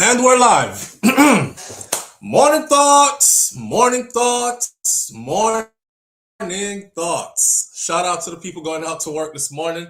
And we're live. Morning thoughts, morning thoughts, morning thoughts. Shout out to the people going out to work this morning.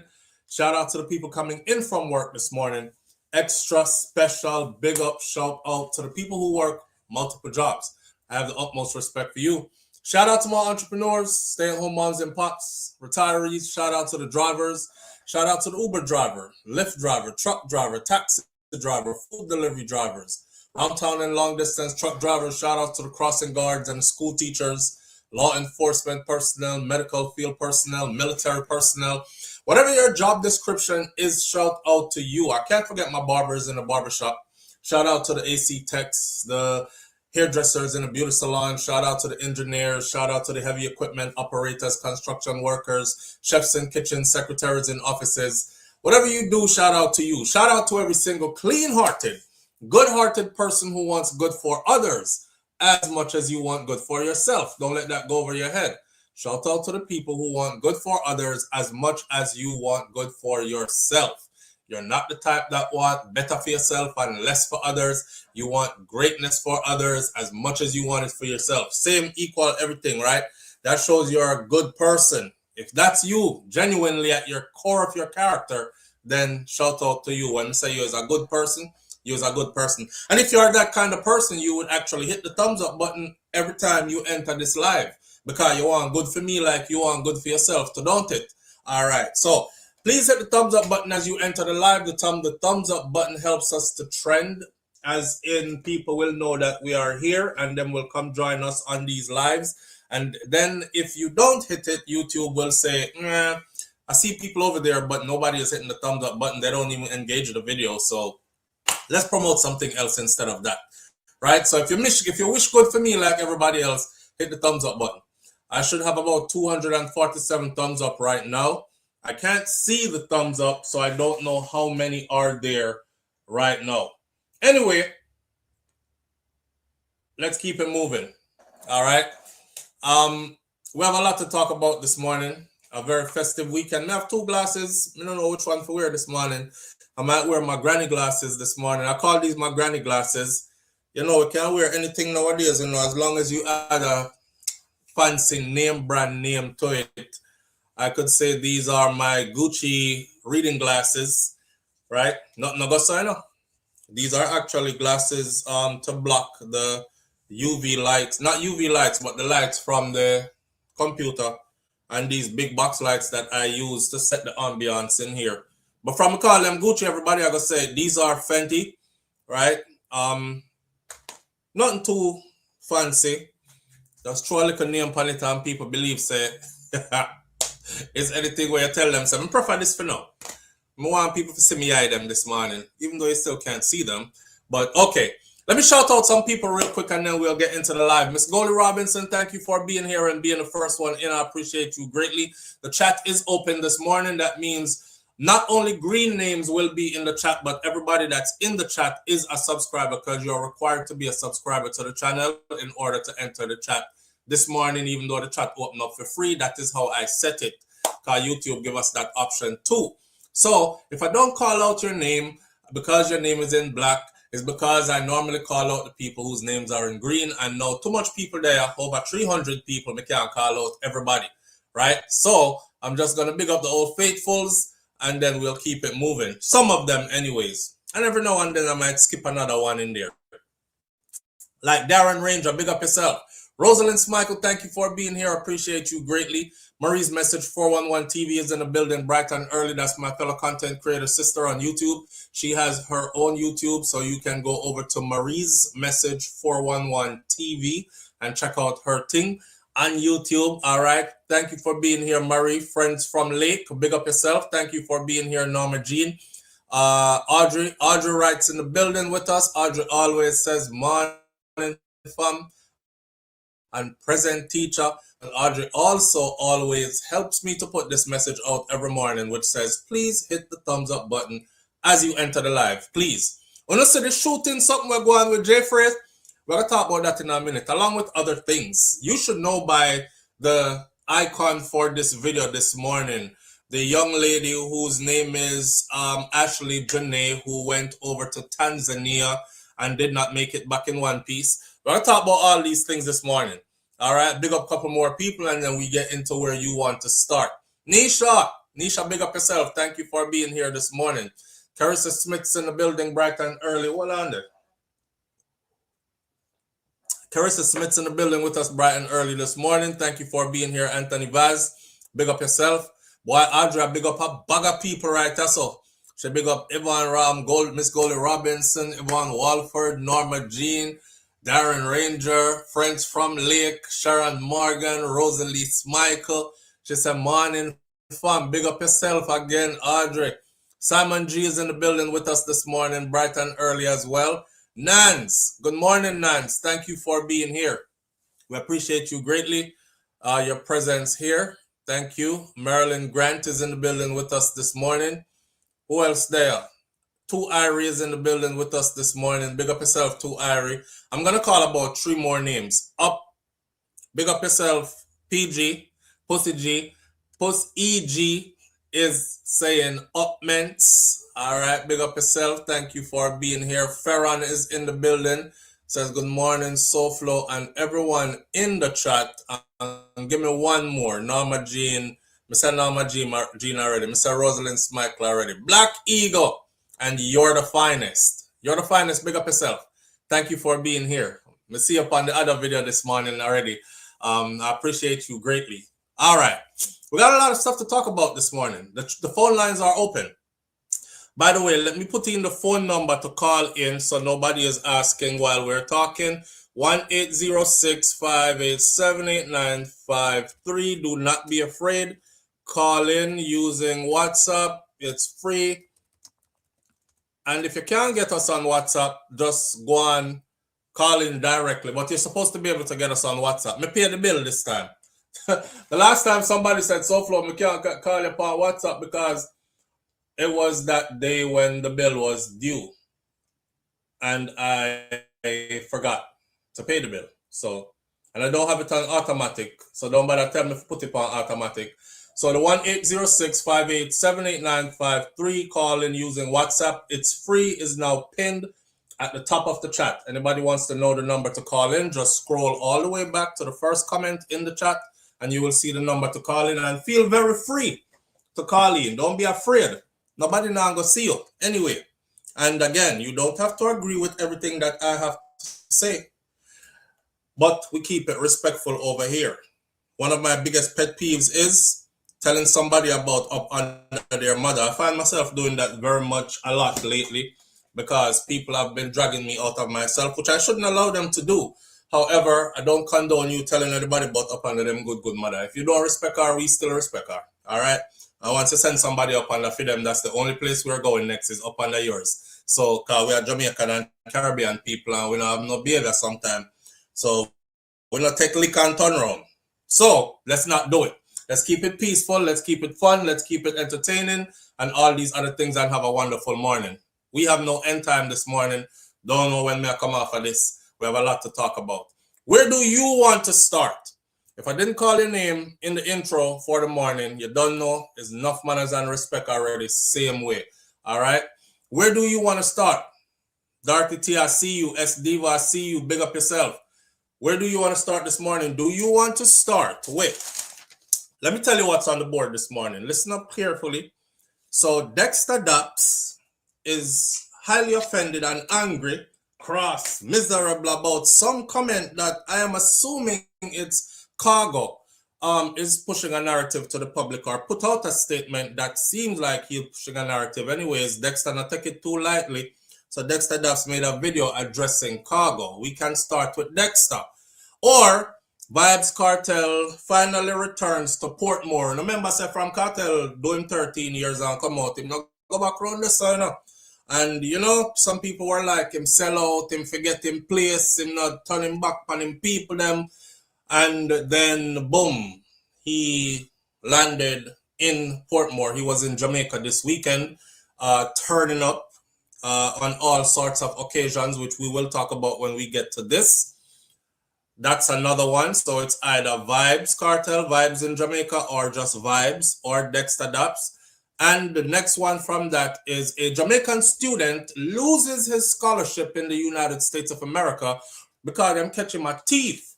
Shout out to the people coming in from work this morning. Extra special big up shout out to the people who work multiple jobs. I have the utmost respect for you. Shout out to my entrepreneurs, stay-at-home moms and pops, retirees. Shout out to the drivers. Shout out to the Uber driver, Lyft driver, truck driver, taxi driver, food delivery drivers, downtown and long distance truck drivers. Shout out to the crossing guards and the school teachers, law enforcement personnel, medical field personnel, military personnel. Whatever your job description is, shout out to you. I can't forget my barbers in the barbershop. Shout out to the AC techs, the hairdressers in the beauty salon. Shout out to the engineers. Shout out to the heavy equipment operators, construction workers, chefs in kitchens, secretaries in offices. Whatever you do, shout out to you. Shout out to every single clean-hearted, good-hearted person who wants good for others as much as you want good for yourself. Don't let that go over your head. Shout out to the people who want good for others as much as you want good for yourself. You're not the type that want better for yourself and less for others. You want greatness for others as much as you want it for yourself. Same, equal, everything, right? That shows you're a good person. If that's you, genuinely at your core of your character, then shout out to you. When I say you as a good person, you as a good person. And if you're that kind of person, you would actually hit the thumbs up button every time you enter this live. Because you want good for me like you want good for yourself, so don't it? All right, so please hit the thumbs up button as you enter the live. The thumbs up button helps us to trend, as in people will know that we are here and then will come join us on these lives. And then if you don't hit it, YouTube will say, I see people over there, but nobody is hitting the thumbs up button. They don't even engage the video. So let's promote something else instead of that, right? So if you wish good for me like everybody else, hit the thumbs up button. I should have about 247 thumbs up right now. I can't see the thumbs up, so I don't know how many are there right now. Anyway, let's keep it moving. All right. We have a lot to talk about this morning. A very festive weekend. I have two glasses. I don't know which one to wear this morning. I might wear my granny glasses this morning. I call these my granny glasses. You know, we can't wear anything nowadays, you know, as long as you add a fancy brand name to it. I could say these are my Gucci reading glasses, right? Not Nagosa, no. These are actually glasses to block the UV lights, not UV lights, but the lights from the computer, and these big box lights that I use to set the ambiance in here. But from call them Gucci, everybody, I gotta say these are Fenty, right? Nothing too fancy. Just throw a little name on it and people believe say it's anything where you tell them, so I prefer this for now. I want people to see me eye them this morning, even though you still can't see them. But okay, let me shout out some people real quick and then we'll get into the live. Miss Goldie Robinson, thank you for being here and being the first one in. I appreciate you greatly. The chat is open this morning. That means not only green names will be in the chat, but everybody that's in the chat is a subscriber, because you're required to be a subscriber to the channel in order to enter the chat this morning, even though the chat opened up for free. That is how I set it, because YouTube give us that option too. So if I don't call out your name because your name is in black, it's because I normally call out the people whose names are in green. I know too much people there, over 300 people, I can't call out everybody, right? So I'm just going to big up the old faithfuls and then we'll keep it moving. Some of them anyways. And every now and then I might skip another one in there. Like Darren Ranger, big up yourself. Rosalind Smichael, thank you for being here. Appreciate you greatly. Marie's Message 411 TV is in the building bright and early. That's my fellow content creator sister on YouTube. She has her own YouTube, so you can go over to Marie's Message 411 TV and check out her thing on YouTube. All right. Thank you for being here, Marie. Friends from Lake, big up yourself. Thank you for being here, Norma Jean. Audrey writes in the building with us. Audrey always says morning, fam, and present teacher. And Audrey also always helps me to put this message out every morning, which says, please hit the thumbs up button as you enter the live, please. When you see the shooting, something we're going with J-Frey, we're going to talk about that in a minute, along with other things. You should know by the icon for this video this morning, the young lady whose name is Ashley Jana, who went over to Tanzania and did not make it back in one piece. We're going to talk about all these things this morning. All right, big up a couple more people, and then we get into where you want to start. Nisha, big up yourself. Thank you for being here this morning. Carissa Smith's in the building bright and early. Hold on there. Carissa Smith's in the building with us bright and early this morning. Thank you for being here. Anthony Vaz, big up yourself. Boy, Audra, big up a bag of people right there. So she big up Yvonne Ram, Miss Goldie Robinson, Yvonne Walford, Norma Jean, Darren Ranger, Friends from Lake, Sharon Morgan, Rosalie Michael. She said, morning fam, big up yourself again, Audrey. Simon G is in the building with us this morning, bright and early as well. Nance, good morning, Nance. Thank you for being here. We appreciate you greatly, your presence here. Thank you. Marilyn Grant is in the building with us this morning. Who else there? Two Irie is in the building with us this morning. Big up yourself, Two Irie. I'm going to call about 3 more names. Up. Big up yourself, PG, Pussy G. Puss EG is saying upments. All right, big up yourself. Thank you for being here. Ferron is in the building. Says good morning, SouFLo, and everyone in the chat. Give me one more. Norma Jean. Mr. Norma Jean already. Mr. Rosalind Smichael already. Black Eagle. And you're the finest. You're the finest. Big up yourself. Thank you for being here. I see you up on the other video this morning already. I appreciate you greatly. All right. We got a lot of stuff to talk about this morning. The phone lines are open. By the way, let me put in the phone number to call in so nobody is asking while we're talking. 1-806-587-8953. Do not be afraid. Call in using WhatsApp. It's free. And if you can't get us on WhatsApp, just go on, call in directly. But you're supposed to be able to get us on WhatsApp. Me pay the bill this time. The last time somebody said, SouFLo, me can't call you on WhatsApp because it was that day when the bill was due. And I forgot to pay the bill. So, and I don't have it on automatic. So don't bother tell me to put it on automatic. So the 1-806-587-8953, call in using WhatsApp. It's free, is now pinned at the top of the chat. Anybody wants to know the number to call in, just scroll all the way back to the first comment in the chat and you will see the number to call in, and feel very free to call in. Don't be afraid. Nobody now gonna see you anyway. And again, you don't have to agree with everything that I have to say, but we keep it respectful over here. One of my biggest pet peeves is telling somebody about up under their mother. I find myself doing that very much a lot lately because people have been dragging me out of myself, which I shouldn't allow them to do. However, I don't condone you telling anybody about up under them good mother. If you don't respect her, we still respect her. All right? I want to send somebody up under for them. That's the only place we're going next is up under yours. So, because we are Jamaican and Caribbean people and we don't have no behavior sometimes. So, we don't take liquor and turn around. So, let's not do it. Let's keep it peaceful. Let's keep it fun. Let's keep it entertaining and all these other things, and have a wonderful morning. We have no end time this morning. Don't know when may I come off of this. We have a lot to talk about. Where do you want to start? If I didn't call your name in the intro for the morning, you don't know. There's enough manners and respect already. Same way. All right? Where do you want to start? Dorothy T, I see you. S Diva, I see you. Big up yourself. Where do you want to start this morning? Do you want to start with? Let me tell you what's on the board this morning. Listen up carefully. So Dexter Daps is highly offended and angry, cross, miserable about some comment that I am assuming it's Khago is pushing a narrative to the public, or put out a statement that seems like he's pushing a narrative. Anyways, Dexter not take it too lightly. So Dexter Daps made a video addressing Khago. We can start with Dexter. Or Vybz Kartel finally returns to Portmore. Remember, say from Cartel doing 13 years and come out, him not go back around the sun. And you know, some people were like, him sell out, him forget him place, him not turning back on him people them. And then boom, he landed in Portmore. He was in Jamaica this weekend, turning up on all sorts of occasions, which we will talk about when we get to this. That's another one. So it's either Vybz Kartel, Vybz in Jamaica, or just Vybz, or Dexter Daps. And the next one from that is a Jamaican student loses his scholarship in the United States of America because I'm catching my teeth.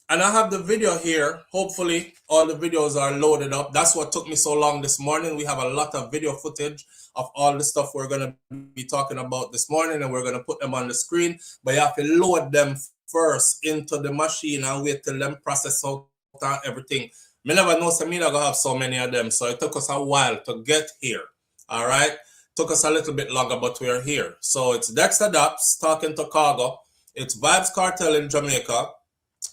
And I have the video here. Hopefully all the videos are loaded up. That's what took me so long this morning. We have a lot of video footage of all the stuff we're going to be talking about this morning, and we're going to put them on the screen. But you have to load them first into the machine and wait till them process out everything. Me never know so me not gonna have so many of them. So it took us a while to get here. All right. Took us a little bit longer, but we're here. So it's Dexter Daps talking to Khago. It's Vibes Cartel in Jamaica.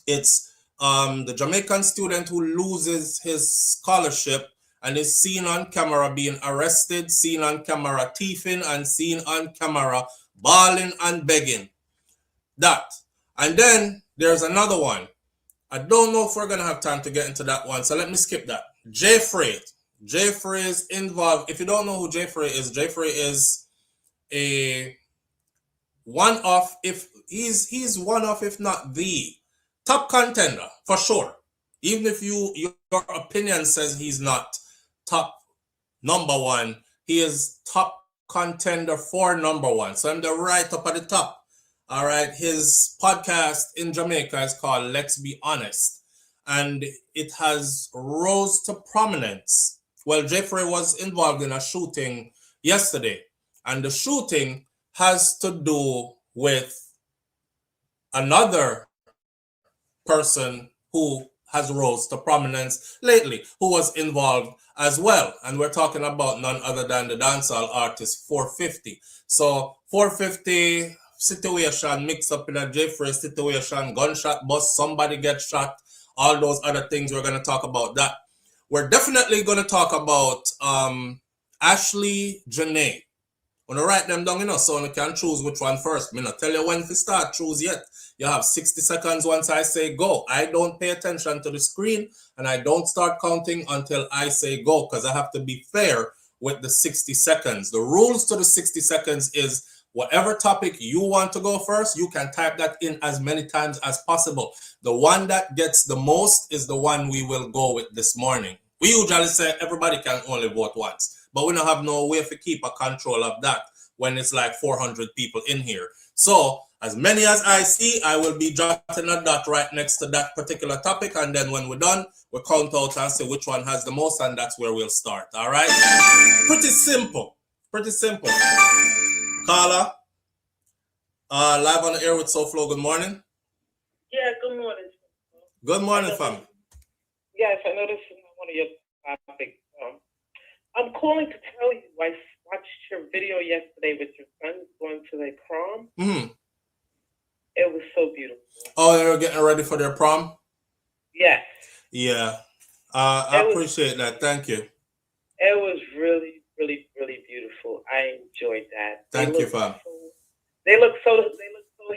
It's the Jamaican student who loses his scholarship and is seen on camera being arrested, seen on camera thieving, and seen on camera bawling and begging. That. And then there's another one. I don't know if we're going to have time to get into that one, so let me skip that. J-Frey. J-Frey is involved. If you don't know who J-Frey is a one-off, if he's one-off, if not the top contender, for sure. Even if your opinion says he's not top number one, he is top contender for number one. So I'm the right up at the top. All right, his podcast in Jamaica is called Let's Be Honest, and it has rose to prominence. Well, J-Frey was involved in a shooting yesterday, and the shooting has to do with another person who has rose to prominence lately, who was involved as well. And we're talking about none other than the dancehall artist 450. So 450... situation mixed up in a J-Frey situation, gunshot bust, somebody gets shot, all those other things. We're going to talk about that. We're definitely going to talk about Ashley Jana. I'm going to write them down, so you can choose which one first. I'm not tell you when to start, choose yet. You have 60 seconds once I say go. I don't pay attention to the screen, and I don't start counting until I say go, because I have to be fair with the 60 seconds. The rules to the 60 seconds is whatever topic you want to go first, you can type that in as many times as possible. The one that gets the most is the one we will go with this morning. We usually say everybody can only vote once, but we don't have no way to keep a control of that when it's like 400 people in here. So as many as I see, I will be jotting a dot right next to that particular topic, and then when we're done, we'll count out and say which one has the most, and that's where we'll start. All right? Pretty simple. Pretty simple. Carla, live on the air with SouFLo. Good morning. Yeah, good morning. Good morning, fam. Yes, I know this is one of your topics. I'm calling to tell you I watched your video yesterday with your son going to their prom. Mm-hmm. It was so beautiful. Oh, they were getting ready for their prom? Yes. Yeah. I appreciate that. Thank you. It was really, really, really beautiful. I enjoyed that. Thank you, fam. They look so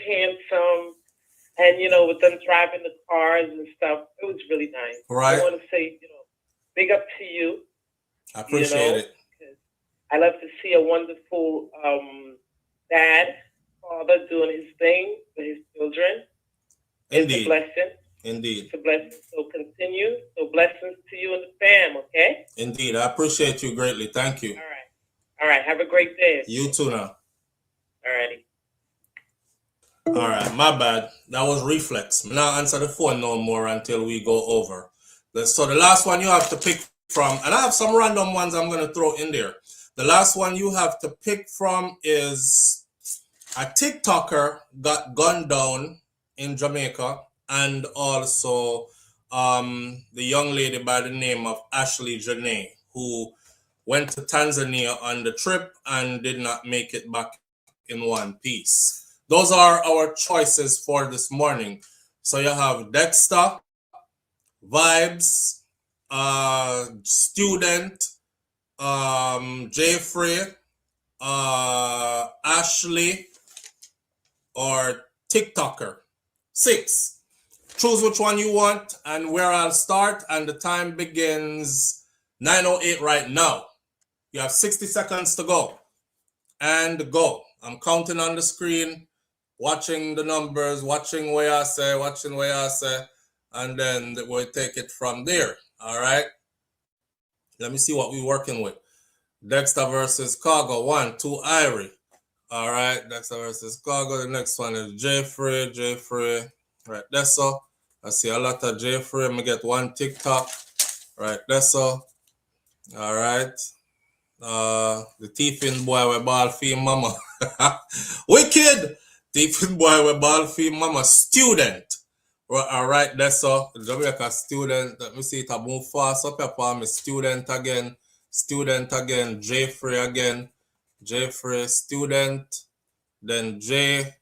handsome, and with them driving the cars and stuff, it was really nice. Right. I want to say, big up to you. I appreciate it. I love to see a wonderful father doing his thing for his children. Indeed. It's a blessing. Indeed. It's a blessing. So continue. So blessings to you and the fam, okay? Indeed. I appreciate you greatly. Thank you. All right. Have a great day. You too now. All righty. All right. My bad. That was reflex. I'm not answer the phone no more until we go over. So the last one you have to pick from, and I have some random ones I'm going to throw in there. The last one you have to pick from is a TikToker got gunned down in Jamaica, and also the young lady by the name of Ashley Jana, who went to Tanzania on the trip and did not make it back in one piece. Those are our choices for this morning. So you have Dexter, Vibes, Student, J-Frey, Ashley, or TikToker. 6. Choose which one you want and where I'll start, and the time begins 9:08 right now. You have 60 seconds to go. And go. I'm counting on the screen, watching the numbers, watching where I say, and then we'll take it from there. All right? Let me see what we're working with. Dexter versus Khago, 1-2 Irie. All right, Dexter versus Khago. The next one is J-Frey. Right, that's all. I see a lot of J-Frey. I'm gonna get one TikTok. Right, that's all. All right. The thiefing boy with ball fee mama. Wicked! Thiefing boy with ball fee mama. Student. All right, that's all. Jamaica student. Let me see it. I move fast up here for me. Student again. Student again. J-Frey again. J-Frey student. Then J.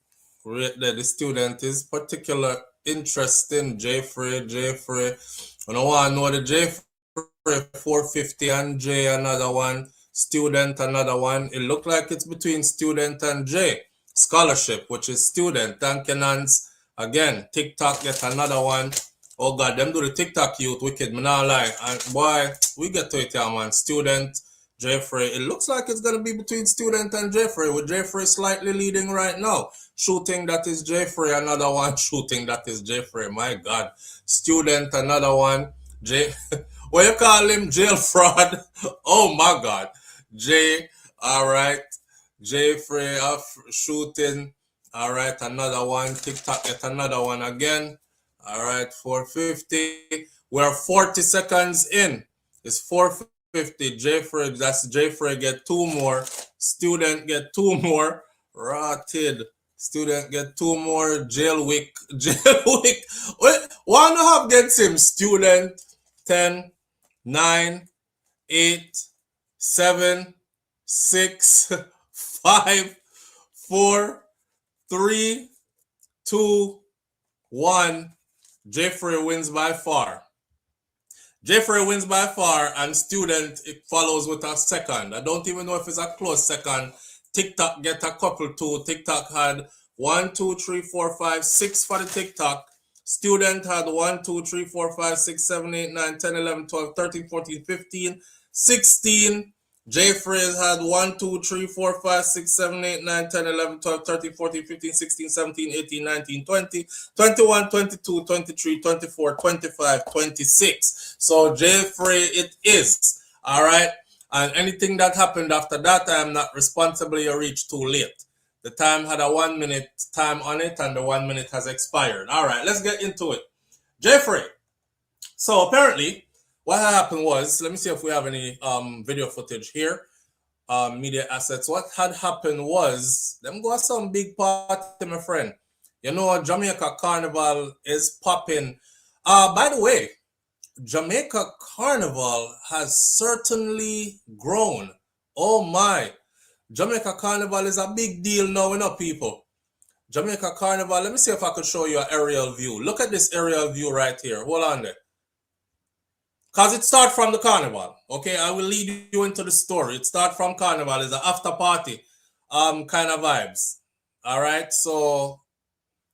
The student is particular interesting. J-Frey. I don't want to know the J-Frey 450 and J another one. Student another one. It looked like it's between student and J. Scholarship, which is student. Tankenans again. TikTok get another one. Oh God, them do the TikTok youth wicked. Me not lie. And boy, we get to it here, man. Student, J-Frey. It looks like it's gonna be between student and J-Frey, with J-Frey slightly leading right now. Shooting that is J-Frey, another one. Shooting that is J-Frey. My God. Student, another one. J. What you call him? Jail fraud. Oh my God. J. All right. J-Frey shooting. All right. Another one. TikTok get another one again. All right. 450. We're 40 seconds in. It's 450. J-Frey. That's J-Frey get two more. Student get two more. Rotted. Student get two more. Jail week. Wait, why not have against him? Student 10, 9, 8, 7, 6, 5, 4, 3, 2, 1. J-Frey wins by far. J-Frey wins by far, and student it follows with a second. I don't even know if it's a close second. TikTok get a couple too. TikTok had 1, 2, 3, 4, 5, 6 for the TikTok. Student had 1, 2, 3, 4, 5, 6, 7, 8, 9, 10, 11, 12, 13, 14, 15, 16. J-Frey had 1, 2, 3, 4, 5, 6, 7, 8, 9, 10, 11, 12, 13, 14, 15, 16, 17, 18, 19, 20, 21, 22, 23, 24, 25, 26. So J-Frey it is. All right. And anything that happened after that, I am not responsible. You reached too late. The time had a 1 minute time on it, and the 1 minute has expired. All right, let's get into it. J-Frey. So apparently, what happened was, let me see if we have any video footage here. Media assets. What had happened was, them got some big party, my friend. You know, Jamaica Carnival is popping. By the way, Jamaica Carnival has certainly grown. Oh my. Jamaica Carnival is a big deal now, you know, people. Jamaica Carnival, let me see if I could show you an aerial view. Look at this aerial view right here. Hold on there. Because it starts from the carnival. Okay, I will lead you into the story. It starts from carnival. It's an after party kind of vibes. All right, so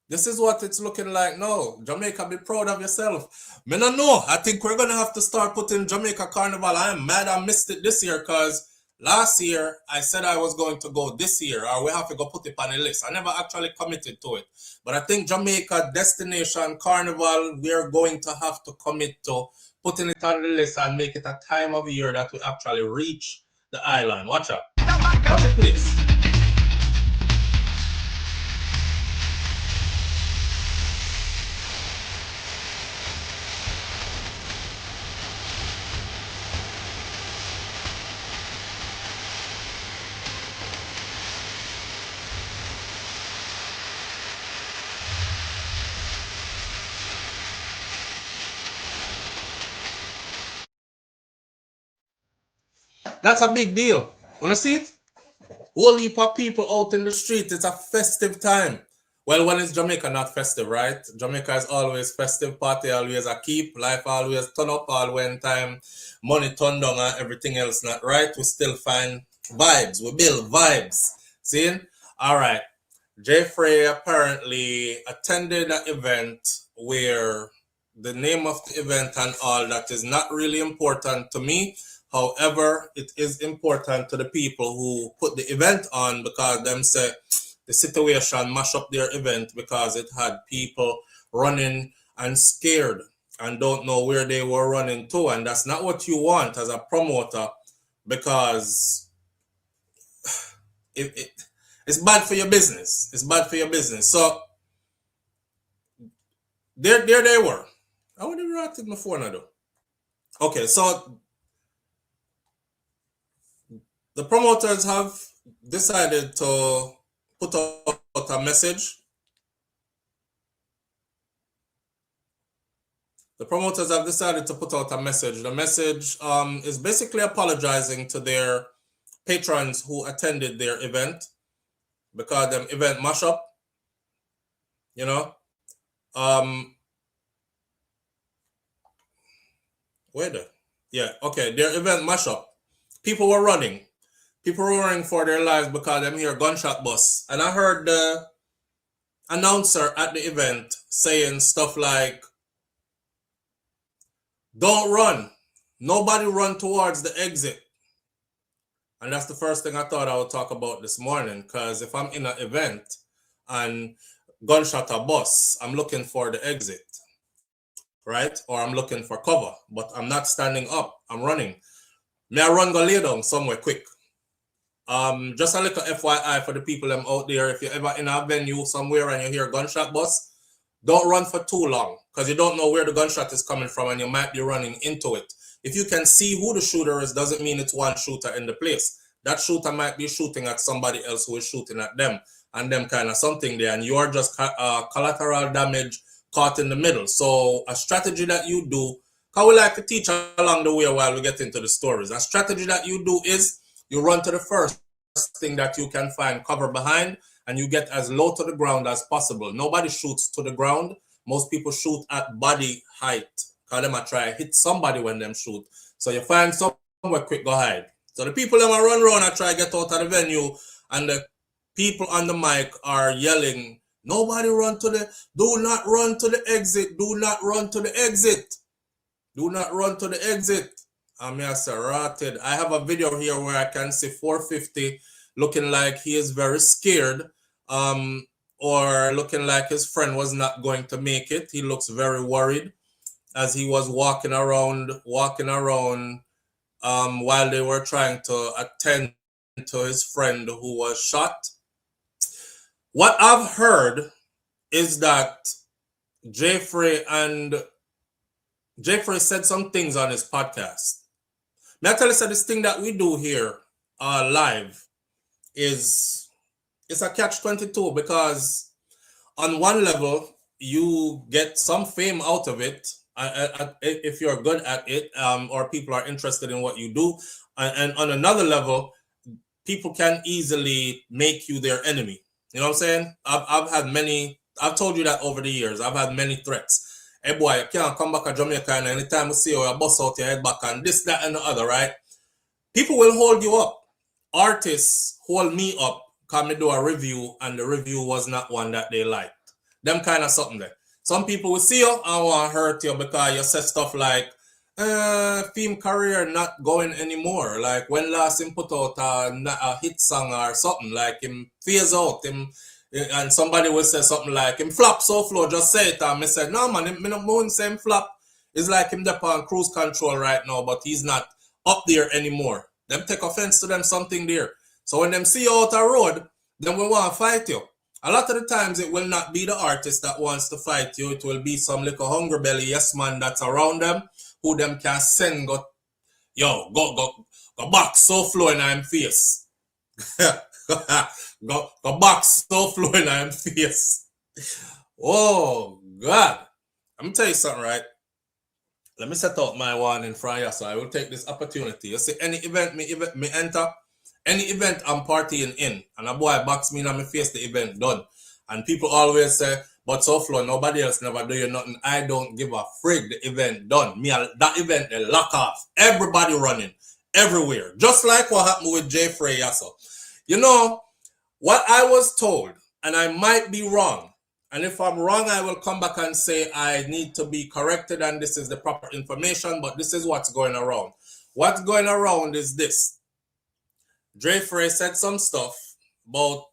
this is what it's looking like now. Jamaica, be proud of yourself. Me no know. I think we're going to have to start putting Jamaica Carnival. I am mad I missed it this year because last year I said I was going to go this year, or we have to go put it on the list. I never actually committed to it. But I think Jamaica Destination Carnival, we're going to have to commit to putting it on the list and make it a time of year that we actually reach the island. Watch out. Watch it, please. That's a big deal. Wanna see it? Whole heap of people out in the street. It's a festive time. Well, when it's Jamaica, not festive, right? Jamaica is always festive. Party always a keep. Life always turn up all when time. Money turn down and everything else not right. We still find vibes. We build vibes. See? All right. J-Frey apparently attended an event where the name of the event and all that is not really important to me. However, it is important to the people who put the event on because them say the situation mash up their event because it had people running and scared and don't know where they were running to. And that's not what you want as a promoter because it's bad for your business. It's bad for your business. So there they were. I would have reacted my phone, I do. Okay, so the promoters have decided to put out a message. The promoters have decided to put out a message. The message is basically apologizing to their patrons who attended their event because them event mashup, you know. Their event mashup. People were running. People were running for their lives because them hear gunshot bust. And I heard the announcer at the event saying stuff like, "Don't run. Nobody run towards the exit." And that's the first thing I thought I would talk about this morning, because if I'm in an event and gunshot a bus, I'm looking for the exit, right? Or I'm looking for cover, but I'm not standing up. I'm running. May I run go lay down somewhere quick? Just a little FYI for the people them out there, if you're ever in a venue somewhere and you hear a gunshot bus, don't run for too long, because you don't know where the gunshot is coming from and you might be running into it. If you can see who the shooter is, doesn't mean it's one shooter in the place. That shooter might be shooting at somebody else who is shooting at them, and them kind of something there, and you are just collateral damage caught in the middle. So a strategy that you do, because we like to teach along the way while we get into the stories, a strategy that you do is you run to the first thing that you can find cover behind, and you get as low to the ground as possible. Nobody shoots to the ground. Most people shoot at body height, because them a try hit somebody when them shoot. So you find somewhere quick, go hide. So the people them a run around and try to get out of the venue, and the people on the mic are yelling, "Nobody run to the, do not run to the exit, do not run to the exit. Do not run to the exit." I have a video here where I can see 450 looking like he is very scared, or looking like his friend was not going to make it. He looks very worried as he was walking around while they were trying to attend to his friend who was shot. What I've heard is that J-Frey said some things on his podcast. May I tell you, this thing that we do here live is, it's a catch-22, because on one level you get some fame out of it if you're good at it, or people are interested in what you do, and on another level people can easily make you their enemy. You know what I'm saying? I've told you that over the years. I've had many threats. "Hey boy, you can't come back to Jamaica, and anytime we see you, you bust out your head back," and this, that, and the other, right? People will hold you up. Artists hold me up because I do a review, and the review was not one that they liked. Them kind of something there. Some people will see you and want to hurt you because you said stuff like, "Film career not going anymore. Like, when last him put out a hit song or something, like him phase out, him," and somebody will say something like, "Him flop, SouFLo, just say it." And I said, "No man, him not saying flop. It's like him up on cruise control right now, but he's not up there anymore." Them take offense to them something there. So when them see you out the road, then we want to fight you. A lot of the times it will not be the artist that wants to fight you. It will be some little hungry belly yes man that's around them, who them can send go box SouFLo in him face. go box SouFLo in him face. Oh God. I'm gonna tell you something, right? Let me set out my warning for you, so I will take this opportunity. You see, any event me enter, any event I'm partying in, and a boy box me in my face, the event done. And people always say, "But SouFLo, nobody else never do you nothing." I don't give a frig, the event done. That event, they lock off. Everybody running, everywhere. Just like what happened with J-Frey. You know, what I was told, and I might be wrong, and if I'm wrong, I will come back and say I need to be corrected and this is the proper information, but this is what's going around. What's going around is this. J-Frey said some stuff about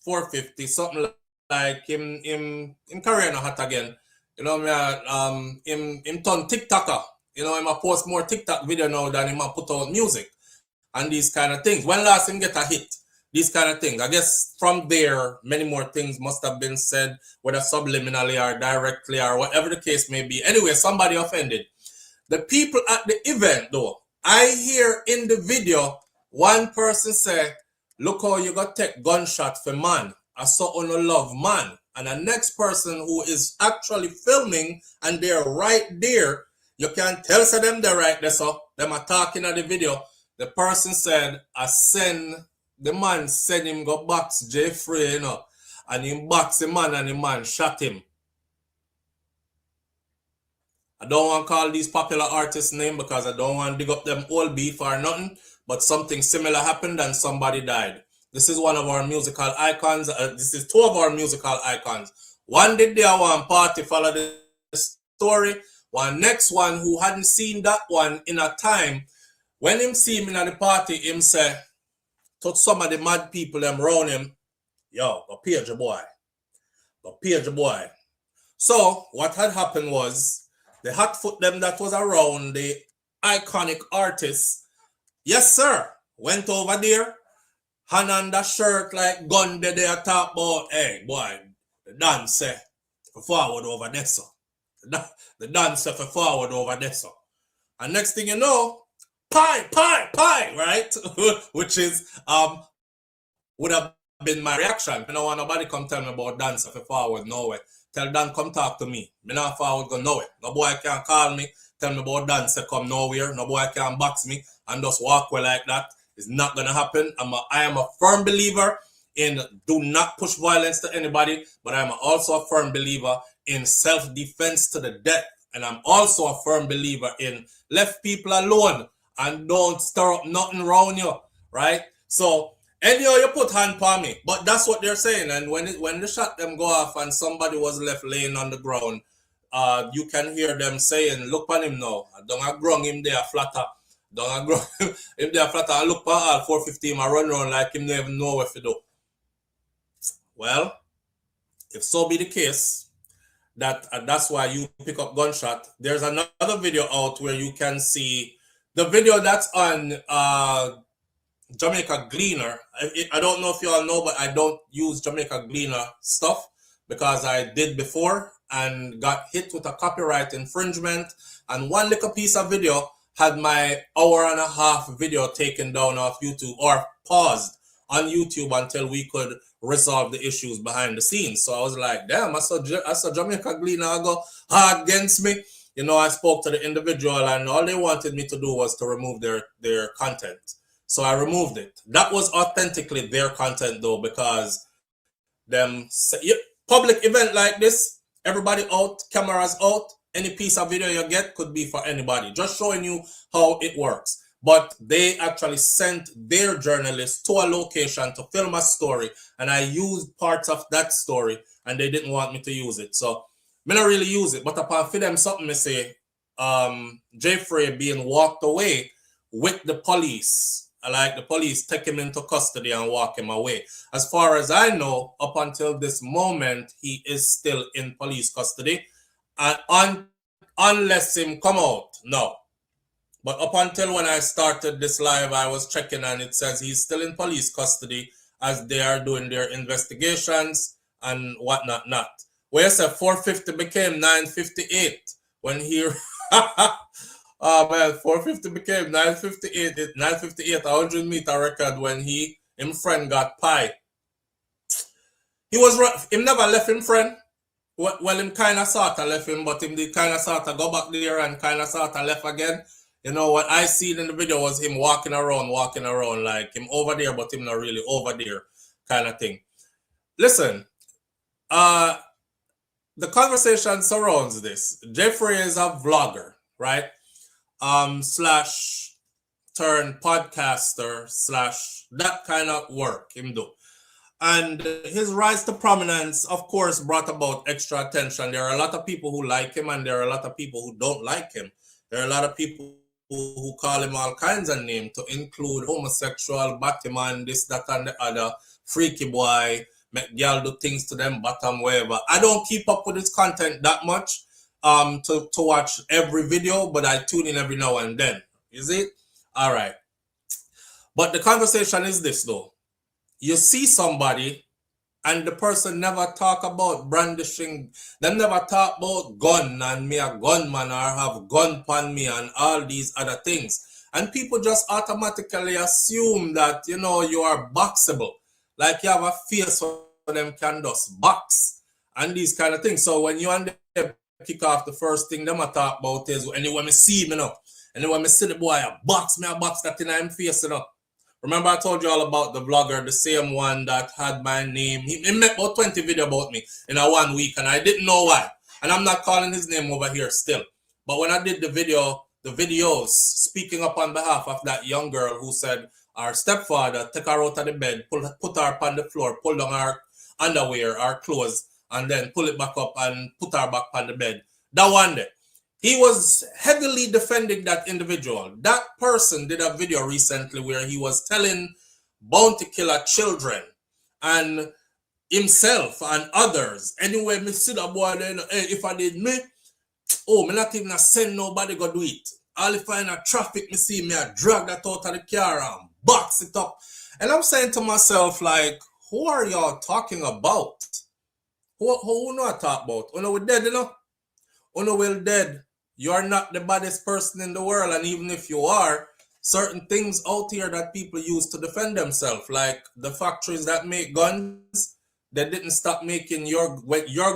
450, something like him career not hot again. You know, him turn TikToker. You know, him a post more TikTok video now than him a put out music. and these kind of things. When last him get a hit? These kind of things. I guess from there, many more things must have been said, whether subliminally or directly or whatever the case may be. Anyway, somebody offended. The people at the event, though, I hear in the video, one person say, look how you got take gunshot for man. I saw on a love man. And the next person who is actually filming and they're right there, you can tell so them they're right there, so them are talking at the video. The person said, the man send him go box J-Frey, you know, and him box the man and the man shot him. I don't want to call these popular artists' name because I don't want to dig up them old beef or nothing, but something similar happened and somebody died. This is one of our musical icons. This is two of our musical icons. One did there one party, follow the story. One next one who hadn't seen that one in a time. When him see him in the party, him say, to some of the mad people them around him, yo, go page your boy. Go page your boy. So what had happened was, the hot foot them that was around the iconic artist, yes sir, went over there, hand on the shirt like gun they talk about, hey boy, the dance for forward over there so. The dance for forward over there so. And next thing you know, pie, right? Which is would have been my reaction. I don't want nobody come tell me about dance for forward, no way. Tell Dan come talk to me. Me not forward go nowhere. No boy can call me, tell me about dance come nowhere. No boy can box me and just walk away like that. It's not gonna happen. I am a firm believer in do not push violence to anybody, but I'm also a firm believer in self-defense to the death. And I'm also a firm believer in left people alone and don't stir up nothing around you, right? So anyhow, you put hand on me, but that's what they're saying. And when the shot them go off and somebody was left laying on the ground, you can hear them saying, look on him now. Don't I grung him there flatter. Don't I grung him there flatter. I look on all 450 I run around like him never know what to do. Well, if so be the case, that's why you pick up gunshot. There's another video out where you can see the video that's on Jamaica Gleaner. I don't know if you all know, but I don't use Jamaica Gleaner stuff because I did before and got hit with a copyright infringement. And one little piece of video had my hour-and-a-half video taken down off YouTube or paused on YouTube until we could resolve the issues behind the scenes. So I was like, damn, I saw Jamaica Gleaner go hard against me. You know, I spoke to the individual and all they wanted me to do was to remove their content. So I removed it. That was authentically their content though, because them public event like this, everybody out, cameras out, any piece of video you get could be for anybody. Just showing you how it works. But they actually sent their journalists to a location to film a story, and I used parts of that story, and they didn't want me to use it. So I don't really use it. But upon for them something me say, J-Frey being walked away with the police. Like the police take him into custody and walk him away. As far as I know, up until this moment, he is still in police custody. And unless him come out, no. But up until when I started this live, I was checking and it says he's still in police custody as they are doing their investigations and whatnot. Not. Where I said 450 became 958 when he... Oh man, 450 became 958, 958, 100 meter record when him friend got pie. Him never left him friend. Well, him kind of sort of left him, but him did kind of sort of go back there and kind of sort of left again. You know, what I seen in the video was him walking around, like him over there, but him not really over there kind of thing. Listen, the conversation surrounds this. J-Frey is a vlogger, right? Slash turn podcaster slash that kind of work him do. And his rise to prominence, of course, brought about extra attention. There are a lot of people who like him and there are a lot of people who don't like him. There are a lot of people who call him all kinds of names, to include homosexual, Batman, this, that, and the other, freaky boy, make girl do things to them, bottom, whatever. I don't keep up with his content that much to watch every video, but I tune in every now and then. Is it? All right. But the conversation is this though. You see somebody and the person never talk about brandishing. They never talk about gun and me a gunman or have gun on me and all these other things. And people just automatically assume that, you know, you are boxable. Like you have a face for them can just box and these kind of things. So when you and them kick off, the first thing them talk about is anyway me see me, you know. Anyway me see the boy a box that in him face, you know. Remember I told you all about the vlogger, the same one that had my name. He made about 20 videos about me in a 1 week and I didn't know why. And I'm not calling his name over here still. But when I did the videos speaking up on behalf of that young girl who said our stepfather took her out of the bed, put her on the floor, pull down her underwear, our clothes, and then pull it back up and put her back on the bed. That one day. He was heavily defending that individual. That person did a video recently where he was telling bounty killer children and himself and others, anyway, me see that boy then, hey, if I did me, oh, me not even send nobody go do it. All if I in a traffic, me see me, I drag that out of the car and box it up. And I'm saying to myself, like, who are y'all talking about? Who know I talk about? Oh no, we're dead, you know? Oh no, we're dead. You are not the baddest person in the world, and even if you are, certain things out here that people use to defend themselves, like the factories that make guns, they didn't stop making your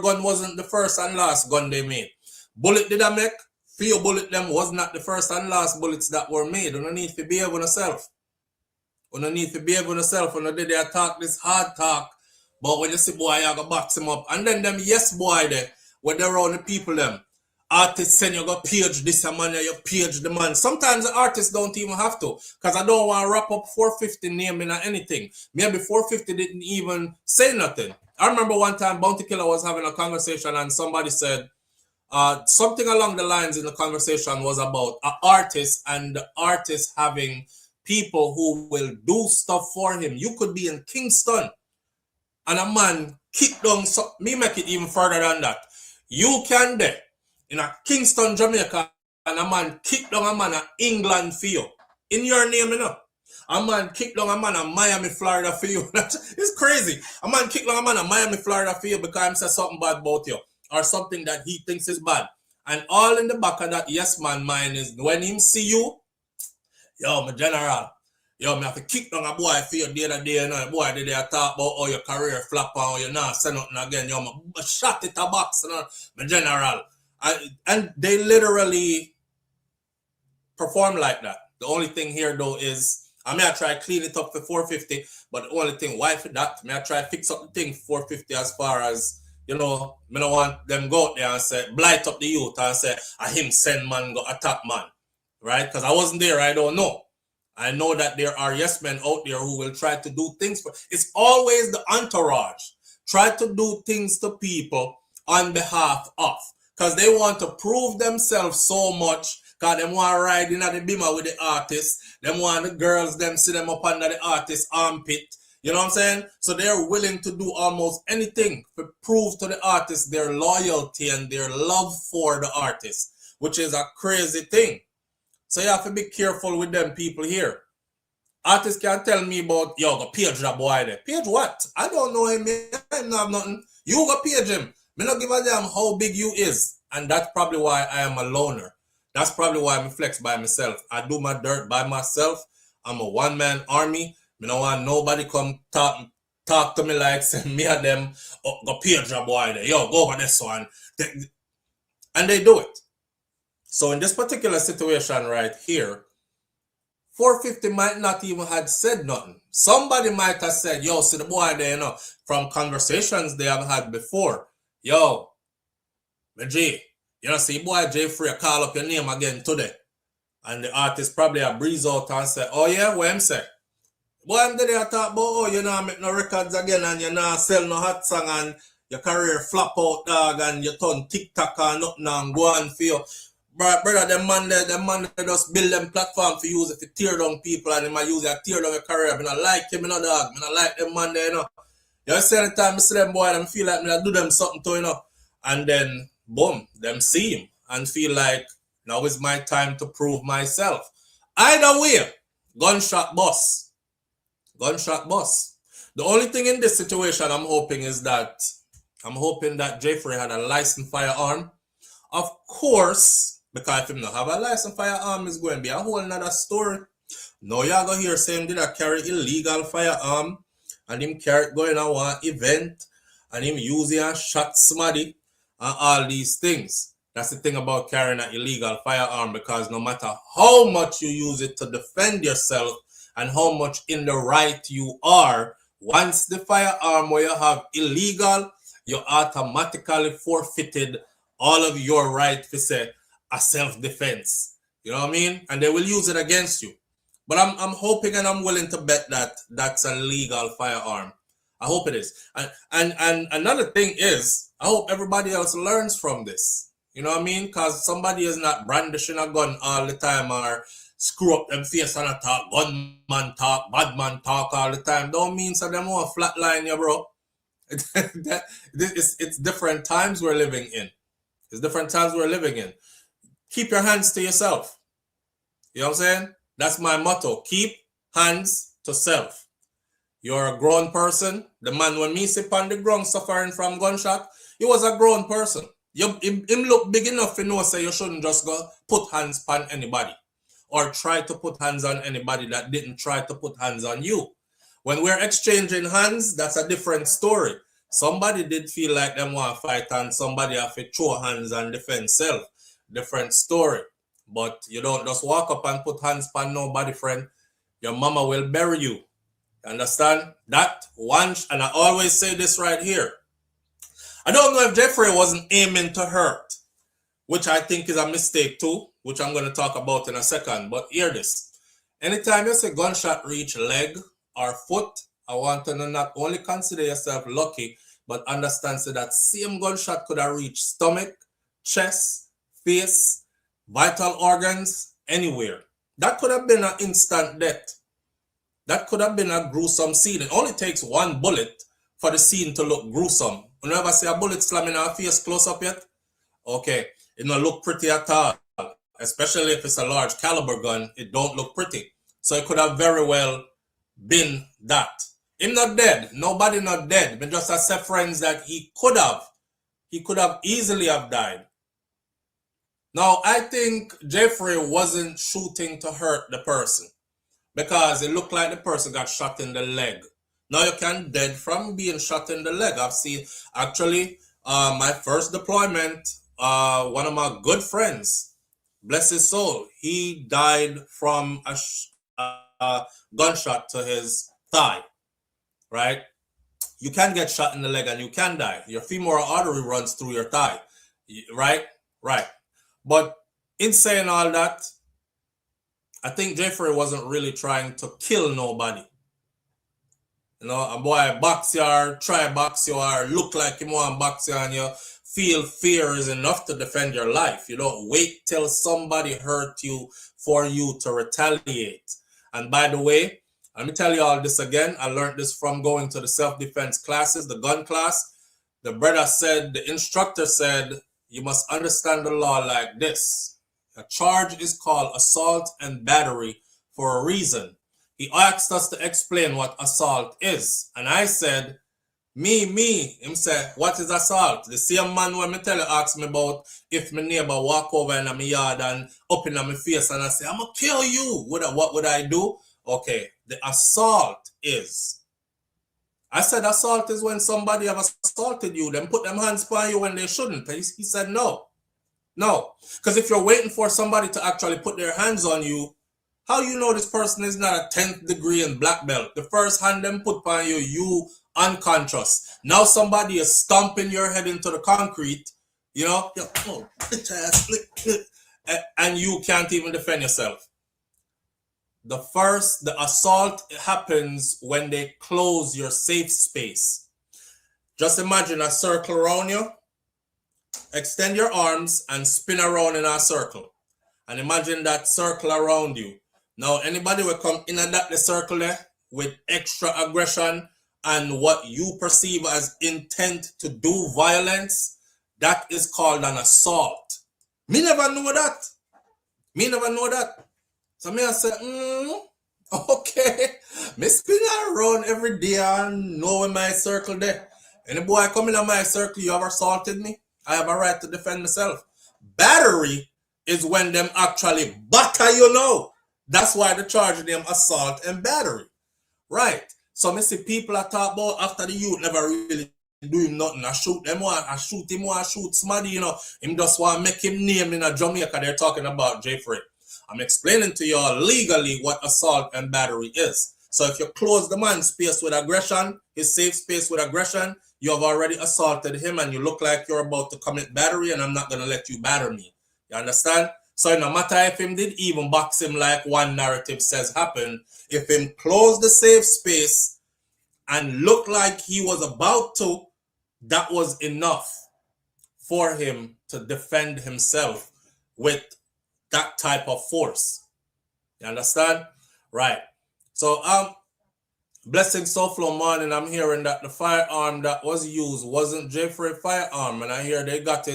gun wasn't the first and last gun they made. Bullet did I make? Few bullet them was not the first and last bullets that were made. You don't need to behave on yourself. You don't need to behave on yourself. You know, they talk this hard talk, but when you see boy, you go box him up. And then them yes boy there, when they're around the people them. Artists saying you go page this man, you page the man. Sometimes the artists don't even have to, because I don't want to wrap up 450 naming or anything. Maybe 450 didn't even say nothing. I remember one time Bounty Killer was having a conversation and somebody said something along the lines in the conversation was about an artist and the artist having people who will do stuff for him. You could be in Kingston and a man kick down, me make it even further than that. You can there in a Kingston, Jamaica, and a man kick down a man at England for you. In your name, you know. A man kick down a man at Miami, Florida for you. It's crazy. A man kick down a man at Miami, Florida for you because he says something bad about you. Or something that he thinks is bad. And all in the back of that yes man mind is when him see you, yo, my general, yo, me have to kick down a boy for you the other day, you know. The boy did they talk about how your career flop and you not say nothing again. Yo, my shot it a box, you know, my general. And they literally perform like that. The only thing here though is I may try to clean it up for 450, but the only thing why for that, may I try to fix up the thing for 450 as far as, you know, me don't want them go out there and say blight up the youth and say him send man go attack man. Right? Because I wasn't there, I don't know. I know that there are yes men out there who will try to do things for it's always the entourage. Try to do things to people on behalf of. Because they want to prove themselves so much. Because they want to ride in at the bimmer with the artist. They want the girls, them see them up under the artist's armpit. You know what I'm saying? So they're willing to do almost anything to prove to the artist their loyalty and their love for the artist. Which is a crazy thing. So you have to be careful with them people here. Artists can tell me about, yo, go page that boy there. Page what? I don't know him. I don't have nothing. You go page him. Me not give a damn how big you is. And that's probably why I am a loner. That's probably why I'm flex by myself. I do my dirt by myself. I'm a one-man army. Me don't want nobody come talk to me like say me and them go page that boy there. Yo, go over this one. And they do it. So in this particular situation right here, 450 might not even have said nothing. Somebody might have said, yo, see the boy there, you know, from conversations they have had before. Yo, G, you know, see boy J-Frey call up your name again today. And the artist probably a breeze out and say, oh yeah, what him say? Boy, I'm there talk about, oh, you know, make no records again and you know, sell no hot song and your career flop out, dog, and you turn TikTok and nothing and go on for you. Brother, them man they just build them platform for use it to tear down people and they might use it to tear down your career. I don't like him, you know, dog. I don't like them man there, you know. You see, anytime I see them boy, I feel like I do them something to, you know. And then, boom, them see him and feel like, now is my time to prove myself. Either way, gunshot bust. gunshot bust. The only thing in this situation I'm hoping that J-Frey had a licensed firearm. Of course, because if him not have a licensed firearm, it's going to be a whole nother story. Now you go here saying did I carry illegal firearm and him carry going on one event and him using and shot somebody and all these things. That's the thing about carrying an illegal firearm, because no matter how much you use it to defend yourself and how much in the right you are, once the firearm where you have illegal, you automatically forfeited all of your right to say a self-defense. You know what I mean? And they will use it against you. But I'm hoping and I'm willing to bet that that's a legal firearm. I hope it is. And another thing is, I hope everybody else learns from this. You know what I mean? Because somebody is not brandishing a gun all the time or screw up them face and a talk, gunman talk, badman talk all the time. Don't mean so them want flatline you, bro. It's different times we're living in. It's different times we're living in. Keep your hands to yourself. You know what I'm saying? That's my motto. Keep hands to self. You're a grown person. The man when me sit on the ground suffering from gunshot, he was a grown person. Him look big enough to know say you shouldn't just go put hands on anybody or try to put hands on anybody that didn't try to put hands on you. When we're exchanging hands, that's a different story. Somebody did feel like them want to fight and somebody have to throw hands and defend self. Different story. But you don't just walk up and put hands on nobody, friend. Your mama will bury you. Understand? That one, and I always say this right here. I don't know if J-Frey wasn't aiming to hurt, which I think is a mistake too, which I'm going to talk about in a second. But hear this. Anytime you say gunshot reach leg or foot, I want to not only consider yourself lucky, but understand so that same gunshot could have reached stomach, chest, face, vital organs, anywhere. That could have been an instant death. That could have been a gruesome scene. It only takes one bullet for the scene to look gruesome. You never see a bullet slamming our face close up yet? Okay, it don't look pretty at all. Especially if it's a large caliber gun, it don't look pretty. So it could have very well been that. Him not dead. Nobody not dead. But just as friends that he could have easily have died. Now, I think J-Frey wasn't shooting to hurt the person because it looked like the person got shot in the leg. Now you can dead from being shot in the leg. I've seen, actually, my first deployment, one of my good friends, bless his soul, he died from a gunshot to his thigh, right? You can get shot in the leg and you can die. Your femoral artery runs through your thigh, right? Right. But in saying all that, I think J-Frey wasn't really trying to kill nobody. You know, a boy box you or try box you or look like him want box you and you feel fear is enough to defend your life. You don't wait till somebody hurt you for you to retaliate. And by the way, let me tell you all this again. I learned this from going to the self-defense classes, the gun class. The brother said, the instructor said, you must understand the law like this. A charge is called assault and battery for a reason. He asked us to explain what assault is. And I said, me. Him said, what is assault? The same man when me tell you asked me about if my neighbor walk over in my yard and up in my face and I say, I'm going to kill you. What would I do? Okay, the assault is. I said assault is when somebody have assaulted you, then put them hands on you when they shouldn't. He said no. No. Because if you're waiting for somebody to actually put their hands on you, how you know this person is not a 10th degree in black belt? The first hand them put on you, you unconscious. Now somebody is stomping your head into the concrete, you know, and you can't even defend yourself. The assault happens when they close your safe space. Just imagine a circle around you. Extend your arms and spin around in a circle. And imagine that circle around you. Now, anybody will come in and that the circle there with extra aggression and what you perceive as intent to do violence, that is called an assault. Me never know that. So me I say, Okay. Me spin around every day and know in my circle there. Any boy come in my circle, you have assaulted me. I have a right to defend myself. Battery is when them actually batter you know. That's why they charge them assault and battery. Right. So me see people are talk about after the youth never really do him nothing. I shoot them one, I shoot him one, I shoot somebody, you know. Him just want to make him name in a Jamaica. They're talking about J-Frey. I'm explaining to y'all legally what assault and battery is. So if you close the man's space with aggression, his safe space with aggression, you have already assaulted him and you look like you're about to commit battery and I'm not going to let you batter me. You understand? So no matter if him did even box him like one narrative says happened, if him close the safe space and look like he was about to, that was enough for him to defend himself with that type of force. You understand? Right. So blessing SouFLo morning, I'm hearing that the firearm that was used wasn't J-Frey firearm, and I hear they got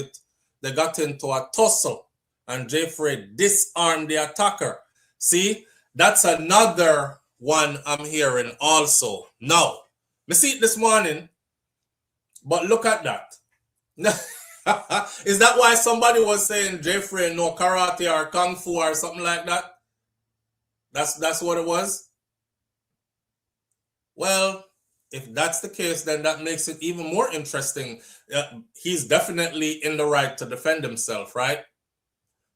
into a tussle and J-Frey disarmed the attacker. See, that's another one I'm hearing also. Now, me see it this morning, but look at that. Is that why somebody was saying J-Frey no karate or kung fu or something like that? That's what it was? Well, if that's the case, then that makes it even more interesting. He's definitely in the right to defend himself, right?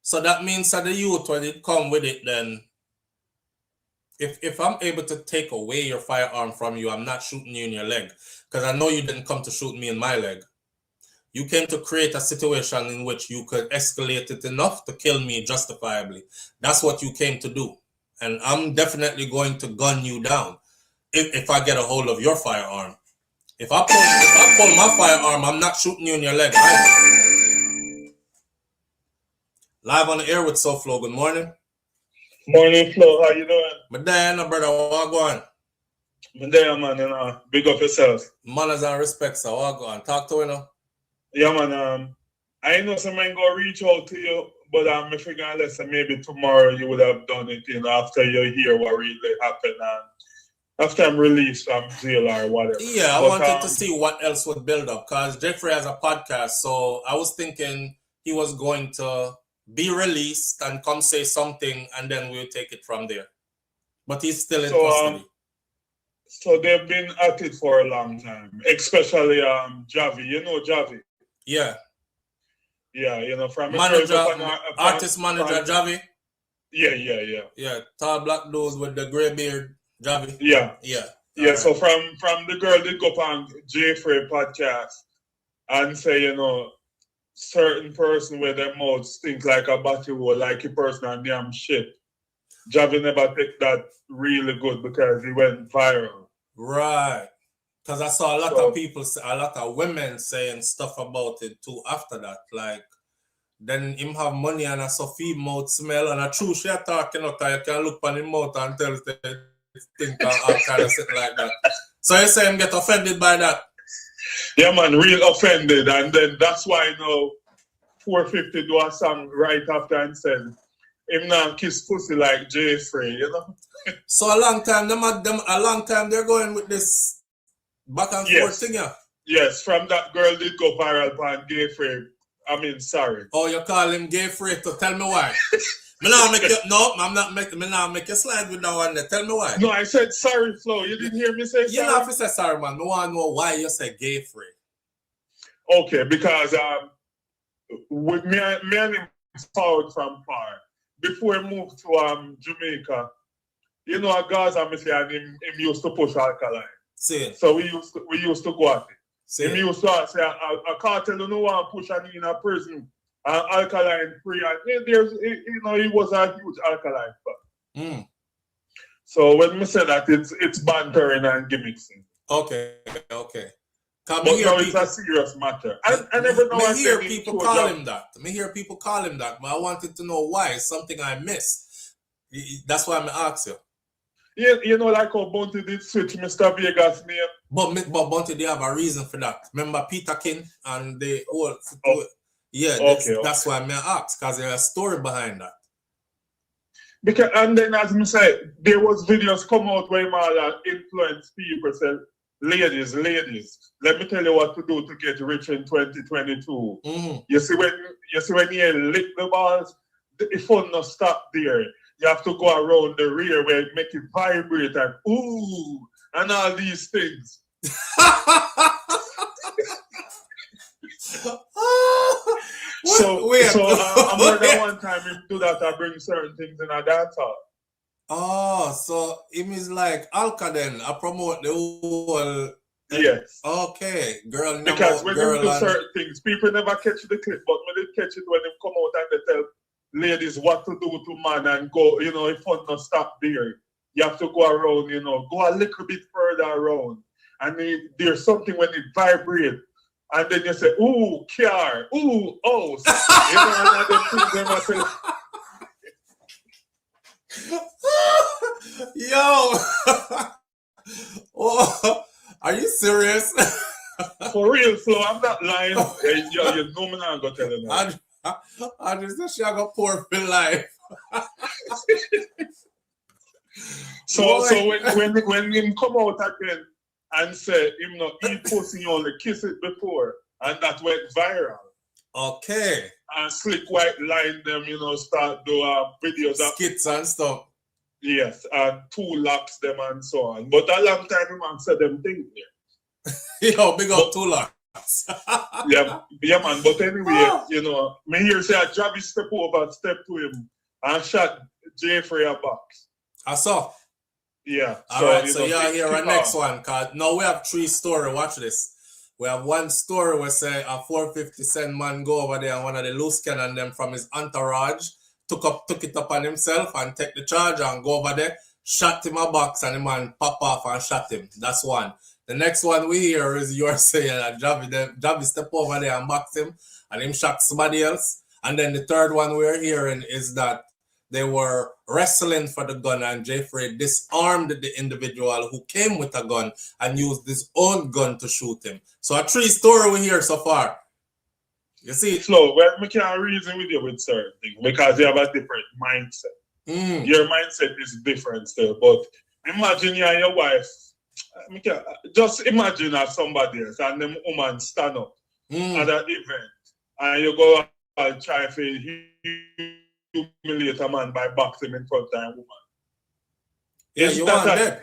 So that means that the youth, when it come with it, then if I'm able to take away your firearm from you, I'm not shooting you in your leg. Because I know you didn't come to shoot me in my leg. You came to create a situation in which you could escalate it enough to kill me justifiably. That's what you came to do. And I'm definitely going to gun you down if I get a hold of your firearm. If I pull my firearm, I'm not shooting you in your leg. Right? Live on the air with SouFLo. Good morning. Morning, Flo. How you doing? My dad, brother, what going? My dad, man, big up yourself. Manners and respect, so what going? Talk to you now. Yeah, man. I know someone go reach out to you, but I'm figuring unless maybe tomorrow you would have done it, after you hear what really happened after I'm released from jail or whatever. Yeah, I wanted to see what else would build up because J-Frey has a podcast, so I was thinking he was going to be released and come say something, and then we'll take it from there. But he's still in custody. So they've been at it for a long time, especially Javi. You know Javi? Yeah. Yeah, from artist manager Javi. Yeah. Yeah, tall black dude with the gray beard, Javi. Yeah. Right. So from the girl that go on J-Frey podcast and say, certain person where their mouth stink like a battery like a person and damn shit. Javi never take that really good because he went viral. Right. Because I saw a lot of people, a lot of women saying stuff about it too after that. Like, then him have money and a Sophie mouth smell and a true she talking out you can look on him mouth and tell they think all kind of shit like that. So you say him get offended by that? Yeah, man, real offended. And then that's why 450 do a song right after and said, him not kiss pussy like J-Frey, So a long time they're going with this back and forth thing, yeah? Yes, from that girl did go viral on J-Frey. I mean, sorry. Oh, you call him J-Frey to tell me why? I'm not make you slide with that one there. Tell me why. No, I said sorry, Flo. You didn't hear me say sorry? You don't have to say sorry, man. I want to know why you say J-Frey. Okay, because with me and him forward from far. Before he moved to Jamaica, a Gaza, and him used to push alkaline. See. So we used to go at it. See. Him used to say a cartel don't want to push and in a prison alkaline free, and he was a huge alkaline fan. So when me say that, it's bantering and gimmicks. Okay. But now it's a serious matter. I never know. I hear people call him that. But I wanted to know why. It's something I missed. That's why I'm asking you. Like how Bounty did switch Mr. Vegas' name. But Bounty, they have a reason for that. Remember Peter King and the whole. Yeah, that's why I asked because there's a story behind that. Because and then as I said, there was videos come out where man influence people say, ladies, let me tell you what to do to get rich in 2022. Mm. You see when you lick the balls, the fun not stop there. You have to go around the rear where it make it vibrate and ooh and all these things. So more than one time him do that, I bring certain things in a dancehall. Oh, so it means like Alka then, I promote the whole. Yes. Okay, girl. Because when you do certain things, people never catch the clip, but when they catch it, when they come out and they tell ladies what to do to man and go, if fun not stop there. You have to go around, go a little bit further around. And there's something when it vibrates. And then you say, ooh, car, ooh, house. And then things them I say, yo, oh, are you serious? for real, Flo, I'm not lying. Hey, yo, you know me not gonna tell you that. I just said she got poor for life. So when him come out again and say him not eat pussy, he only kiss it before, and that went viral. Okay. And Slick White line them, start do videos of skits and stuff. Yes, and 2 laps them and so on. But a long time man said them things there. Yo, big up 2 laps. yeah, man. But anyway, me here say a Javi step to him and shot J-Frey a box. I saw. Yeah. Alright, so you're here our next one, cause now we have 3 stories. Watch this. We have one story where say a 450 cent man go over there and one of the loose cannon them from his entourage took it upon himself and take the charge and go over there, shot him a box and the man pop off and shot him. That's one. The next one we hear is you're saying that Javi step over there and box him and him shot somebody else. And then the third one we're hearing is that they were wrestling for the gun and J-Frey disarmed the individual who came with a gun and used his own gun to shoot him. So a 3 story we hear so far. You see? Slow, we can't reason with you with certain things because you have a different mindset. Your mindset is different still. But imagine you and your wife, just imagine as somebody else and them woman stand up at an event and you go and try to humiliate a man by boxing in front of a woman. Yeah, you want that?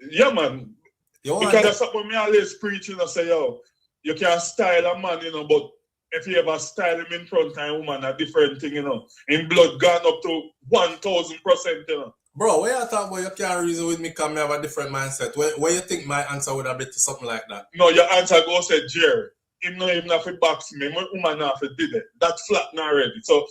Yeah, man. Because that's something me always preach, say, yo, you can style a man, but if you ever style him in front of a woman, a different thing, in blood gone up to 1,000%, Bro, where you talk about you can't reason with me because I have a different mindset? Where you think my answer would have been to something like that? No, your answer goes say, Jerry, him not even have to box me, my woman have to did it. That's flat now already. So,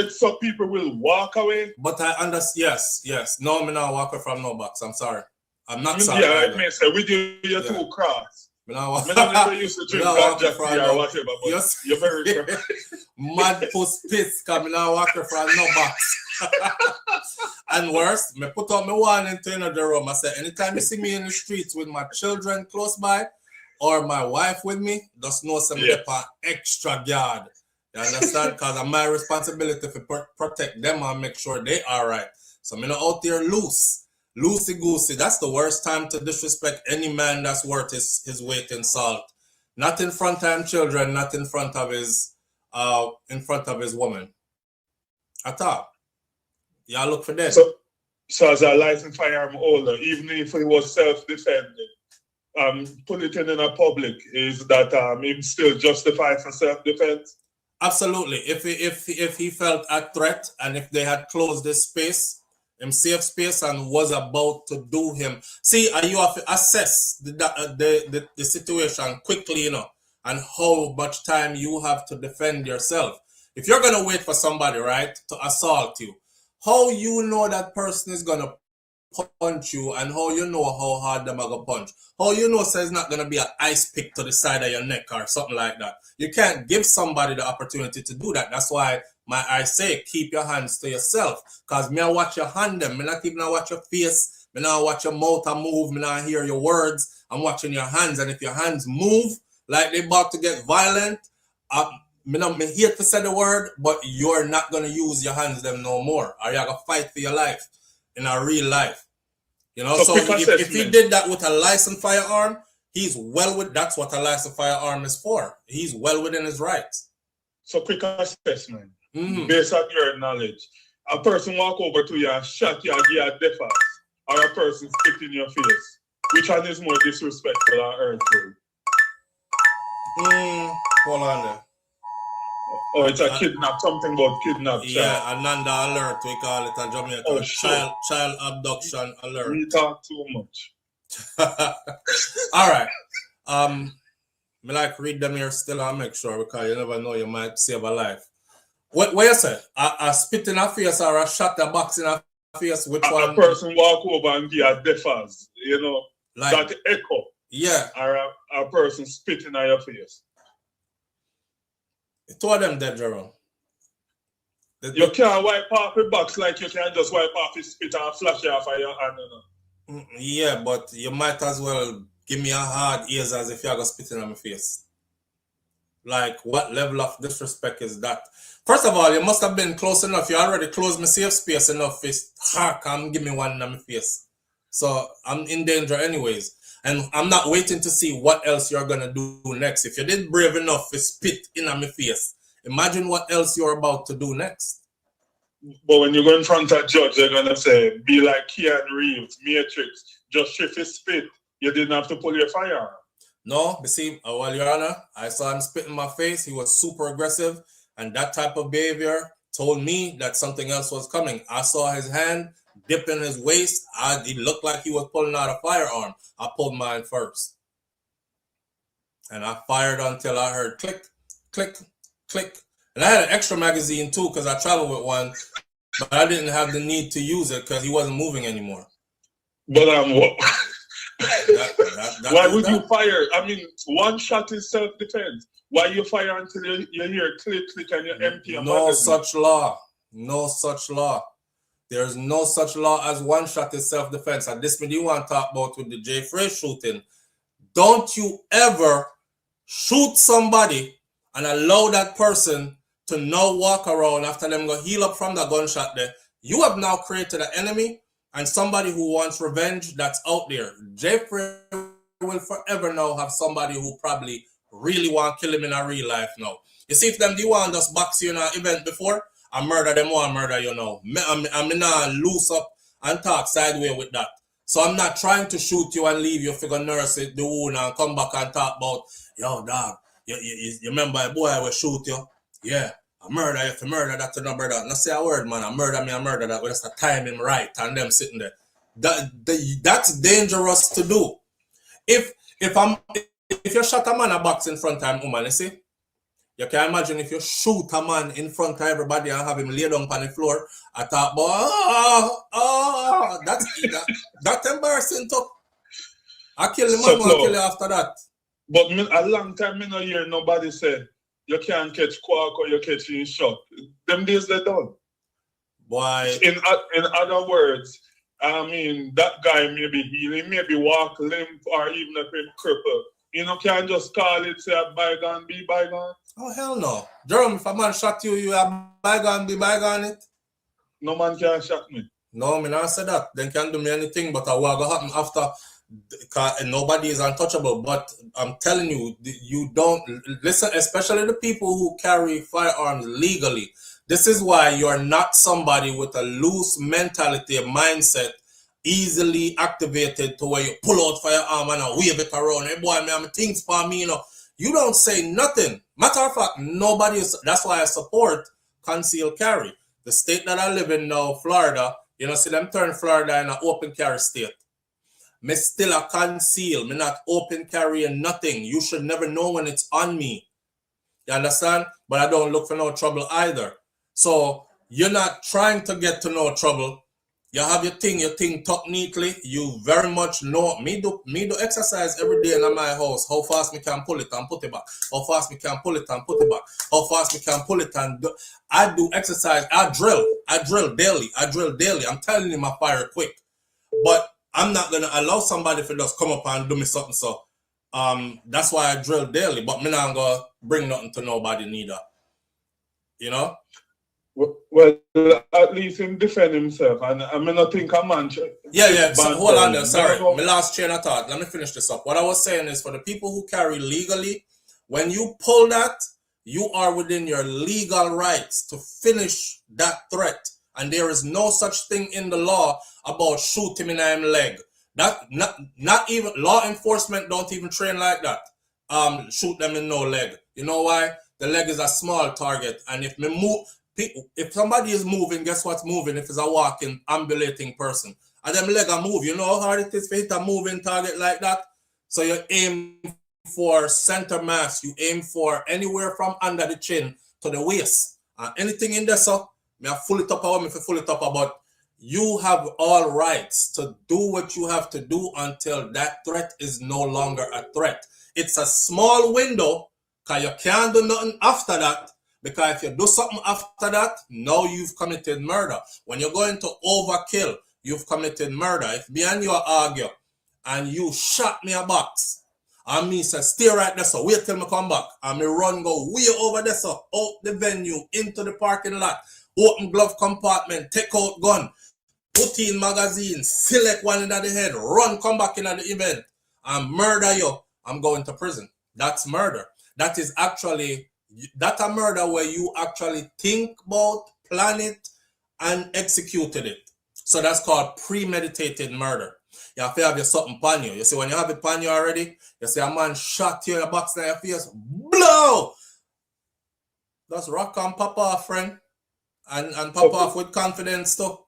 some people will walk away. But I understand, yes. No, I'm not walking from no box. I'm sorry. I'm not sorry. Yeah, I may say, with you're too cross. I never used to drink ganja or whatever, but you're very cross. Mad puss piss, because I'm not walking from no box. And worse, I put out my warning to the room. I said, anytime you see me in the streets with my children close by or my wife with me, just know something on extra guard. You understand? Because it's my responsibility to protect them and make sure they are right. So I'm not out there loosey-goosey. That's the worst time to disrespect any man that's worth his weight in salt. Not in front of his children, not in front of his woman. At all. Y'all look for that. So as a licensed firearm holder, even if it was self-defending, put it in a public, is that him still justified for self-defense? Absolutely. If he felt a threat and if they had closed this space, him safe space and was about to do him. See, you have to assess the situation quickly, and how much time you have to defend yourself. If you're gonna wait for somebody, right, to assault you, how you know that person is gonna punch you and how you know how hard them are gonna punch? How you know so it's not gonna be an ice pick to the side of your neck or something like that? You can't give somebody the opportunity to do that. That's why I say keep your hands to yourself. Cause me I watch your hand them. Me not even watch your face. Me not watch your mouth move. Me not hear your words. I'm watching your hands. And if your hands move like they about to get violent, me hate to say the word, but you're not gonna use your hands them no more. Or you're gonna fight for your life in a real life. You know, so if he did that with a licensed firearm, he's well with that's what a licensed firearm is for. He's well within his rights. So quick assessment, based on your knowledge. A person walk over to you and shot you and give you a death pass, or a person spit in your face. Which one is more disrespectful or hurtful? Hold on there. Oh, it's a kidnap, something about kidnap. Yeah, Ananda alert, we call it a Jamaican. Oh, child abduction alert. We talk too much. All right. Me like read them here still and make sure, because you never know, you might save a life. What you say? A spit in a face or a shot a box in a face? Which one? A person walk over and give a deafers, you know, like, that echo. Yeah. Or a person spitting on your face. Two of them dead, Jerome. You can't wipe off the box like you can just wipe off the spit and flash it off of your hand, you know. Yeah, but you might as well give me a hard ears as if you're going to spit in my face. Like, what level of disrespect is that? First of all, you must have been close enough. You already closed my safe space enough. It's hard, come give me one in my face. So I'm in danger anyways. And I'm not waiting to see what else you're going to do next. If you did brave enough to spit in my face, imagine what else you're about to do next. But when you go in front of a judge, they're going to say, be like Keanu Reeves, Matrix, just shift his spit. You didn't have to pull your firearm. No, you see, well, Your Honor, I saw him spit in my face. He was super aggressive. And that type of behavior told me that something else was coming. I saw his hand dip in his waist. He looked like he was pulling out a firearm. I pulled mine first. And I fired until I heard click, click, click. And I had an extra magazine too, because I traveled with one. But I didn't have the need to use it because he wasn't moving anymore. But why would you fire? I mean, one shot is self-defense. Why you fire until you hear click, click, and you're empty? No such law. No such law. There's no such law as one shot is self-defense. And this me you want to talk about with the J-Frey shooting. Don't you ever shoot somebody and allow that person to now walk around after them go heal up from the gunshot there. You have now created an enemy and somebody who wants revenge that's out there. J-Frey will forever now have somebody who probably really want to kill him in a real life now. You see, if them do want just box you in an event before, I murder them or I murder you now. I'm not loose up and talk sideways with that. So I'm not trying to shoot you and leave you figure nurse it, the wound and come back and talk about, yo, dog, you remember a boy I will shoot you? Yeah, I murder you if you murder that to no brother. Not say a word, man. I murder that. But that's the timing right and them sitting there. That's dangerous to do. If you shot a man a box in front of him, woman, you see? You can imagine if you shoot a man in front of everybody and have him lay down on the floor, I thought, that's embarrassing too. I kill the man, I kill you after that. But a long time I don't hear nobody say, you can't catch quark or you catch in shot. Them days they're done. Why? In other words, I mean, that guy maybe healing, maybe walk limp or even if him cripple. You know, can't just call it, say a bygone be bygone. Oh, hell no. Jerome, if a man shot you, you have bygone be bygone it? No man can shot me. No, me not say that. They can't do me anything, but what will happen after, because nobody is untouchable. But I'm telling you, you don't, listen, especially the people who carry firearms legally. This is why you're not somebody with a loose mentality, a mindset, easily activated to where you pull out firearm and wave it around. Hey boy, me have things for me, you know. You don't say nothing. Matter of fact, nobody is, that's why I support concealed carry. The state that I live in now, Florida, you know, see them turn Florida in an open carry state. Me still a conceal. Me not open carrying nothing. You should never know when it's on me. You understand? But I don't look for no trouble either. So you're not trying to get to no trouble. You have your thing tucked neatly. You very much know me do exercise every day in my house. How fast me can pull it and put it back. How fast me can pull it and put it back. How fast me can pull it and do. I do exercise. I drill daily. I'm telling you, I fire quick. But I'm not gonna allow somebody to just come up and do me something. So that's why I drill daily. But me not gonna bring nothing to nobody neither. You know? Well, at least him defend himself, and I mean, I think a man. Yeah. So hold on there. Sorry, No. my last train of thought. Let me finish this up. What I was saying is, for the people who carry legally, when you pull that, you are within your legal rights to finish that threat, and there is no such thing in the law about shoot him in him leg. That not even law enforcement don't even train like that. Shoot them in no leg. You know why? The leg is a small target, and if somebody is moving, guess what's moving? If it's a walking, ambulating person, and them leg are move. You know how hard it is to hit a moving target like that? So you aim for center mass. You aim for anywhere from under the chin to the waist. Anything in there, so me I full it up or me if full it up about. You have all rights to do what you have to do until that threat is no longer a threat. It's a small window, because you can't do nothing after that. Because if you do something after that, now you've committed murder. When you're going to overkill, you've committed murder. If me and you argue, and you shot me a box, and me say, stay right there, so wait till me come back, and me run go way over there, so out the venue, into the parking lot, open glove compartment, take out gun, put in magazine, select one in the head, run, come back in the event, and murder you, I'm going to prison. That's murder. That is actually, that's a murder where you actually think about, plan it, and executed it. So that's called premeditated murder. You have to have your something pan you. You see, when you have it pan you already, you see a man shot you in a box in your face, blow! That's rock and pop off, friend. And pop off with confidence too.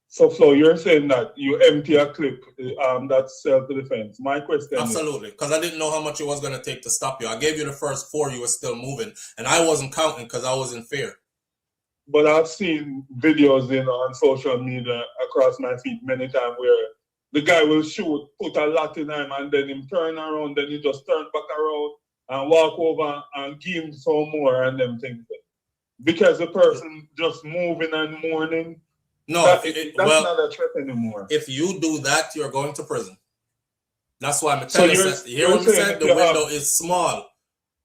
So Flo, you're saying that you empty a clip, that's self-defense. My question absolutely, because I didn't know how much it was going to take to stop you. I gave you the first 4, you were still moving, and I wasn't counting because I was in fear. But I've seen videos on social media across my feed many times where the guy will shoot, put a lot in him, and then him turn around, then he just turn back around and walk over and give him some more and them things. Because the person just moving and mourning. No, that's not a threat anymore. If you do that, you're going to prison. That's why I'm telling you. Here what I said, the window is small.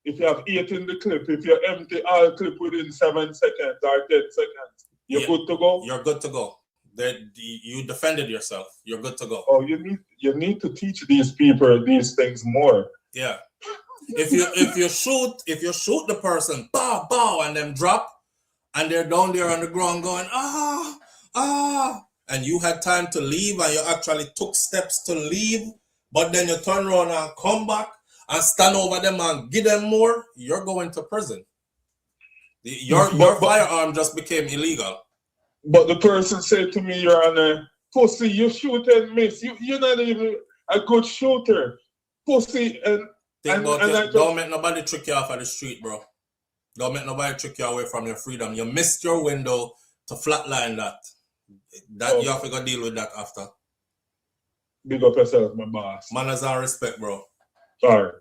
If you have 8 in the clip, if you empty all clip within 7 seconds or 10 seconds, you're good to go? You're good to go. You defended yourself. You're good to go. Oh, you need to teach these people these things more. Yeah. If you shoot the person, bow, and them drop, and they're down there on the ground going, and you had time to leave, and you actually took steps to leave, but then you turn around and come back and stand over them and give them more, you're going to prison. Your firearm just became illegal. But the person said to me, "You're on a pussy, you shoot and miss. You're not even a good shooter. Pussy." Don't make nobody trick you off of the street, bro. Don't make nobody trick you away from your freedom. You missed your window to flatline that. You have to go deal with that after. Big up yourself, my boss. Manners and respect, bro. Sorry.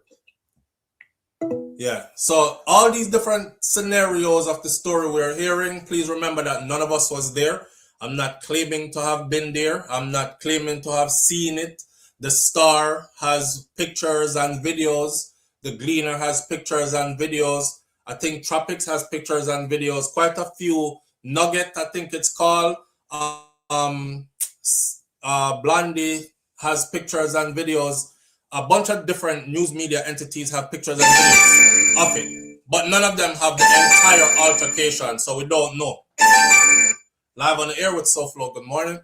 Yeah. So all these different scenarios of the story we're hearing, please remember that none of us was there. I'm not claiming to have been there. I'm not claiming to have seen it. The Star has pictures and videos. The Gleaner has pictures and videos. I think Tropics has pictures and videos. Quite a few. Nugget, I think it's called. Blondie has pictures and videos. A bunch of different news media entities have pictures and videos of it. But none of them have the entire altercation, so we don't know. Live on the air with SouFLo. Good morning.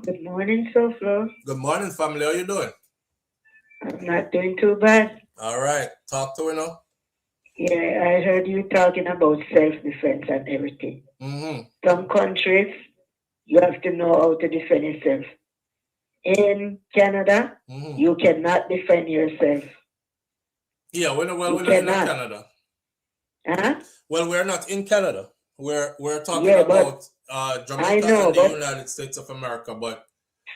Good morning, SouFLo. Good morning, family. How you doing? I'm not doing too bad. All right. Talk to me now. Yeah, I heard you talking about self-defense and everything. Mm-hmm. Some countries, you have to know how to defend yourself. In Canada, you cannot defend yourself. Yeah, we're not in Canada. Huh? Well, we're not in Canada. We're talking about Jamaica and the United States of America, but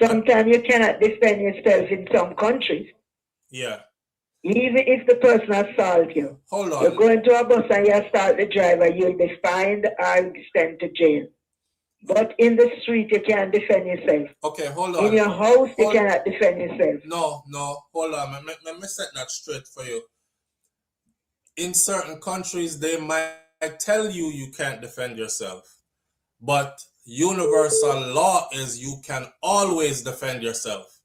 sometimes you cannot defend yourself in some countries. Yeah. Even if the person assaults you. Hold on. You're going to a bus and you assault the driver, you'll be fined or sent to jail. But in the street, you can't defend yourself. Okay, hold on. In your house, you cannot defend yourself. No. Hold on. Let me set that straight for you. In certain countries, they might tell you you can't defend yourself. But universal law is you can always defend yourself.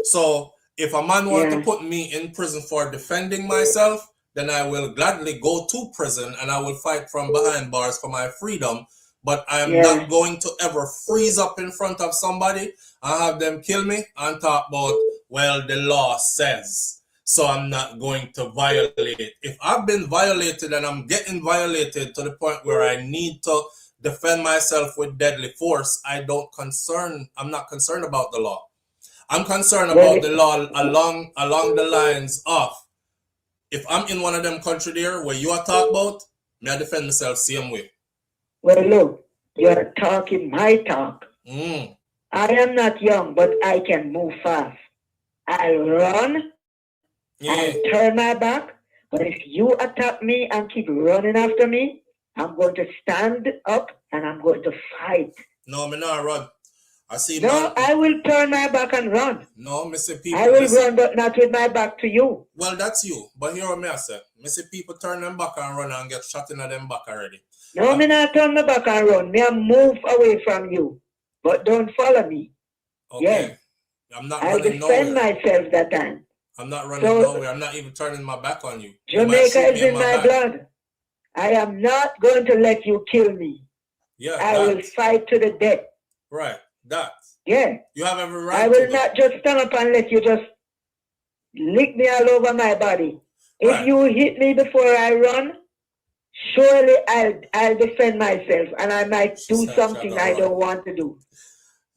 So if a man wants to put me in prison for defending myself, then I will gladly go to prison and I will fight from behind bars for my freedom. But I am not going to ever freeze up in front of somebody and have them kill me and talk about, well, the law says, so I'm not going to violate it. If I've been violated and I'm getting violated to the point where I need to defend myself with deadly force, I'm not concerned about the law. I'm concerned about the law along the lines of, if I'm in one of them country there where you are talking about, may I defend myself same way. Well, look, you're talking my talk. I am not young, but I can move fast. I'll run, I'll turn my back, but if you attack me and keep running after me, I'm going to stand up and I'm going to fight. No, me not run. I see. No, I will turn my back and run. No, me see people. I will run, but not with my back to you. Well, that's you. But here what me I say. Me see people turn them back and run and get shot in them back already. No, me not turn my back and run. Me I move away from you, but don't follow me. Okay. I'm not I'll running defend nowhere. myself that time. I'm not running nowhere. I'm not even turning my back on you. Jamaica is in my blood. I am not going to let you kill me. Yeah, I will fight to the death. Right. That. Yeah. You have every right. I will not just stand up and let you just lick me all over my body. If you hit me before I run, surely I'll defend myself and I might do something I don't want to do.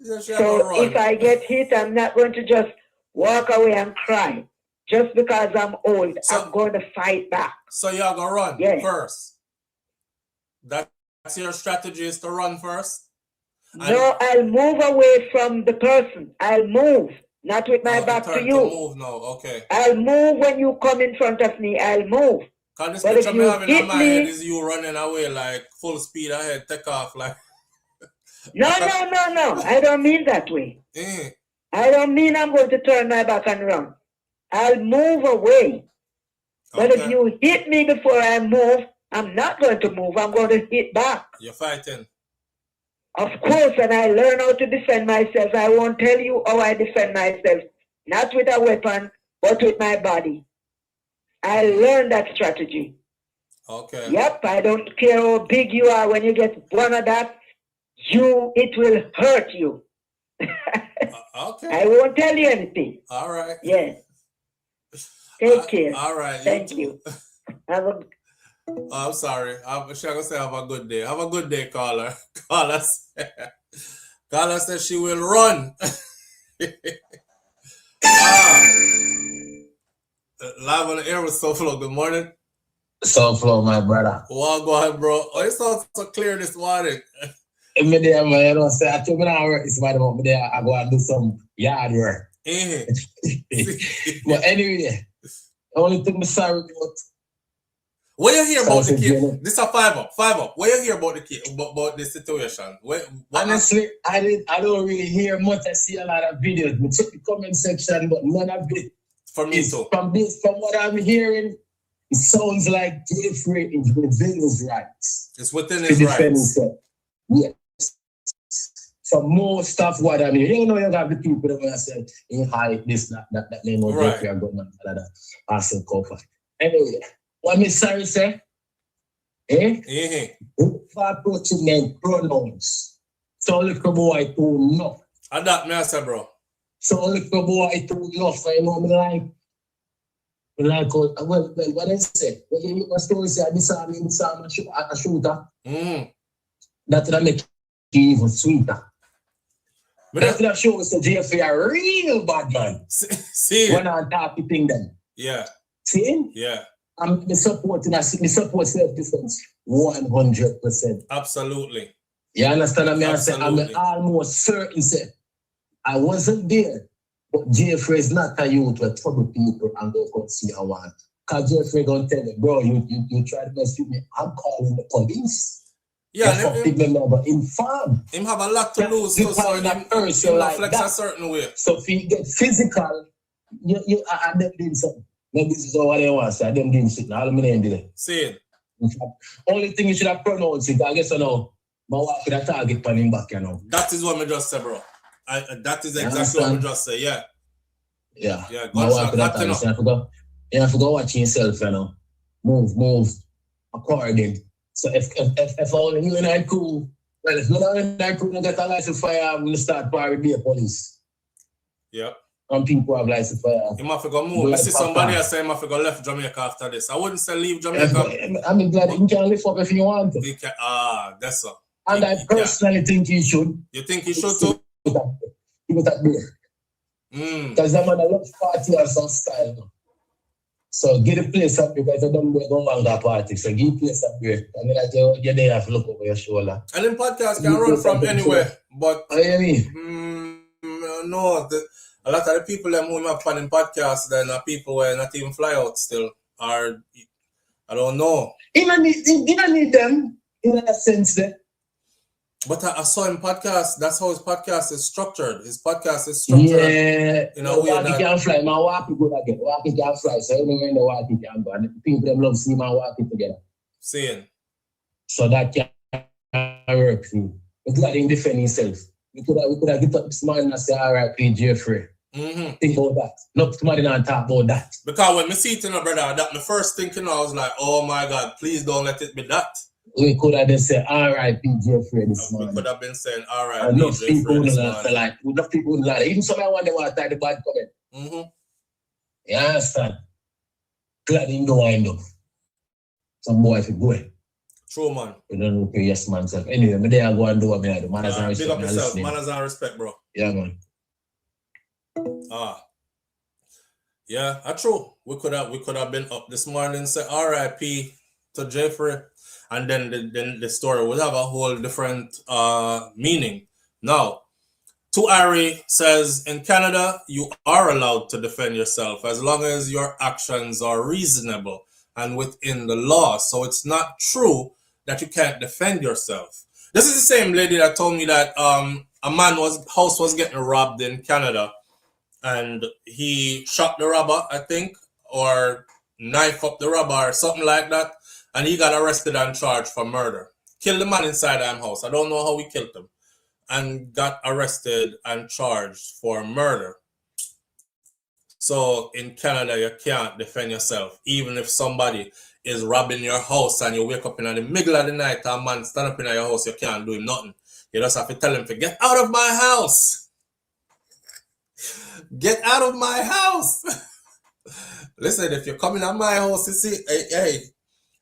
So if I get hit, I'm not going to just walk away and cry. Just because I'm old, I'm going to fight back. So you're going to run first? That's your strategy, is to run first? No, I'll move away from the person. I'll move, not with my back to you. Move now, okay. I'll move when you come in front of me. I'll move. Because this picture me having in my head is you running away like full speed ahead, take off like... No. I don't mean that way. I don't mean I'm going to turn my back and run. I'll move away. But if you hit me before I move, I'm not going to move. I'm going to hit back. You're fighting. Of course, and I learn how to defend myself. I won't tell you how I defend myself. Not with a weapon, but with my body. I learned that strategy. Okay. Yep, I don't care how big you are. When you get one of that, it will hurt you. Okay. I won't tell you anything. All right. Yeah. Take care. All right. Thank you. I'm sorry. I'm going to say have a good day. Have a good day, caller. Caller says she will run. Live on the air with SouFLo. Good morning. SouFLo, my brother. Well, go ahead, bro. Oh, it sounds so clear this morning. Every day, man, you know, say, I took me down work this morning, but today I go and do some yard work. But anyway, I only took me sorry about. What you hear about the kid? This is a 5-up. What you hear about the kid, about the situation? Honestly, I don't really hear much. I see a lot of videos. We check the comment section, but none of it. For me too. From what I'm hearing, it sounds like J-Frey is within his rights. It's within his rights. Yes. For most of what I mean, you know, you got the people that want to say, in high, this, that name of J-Frey are going on, that asking cover. Anyway, what me sorry say? Approaching them pronouns. So little boy too enough. And that me I say, bro. So little boy too enough. You know me like well, what I say? When you hear my story say I saw a shooter. That will make it even sweeter. But that's that shows the J-Frey a real bad man. See? When I talk to thing then. Yeah. See? Yeah. I'm supporting self-defense 100%. Absolutely. You understand what I say? I'm almost certain say I wasn't there, but J-Frey is not a youth with trouble people and don't come see how one. Because J-Frey gonna tell me, bro, you try to mess with me, I'm calling the police. Yeah, inform. Him have a lot to lose, so him like flex a certain way. So if you get physical, you are them doing something. Maybe this is what they want to say. Them doing something. All the men did it. See it. In fact, only thing you should have pronounced it, I guess, you know, my walk with a target on him back, you know. That is what I just said, bro. That is exactly what I just said, yeah. Yeah. Yeah, My walk gunshot, with a hot enough. target. You have to go watch yourself, you know. Move according. So if only you and I cool, well, if you and I cool, you get a license fire, I'm going to start probably be a police. Yep. And people have license fire. You might go move. You see somebody else say you might go left Jamaica after this. I wouldn't say leave Jamaica. I mean, glad you can lift up if you want to. You can, that's all. And I personally think you should. You think you should too? Give it that there. Because that man a love party or some style. So get a place up because I don't go on that party. So get a place up here. And then you're there have to look over your shoulder. And then podcast can run from anywhere. But no, a lot of the people that move up on in podcasts then are people where not even fly out still. Or I don't know. You don't need them in a sense there. But I saw him podcast. That's how his podcast is structured. His podcast is structured. Yeah. You know, walkie can fly. My walkie go again. Walkie can fly. So everywhere the walkie can go. And people them love see my walkie together. Seeing. So that can work. But glad he defend himself. We could have get up this morning and say, R.I.P. J-Frey. Think about that. Not somebody not talk about that. Because when me see it in a brother, that my first thinking I was like, oh my God, please don't let it be that. We could have just said R.I.P. J-Frey this morning. We could have been saying R.I.P. J-Frey this morning. Enough people wouldn't like even somebody want to type the bad comment. You understand? Glad he don't wind up. Some boy if you go. True, man. You don't know pay yes man self. Anyway, me there go and do what me do. Manners and respect. Big up yourself. Manners and respect, bro. Yeah, man. Yeah, that's true. We could have been up this morning and say R.I.P. to J-Frey, and then the story would have a whole different meaning. Now, to Ari says, in Canada, you are allowed to defend yourself as long as your actions are reasonable and within the law. So it's not true that you can't defend yourself. This is the same lady that told me that a man house was getting robbed in Canada, and he shot the robber, I think, or knife up the robber or something like that, and he got arrested and charged for murder. Killed the man inside the house. I don't know how he killed him, and got arrested and charged for murder. So in Canada, you can't defend yourself. Even if somebody is robbing your house and you wake up in the middle of the night and a man stand up in your house, you can't do him nothing. You just have to tell him to get out of my house. Get out of my house. Listen, if you're coming at my house, you see, hey,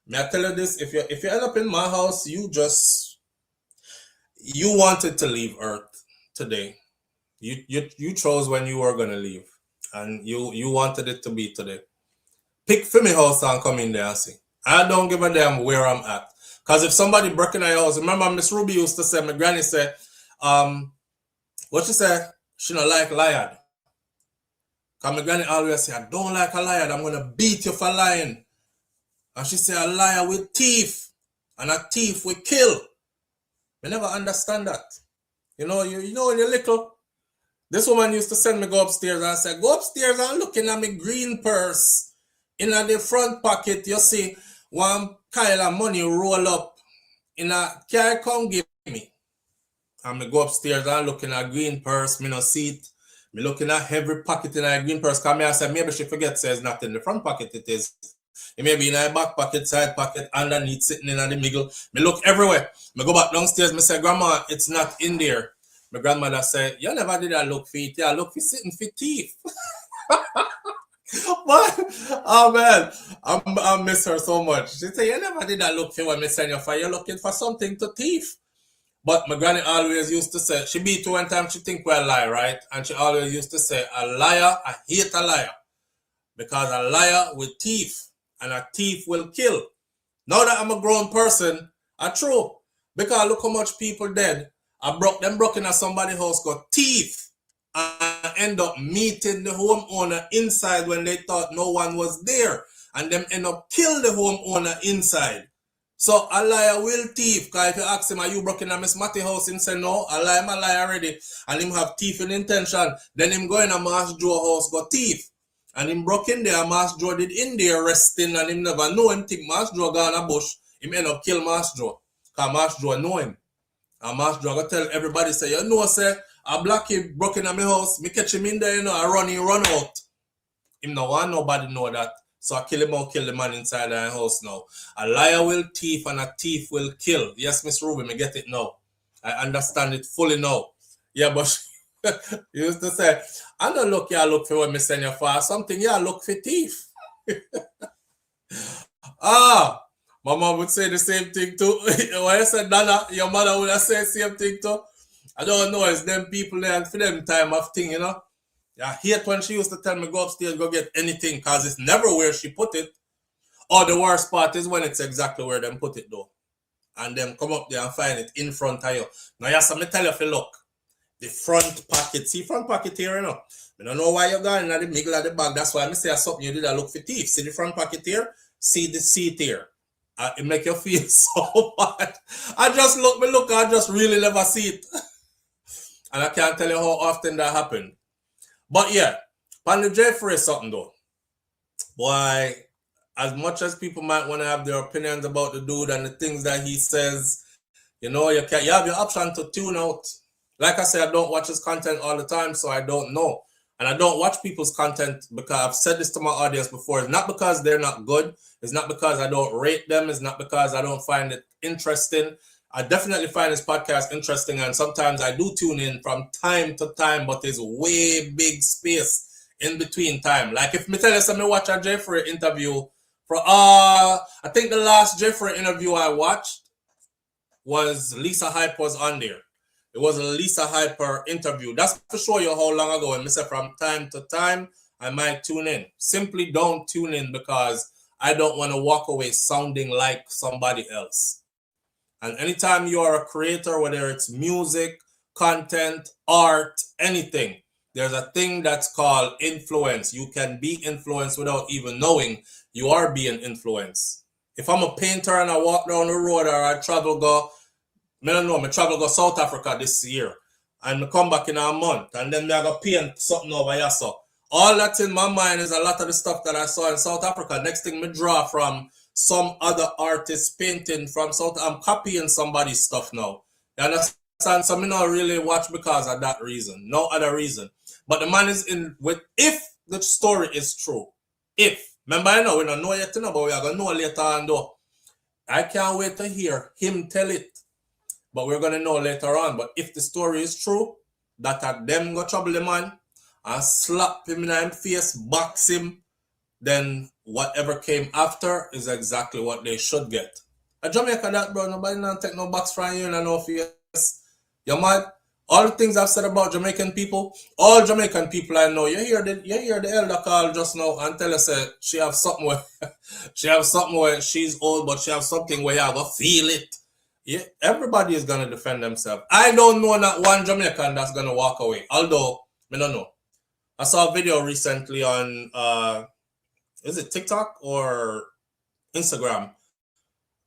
may I tell you this? If you end up in my house, you wanted to leave Earth today. You chose when you were gonna leave. And you wanted it to be today. Pick for me house and come in there and see. I don't give a damn where I'm at. Because if somebody break in our house, remember Miss Ruby used to say, my granny said, what she said? She don't like liar. Because my granny always say, I don't like a liar. I'm going to beat you for lying. And she said, a liar will thief. And a thief will kill. I never understand that. You know, when you're little, this woman used to send me go upstairs and say, go upstairs and look in at my green purse. In the front pocket, you see one pile of money roll up in a car, come give me. And I go upstairs and look in a green purse, me no see it. Me looking at every pocket in a green purse. Because I said, maybe she forget says not in the front pocket it is. It may be in a back pocket, side pocket, underneath, sitting in the middle. Me look everywhere. Me go back downstairs, me say, Grandma, it's not in there. My grandmother said, you never did I look for it. Yeah, look for sitting for teeth. What? Oh, man. I miss her so much. She said, you never did I look for when I send you for. You're looking for something to thief. But my granny always used to say, she beat you one time, she think we're a lie, right? And she always used to say, a liar, I hate a liar. Because a liar will thief. And a thief will kill. Now that I'm a grown person, I true. Because look how much people dead. I broke in somebody's house, got thief, and end up meeting the homeowner inside when they thought no one was there, and them end up kill the homeowner inside. So a liar will thief, because if you ask him, are you broke in Miss Matty house? Him say no, a liar already, and him have thief in intention. Then him go in a Mass Joe house, got thief, and him broke in there, Mass Joe did in there resting, and him never know him think Mass Joe gone a bush. him end up kill Master Joe. Because Master Joe know him. And Master Joe go tell everybody, say, you know, say, a black kid broke in my house, me catch him in there, you know, I run out. Him no want nobody know that. So I kill him out, kill the man inside the house now. A liar will thief and a thief will kill. Yes, Miss Ruby, me get it now. I understand it fully now. Yeah, but you used to say, I don't look, you look for when me send you for something, you look for thief. My mom would say the same thing too. When I said Nana, your mother would have said the same thing too. I don't know, it's them people there and for them time of thing, you know. I hate when she used to tell me go upstairs, go get anything, because it's never where she put it. Or the worst part is when it's exactly where them put it though. And them come up there and find it in front of you. Now, yes, I'm tell you if you look. The front pocket, see front pocket here, you know. I don't know why you're going in the middle of the bag. That's why I say something you did I look for thief. See the front pocket here? See the seat here. It make you feel so bad. I just really never see it. And I can't tell you how often that happened. But yeah, on the J-Frey something though. Boy, as much as people might want to have their opinions about the dude and the things that he says, you know, you have your option to tune out. Like I said, I don't watch his content all the time, so I don't know. And I don't watch people's content because I've said this to my audience before. It's not because they're not good. It's not because I don't rate them. It's not because I don't find it interesting. I definitely find this podcast interesting, and sometimes I do tune in from time to time, but there's way big space in between time. Like if me tell you something, watch a J-Frey interview for I think the last J-Frey interview I watched was Lisa Hype was on there. It was a Lisa Hyper interview. That's to show you how long ago. And I said from time to time, I might tune in. Simply don't tune in because I don't want to walk away sounding like somebody else. And anytime you are a creator, whether it's music, content, art, anything, there's a thing that's called influence. You can be influenced without even knowing you are being influenced. If I'm a painter and I walk down the road or I travel go South Africa this year and I come back in a month and then I go paint something over here. So all that's in my mind is a lot of the stuff that I saw in South Africa. Next thing me draw from some other artist painting from South. I'm copying somebody's stuff now. You understand? So me not really watch because of that reason. No other reason. But the man is in with if the story is true. If. Remember, I know we don't know yet, but we are going to know later on though. I can't wait to hear him tell it. But we're going to know later on. But if the story is true, that at them go trouble the man and slap him in the face, box him, then whatever came after is exactly what they should get. A Jamaica that, bro, nobody not take no box from you and no face. You mad? All the things I've said about Jamaican people, all Jamaican people I know, you hear the elder call just now and tell us she have something where she's old, but she have something where you have to feel it. Yeah, everybody is gonna defend themselves. I don't know not one Jamaican that's gonna walk away. Although, I don't know. I saw a video recently on is it TikTok or Instagram?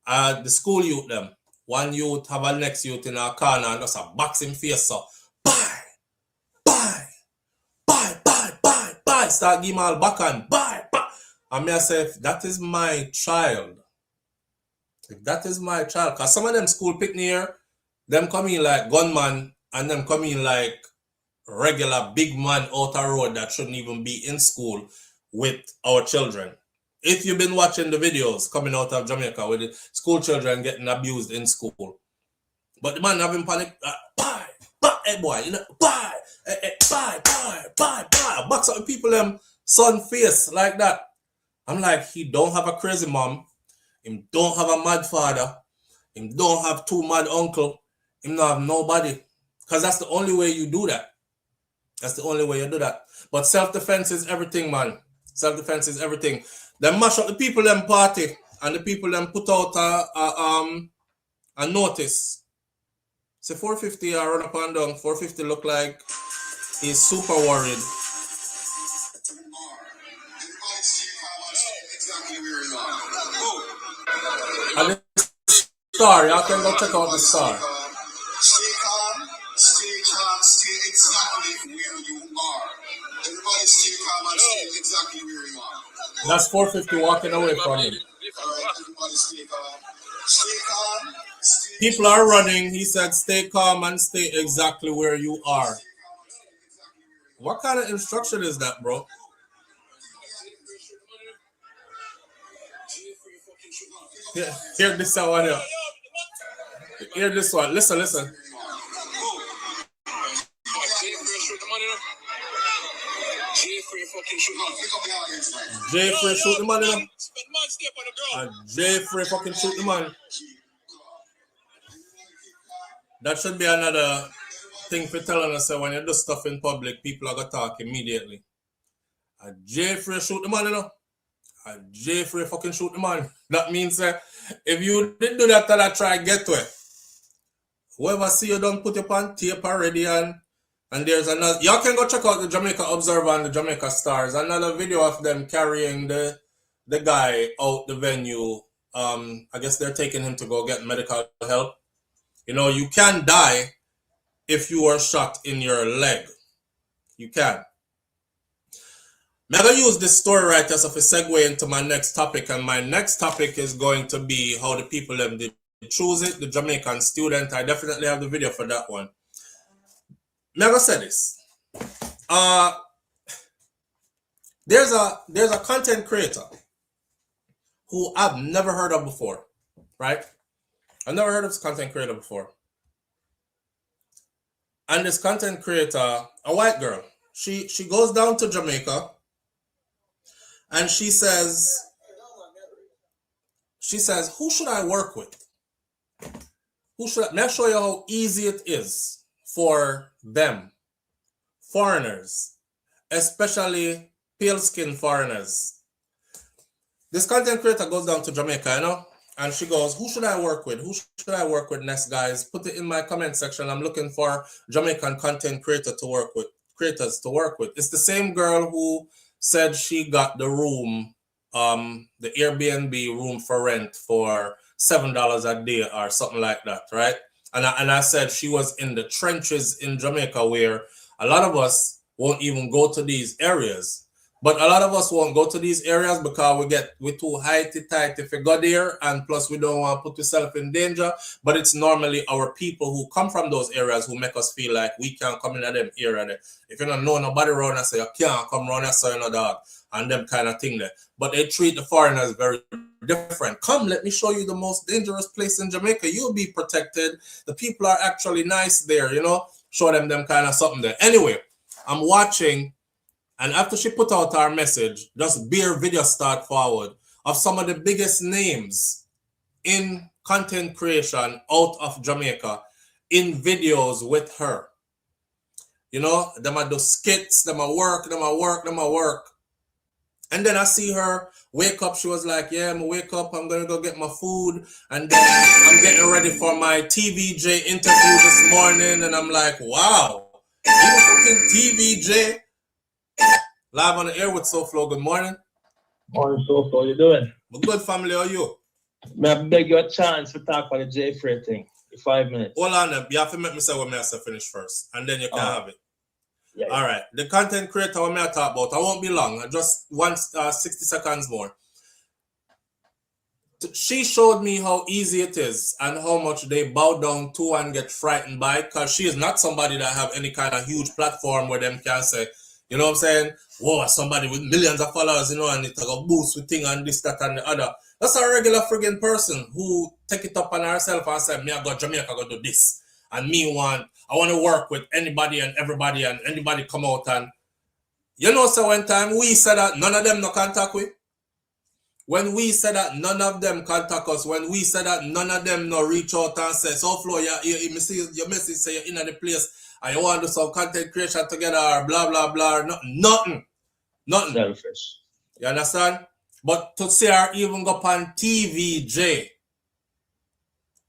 The school youth them. One youth have a next youth in a corner and just a boxing face so bye. Start giving all back and bye. And me I say if that is my child. If that is my child, because some of them school picnic here, them come in like gunman and them come in like regular big man out the road that shouldn't even be in school with our children. If you've been watching the videos coming out of Jamaica with the school children getting abused in school. But the man having panic, hey boy, you know, bye. Box up people them son face like that. I'm like, he don't have a crazy mom. Him don't have a mad father. Him don't have two mad uncle. Him don't have nobody. Because that's the only way you do that. That's the only way you do that. But self-defense is everything, man. Self-defense is everything. They mash up the people them party. And the people them put out a notice. Say 450 I run up and down. 450 look like he's super worried. And the star, y'all can go check out the star. Stay calm, stay exactly where you are. Everybody stay calm and stay exactly where you are. That's 450 walking away from him. Alright, everybody stay calm. Stay calm. People are running. He said, stay calm and stay exactly where you are. What kind of instruction is that, bro? Hear this one here. Hear this one. Listen, listen. J-Frey shoot the man, you know? And J-Frey fucking shoot the man. That should be another thing for telling us that when you do stuff in public, people are going to talk immediately. And J-Frey shoot the man, you know? And J-Frey fucking shoot the man. That means if you didn't do that, I try to get to it. Whoever see you don't put you on tape already, and there's another. Y'all can go check out the Jamaica Observer and the Jamaica Stars. Another video of them carrying the guy out the venue. I guess they're taking him to go get medical help. You know, you can die if you are shot in your leg. You can. I'm going to use this story right as a segue into my next topic, and my next topic is going to be how the people them did choose it, the Jamaican student. I definitely have the video for that one. I'm going to say this. There's a content creator who I've never heard of before, right? I've never heard of this content creator before. And this content creator, a white girl, she goes down to Jamaica and she says, who should I work with? Let me show you how easy it is for them, foreigners, especially pale-skinned foreigners. This content creator goes down to Jamaica, you know, and she goes, who should I work with? Who should I work with next, guys? Put it in my comment section. I'm looking for Jamaican content creators to work with. It's the same girl who said she got the room, the Airbnb room for rent for $7 a day or something like that, right? And I said she was in the trenches in Jamaica where a lot of us won't even go to these areas. But a lot of us won't go to these areas because we're too tight if we go there, and plus we don't want to put yourself in danger. But it's normally our people who come from those areas who make us feel like we can't come in them area. If you don't know nobody around and say you can't come around and say, you know, dog, and them kind of thing there. But they treat the foreigners very different. Come, let me show you the most dangerous place in Jamaica. You'll be protected. The people are actually nice there, you know. Show them kind of something there. Anyway, I'm watching. And after she put out our message, just bare video start forward of some of the biggest names in content creation out of Jamaica in videos with her. You know, them a do skits, them a work. And then I see her wake up. She was like, yeah, I'm gonna wake up. I'm going to go get my food. And then I'm getting ready for my TVJ interview this morning. And I'm like, wow, you fucking TVJ. Live on the air with SouFLo. Good morning. Morning, SouFLo. How you doing? Good, family. How are you? May I beg you a chance to talk about the J-Frey thing? 5 minutes. Hold on. You have to make me say what I have to finish first. And then you can have it. Yeah. All right. The content creator what I talk about, I won't be long. Just 60 seconds more. She showed me how easy it is and how much they bow down to and get frightened by, because she is not somebody that have any kind of huge platform where them can say, you know what I'm saying? Whoa, somebody with millions of followers, you know, and it's like a boost with thing and this, that, and the other. That's a regular friggin' person who take it up on herself and say, me, I got Jamaica, I got to do this. And I want to work with anybody and everybody, and anybody come out and, you know, so one time we said that none of them no contact with. When we said that none of them contact us, when we said that none of them no reach out and say, SouFLo, you see your message say you're in the place, and you want to do some content creation together, or blah, blah, blah. Nothing. Selfish. You understand? But to see her even go on TVJ,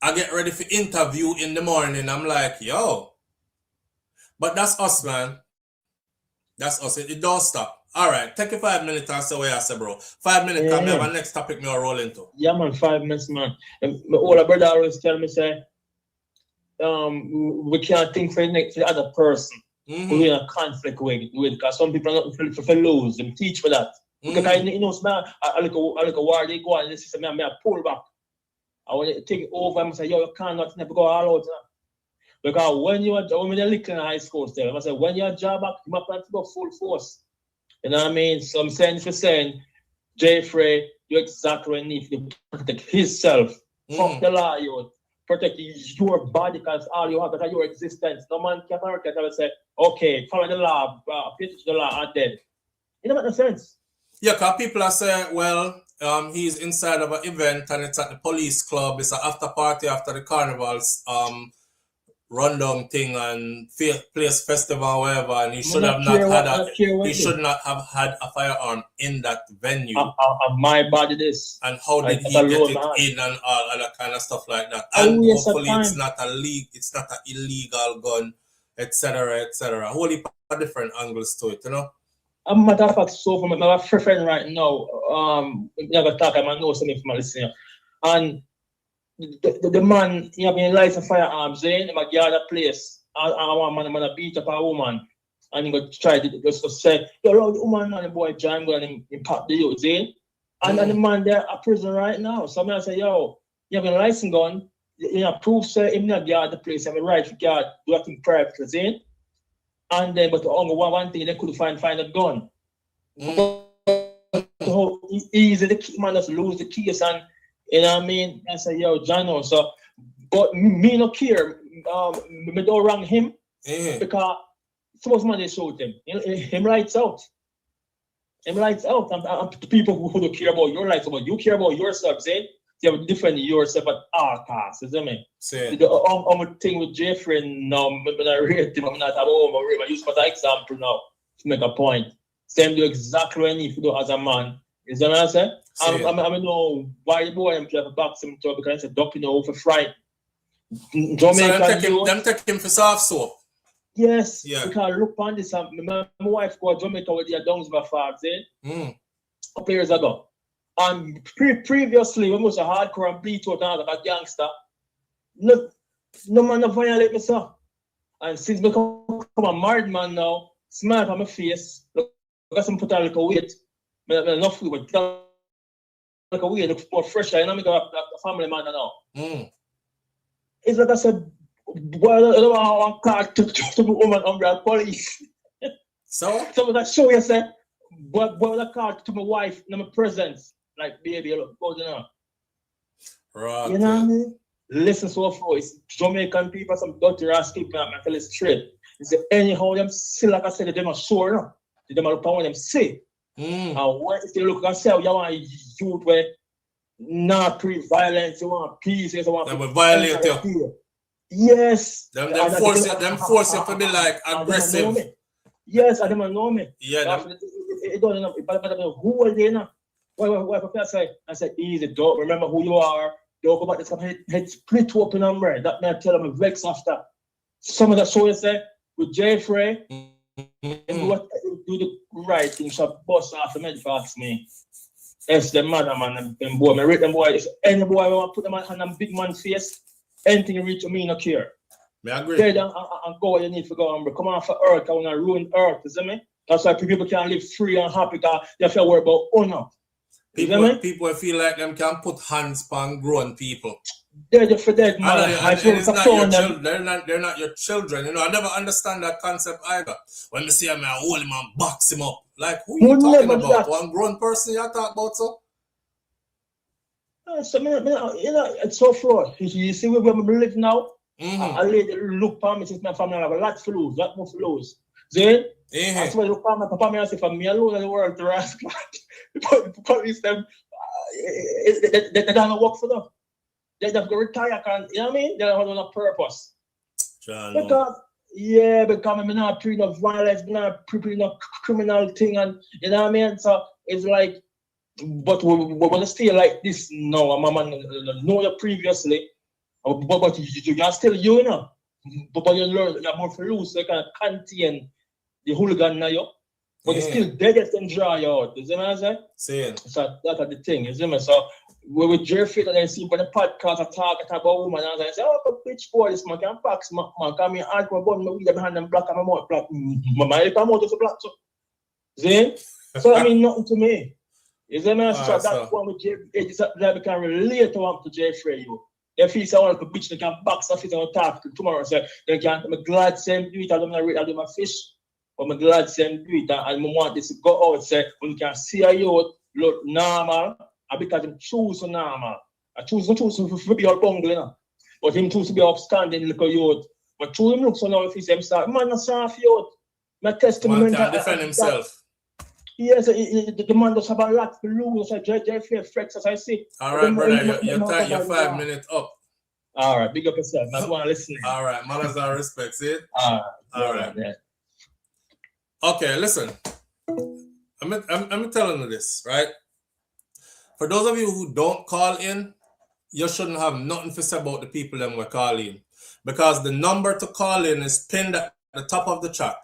I get ready for interview in the morning. I'm like, yo. But that's us, man. That's us. It don't stop. All right. Take you 5 minutes and say what I say, bro. 5 minutes. Come here. My next topic me will roll into. Yeah, man. 5 minutes, man. My older brother always tell me, say, we can't think for the other person who we in a conflict with, because some people are not for lose. Them teach for that. Because you know, man, I look a war, they go and they say, man, I pull back. I want to take it over and say, yo, you cannot never go all out. Because when you're little in high school still, I say, when you're a job back, you must have to go full force. You know what I mean? So I'm saying, if you're saying, J-Frey, you exactly what you need to protect himself. Fuck the law, you protect your body because all you have is your existence. No man can say, okay, follow the law, pay to the law, and dead. It doesn't make no sense. Yeah, because people are saying, well, he's inside of an event and it's at the police club. It's an after party after the carnivals rundown thing and place festival or whatever, and he should not have had a firearm in that venue. My body this. And how did he get it in and all other kind of stuff like that? And hopefully it's not an illegal gun, etc., etc. Whole heap of different angles to it, you know. A matter of fact, so from my friend right now, never talk, I know something from my listener. And the man, he have been license firearms, he might get a place. I want man to beat up a woman. And he go try to just say, yo, the woman and the boy John going to impact the youth, And the man there at prison right now. So I say, yo, you have a license gun, you have proof, say, him not guard the place, you have a right to guard, do a thing privately, And then, but only one thing, they could find a gun. So easy the key man just lose the keys and you know what I mean? I say, yo, Jano, so but me no care. Me don't wrong him because suppose man they shoot him. Him lights out. Him lights out. And people who don't care about your lights, but you care about yourself, see? You have different yourself at all costs, you see me? The thing with J-Frey now, I'm not rate him, I'm not I use for the example now to make a point. Same do exactly what I need to do as a man. You see what I'm saying? I don't know why the boy and play for boxing because it's a ducking over fright. Jamaican, so them take him for soft soap. Yes, because look on this. My wife go to Jamaica with their dongs by farms, a couple years ago. And previously, when I was a hardcore and bleed out and a gangster, no man no violate me, sir. And since I become a married man now, smile on my face, look at some put a little weight, enough food, but like a weird, look more fresher. You know, I got a family man now. It's like I said, well, I don't want to car to the woman under police. So that show you say, but the car to my wife in my presence, like baby, look, go down. Right. You know what I mean? Listen so far, it's Jamaican people, some dirty ass people, I'm tell you straight. It's anyhow them see, like I said, them are sure now. Them are power them see. And what if you look and say, you want youth where not pre-violence, you want peace, you want them will violate you. Yes. Them force you to be like aggressive. Yes, I don't know me. Yeah. It don't know. But who are they now? Why I said, easy, don't remember who you are. Don't go back to some head split open and right. That may tell them vex after. Some of the show you say with J-Frey, do the right thing, so boss off the med for ask me. Yes, the mother man, them boy, I rate them boy. If any boy want to put them on a big man face, anything reach me, no care. I agree. Tell them and go where you need to go and come on for earth. I want to ruin earth, you see me? That's why people can live free and happy because they feel worried about honor. People feel like them can put hands on grown people. They're just for dead, man. They're not your children. You know, I never understand that concept either. When they see a man hold him and box him up. Like, who are you talking about? One grown person you talk about, so? So, you know, it's so flawed. You see where we live now? A lady look for me since my family have a lot to lose, lot more to lose. See? That's why look for me, Papa, I say, for me alone in the world to ask. The police, them, they don't work for them. They just go retire, you know what I mean? They don't have no purpose. Because I'm not pre no violence, I'm not pre no criminal thing, and you know what I mean? So it's like, but we're gonna stay like this now. I'm know you previously, but you're still you know. But you learn, you're more loose, so you can contain the hooligan now. But it's still dead and dry out. You see what I'm saying? So that's the thing, you see me? So with J-Frey and then see for the podcast I talk about woman and I say, oh, bitch boy, this man can box man, come here, hard my bun, my weed behind them black and my mouth black. My mind come out of the black. So see? So I mean nothing to me. Is a man Alright, that so- one with that can relate to J-Frey, you. If he say I want to bitch, they can box off it and talk tomorrow. So they can. I'm glad same do it. I do my fish, but I'm glad same do it. And I want this to go out. Say when you can see a youth look normal, and because him choose normal. I choose to be all bungle, you know. But him choose to be upstanding little youth. But through him look so now if he say himself, man, not soft youth. My testimony. Man can defend himself. Yes, the man does have a lot to lose. J-Frey flex as I see. All right, brother, you're 5 minutes up. All right, big up yourself. I want to listen. All right, manners and respect, see? All right. Yeah. Okay, listen. I'm telling you this, right? For those of you who don't call in, you shouldn't have nothing to say about the people that we're calling. Because the number to call in is pinned at the top of the chat.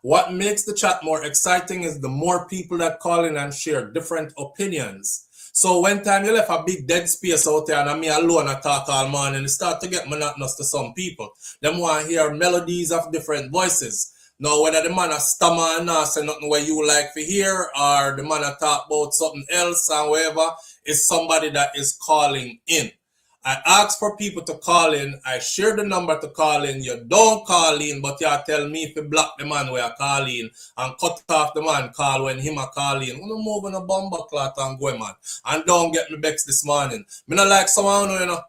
What makes the chat more exciting is the more people that call in and share different opinions. So when time you left a big dead space out there and me alone I talk all morning, it start to get monotonous to some people. Them want to hear melodies of different voices. Now whether the man a stammer and not say nothing where you like to hear, or the man a talk about something else and whatever, is somebody that is calling in. I ask for people to call in. I share the number to call in. You don't call in, but you tell me if you block the man where I call in and cut off the man call when him a call in. I'm moving a bomber clot and go, man. And don't get me vexed this morning. Me not like someone, you know.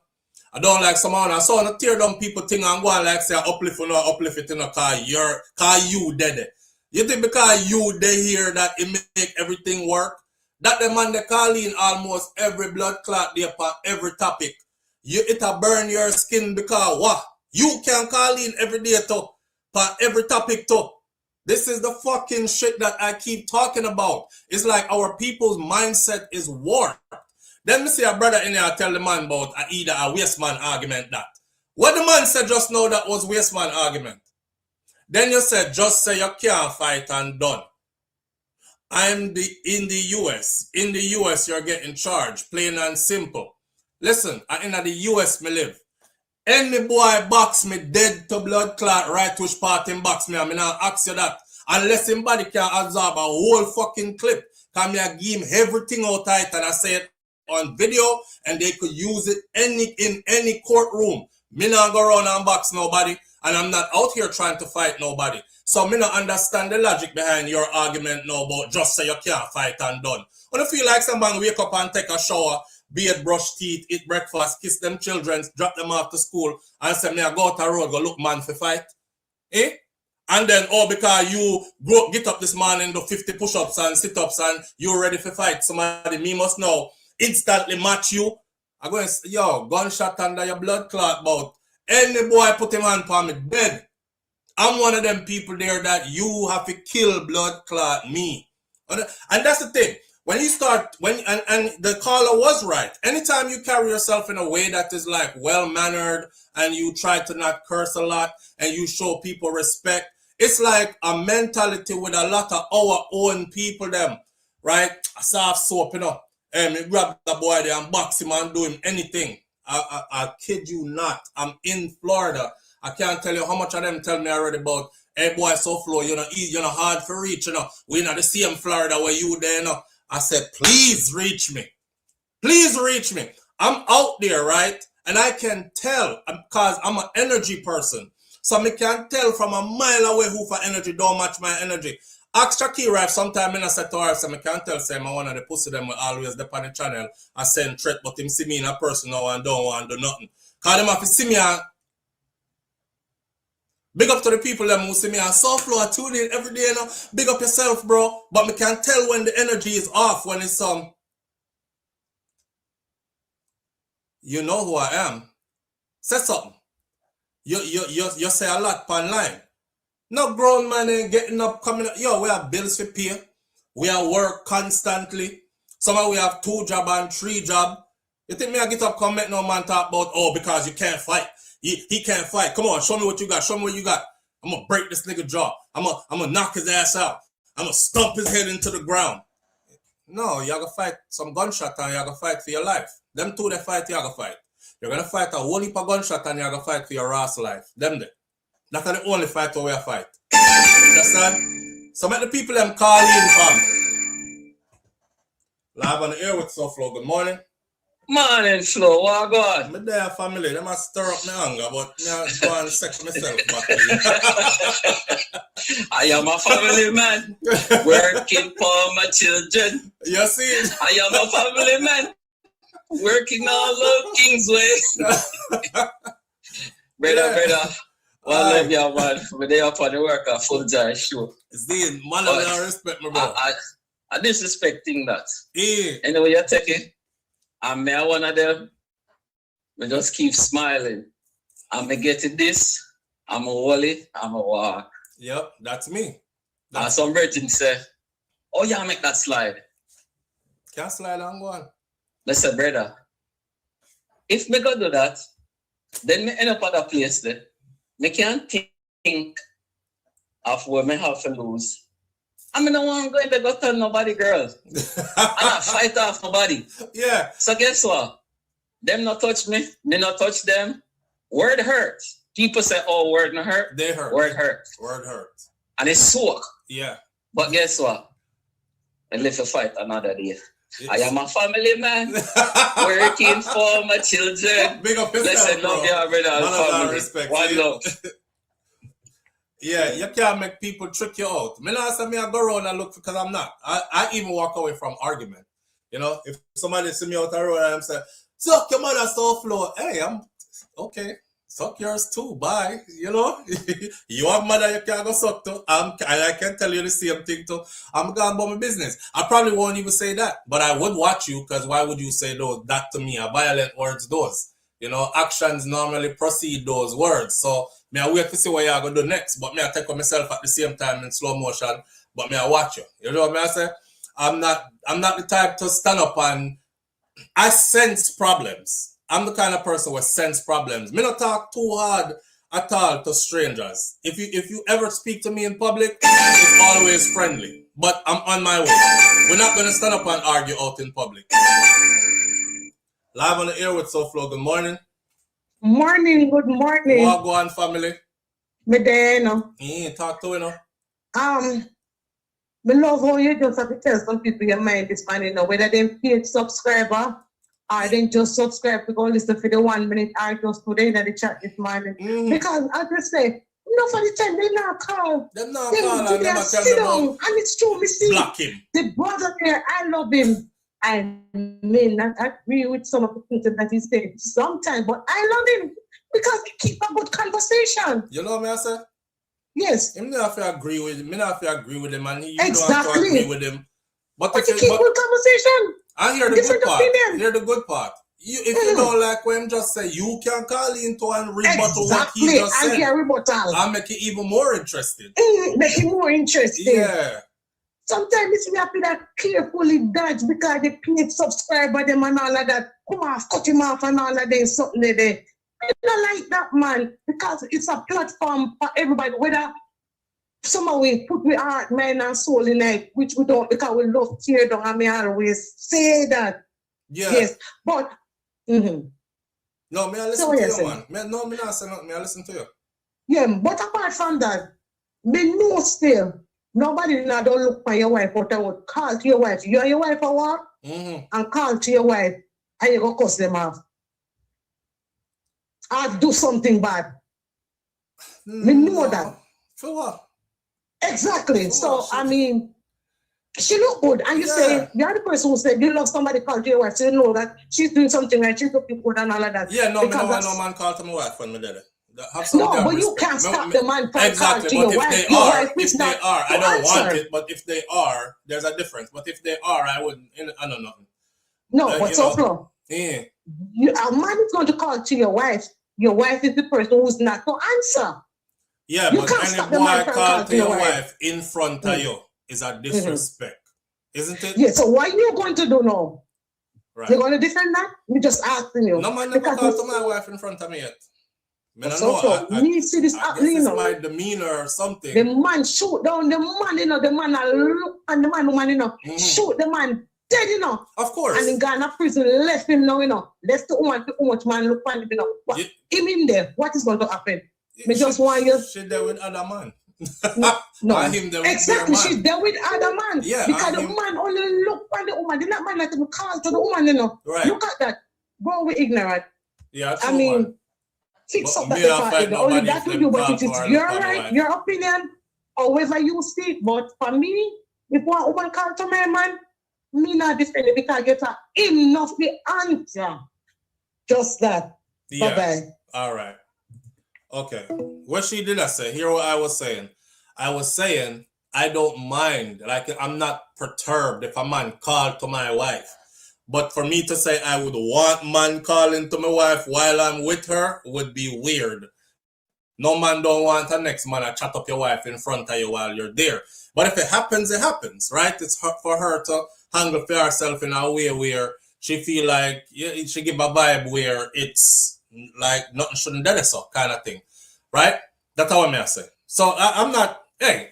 I don't like someone. I saw no tear down people thing and go and like say uplift or not uplift it, you know, cause you dead. You think because you they hear that it make everything work? That the man they call in almost every blood clot there for every topic. It'll burn your skin because what? You can call in every day too, for every topic too. This is the fucking shit that I keep talking about. It's like our people's mindset is warped. Then me see a brother in here tell the man about either a waste man argument that. What the man said just now that was waste man argument. Then you said just say you can't fight and done. In the US. In the US you're getting charged, plain and simple. Listen, in the US me live. Any boy box me dead to blood clot right which part him box me. I mean I ask you that. Unless somebody can absorb a whole fucking clip. Can me I give him everything out tight and I say it on video and they could use it in any courtroom. Me not go around and box nobody and I'm not out here trying to fight nobody. So me not understand the logic behind your argument now about just say you can't fight and done. When you feel like somebody wake up and take a shower, beard, brush teeth, eat breakfast, kiss them children, drop them off to school, and say, me I go out the road, go look man for fight. Eh? And then, because you get up this morning, do 50 push-ups and sit-ups, and you're ready for fight somebody, me must know, instantly match you. I'm going to say, yo, gunshot under your blood clot bout. Any boy put him hand on me, dead. I'm one of them people there that you have to kill blood clot me. And that's the thing. When you start, and the caller was right. Anytime you carry yourself in a way that is like well-mannered and you try to not curse a lot and you show people respect, it's like a mentality with a lot of our own people them, right? Soft soap, you know. And you grab the boy there and box him and do him anything. I kid you not. I'm in Florida. I can't tell you how much of them tell me already about, hey boy, SouFLo, you know, hard for reach, you know. We're not the same Florida where you there, you know. I said, please reach me. Please reach me. I'm out there, right? And I can tell because I'm an energy person. So I can tell from a mile away who for energy don't match my energy. Ask Shakira if sometime in a set to her, so I can tell say I'm one of the pussy them will always dep on the channel and send threat, but him see me in a person now and don't want to do nothing. Because them have to see me and big up to the people that who see me on SouFLo, I tune in every day, you know. Big up yourself, bro. But me can tell when the energy is off, when it's you know who I am. Say something. You say a lot online. No grown man ain't getting up, coming up. Yo, we have bills to pay. We have work constantly. Some of we have 2 jobs and 3 jobs. You think me I get up, come make no man talk about, oh, because you can't fight. He can't fight. Come on, show me what you got. Show me what you got. I'm going to break this nigga jaw. I'm going to knock his ass out. I'm going to stomp his head into the ground. No, y'all going to fight some gunshot and y'all going to fight for your life. Them two, they fight, y'all going to fight. You're going to fight a whole heap of gunshot and y'all going to fight for your ass life. Them there. That's the only fight where we fight. Understand? So make the people them call in, fam. Live on the air with SouFLo. Good morning. Morning, Flo. What God? My there family, they must stir up my anger, but me go and sex myself back. I am a family man, working for my children. You see it? I am a family man, working all the king's way. Brother. Well, I love you, man. For day up on the work, a full Jaii show. See, man, I don't respect me, bro. I disrespecting that. Yeah. Anyway, you take it. I'm one of them. We just keep smiling. I'm getting this. I'm a wally. I'm a walk. Yep, that's me. Some virgin say, oh yeah, make that slide. Can't slide on one. Listen, brother. If me go do that, then me end up at a place there. Me can't think of where me have to lose. I mean, I don't want to go tell nobody, girl. I not fight off nobody. Yeah. So guess what? Them not touch me. Me not touch them. Word hurt. People say, oh, word not hurt. They hurt. Word hurt. Word hurt. And it's soak. Yeah. But guess what? I live to fight another day. I am a family man, working for my children. Big up yourself, Listen, love your brother and family. Respect. One love. Yeah, you can't make people trick you out. Me not say me I go around and look because I'm not. I even walk away from argument. You know, if somebody see me out the road and I'm saying, suck your mother SouFLo. Hey, I'm okay. Suck yours too. Bye. You know, you have mother you can't go suck to. And I can tell you the same thing too. I'm going about my business. I probably won't even say that, but I would watch you because why would you say that to me? A violent words those. You know, actions normally precede those words. So me I wait to see what you're going to do next, but me I take on myself at the same time in slow motion, but me I watch you. You know what I say? I'm not the type to stand up and I sense problems. I'm the kind of person who sense problems. Me not talk too hard at all to strangers. If you ever speak to me in public, it's always friendly. But I'm on my way. We're not going to stand up and argue out in public. Live on the air with SouFLo. Good morning. Morning, good morning. What go on, family? Me there, you know. Talk to you know. Me love how you just have to tell some people your mind is fine, you know, whether they paid subscriber or they just subscribe to go listen for the 1 minute I just today in the chat this morning. Because I just say, enough of the time they not call. Them not call and never tell me about. And it's true, me see. Block him. The brother there, I love him. I may not agree with some of the things that he said sometimes, but I love him because he keep a good conversation. You know what I say? Yes. I'm not have to agree with him. Me not have to agree with him, and you Exactly. don't have to agree with him. But you keep good conversation. I hear the Different good part. opinion. Hear the good part. If you don't like what him just say, you can call into and rebuttal what he just said. Exactly, and rebuttal. I'll make it even more interesting. Make it more interesting. Yeah. Sometimes it's me have to that carefully dodge because they paid subscriber them and all of that. Come off, cut him off and all of them, something there. I don't like that, man, because it's a platform for everybody, whether somehow we put we heart, mind, and soul in it, which we don't because we love tear down, and me always say that. Yeah. Yes, but no, me I listen so to you, saying? man. Me not say nothing. Me I listen to you. Yeah, but apart from that, me know still. Nobody now don't look for your wife, but I would call to your wife. You and your wife at work, and call to your wife, and you go cuss them off. Or do something bad. Me know that. For what? Exactly. So, I mean, she look good. And you say, you're the person who said you love somebody call to your wife, so you know that she's doing something right, she's looking good and all of that. Yeah, no, me don't want no man call to my wife when me did it. No, but you can't stop the man from calling to your wife. If they are, I don't want it, but if they are, there's a difference. But if they are, I wouldn't, I don't know. No, but SouFLo. Yeah. A man is going to call to your wife. Your wife is the person who's not to answer. Yeah, you but can't any stop the man boy from call to your your wife in front of you is a disrespect. Isn't it? Yeah, so what you going to do now? Right. You're going to defend that? We're just asking you. No man never called to my wife in front of me yet. You see this happening, you know. My demeanor or something. The man shoot down the man, you know, the man look and the man, you know, shoot the man dead, you know. Of course. And in Ghana prison left him now, you know. Let's the woman to much man look on him, you know. What him in there, what is going to happen? Me just want you. She there with other man. No. I him there with Exactly, their man. she's there with other man. Yeah, because the him- woman only look at the woman. The not man like to call to the woman, you know. Right. Look at that. Bro, we ignorant. Yeah, I true, mean, man. fix But up me that not fight department. Only nobody that if will them do, but call it to is her your look on right, wife. your opinion. However you speak, but for me, if one woman call to my man, me not defend it because get her enough the answer. Just that. Yeah. Bye-bye. All right. Okay. What she did I say? Hear what I was saying. I was saying I don't mind. Like I'm not perturbed if a man called to my wife. But for me to say I would want man calling to my wife while I'm with her would be weird. No man don't want a next man to chat up your wife in front of you while you're there. But if it happens, right? It's for her to handle for herself in a way where she feel like she give a vibe where it's like nothing shouldn't do so kind of thing, right? That's how I say. So I'm not. Hey,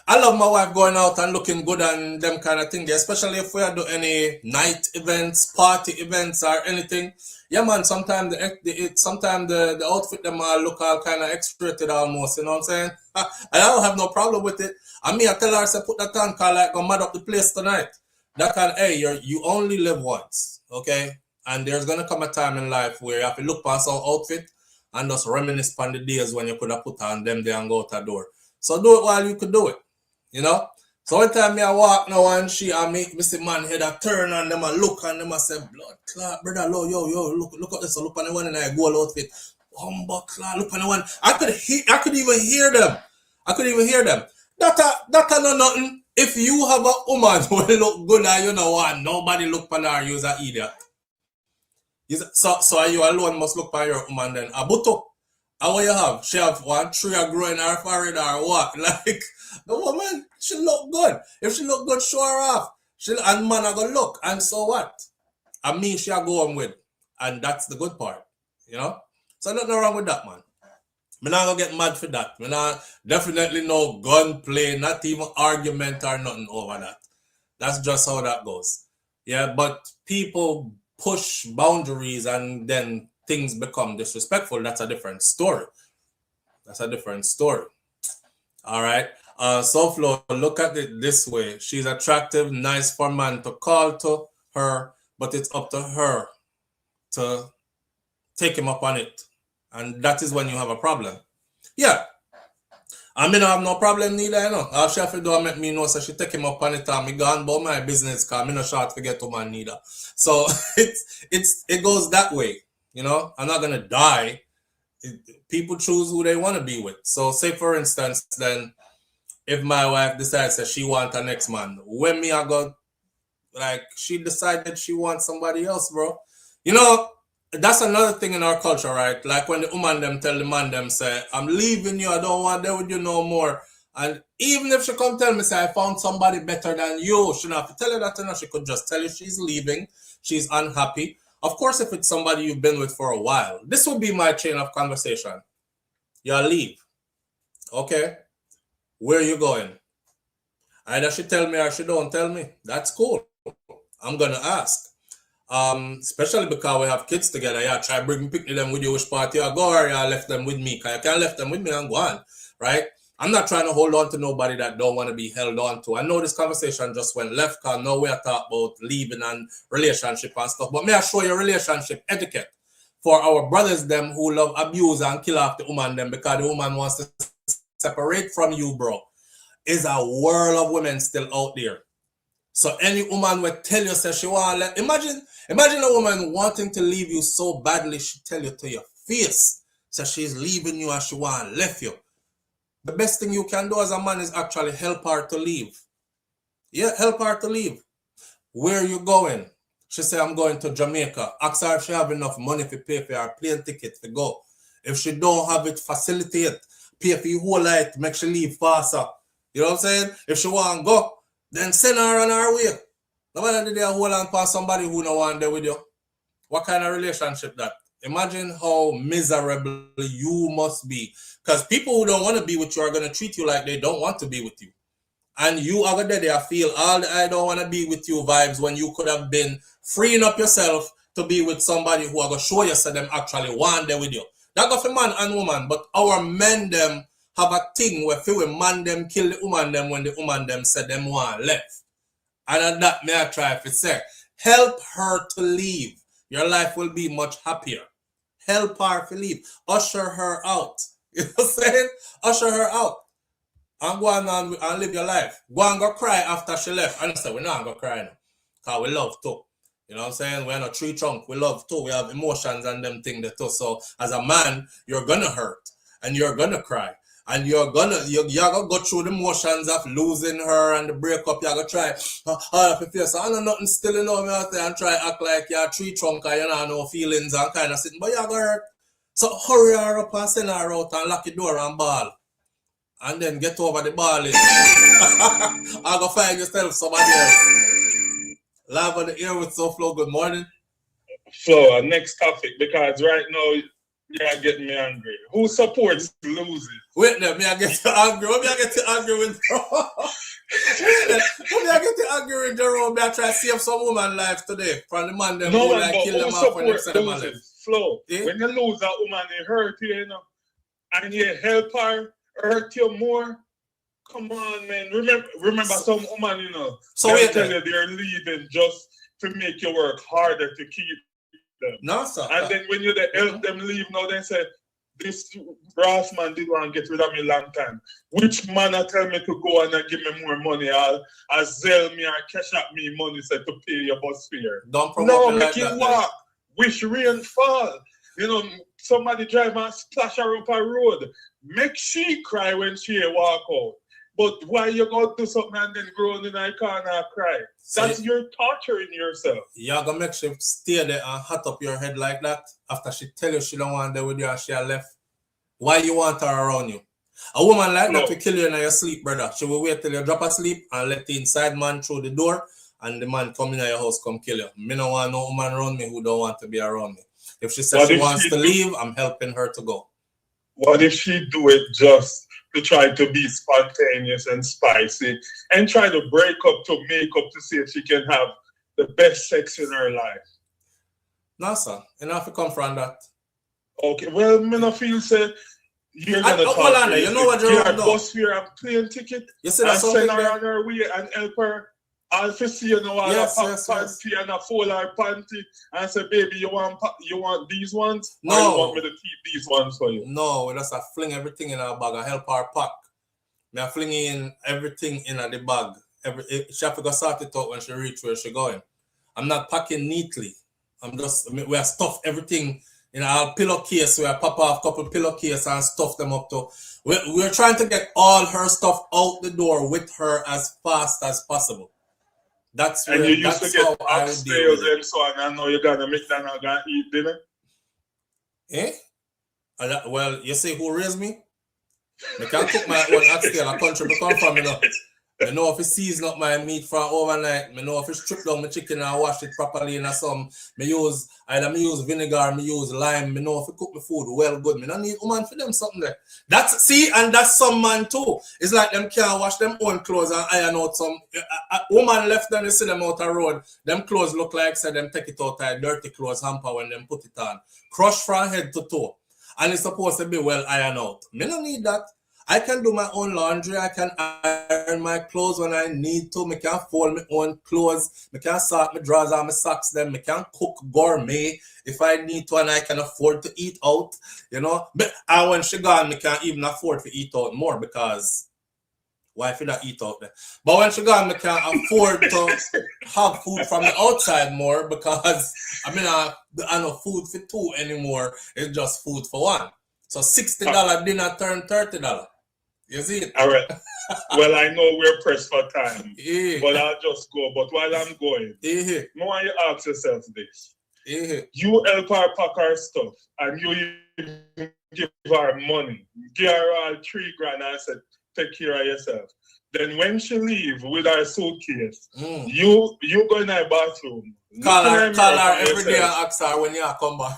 I love my wife going out and looking good and them kind of thing. Especially if we do any night events, party events, or anything. Yeah, man. Sometimes the outfit them all look all kind of X-rated almost. You know what I'm saying? I don't have no problem with it. I mean, I tell her, I say, put that on, call like go mad up the place tonight. That kind of, hey, you only live once, okay? And there's gonna come a time in life where you have to look past our outfit and just reminisce on the days when you could have put on them there and go out the door. So do it while you could do it, you know? So one time I walk now and she and me see man head a turn and them a look and them a say, blood clot, brother, yo, look at this, look on the one in a gold outfit. Clot, look on the one. I could even hear them. That no nothing. If you have a woman who look good and you know what, nobody look for her, you're an idiot. So you alone must look for your woman then. Abuto. And what you have? She have one tree growing her forehead or what? Like, the woman, she look good. If she look good, show her off. And man, I go look. And so what? And me, she go on with. And that's the good part. You know? So nothing wrong with that, man. I'm not gonna get mad for that. I'm not, definitely no gunplay, not even argument or nothing over that. That's just how that goes. Yeah, but people push boundaries and then things become disrespectful. That's a different story. All right. SouFLo, look at it this way. She's attractive, nice for man to call to her, but it's up to her to take him up on it. And that is when you have a problem. Yeah. I mean, I have no problem neither, you know. All she have to do make me know so she take him up on it and me gone about my business because I'm not short to get to man neither. So it goes that way, you know. I'm not gonna die. People choose who they want to be with. So say for instance, then if my wife decides that she wants her next man, when me I go like she decided she wants somebody else, bro. You know, that's another thing in our culture, right? Like when the woman them tell the man them say, I'm leaving you, I don't want to be with you no more. And even if she come tell me, say, I found somebody better than you, she don't have to tell you that, you know, she could just tell you she's leaving, she's unhappy. Of course, if it's somebody you've been with for a while, this would be my chain of conversation. You'll leave. Okay? Where are you going? Either she tell me or she don't tell me. That's cool. I'm going to ask. Especially because we have kids together. Yeah, try bring me picnic them with you which party I go or you left them with me. Because you can't left them with me and go on. Right? I'm not trying to hold on to nobody that don't want to be held on to. I know this conversation just went left because now we are talking about leaving and relationship and stuff. But may I show you relationship etiquette for our brothers them who love abuse and kill off the woman them because the woman wants to separate from you, bro. Is a world of women still out there. So any woman will tell you say she want to imagine a woman wanting to leave you so badly she tell you to your face so she's leaving you and she want to leave you. The best thing you can do as a man is actually help her to leave. Yeah, help her to leave. Where are you going? She say, I'm going to Jamaica. Ask her if she have enough money to pay for her plane ticket to go. If she don't have it, facilitate. Pay for your whole life, make she leave faster. You know what I'm saying? If she want to go, then send her on her way. Nobody did hold on for somebody who no want there with you. What kind of relationship that? Imagine how miserable you must be. Because people who don't want to be with you are going to treat you like they don't want to be with you. And you are going to feel all the I don't want to be with you vibes when you could have been freeing up yourself to be with somebody who are going to show you so them actually want there with you. That go for man and woman, but our men them have a thing where if we man them kill the woman them when the woman them said them want left. And that may I try to say, help her to leave. Your life will be much happier. Help her to leave. Usher her out. You know what I'm saying? Usher her out. And go on and live your life. Go and go cry after she left. And I said, we're not going to cry now. Because we love too. You know what I'm saying? We're not tree trunk. We love too. We have emotions and them things too. So as a man, you're going to hurt. And you're going to cry. And you're gonna go through the motions of losing her and the breakup. You're gonna try. So I know nothing still in me out there and try act like you're a tree trunk and you know no feelings and kind of sitting. But you're gonna hurt. So hurry her up and send her out and lock the door and ball. And then get over the balling. I'll go find yourself somebody else. Live on the air with SouFLo. Good morning. Flo, next topic, because right now you're getting me angry. Who supports losing? Wait there, me I get you angry. What me I get you angry with? What me I get you angry with Jerome? Me I try to save some woman life today from the man them who like kill them off when they send them alive. Flo, when you lose a woman, it hurt you, you know, and you help her, hurt you more. Come on, man. Remember some woman, you know, so they tell you they're leaving just to make you work harder to keep them. No, sir. And then when you help them leave, now they say, this Ross man did want to get rid of me long time. Which man tell me to go and give me more money? I'll sell me or cash out me money said to pay your bus fare. Don't promote no, like make that, it walk. Wish rain fall. You know, somebody drive and splash her up a road. Make she cry when she walk out. But why you go do something and then grow in a corner and cry? That's your torturing yourself. You're going to make she stay there and hot up your head like that after she tell you she don't want there with you and she left. Why you want her around you? A woman like that will kill you in your sleep, brother. She will wait till you drop asleep and let the inside man through the door and the man come in your house come kill you. Me don't want no woman around me who don't want to be around me. If she says she wants to leave, I'm helping her to go. What if she do it just to try to be spontaneous and spicy and try to break up to make up to see if she can have the best sex in her life? No, sir. Enough to come from that. Okay, well, me no feel say you're gonna talk you know what you're doing? Bus fare and plane ticket. You see that and send her on her way and help her. I'll see you know panty and a full her panty and say, baby, you want these ones? No. Or you want me to keep these ones for you? No, we just fling everything in our bag and help her pack. Me I fling in everything in the bag. She have to go sort it out when she reach where she going. I'm not packing neatly. We have stuffed everything in our pillowcase. We have pop off a couple pillowcase and stuff them up to. We're trying to get all her stuff out the door with her as fast as possible. That's and where, you used to get upstairs and so on. I know you're gonna McDonald's and eat dinner. Eh? Well, you see who raised me? I can't cook my own oxtail. A country I come from, you know. I know if it season up my meat for overnight. I know if it strip down my chicken and wash it properly and some. I use vinegar, I use lime. I know if I cook my food well good. I don't need woman for them something there. And that's some man too. It's like them can't wash them own clothes and iron out some. A woman left them, you see them out the road. Them clothes look like say them take it out of dirty clothes hamper when them put it on. Crush from head to toe. And it's supposed to be well ironed out. I don't need that. I can do my own laundry. I can iron my clothes when I need to. I can fold my own clothes. I can sort my drawers and my socks. Then I can cook gourmet if I need to and I can afford to eat out. You know. But when she gone, I can't even afford to eat out more because wife not eat out there. But when she gone, I can't afford to have food from the outside more because I no food for two anymore. It's just food for one. So $60 dinner turn $30. You see it? All right. Well, I know we're pressed for time, Yeah. but I'll just go. But while I'm going, Yeah. I want you to ask yourself this. Yeah. You help her pack her stuff and you even give her money. Give her all $3,000 and said, take care of yourself. Then when she leave with her suitcase, you go in her bathroom. Call her every day and ask her when you come back.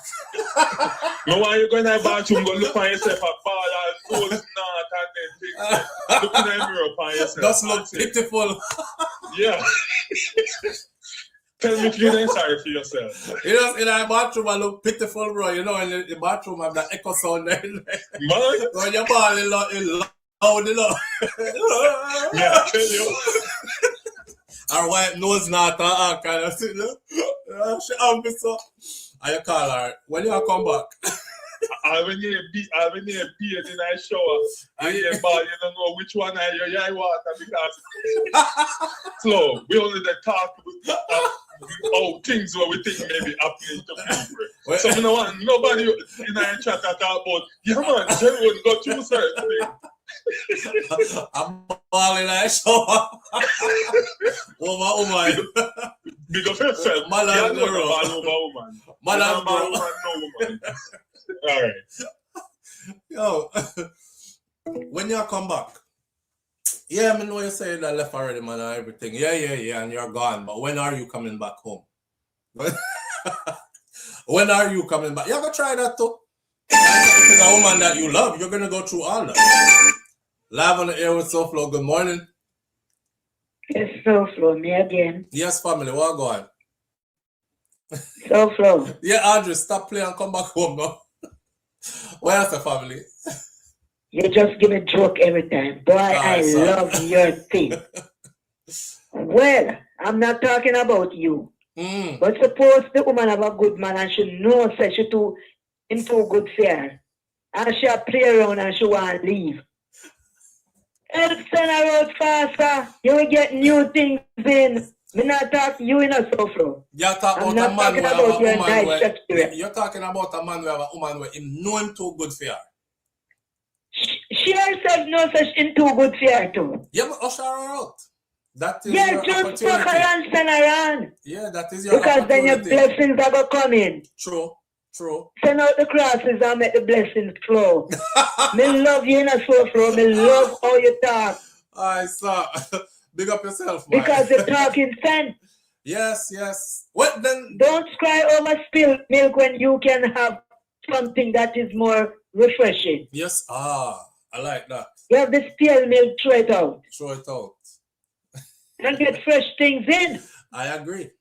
No, when you go in her bathroom, go look on yourself a ball and gold knot and then look in the mirror upon yourself. That's look pitiful. Yeah. Tell me if you ain't sorry for yourself. You know, in our bathroom, I look pitiful, bro. You know, in the bathroom, I have that echo sound there. Man, When you're balling loud, you know. yeah, I tell you. Our white nose not kind of thing, you know. She officer. And you call her. When you come back? I when you beat in the shower, and you ball, you don't know which one are your eye water because so we only talk about things where we think maybe happening to people. So you know what? Nobody in our chat talk about, yeah man, Jerry would go through certain things. I'm balling that shower. Woman. Big up yourself. Man, you I'm know the ball over woman. Man, I'm ball woman, no woman. All right. Yo, when you come back, yeah, I know you say that left already, man, and everything. Yeah, and you're gone. But when are you coming back home? When are you coming back? You're gonna try that too. If it's a woman that you love, you're gonna go through all that. Live on the air with SouFLo. Good morning. Yes, SouFLo, me again. Yes, family. What going? SouFLo. Yeah, Audrey, stop playing and come back home now. Where's the family? You just give a joke every time. Boy, I love your thing. Well, I'm not talking about you. But suppose the woman have a good man and she knows that she too good for her. And she play around and she want to leave. Help send her out faster. You will get new things in. Me not talk you in a SouFLo. You're talking about a man who have a woman where you're talking about a man who have a woman where him know him too good for her. She herself knows that she's too good for her too. Yeah, but usher her out. That is yeah, your just opportunity. fuck her and send her on. Yeah, that is your because opportunity. Then your blessings are going to come in. True. Send out the crosses and make the blessings flow. Me love you in a SouFLo. Me love how you talk. I saw. Big up yourself, man. Because you're talking sense. Yes. What then? Don't cry over spilled milk when you can have something that is more refreshing. Yes. I like that. You have the spilled milk, throw it out. And get fresh things in. I agree.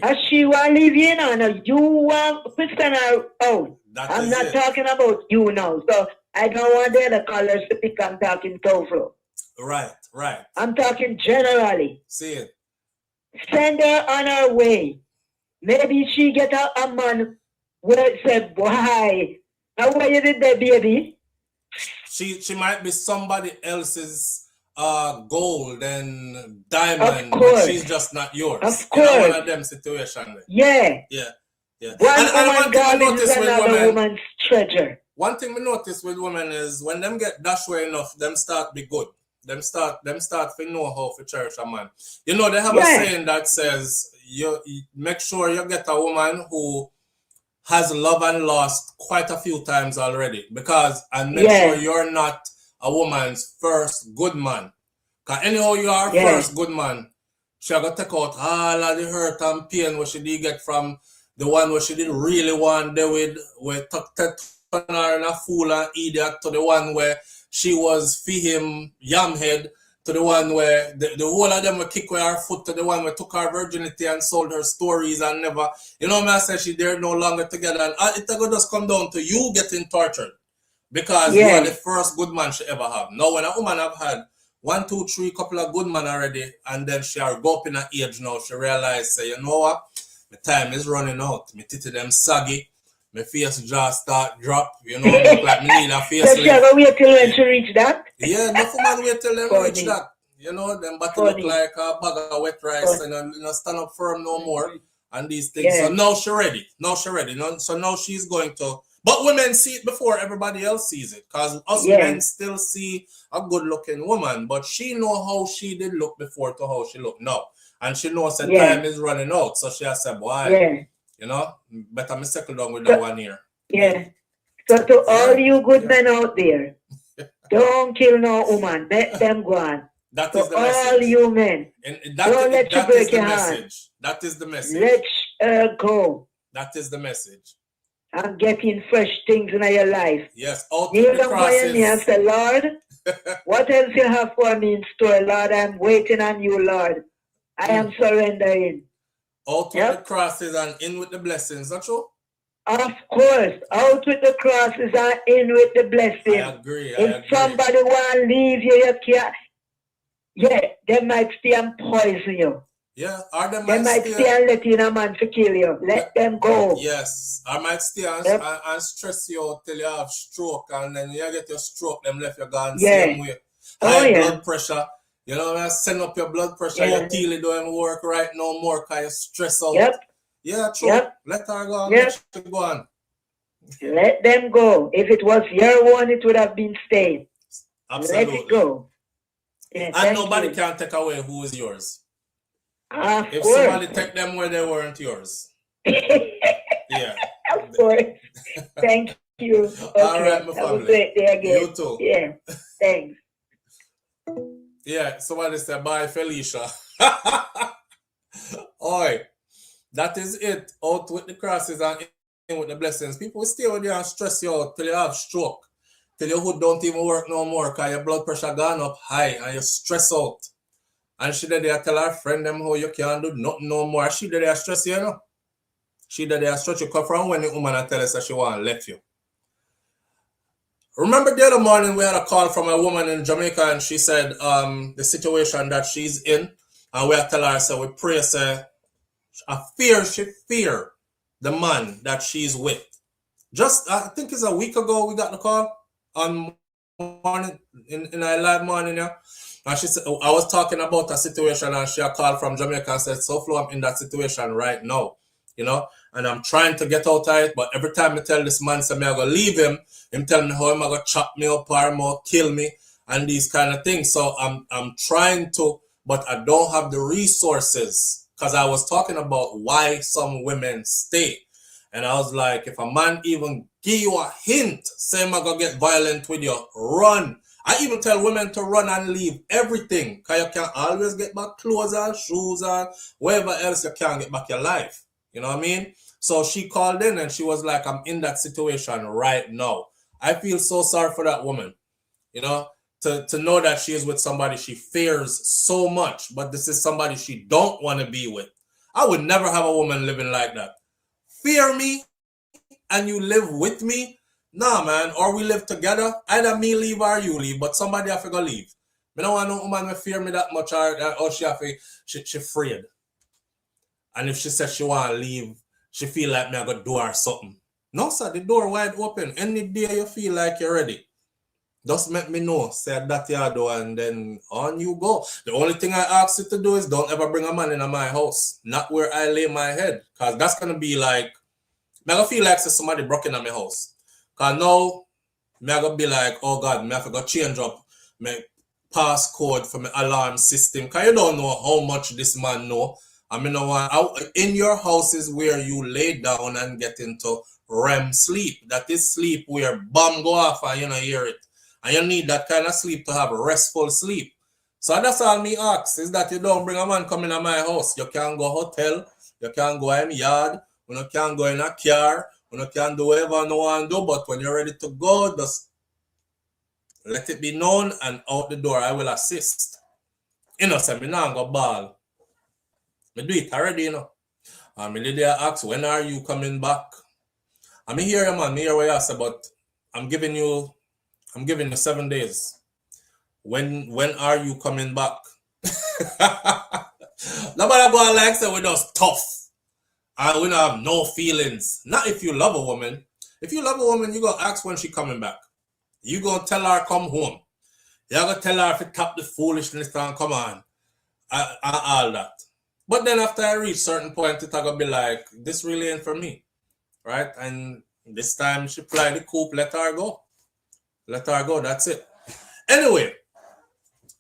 As she want to leave you now, you want to send her out. I'm not talking about you now. So I don't want the other callers to think I'm talking SouFLo. Right. I'm talking generally. See it. Send her on her way. Maybe she get a man where said, why? How are you did that, baby? She might be somebody else's gold and diamond, but she's just not yours. Of course. You know, one of them situations. Yeah. One is another woman's treasure. One thing we notice with women is when them get dash way enough, them start be good. Them start to know how to cherish a man. You know, they have a saying that says you make sure you get a woman who has loved and lost quite a few times already, and make sure you're not a woman's first good man. Because anyhow you are first good man, she got to take out all of the hurt and pain what she did get from the one where she didn't really want to with, where took her and a fool and idiot, to the one where she was for him yamhead, to the one where the whole of them were kick with her foot, to the one where took her virginity and sold her stories and never, you know what I said, they're no longer together. And it will just come down to you getting tortured because you are the first good man she ever have. Now when a woman have had 1, 2, 3 couple of good men already, and then she are go up in her age now, she realize, say, you know what, my time is running out, my titty them saggy, my face just start drop, you know, look like me need a face. So she have to wait till when she reach that? Yeah, no woman wait till them reach that. You know, them body look like a bag of wet rice and you know, stand up firm no more and these things. So now she ready. So now she's going to, but women see it before everybody else sees it, because us men still see a good looking woman, but she know how she did look before to how she look now. And she knows that time is running out. So she has said, boy, you know, better me settle down with that one here. Yeah. So to all you good men out there, don't kill no woman. Let them go on. That is the message. All message. You men. Don't let you break your heart. That is the message. Let her go. That is the message. I'm getting fresh things in your life. Yes. Out Kneel of the down crosses. me and say, Lord, what else you have for me in store, Lord? I'm waiting on you, Lord. I am surrendering. Out with Yep. the crosses and in with the blessings. Not true? Of course, out with the crosses and in with the blessing. I agree. If somebody want to leave you, you can't. Yeah, they might stay and poison you. Yeah, or they They might stay and let in a man to kill you. Let them go. Yes, I might stay and, Yep. and stress you out till you have stroke, and then you get your stroke, them left you gone Yeah. same way. Oh, High yeah. blood pressure. You know, when I send up your blood pressure, Yeah. your teely don't even work right no more because you stress out. Yep. Yeah, true. Yep. Let her go on. Yep. Let her go on. Let them go. If it was your one, it would have been stayed. Absolutely. Let it go. Yeah, And thank nobody you. can take away who is yours. Of If course. somebody take them where they weren't yours. Yeah. Of course. Thank you. Okay. All right, my Have a family. great day again. You too. Yeah. Thanks. Yeah, somebody said bye, Felicia. Oi, that is it. Out with the crosses and in with the blessings. People will stay with you and stress you out till you have stroke. Till your hood don't even work no more because your blood pressure gone up high and you stress out. And she did there tell her friend them how you can't do nothing no more. She did there stress you, you know. She did there stress you come from when the woman tell us that she want to let you. Remember the other morning we had a call from a woman in Jamaica and she said the situation that she's in, and we tell her, so we pray, say, she fear the man that she's with. Just I think it's a week ago we got the call on morning in our live morning, yeah. And she said I was talking about a situation and she called from Jamaica and said, SouFlo, I'm in that situation right now, you know, and I'm trying to get out of it, but every time I tell this man, say me I go leave him tell me how I'm gonna chop me up or more kill me and these kind of things. So I'm trying to, but I don't have the resources, because I was talking about why some women stay. And I was like, if a man even give you a hint, say I'm gonna get violent with you, run. I even tell women to run and leave everything, because you can't always get back clothes and shoes and whatever else you can get back your life. You know what I mean? So she called in and she was like, I'm in that situation right now. I feel so sorry for that woman, you know, to know that she is with somebody she fears so much, but this is somebody she don't want to be with. I would never have a woman living like that. Fear me and you live with me? Nah, man. Or we live together. Either me leave or you leave, but somebody have to go leave. I don't want no woman to fear me that much, or she have to, she afraid. And if she says she want to leave, she feel like me I go do her something. No, sir, the door wide open. Any day you feel like you're ready, just let me know. Say that you do, and then on you go. The only thing I ask you to do is don't ever bring a man into my house. Not where I lay my head. Because that's going to be like, I'm going to feel like somebody broke into my house. Because now, I'm going to be like, oh God, I have to go change up my passcode for my alarm system. Because you don't know how much this man know. I mean, in your house is where you lay down and get into REM sleep. That is sleep where bomb go off and you don't hear it. And you need that kind of sleep to have restful sleep. So that's all me ask, is that you don't bring a man coming to my house. You can't go hotel, you can't go in yard, you can't go in a car, you can't do whatever you want to do, but when you're ready to go, just let it be known and out the door I will assist. You know, so me not go ball. Me do it already, you know. And me did ask, when are you coming back? I mean, here, man, me hear what you ask about. I'm giving you 7 days. When are you coming back? Nobody go like say we're just tough and we don't have no feelings. Not if you love a woman. If you love a woman, you gonna ask when she coming back. You gonna tell her come home. You gonna tell her if you tap the foolishness and come on and all that. But then after I reach certain point, it's gonna be like, this really ain't for me, right? And this time she fly the coop, let her go. Let her go, that's it. Anyway,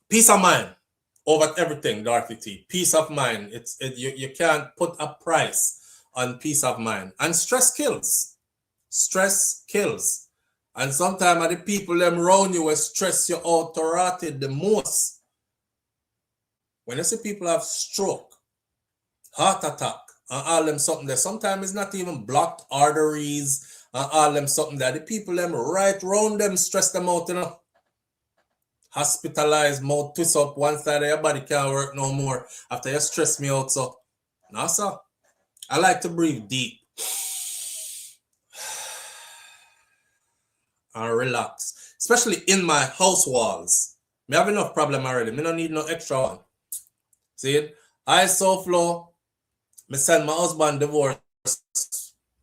peace of mind over everything, Dorothy T. Peace of mind. You can't put a price on peace of mind. And stress kills. Stress kills. And sometimes the people them around you will stress you out to rotted the most. When you see people have stroke, heart attack, and all them something there, sometimes it's not even blocked arteries and all them something there. The people them right round them stress them out, you know. Hospitalized, mouth twist up, one side of your body can't work no more after you stress me out. So, no, sir. I like to breathe deep and relax, especially in my house walls. Me have enough problem already. Me don't need no extra one. See it? I SouFLo, me send my husband divorce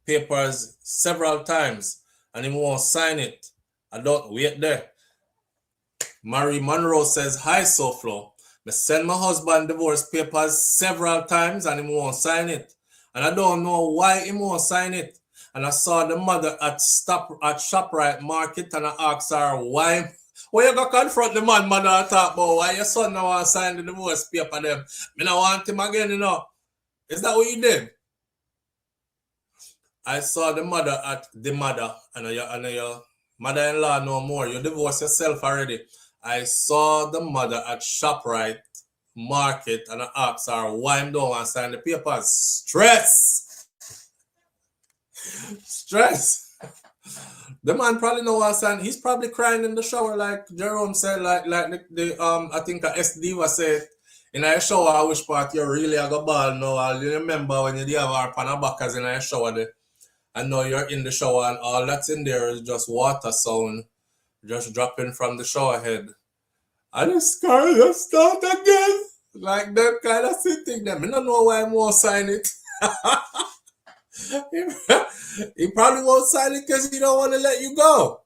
papers several times and he won't sign it. I don't wait there. Marie Monroe says, hi SouFLo. Me send my husband divorce papers several times and he won't sign it. And I don't know why he won't sign it. And I saw the mother at ShopRite Market and I asked her why. Why you go confront the man, mother, and talk about why your son now want to sign the divorce paper them? Me not want him again, you know. Is that what you did? I saw the mother at the mother and your mother-in-law no more. You divorced yourself already. I saw the mother at ShopRite Market and I asked her why I don't want to sign the papers. Stress. Stress. The man probably know what sign. He's probably crying in the shower, like Jerome said, like the I think SD was said in a shower. I wish part you really a go ball now. You remember when you did have our panabakas in a shower there, and now you're in the shower and all that's in there is just water sound, just dropping from the shower head. And the sky just start again, like that kind of sitting there. I don't know why I won't sign it. He probably won't sign it because he don't want to let you go.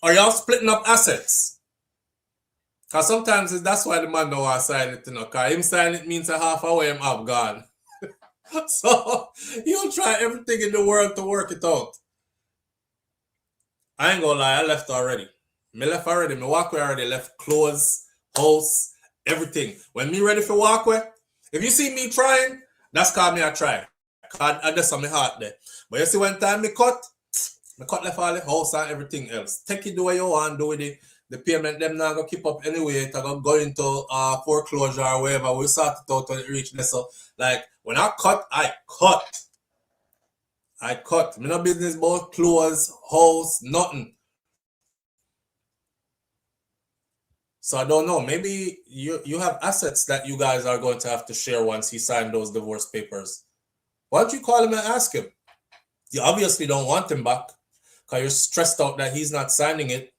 Or y'all splitting up assets. Because sometimes that's why the man don't want to sign it, you know. Because him sign it means a half hour him have gone. So he'll try everything in the world to work it out. I ain't gonna lie, I left already. Me left already. Me walk away already. Left clothes, house, everything. When me ready for walk away, if you see me trying, that's called me a try. I just on my heart there. But you see when time me cut left all the house and everything else. Take it the way you want, do with it. The payment them not gonna keep up anyway. It gonna go into foreclosure or whatever. We sort it out when it reach there. So like when I cut. Me no business about clothes, house, nothing. So I don't know. Maybe you have assets that you guys are going to have to share once he signed those divorce papers. Why don't you call him and ask him? You obviously don't want him back because you're stressed out that he's not signing it.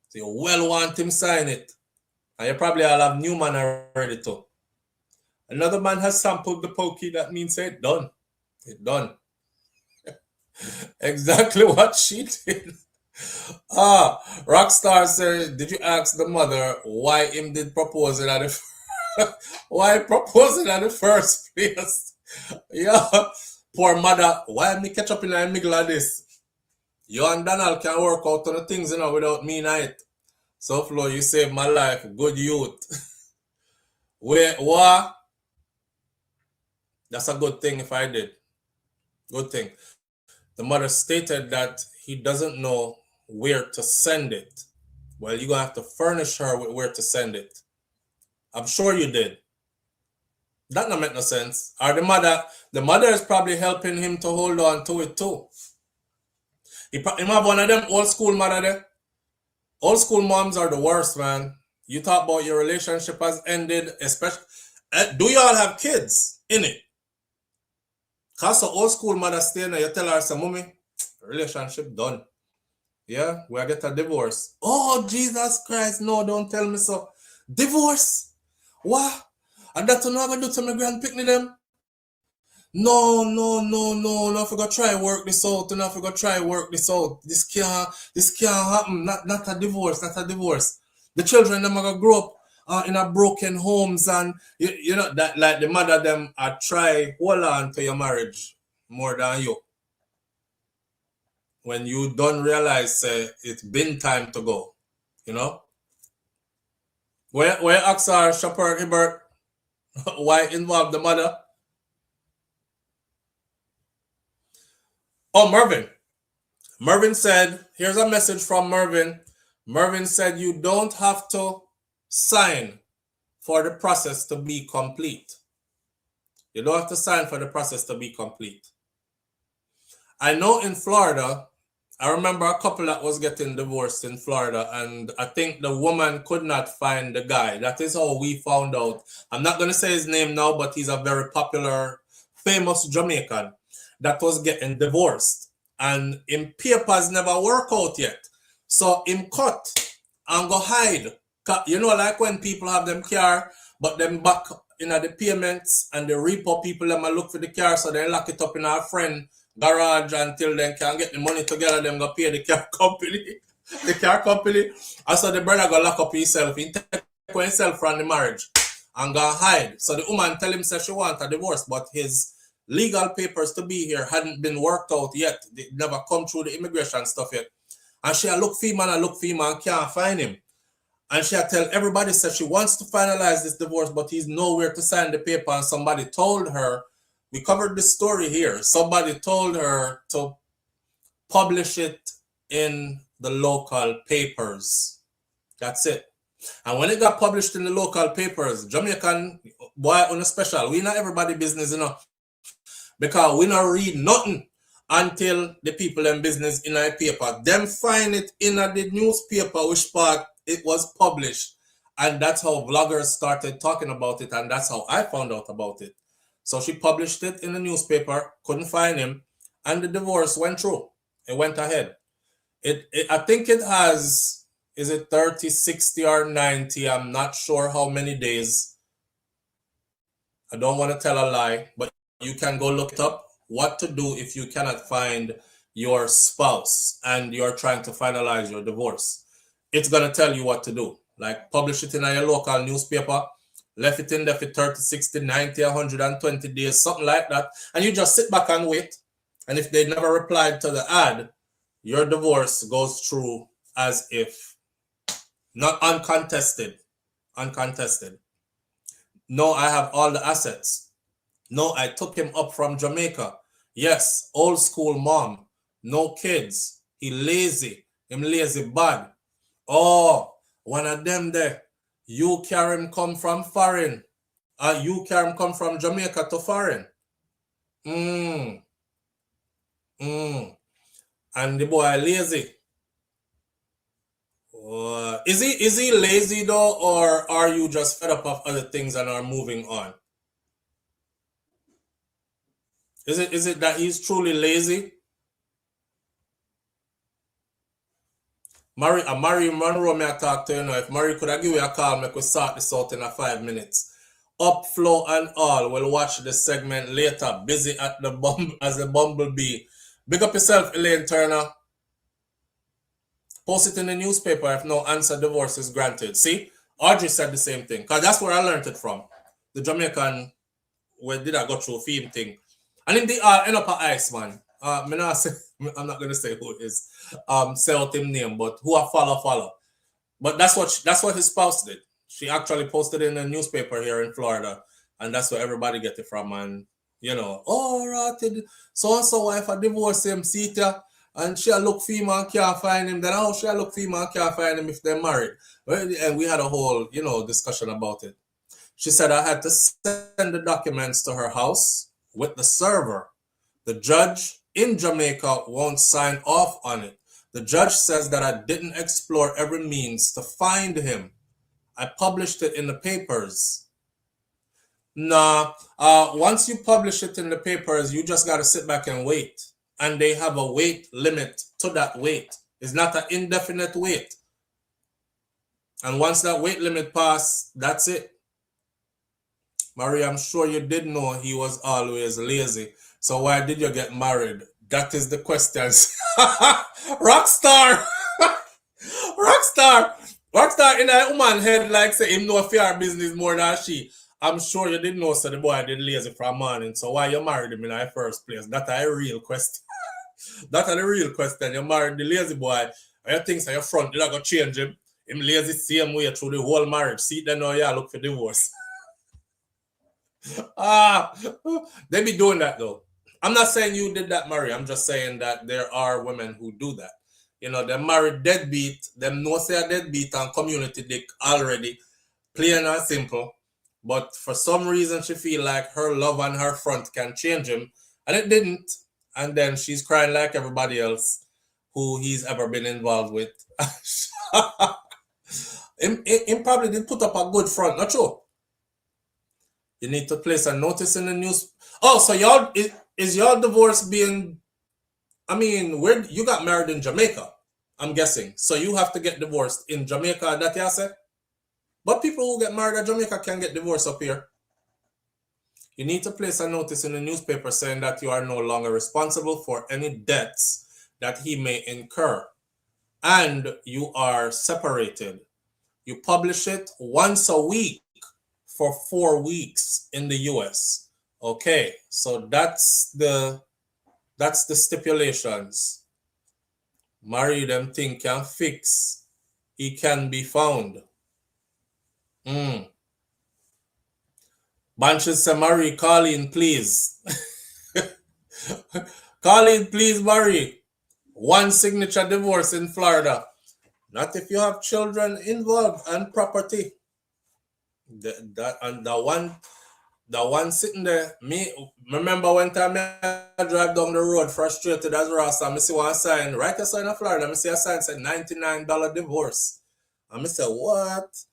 So you well want him sign it. And you probably all have new man already too. Another man has sampled the pokey. That means it's done. It's done. Exactly what she did. Rockstar said, did you ask the mother why him did propose it at the why proposing at the first place? Yeah, poor mother. Why me catch up in the middle of this? You and Donald can work out on the things, you know, without me night. SouFLo, you saved my life. Good youth. Wait, what? That's a good thing if I did. Good thing. The mother stated that he doesn't know where to send it. Well, you're going to have to furnish her with where to send it. I'm sure you did. That don't make no sense. Or the mother is probably helping him to hold on to it too. He have one of them old school mother there. Old school moms are the worst, man. You talk about your relationship has ended, especially. Do y'all have kids in it? Cause the old school mother stay there, you tell her, say, mommy, relationship done. Yeah, we get a divorce. Oh, Jesus Christ, no, don't tell me so. Divorce? What? And that's what I'm going to do to my grandpicnic them? No, if we go try work this out, This can't happen. Not a divorce. The children them are going to grow up in a broken homes and you know that like the mother them are try hold on to your marriage more than you. When you don't realize it's been time to go, you know? Where ask our Shopper Hibbert why involve the mother? Oh, Mervin. Mervin said, here's a message from Mervin. Mervin said you don't have to sign for the process to be complete. You don't have to sign for the process to be complete. I know in Florida, I remember a couple that was getting divorced in Florida, and I think the woman could not find the guy. That is how we found out. I'm not going to say his name now, but he's a very popular, famous Jamaican. that was getting divorced. And him papers never work out yet. So him cut and go hide. You know, like when people have them car, but them back in the payments and the repo people them a look for the car, so they lock it up in our friend garage until they can get the money together, them go pay the car company. The car company. And so the brother go lock up himself. He take himself from the marriage and go hide. So the woman tell him that she want a divorce, but his legal papers to be here hadn't been worked out yet. They never come through the immigration stuff yet. And she look for him and can't find him. And she tell everybody that she wants to finalize this divorce, but he's nowhere to sign the paper. And somebody told her, we covered this story here. Somebody told her to publish it in the local papers. That's it. And when it got published in the local papers, Jamaican boy on a special, we not everybody business, you know, because we not read nothing until the people in business in a paper. Them find it in the newspaper, which part it was published. And that's how vloggers started talking about it. And that's how I found out about it. So she published it in the newspaper, couldn't find him. And the divorce went through. It went ahead. I think it has, is it 30, 60, or 90? I'm not sure how many days. I don't want to tell a lie, but you can go look it up. What to do if you cannot find your spouse and you're trying to finalize your divorce. It's going to tell you what to do. Like publish it in your local newspaper, left it in there for 30, 60, 90, 120 days, something like that. And you just sit back and wait. And if they never replied to the ad, your divorce goes through as if not uncontested. Uncontested. No, I have all the assets. No, I took him up from Jamaica. Yes, old school mom. No kids. He lazy. Him lazy bad. Oh, one of them there. You carry him come from foreign. You carry him come from Jamaica to foreign. And the boy lazy. Is he lazy though, or are you just fed up of other things and are moving on? Is it that he's truly lazy? Mary Monroe, may I talk to you now? If Mary could I give you a call, we could sort this out in 5 minutes. Upflow and all will watch the segment later. Busy at the as a bumblebee. Big up yourself, Elaine Turner. Post it in the newspaper if no answer, divorce is granted. See, Audrey said the same thing, because that's where I learned it from. The Jamaican, where did I go through theme thing? And in the end up a ice, man. I'm not gonna say who it is. Say out him name, but who I follow. But that's what his spouse did. She actually posted it in a newspaper here in Florida, and that's where everybody get it from. And you know, so and so wife I divorced him, see ya, and she look female can't find him. Then how she look female can't find him if they're married? And we had a whole discussion about it. She said I had to send the documents to her house with the server. The judge in Jamaica won't sign off on it. The judge says that I didn't explore every means to find him. I published it in the papers. Nah, once you publish it in the papers, you just got to sit back and wait. And they have a wait limit to that wait. It's not an indefinite wait. And once that wait limit passes, that's it. Marie, I'm sure you did know he was always lazy. So why did you get married? That is the question. Rockstar! Rockstar in a woman head like say him know fear business more than she. I'm sure you didn't know so the boy did lazy from morning. So why you married him in the first place? That's a real question. That's the real question. You married the lazy boy. And you think so your front you're not gonna change him. Him lazy same way through the whole marriage. See then now you look for divorce. They be doing that though. I'm not saying you did that, Murray. I'm just saying that there are women who do that. They're married deadbeat. Them know say a deadbeat and community dick already. Plain and simple. But for some reason, she feel like her love and her front can change him. And it didn't. And then she's crying like everybody else who he's ever been involved with. Him probably did put up a good front, not true. You need to place a notice in the news. Oh, so y'all, is your divorce being, I mean, where you got married in Jamaica, I'm guessing. So you have to get divorced in Jamaica, that you say? But people who get married in Jamaica can get divorced up here. You need to place a notice in the newspaper saying that you are no longer responsible for any debts that he may incur. And you are separated. You publish it once a week for 4 weeks in the US. Okay, so that's the stipulations. Marry them thing can fix. He can be found. Bunches say, Murray, call in, please. Call in, please, Murray. 1 signature divorce in Florida. Not if you have children involved and property. The one sitting there, me remember one time I drive down the road frustrated as Rasta. I see one sign, right a sign in Florida. I see a sign said $99 divorce. I say, what?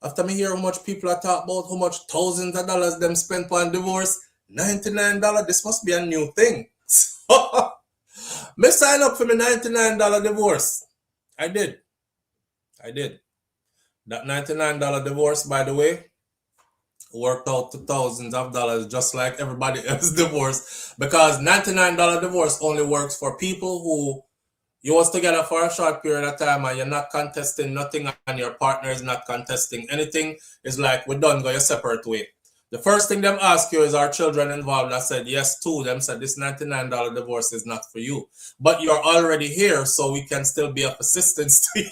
After me hear how much people are talking about, how much thousands of dollars them spend on divorce, $99, this must be a new thing. So, me sign up for me $99 divorce. I did. That $99 divorce, by the way, worked out to thousands of dollars, just like everybody else's divorce. Because $99 divorce only works for people who you was together for a short period of time and you're not contesting nothing and your partner is not contesting anything. It's like, we're done, go your separate way. The first thing them ask you is, are children involved? I said, yes, 2. Them said, this $99 divorce is not for you. But you're already here, so we can still be of assistance to you.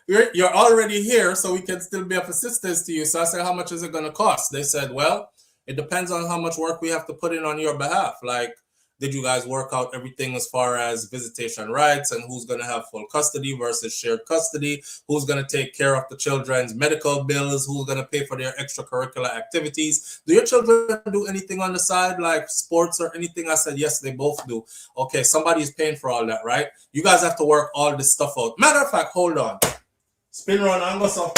You're already here, so we can still be of assistance to you. So I said, how much is it going to cost? They said, well, it depends on how much work we have to put in on your behalf. Like, did you guys work out everything as far as visitation rights and who's going to have full custody versus shared custody? Who's going to take care of the children's medical bills? Who's going to pay for their extracurricular activities? Do your children do anything on the side, like sports or anything? I said, yes, they both do. Okay, somebody's paying for all that, right? You guys have to work all this stuff out. Matter of fact, hold on. Spin round and go so.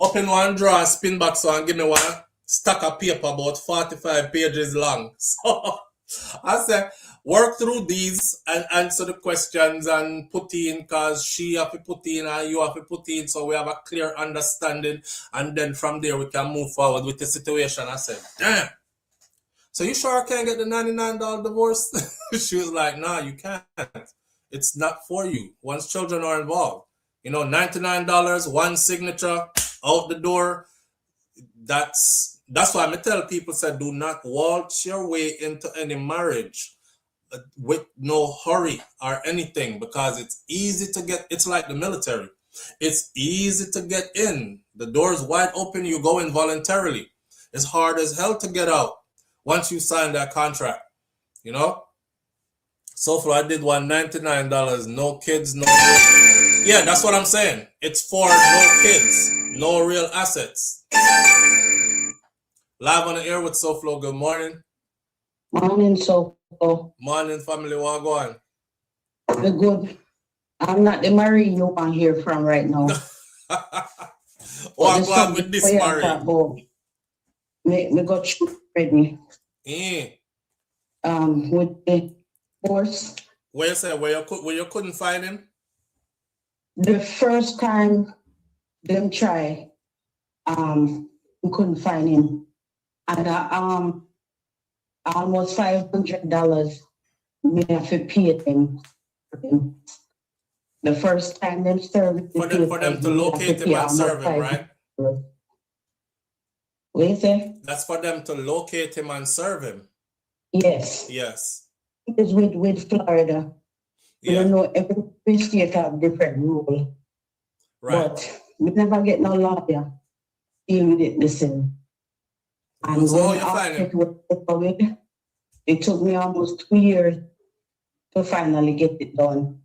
Open one drawer and spin back so and give me one stack of paper about 45 pages long. So I said, work through these and answer the questions and put in, because she have to put in and you have to put in, so we have a clear understanding, and then from there we can move forward with the situation. I said, damn. So you sure I can't get the $99 divorce? She was like, no, you can't. It's not for you once children are involved. You know, $99, 1 signature, out the door. That's why I tell people, say, do not waltz your way into any marriage with no hurry or anything, because it's easy to get. It's like the military. It's easy to get in. The door's wide open. You go in voluntarily. It's hard as hell to get out once you sign that contract, you know? So far, I did one $99, no kids, no real. Yeah, that's what I'm saying. It's for no kids, no real assets. Live on the air with SouFLo. Good morning. Morning, SouFLo. Morning, family. What going? We're good. I'm not the Marie you want to hear from right now. What going with this Marie? Me got ready. Mm. With the horse. Where you say where you couldn't find him? The first time them try, we couldn't find him. And almost $500 me have to pay them. The first time them serve for them to locate him and serve him, right? What you say? That's for them to locate him and serve him. Yes. Yes. It's with Florida. Yeah. You know, every state have different rule. Right. But we never get no lawyer deal with it the same. And So when you find him? it took me almost 2 years to finally get it done.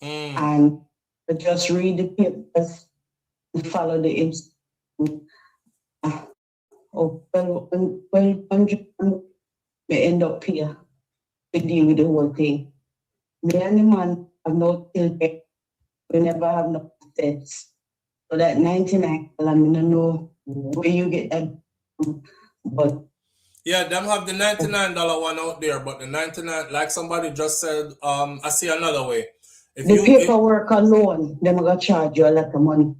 Mm. And I just read the papers and follow the instructions. $1,200 we end up here to deal with the whole thing. Me and the man have no children. We never have no assets. So that $99, I don't know where you get that from, but Yeah, them have the $99 one out there, but the 99, like somebody just said, I see another way. If The you paperwork alone, they're gonna charge you a lot of money.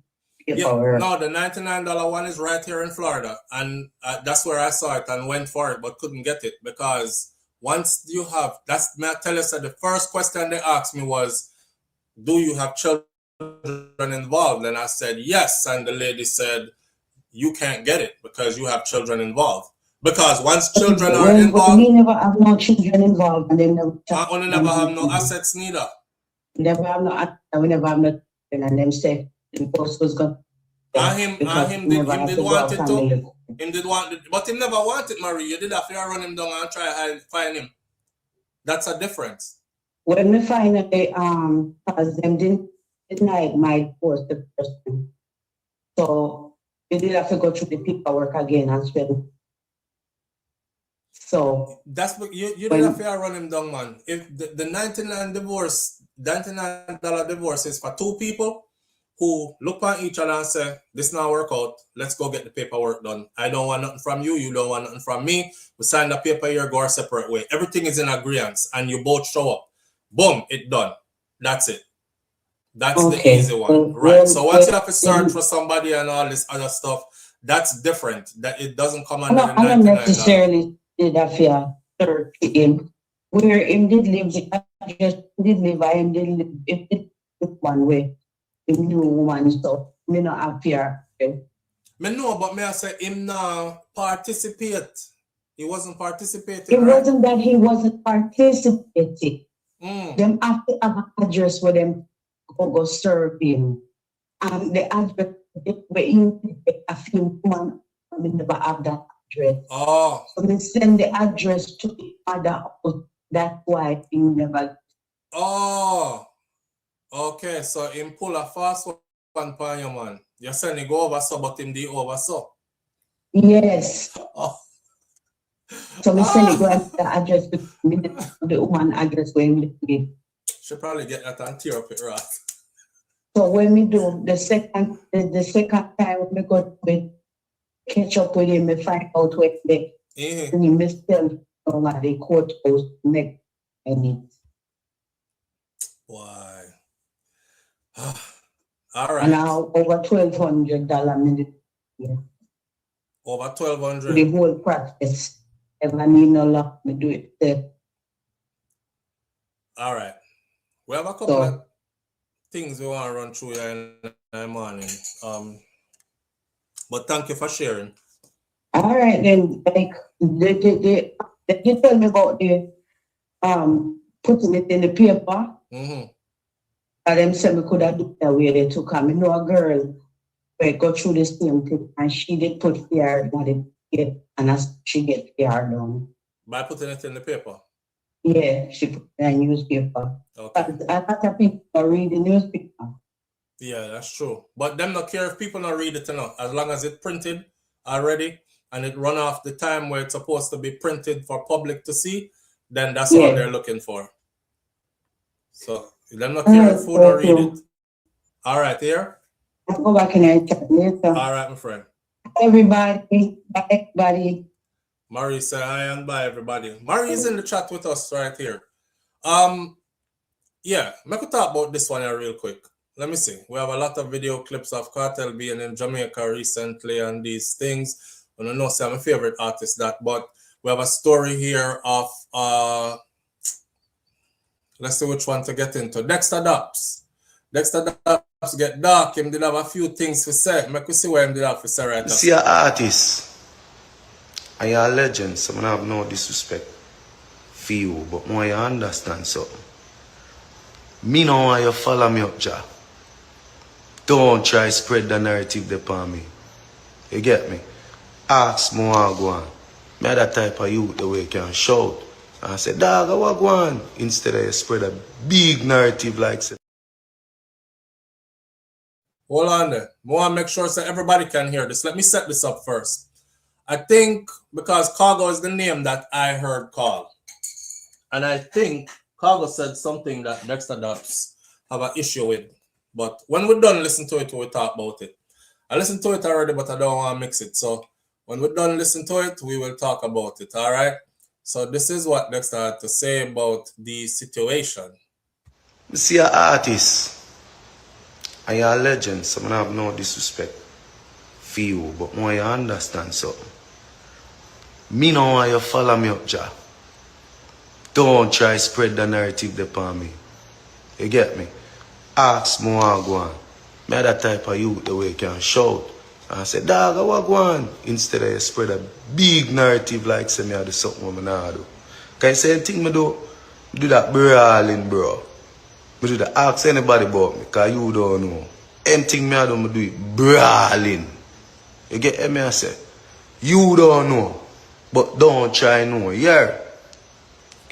Paperwork. no, the $99 one is right here in Florida, and that's where I saw it and went for it, but couldn't get it because once you have, that's me I tell you, so the first question they asked me was, do you have children involved? And I said yes, and the lady said you can't get it because you have children involved. Because once children are involved, we never have no children involved, and then I only never have no assets neither. We never have no assets, we never have no, and them say the post was gone. Him did want it too. Him did want it, but he never wanted Marie. You did have to run him down and try and find him. That's a difference. When we finally because them didn't deny my post the first time. So we did have to go through the paperwork again and spend. So that's what you did have to run him down, man. If the $99 divorce is for two people who look at each other and say, this not work out, let's go get the paperwork done. I don't want nothing from you, you don't want nothing from me. We sign the paper here, go our separate way. Everything is in agreement and you both show up. Boom, it done. That's it. That's the easy one. Right. So once you have to search for somebody and all this other stuff, that's different. That it doesn't come under the $99. I don't necessarily did that for search him. Where him did live, I just did live, I did live, it did one way. Him new woman, so me not have fear. Me know, but me I say him now participate. He wasn't participating. It wasn't that he wasn't participating. Them have to have an address where them go serve him. And the address where he a few months, we never have that address. Oh. So they send the address to the other house. That's why he never. Oh. Okay, so him pull a fast one for you, man. You send him go over so, but him the over so. Yes. Oh. So we send it go the address to the woman address where we live. Should probably get that and tear up it right. So when we do the second time we go to catch up with him, we find out where they miss them like the courthouse next and it. Why? All right. And now over $1,200 minute. Yeah. Over $1,200. The whole process. If I need no luck, we do it there. All right. We have a couple of things we want to run through here in the morning. But thank you for sharing. All right, then, like, you tell me about the putting it in the paper. And them said we could have done that way they took her. I know a girl who go through the same thing and she did put fear on it and she get fear done. By putting it in the paper? Yeah, she put it in the newspaper. Okay. But a lot of people read the newspaper. Yeah, that's true. But them not care if people not read it enough. As long as it's printed already and it run off the time where it's supposed to be printed for public to see, then that's all they're looking for. So them not care if food or read it. All right, here. I'll go back and chat later. All right, my friend. Everybody, bye everybody. Marie say hi and bye everybody. Marie is in the chat with us right here. Yeah, I could talk about this one here real quick. Let me see. We have a lot of video clips of Cartel being in Jamaica recently and these things. I don't know, say I'm a favorite artist that, but we have a story here of let's see which one to get into. Dexter Daps. Dexter Daps get dark. Him did have a few things to say. Make we see what him did have to say right now. See an artist and you're a legend, so I have no disrespect for you, but more you understand something. Me know why you follow me up, Ja. Don't try to spread the narrative upon me. You get me? Ask me what go on. Me that type of youth the way you can shout and say, dog, what go on? Instead of you spread a big narrative like say. Hold on there. I want to make sure so everybody can hear this. Let me set this up first. I think because Khago is the name that I heard called. And I think Khago said something that Dexter Daps have an issue with. But when we're done, listen to it, we'll talk about it. I listened to it already, but I don't want to mix it. So When we're done listening to it, we will talk about it, all right? So this is what Dexter had to say about the situation. You see an artist, and you're a legend, so I have no disrespect for you, but more you understand something. Me know why you follow me up, Jah. Don't try spread the narrative upon me. You get me? Ask me what go on. Me that type of youth the way you can shout and say, dog, what go on? Instead of you spread a big narrative like say me I do something what I not do. Can you say anything me do that brawling, bro. Me do that ask anybody about me, cause you don't know. Anything me I do, me do it brawling. You get me I say? You don't know. But don't try know. Yeah.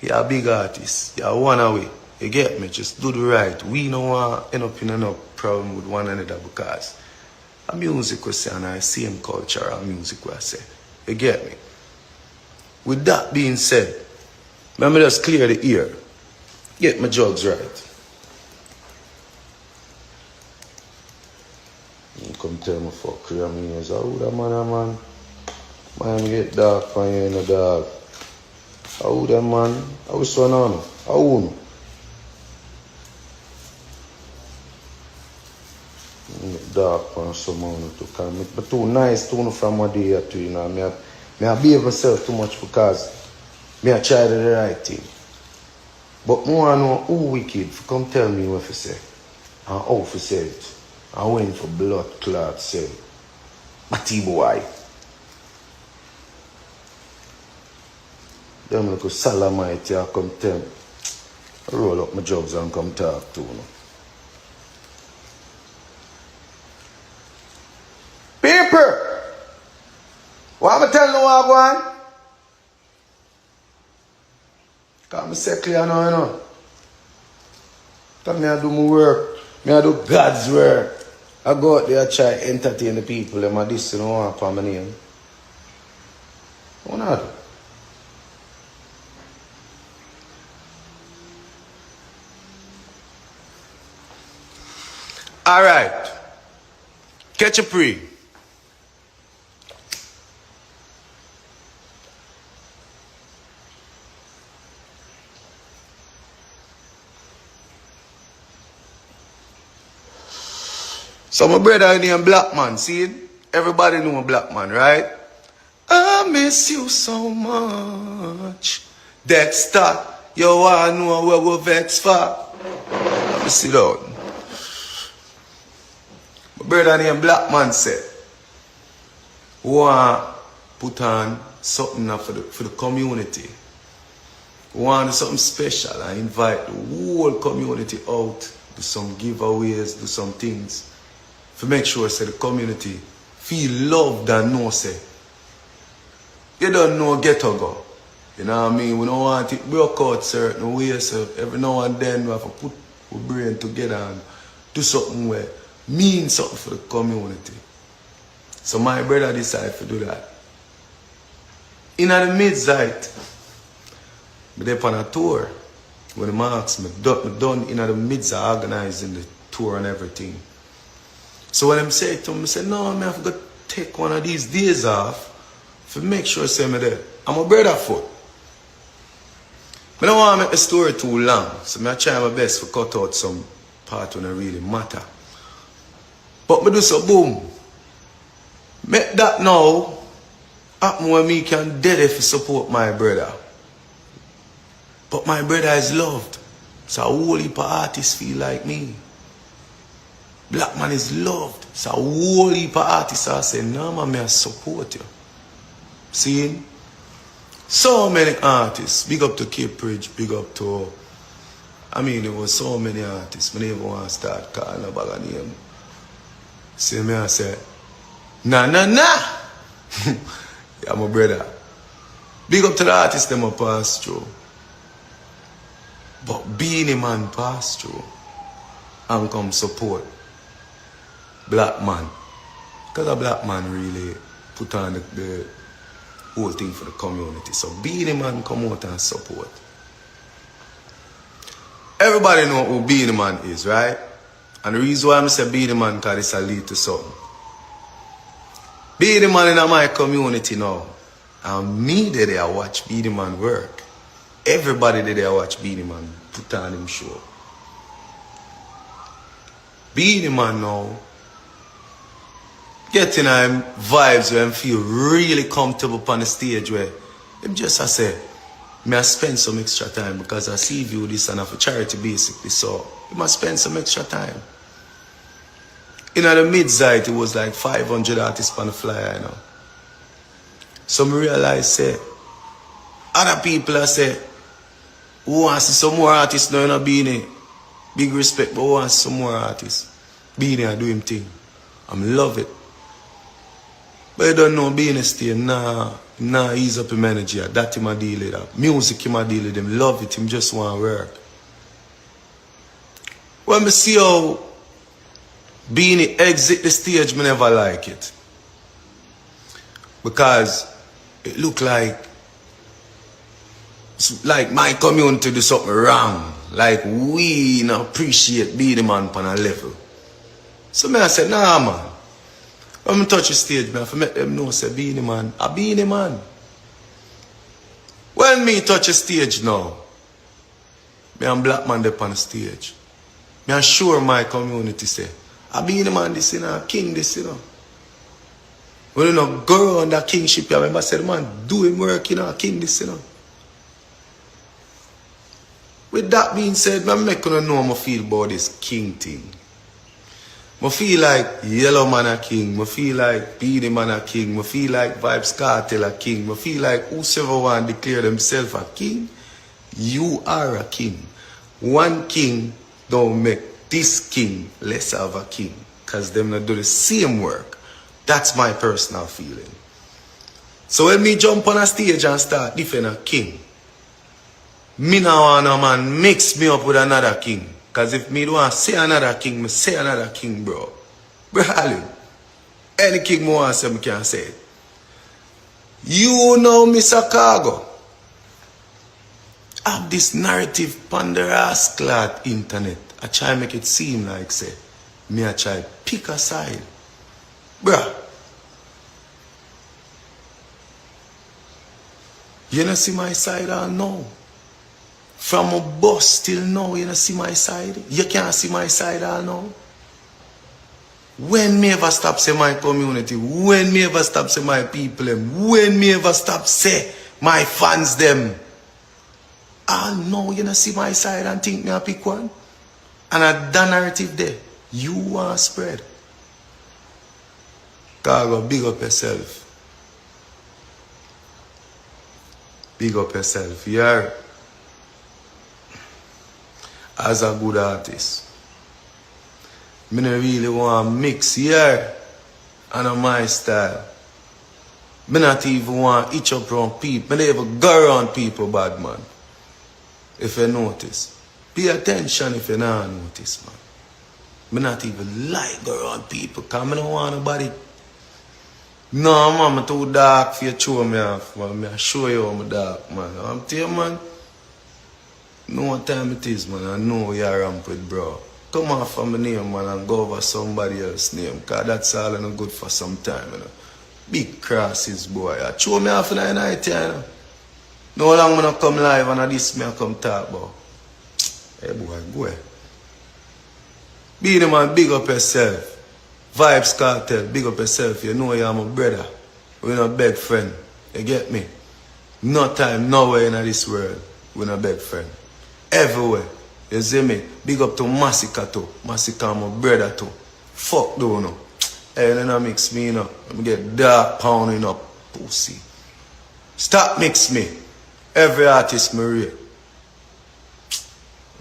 You're a big artist. You're one away. You get me? Just do the right. We don't want to end up in no problem with one another because a music we say and our same culture and music we say. You get me? With that being said, let me just clear the ear. Get my jugs right. You come tell me fuck clear me ears. How that man? Man get dark for you in the dog. How that man? How is one on? How? Dark for someone to come. But too nice too from one day to you know. Me behave myself too much because me I try the right thing. But more I know who wicked come tell me what to say. And how to say it. I went for blood clot say. Matty boy. Them little salamite here come tell me. I roll up my jugs and come talk to you. People! What am I telling you what I want? Because I say clear now, you know. Because I do my work. I do God's work. I go out there and try to entertain the people. And I this you know want for my name. What I do? Alright. Catch a pre. So my brother named Black Man, see it? Everybody know a Black Man, right? I miss you so much. Dexter, you wanna know where we vex for? Let me sit down. My brother named Black Man said, we want to put on something for the community. We want to do something special and invite the whole community out, do some giveaways, do some things. To make sure say the community feel loved and know say you don't know get to go. You know what I mean? We don't want it broke out certain ways, so every now and then we have to put our brain together and do something where mean something for the community. So my brother decided to do that. In the midnight, I was on a tour. When the asked me, done in the midst of organizing the tour and everything. So when I say to him, I say, no, I have got to take one of these days off to make sure I say me there. I'm a brother foot. I don't want to make the story too long, so I try my best to cut out some part when it really matter. But I do so boom. Make that now happen when me can dead if support my brother. But my brother is loved. So a whole heap of artists feel like me. Black Man is loved. So a whole heap of artists are saying, no man, I support you. See? So many artists. Big up to Cape Bridge, big up to... I mean, there was so many artists. I never want to start calling a bag of name. See me, I say, nah. Yeah, my brother. Big up to the artists them I pass through. But being a man pass through and come support Black Man. Because a Black Man really put on the whole thing for the community. So being a man come out and support. Everybody know who being a man is, right? And the reason why I say being a man because it's a lead to something. Be the man in my community now. And me that I watch Be the Man work. Everybody that I watch Be the Man put on him show. Be the Man now. Getting him vibes where I feel really comfortable on the stage where him just I say, may I spend some extra time because I see you this and for charity basically. So you must spend some extra time. In the mid-side, it was like 500 artists on the flyer, you know. So I realized, say, other people I say, who wants to see some more artists now, you know, Beanie. Big respect, but who wants some more artists? Beanie, I do him thing. I love it. But you don't know Beanie stay, nah, ease up him energy. That him I deal with that. Music him I deal with him. Love it, him just want to work. When I see how Beanie exit the stage, I never like it. Because it look like my community do something wrong. Like we not appreciate Be the Man on a level. So I said, nah man. When I touch the stage, I have to make them know say Be the Man. I Be the Man. When me touch the stage now, me and black man up on the stage. Me assure my community say, I Be the Man this, you know, king this, you know. When you know, go on that kingship, I remember I said, man, do him work, you know, king this, you know. With that being said, I'm making you know how I feel about this king thing. I feel like Yellow Man a king, I feel like Be the Man a king, I feel like Vibes Cartel a king, I feel like whosoever want to declare themselves a king, you are a king. One king don't make this king less of a king, because them not do the same work. That's my personal feeling. So when me jump on a stage and start defending a king, me now want no man mix me up with another king. Because if me don't want to say another king, me say another king, bro. Bro, any king me want to say, me can say it. You know, Mr. Khago, have this narrative on the rascal internet. I try to make it seem like, say, me I try pick a side. Bruh, you don't see my side or no? From a bus till now, you don't see my side? You can't see my side or no? When me ever stop say my community? When me ever stop say my people them? When me ever stop say my fans them? I know you don't see my side and think me a pick one? And a that narrative there, you want to spread. Khago, big up yourself. Big up yourself. You're as a good artist. I don't really want to mix here and my style. I not even want to itch up around people. I don't even go around people, bad man. If you notice. Pay attention if you not notice, man. I not even like go around people because I don't want nobody. No, man, I'm too dark for you to show me off, man. I show you how I'm dark, man. I'm telling you, man. Know what time it is, man. I know you're rampant, bro. Come off from my name, man, and go over somebody else's name. Because that's all I know good for some time, you know. Big crosses, boy. I show me off in the night, you know. No long when I come live and this me I come talk about. Hey, boy. Be the man, big up yourself. Vibes Cartel, big up yourself. You know you're my brother. We're not beg friend. You get me? No time, nowhere in this world. We're not beg friend. Everywhere. You see me? Big up to Massacre too. Massacre my brother too. Fuck though no. Hey, then I mix me, you know. I'm get dark pounding up. Pussy. Stop mix me. Every artist me rate.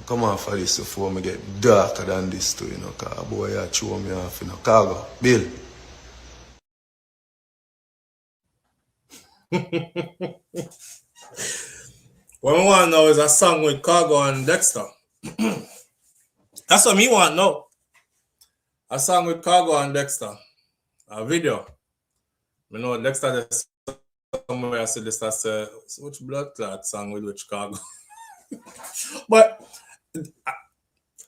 Come on for this before me get darker than this too, you know, cause boy you show me off, you know. Khago, Bill. What I want to know is a song with Khago and Dexter. That's what me want to know. A song with Khago and Dexter. A video. You know, Dexter just somewhere I said this, I said, which blood clot song with which Khago? But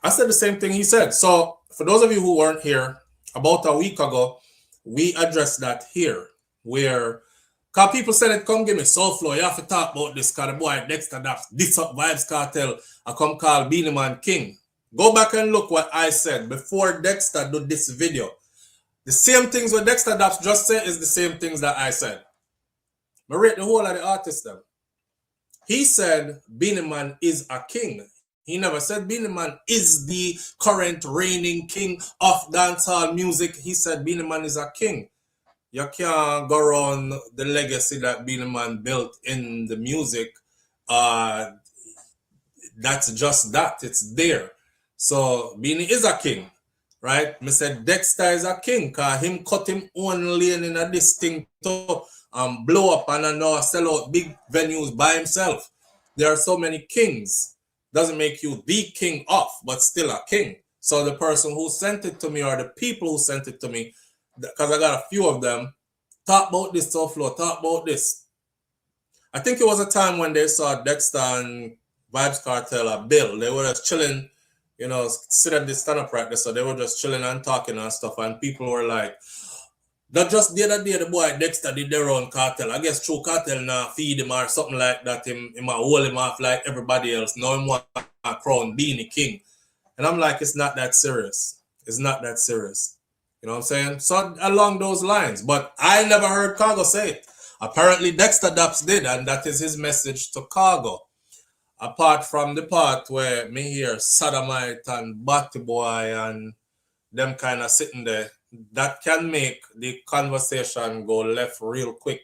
I said the same thing he said. So, for those of you who weren't here, about a week ago, we address that here, where because people said it, come give me SouFLo, you have to talk about this, because the boy Dexter Daps, this up Vibes Cartel, I come call Beenie Man King. Go back and look what I said before Dexter did this video. The same things what Dexter Daps just said is the same things that I said. I rate the whole of the artist them. He said Beenie Man is a king. He never said Beenie Man is the current reigning king of dancehall music. He said Beenie Man is a king. You can't go around the legacy that Beenie Man built in the music. That's just that. It's there. So Beenie is a king, right? Me said Dexter is a king, because him cut him own lane in a this thing to blow up and now sell out big venues by himself. There are so many kings. Doesn't make you the king of, but still a king. So the person who sent it to me, or the people who sent it to me, because I got a few of them, talk about this, SouFLo, talk about this. I think it was a time when they saw Dexter and Vibes Cartel a bill. They were just chilling, you know, sit at this stand-up practice, so they were just chilling and talking and stuff, and people were like, that just the other day the boy Dexter did their own cartel. I guess True Cartel now feed him or something like that. Him might hold him off like everybody else. Now him want a crown Beenie King. And I'm like, it's not that serious. It's not that serious. You know what I'm saying? So along those lines. But I never heard Khago say it. Apparently Dexter Daps did, and that is his message to Khago. Apart from the part where me hear Sodomite and Batty Boy and them kind of sitting there, that can make the conversation go left real quick.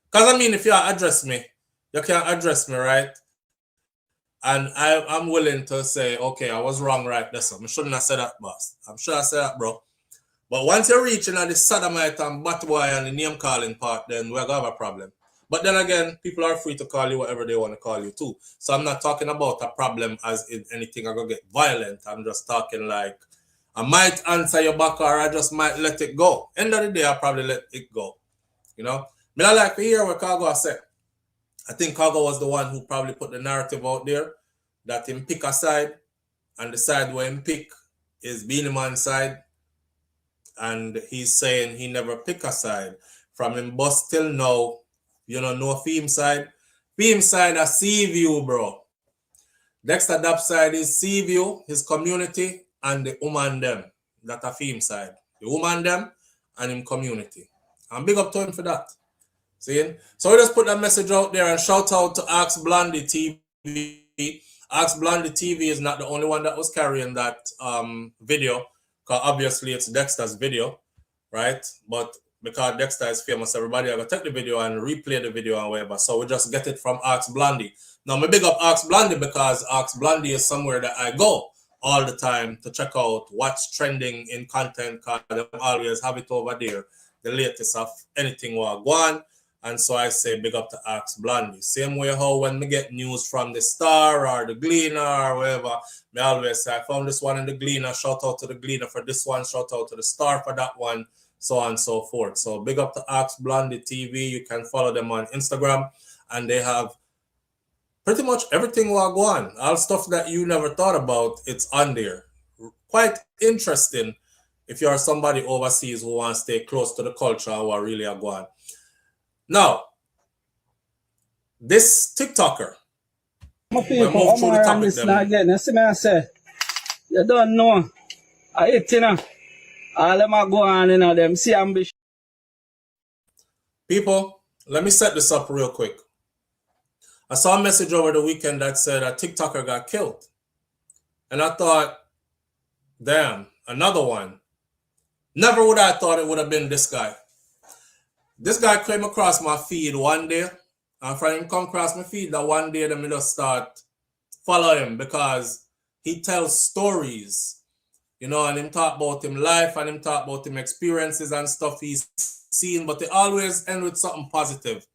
Because I mean, if you address me, you can address me, right? And I'm willing to say, okay, I was wrong right there. So I shouldn't have said that, boss. I'm sure I said that, bro. But once you're reaching at the Sodomite and Batty Boy and the name calling part, then we're going to have a problem. But then again, people are free to call you whatever they want to call you too. So I'm not talking about a problem as in anything I'm going to get violent. I'm just talking like, I might answer your back, or I just might let it go. End of the day, I'll probably let it go. You know? But I like to hear what Khago said. I think Khago was the one who probably put the narrative out there that him pick a side, and the side where him pick is Beenie Man's side. And he's saying he never pick a side. From him bust till now, you know, no Feme side. Feme side is Seaview, bro. Dexter Daps side is Seaview, his community, and the woman them, that a Feme side. The woman them and him community. And big up to him for that. See? So we just put that message out there and shout out to Ask Blondie TV. Ask Blondie TV is not the only one that was carrying that video. Because obviously it's Dexter's video, right? But because Dexter is famous, everybody are going to take the video and replay the video and whatever. So we just get it from Ask Blondie. Now, me big up Ask Blondie because Ask Blondie is somewhere that I go all the time to check out what's trending in content, because they always have it over there, the latest of anything what go on. And so I say big up to Ask Blondie. Same way how when we get news from the Star or the Gleaner or whatever, me always say I found this one in the Gleaner, shout out to the Gleaner for this one, shout out to the Star for that one, so on and so forth. So big up to Ask Blondie TV. You can follow them on Instagram, and they have pretty much everything will go on. All stuff that you never thought about, it's on there. Quite interesting if you are somebody overseas who wants to stay close to the culture and what really are going on. Now, this TikToker. My people, I'm around this again. You see me, I say, you don't know. I hit, you know. All them are going on, you know, them see ambition. People, let me set this up real quick. I saw a message over the weekend that said a TikToker got killed. And I thought, damn, another one. Never would I thought it would have been this guy. This guy came across my feed one day. And from him come across my feed that one day, then I just start follow him because he tells stories. You know, and him talk about him life and him talk about him experiences and stuff he's seen, but they always end with something positive.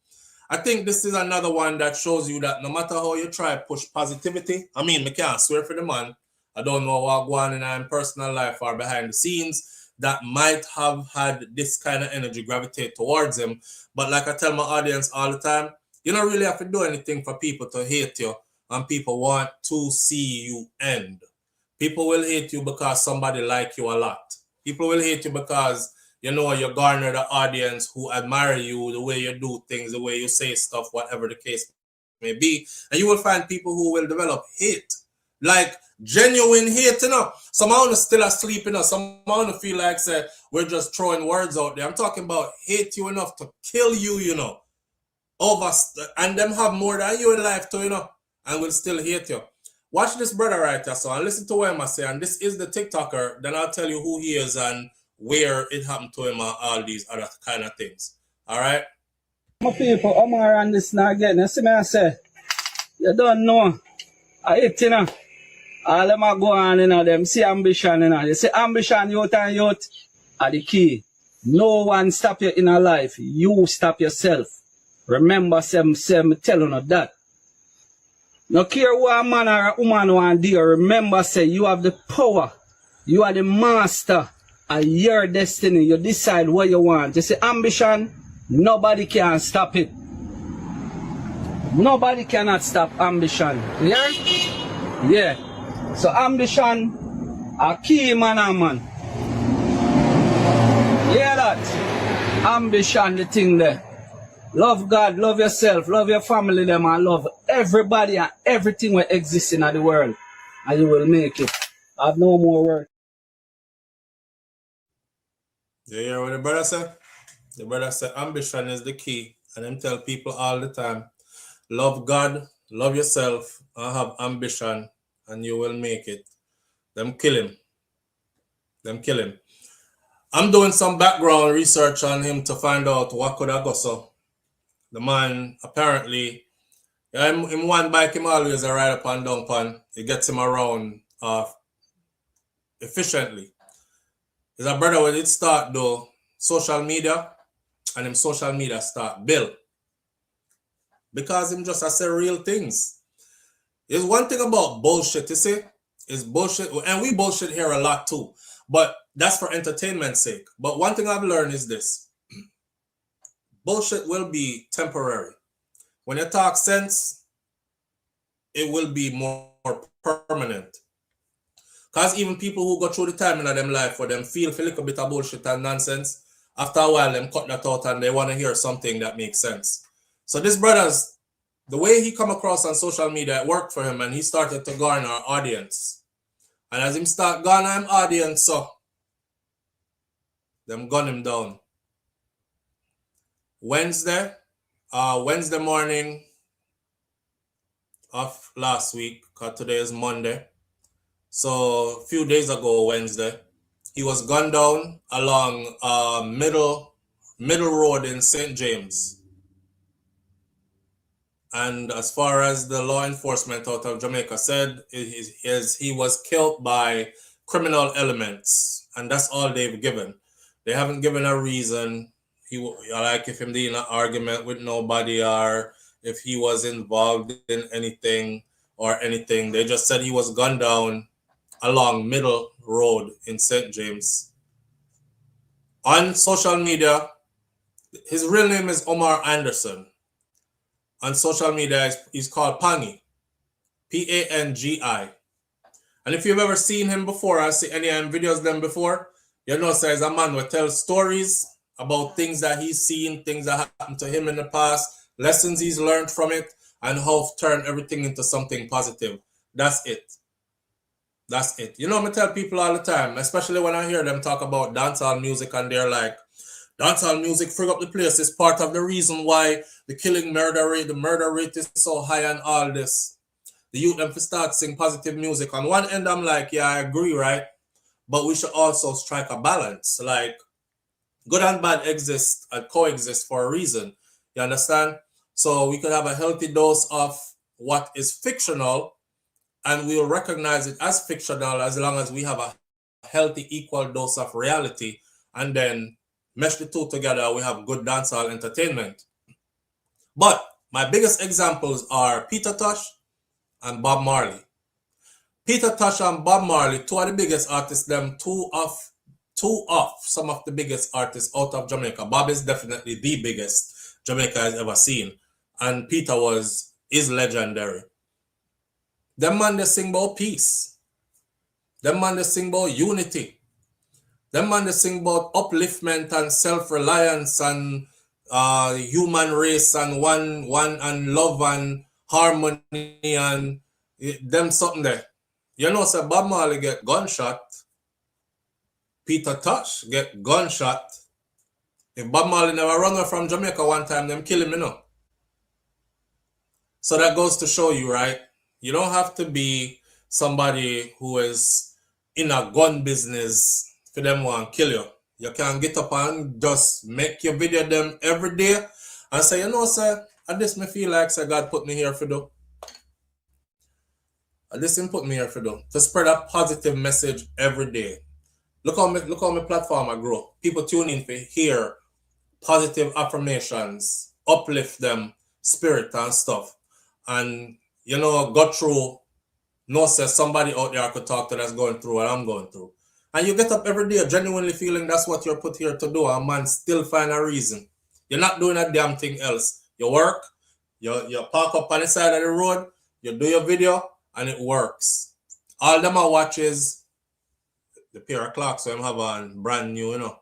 I think this is another one that shows you that no matter how you try to push positivity, I mean, I can't swear for the man. I don't know what going on in personal life or behind the scenes that might have had this kind of energy gravitate towards him. But like I tell my audience all the time, you don't really have to do anything for people to hate you, and people want to see you end. People will hate you because somebody like you a lot. People will hate you because you know, you garner the audience who admire you, the way you do things, the way you say stuff, whatever the case may be. And you will find people who will develop hate, like genuine hate, you know. Some are still asleep, you know. Some are feel like say we're just throwing words out there. I'm talking about hate you enough to kill you, you know. And them have more than you in life too, you know, and will still hate you. Watch this brother right here, so and listen to what I say. And this is the TikToker. Then I'll tell you who he is and where it happened to him and all these other kind of things. All right? My people, I'm around this now again. You see me, I say, you don't know. I hate, you know. All them are go on, you know, them see ambition, you know. You see ambition, youth and youth, are the key. No one stop you in a life. You stop yourself. Remember, me telling you that. No care what a man or a woman want to do, remember, say, you have the power. You are the master of your destiny. You decide what you want. You see, ambition, nobody can stop it. Nobody cannot stop ambition. Yeah? Yeah. So ambition, a key man and man. Yeah, that. Ambition, the thing there. Love God, love yourself, love your family, them, and love everybody and everything that exists in the world. And you will make it. I have no more words. You hear what the brother said? The brother said ambition is the key. And them tell people all the time, love God, love yourself, and have ambition, and you will make it. Them kill him. Them kill him. I'm doing some background research on him to find out what could have go so. The man, apparently, him one bike, him always a ride up and down pan. It gets him around efficiently. There's a brother when it start though, social media, and him social media start build. Because him just say real things. There's one thing about bullshit, you see? Is bullshit, and we bullshit here a lot too. But that's for entertainment's sake. But one thing I've learned is this. Bullshit will be temporary. When you talk sense, it will be more permanent. Because even people who go through the time in their life for them feel a little bit of bullshit and nonsense, after a while, them cut that out and they want to hear something that makes sense. So this brother's, the way he come across on social media, it worked for him and he started to garner our audience. And as him start garner him audience, so them gun him down. Wednesday morning of last week, because today is Monday. So a few days ago, Wednesday, he was gunned down along middle road in St. James. And as far as the law enforcement out of Jamaica said, he was killed by criminal elements. And that's all they've given. They haven't given a reason. Like if him did an argument with nobody or if he was involved in anything or anything. They just said he was gunned down along Middle Road in St. James. On social media, his real name is Omar Anderson. On social media, he's called Pangi. Pangi. And if you've ever seen him before, or see any videos of them before, you know, says a man will tell stories about things that he's seen, things that happened to him in the past, lessons he's learned from it, and how to turn everything into something positive. That's it. That's it. You know, I tell people all the time, especially when I hear them talk about dancehall music and they're like, dancehall music frig up the place is part of the reason why the the murder rate is so high and all this. The youth them to start sing positive music. On one end, I'm like, yeah, I agree, right? But we should also strike a balance. Like, good and bad exist and coexist for a reason. You understand? So we could have a healthy dose of what is fictional and we'll recognize it as fictional as long as we have a healthy equal dose of reality and then mesh the two together, we have good dancehall entertainment. But my biggest examples are Peter Tosh and Bob Marley. Peter Tosh and Bob Marley, two of the biggest artists, two of some of the biggest artists out of Jamaica. Bob is definitely the biggest Jamaica has ever seen. And Peter is legendary. Them man they sing about peace. Them man they sing about unity. Them man they sing about upliftment and self-reliance and human race and one and love and harmony and them something there. You know, so Bob Marley get gunshot. Peter Tosh get gunshot. If Bob Marley never run away from Jamaica one time, them kill him, you know. So that goes to show you, right? You don't have to be somebody who is in a gun business for them want to kill you. You can get up and just make your video them every day and say, you know, sir, and this me feel like sir, God put me here for do. And this him put me here for do. To spread a positive message every day. Look how my platform I grow. People tune in to hear positive affirmations, uplift them, spirit and stuff. And you know, go through, no says somebody out there I could talk to that's going through what I'm going through. And you get up every day genuinely feeling that's what you're put here to do, and man still find a reason. You're not doing a damn thing else. You work, you park up on the side of the road, you do your video, and it works. All them I watch is the pair of clocks, so I'm have on brand new, you know.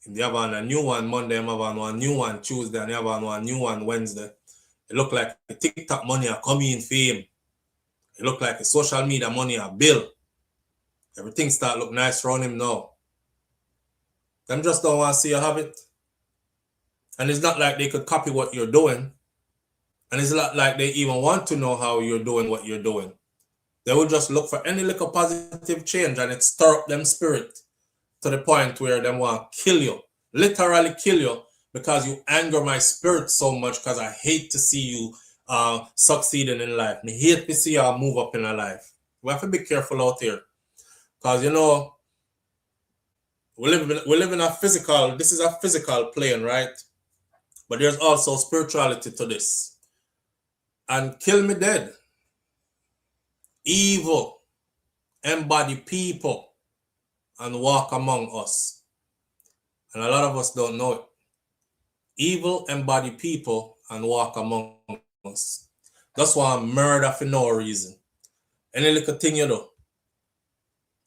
If they have on a new one Monday, I'm have on one new one Tuesday, and they have on one new one Wednesday. It look like the TikTok money are coming in fame. It look like the social media money are bill. Everything start look nice around him now. Them just don't want to see you have it. And it's not like they could copy what you're doing. And it's not like they even want to know how you're doing what you're doing. They will just look for any little positive change and it stir up them spirit to the point where they want to kill you. Literally kill you because you anger my spirit so much because I hate to see you succeeding in life. I hate to see you move up in a life. We have to be careful out here. Because, you know, we live in a physical, this is a physical plane, right? But there's also spirituality to this. And kill me dead. Evil embody people and walk among us. And a lot of us don't know it. Evil embody people and walk among us. That's why I murder for no reason. Any little thing you do.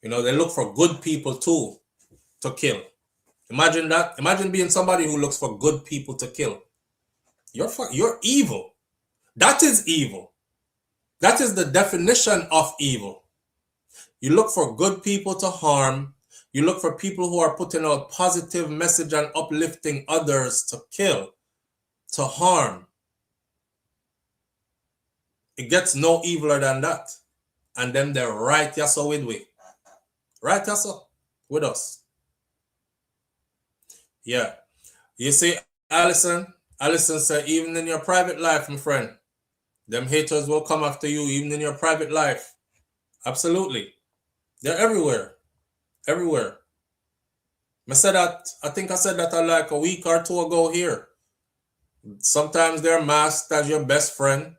You know, they look for good people too to kill. Imagine that. Imagine being somebody who looks for good people to kill. You're evil. That is evil. That is the definition of evil. You look for good people to harm. You look for people who are putting out positive message and uplifting others to kill, to harm. It gets no eviler than that. And then they're right here so with we. Right, Tessa? With us. Yeah. You see, Allison said, even in your private life, my friend, them haters will come after you, even in your private life. Absolutely. They're everywhere. Everywhere. I think I said that like a week or two ago here. Sometimes they're masked as your best friend.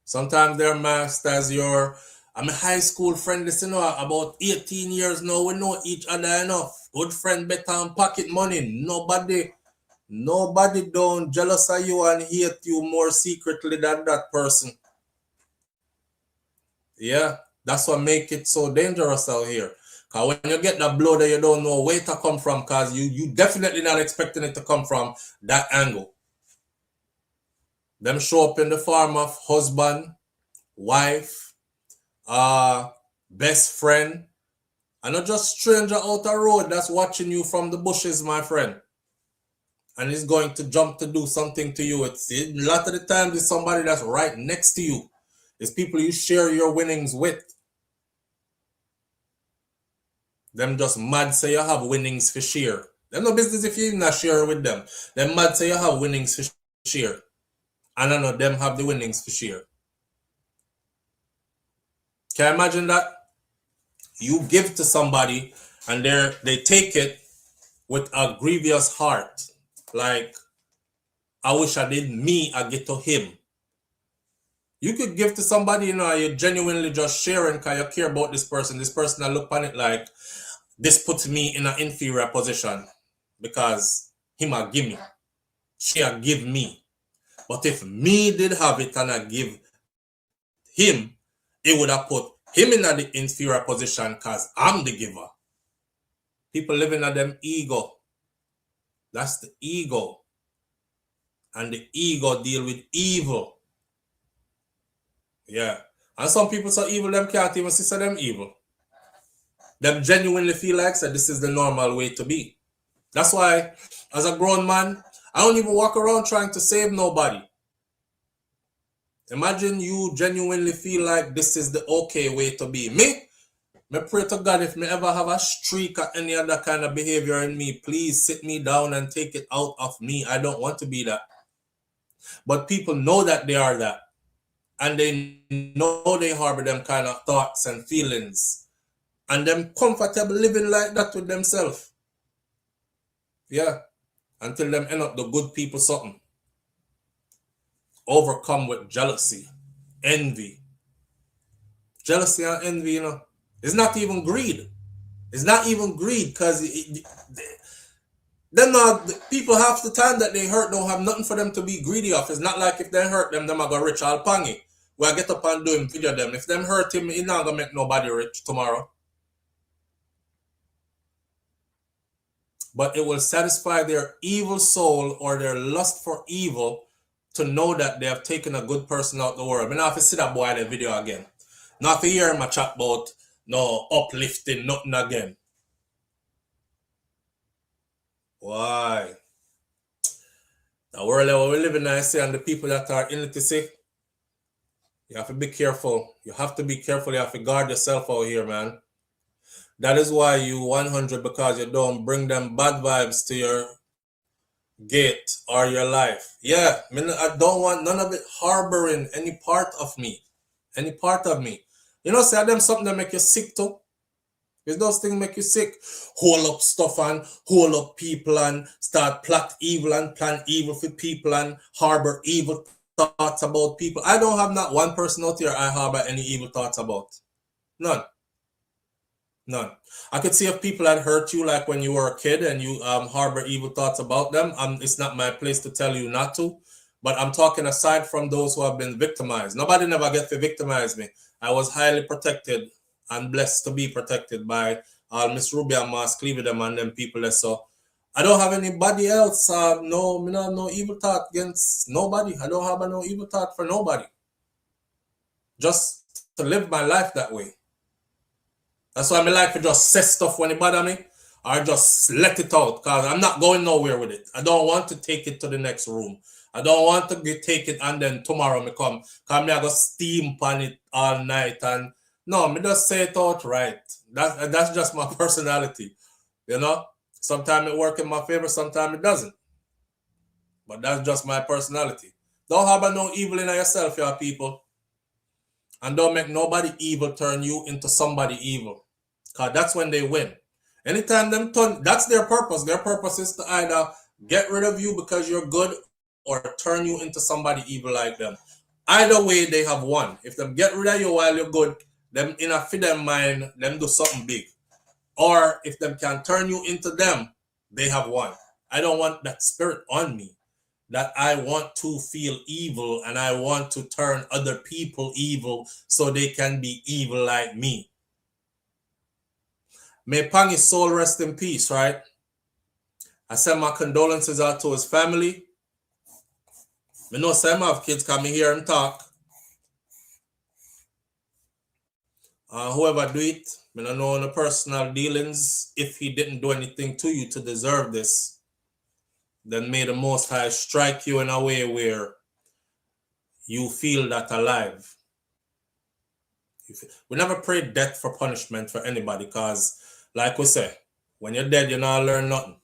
Sometimes they're masked as your... I'm a high school friend, listen, about 18 years now, we know each other enough. Good friend better than pocket money. Nobody don't jealous of you and hate you more secretly than that person. Yeah, that's what make it so dangerous out here. Because when you get that blow that you don't know where to come from, because you definitely not expecting it to come from that angle. Them show up in the form of husband, wife, best friend, and not just stranger out the road that's watching you from the bushes, my friend, and is going to jump to do something to you. It's a lot of the times it's somebody that's right next to you. It's people you share your winnings with. Them just mad say you have winnings for share. Them no business if you even not share with them. Them mad say you have winnings for share, and I know them have the winnings for share. Can you imagine that? You give to somebody and they take it with a grievous heart. Like, I wish I did me, I get to him. You could give to somebody, you know, you're genuinely just sharing because you care about this person. This person, I look on it like, this puts me in an inferior position because him a give me. She a give me. But if me did have it and I give him, it would have put him in the inferior position because I'm the giver. People living at them ego. That's the ego. And the ego deal with evil. Yeah. And some people so evil, them can't even see them evil. Them genuinely feel like that this is the normal way to be. That's why, as a grown man, I don't even walk around trying to save nobody. Imagine you genuinely feel like this is the okay way to be. Me pray to God, if me ever have a streak or any other kind of behavior in me, please sit me down and take it out of me. I don't want to be that. But people know that they are that. And they know they harbor them kind of thoughts and feelings. And them comfortable living like that with themselves. Yeah. Until them end up the good people something. Overcome with jealousy, envy. Jealousy and envy, you know. It's not even greed. It's not even greed because people half the time that they hurt don't have nothing for them to be greedy of. It's not like if they hurt them are go rich all pangy. Where I get up and do him video them. If them hurt him, he's not gonna make nobody rich tomorrow. But it will satisfy their evil soul or their lust for evil to know that they have taken a good person out the world. I mean, I have to see that boy in the video again. Not to hear him a chat about no uplifting, nothing again. Why? The world that we live in, I say, and the people that are in it, see, you have to be careful. You have to be careful. You have to guard yourself out here, man. That is why you 100, because you don't bring them bad vibes to your gate or your life. Yeah, I don't want none of it harboring any part of me. Any part of me. You know, say them something that make you sick too. If those things make you sick, hold up stuff and hold up people and start plot evil and plan evil for people and harbor evil thoughts about people. I don't have not one person out here I harbor any evil thoughts about. None. None. I could see if people had hurt you like when you were a kid and you harbor evil thoughts about them. It's not my place to tell you not to. But I'm talking aside from those who have been victimized. Nobody never get to victimize me. I was highly protected and blessed to be protected by Miss Ruby and Mas Cleaver and them people there. So I don't have anybody else. No evil thought against nobody. I don't have no evil thought for nobody. Just to live my life that way. That's why I like to just say stuff when it bother me, or just let it out, because I'm not going nowhere with it. I don't want to take it to the next room. I don't want to take it and then tomorrow me come. Because I go steam on it all night. And no, me just say it out right. That's just my personality. You know? Sometimes it works in my favor, sometimes it doesn't. But that's just my personality. Don't have no evil in yourself, y'all people. And don't make nobody evil turn you into somebody evil. Because that's when they win. Anytime them turn, that's their purpose. Their purpose is to either get rid of you because you're good or turn you into somebody evil like them. Either way, they have won. If them get rid of you while you're good, them in a fit them mind, them do something big. Or if them can turn you into them, they have won. I don't want that spirit on me. That I want to feel evil and I want to turn other people evil so they can be evil like me. May Pangy's soul rest in peace, right? I send my condolences out to his family. I know some have kids coming here and talk. Whoever do it, I don't know the personal dealings. If he didn't do anything to you to deserve this, then may the Most High strike you in a way where you feel that alive. We never pray death for punishment for anybody because, like we say, when you're dead, you not learn nothing.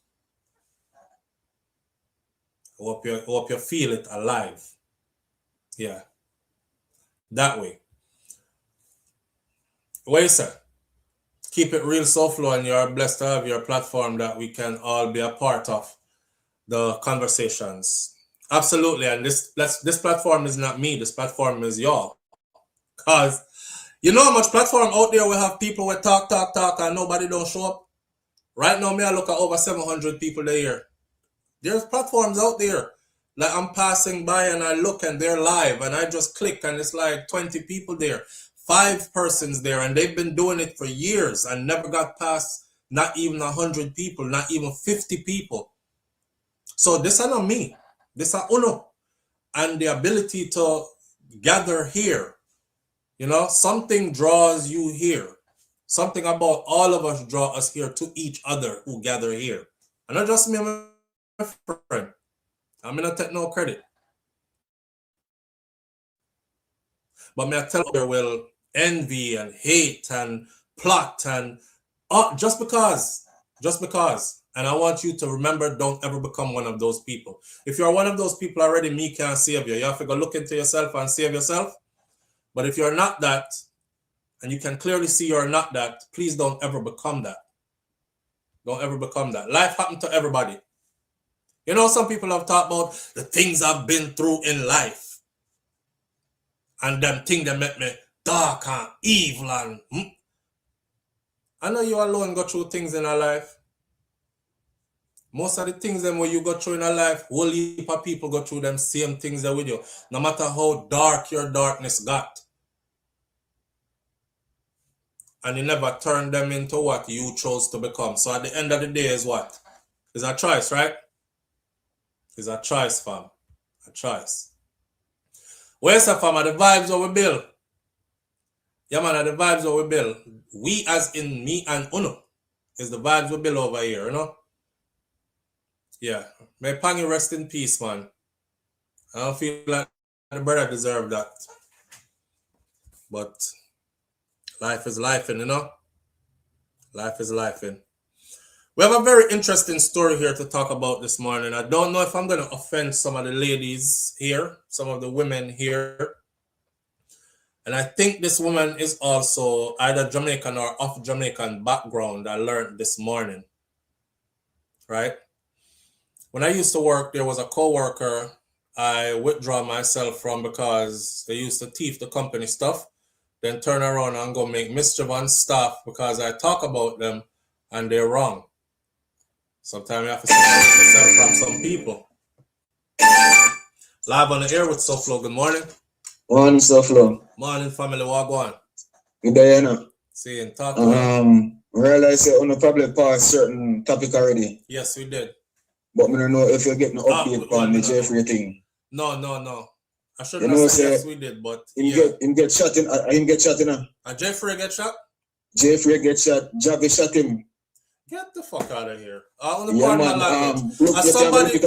Hope you feel it alive. Yeah. That way. What you say? Keep it real, SouFLo, and you're blessed to have your platform that we can all be a part of the conversations. Absolutely. And this platform is not me. This platform is y'all. Because you know how much platform out there we have people with talk, and nobody don't show up? Right now, I look at over 700 people a year. There's platforms out there. Like I'm passing by and I look and they're live and I just click and it's like 20 people there. 5 persons there, and they've been doing it for years and never got past not even 100 people, not even 50 people. So this is not me. This is uno. And the ability to gather here. You know, something draws you here. Something about all of us draw us here to each other who gather here. And not just me and my friend. I'm going to take no credit. But me I tell you, there will envy and hate and plot and just because. And I want you to remember, don't ever become one of those people. If you're one of those people already, me can't save you. You have to go look into yourself and save yourself. But if you're not that, and you can clearly see you're not that, please don't ever become that. Don't ever become that. Life happened to everybody. You know, some people have talked about the things I've been through in life. And them things that make me dark and evil. And I know you alone go through things in our life. Most of the things them where you go through in our life, whole heap of people go through them same things there with you. No matter how dark your darkness got. And you never turn them into what you chose to become. So at the end of the day is what? It's a choice, right? It's a choice, fam. A choice. Where's the fam? Are the vibes that we build? Yeah, man, are the vibes that we build. We as in me and Uno is the vibes we build over here, you know? Yeah. May Pangy rest in peace, man. I don't feel like the brother deserved that. But life is life, you know? Life is life. We have a very interesting story here to talk about this morning. I don't know if I'm going to offend some of the ladies here, some of the women here. And I think this woman is also either Jamaican or of Jamaican background, I learned this morning. Right? When I used to work, there was a co-worker I withdraw myself from because they used to thief the company stuff, then turn around and go make mischief on staff because I talk about them and they're wrong. Sometimes you have to separate yourself from some people. Live on the air with SouFLo. Good morning. Morning, SouFLo. Morning, family. What go on? Good day, you know. See, and talk to me. Realize you on probably passed certain topic already. Yes, we did. But I don't know if you're getting an update on the J-Frey thing. No. I shouldn't have said yes, we did, but him get shot in. Him get shot in. J-Frey get shot? J-Frey get shot. Javi shot him. Get the fuck out of here. Yeah, man. Look,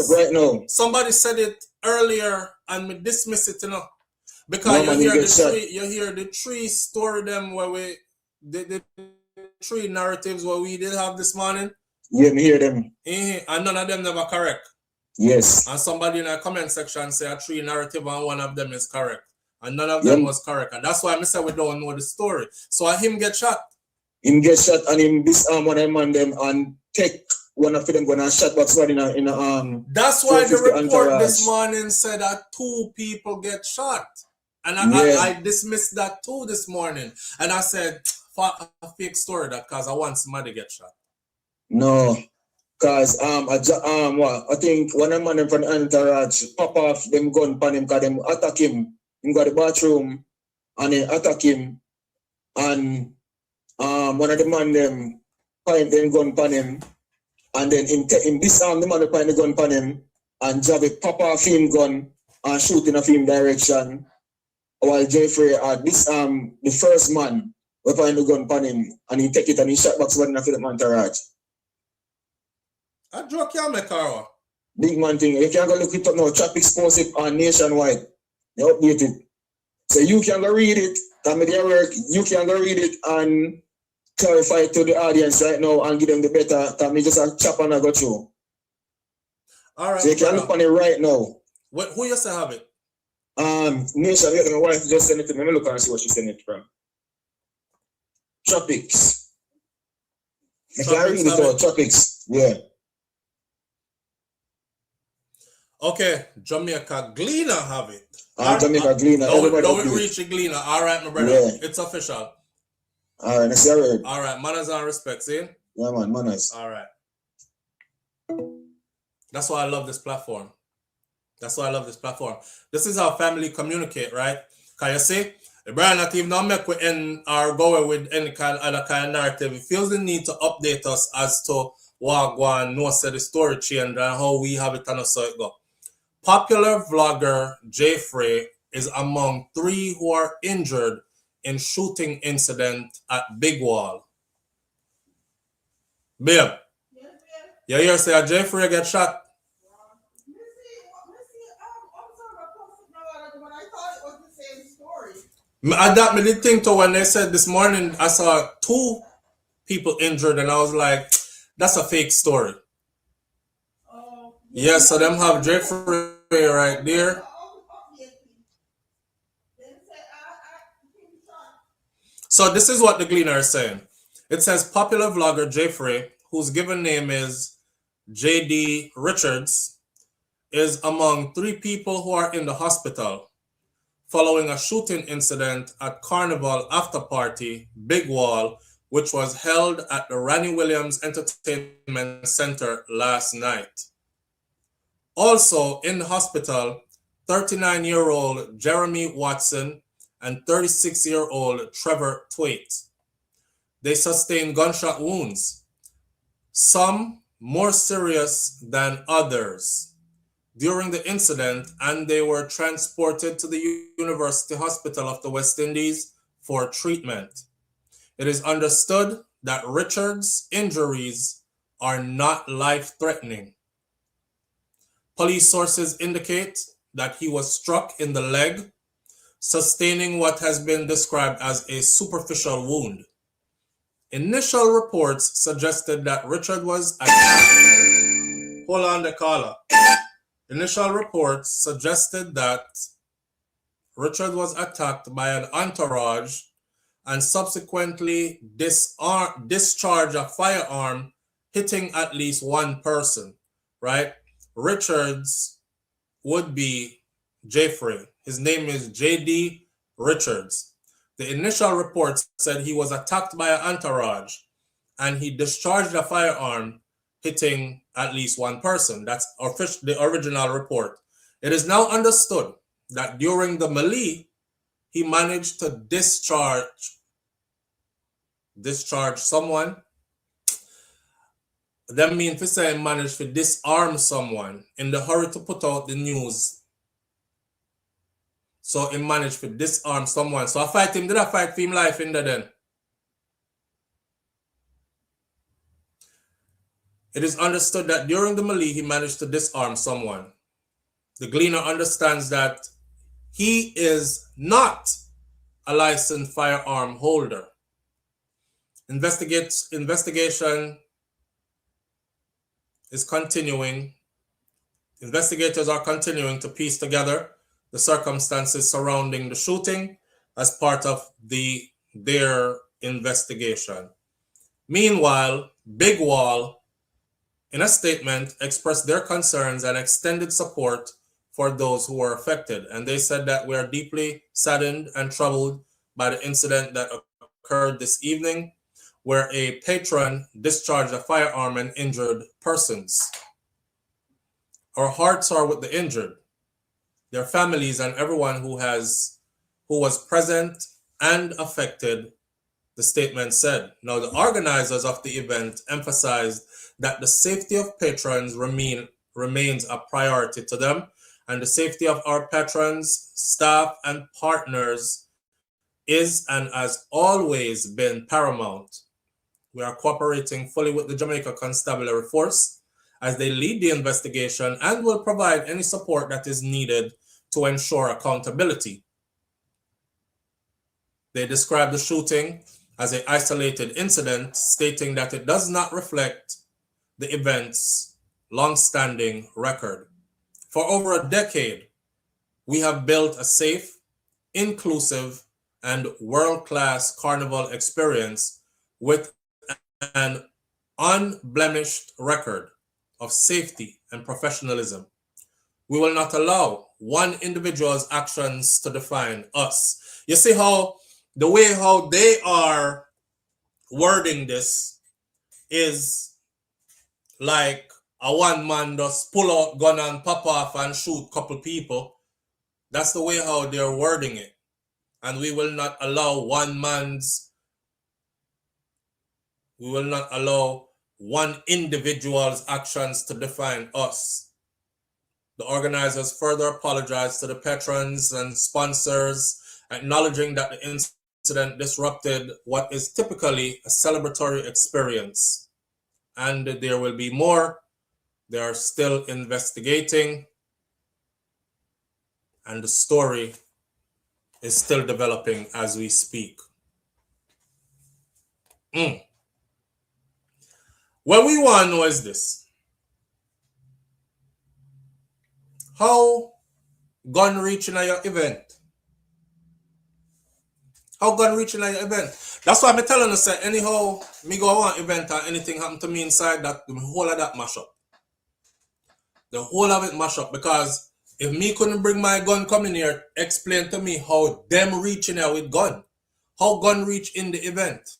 right now. Somebody said it earlier and me dismiss it, you know. Because you hear the three story them where the three narratives where we did have this morning. Yeah, me hear them. And none of them never correct. Yes. And somebody in the comment section say a three narrative and one of them is correct. And none of them was correct. And that's why I say we don't know the story. So him get shot. Him get shot and him disarm one of them and them and take one of them gonna shot back in a That's why the report entourage this morning said that 2 people get shot. And I dismissed that too this morning. And I said, fuck a fake story that because I want somebody to get shot. No. Cause I think one of them from the entourage pop off them gun pan him because them attack him. Him go to the bathroom and then attack him. And one of the man them point them gun pan him. And then him disarm the man who point the gun pan him and jab it pop off him gun and shoot in a him direction. While J-Frey disarm the first man who point the gun pan him and he take it and he shot back somebody in the entourage. I joke you make car. Big man thing. If you can go look it up now, trap explosive on nationwide. They update it. So you can go read it. Come with your work. You can go read it and clarify it to the audience right now and give them the better. Come just a chop and I go through. All right. So you can look on it right now. Who used to have it? Nation, my wife just send it to me. Let me look and see what she sent it from. Tropics. You can read it out. Tropics. Yeah. Okay, Jamaica Gleaner have it. Jamaica Gleaner. Don't reach the Gleaner. All right, my brother. Yeah. It's official. All right, that's your word. All right, manners and respect, see? Yeah, man, manners. All right. That's why I love this platform. This is how family communicate, right? Can you see? The brand not even not make we end or go with any kind other kind of narrative. He feels the need to update us as to what go on, no say the story change and how we have it and so it go. Popular vlogger J-Frey is among 3 who are injured in shooting incident at Big Wall. Babe, you hear say a J-Frey get shot? I that me did think to when they said this morning I saw 2 people injured and I was like, that's a fake story. Yeah, so them have J-Frey right there. So this is what the Gleaner is saying. It says popular vlogger J-Frey, whose given name is J.D. Richards, is among 3 people who are in the hospital following a shooting incident at Carnival after party, Big Wall, which was held at the Ranny Williams Entertainment Center last night. Also in the hospital, 39-year-old Jeremy Watson and 36-year-old Trevor Twait. They sustained gunshot wounds, some more serious than others, during the incident, and they were transported to the University Hospital of the West Indies for treatment. It is understood that Richard's injuries are not life-threatening. Police sources indicate that he was struck in the leg, sustaining what has been described as a superficial wound. Initial reports suggested that Richard was attacked. Hold on, the caller. Initial reports suggested that Richard was attacked by an entourage and subsequently discharged a firearm, hitting at least 1 person, right? Richards would be J-Frey. His name is J.D. Richards. The initial reports said he was attacked by an entourage and he discharged a firearm, hitting at least 1 person. That's the original report. It is now understood that during the melee, he managed to discharge someone. That means to say he managed to disarm someone in the hurry to put out the news. So he managed to disarm someone. So did I fight for him life in there then? It is understood that during the melee, he managed to disarm someone. The Gleaner understands that he is not a licensed firearm holder. Investigation is continuing. Investigators are continuing to piece together the circumstances surrounding the shooting as part of their investigation. Meanwhile, Big Wall, in a statement, expressed their concerns and extended support for those who were affected. And they said that we are deeply saddened and troubled by the incident that occurred this evening, where a patron discharged a firearm and injured persons. Our hearts are with the injured, their families, and everyone who was present and affected, the statement said. Now, the organizers of the event emphasized that the safety of patrons remains a priority to them, and the safety of our patrons, staff, and partners is and has always been paramount. We are cooperating fully with the Jamaica Constabulary Force as they lead the investigation and will provide any support that is needed to ensure accountability. They describe the shooting as an isolated incident, stating that it does not reflect the event's long-standing record. For over a decade, we have built a safe, inclusive, and world-class carnival experience with an unblemished record of safety and professionalism. We will not allow one individual's actions to define us. You see how the way how they are wording this is like a one man just pull out gun and pop off and shoot a couple people. That's the way how they're wording it. and we will not allow one individual's actions to define us. The organizers further apologized to the patrons and sponsors, acknowledging that the incident disrupted what is typically a celebratory experience. And there will be more. They are still investigating, and the story is still developing as we speak. What we want to know is this. How gun reaching at your event? How gun reaching at your event? That's why I'm telling you, say, anyhow, me go on event or anything happen to me inside, that the whole of that mash up. The whole of it mash up, because if me couldn't bring my gun coming here, explain to me how them reaching here with gun. How gun reach in the event.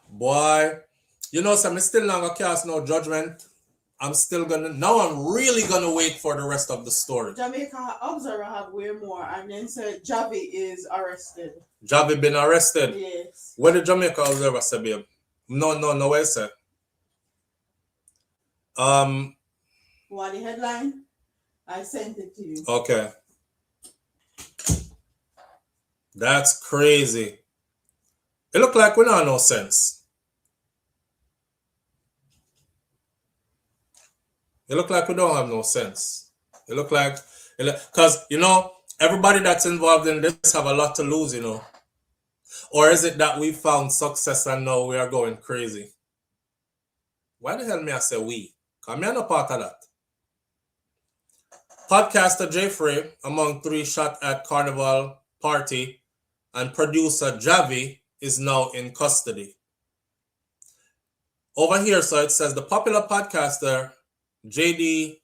Boy, you know, so I'm still not gonna cast no judgment. I'm really gonna wait for the rest of the story. Jamaica Observer have way more, and then said Javi is arrested. Javi been arrested? Yes. What did Jamaica Observer say, babe? No, what is it? What the headline? I sent it to you. Okay. That's crazy. It look like we don't have no sense. It look like we don't have no sense. It look like, because, you know, everybody that's involved in this have a lot to lose, you know. Or is it that we found success and now we are going crazy? Why the hell may I say we? Because I'm not part of that. Podcaster J-Frey, among 3 shot at Carnival party, and producer Javi is now in custody. Over here, so it says the popular podcaster Jaii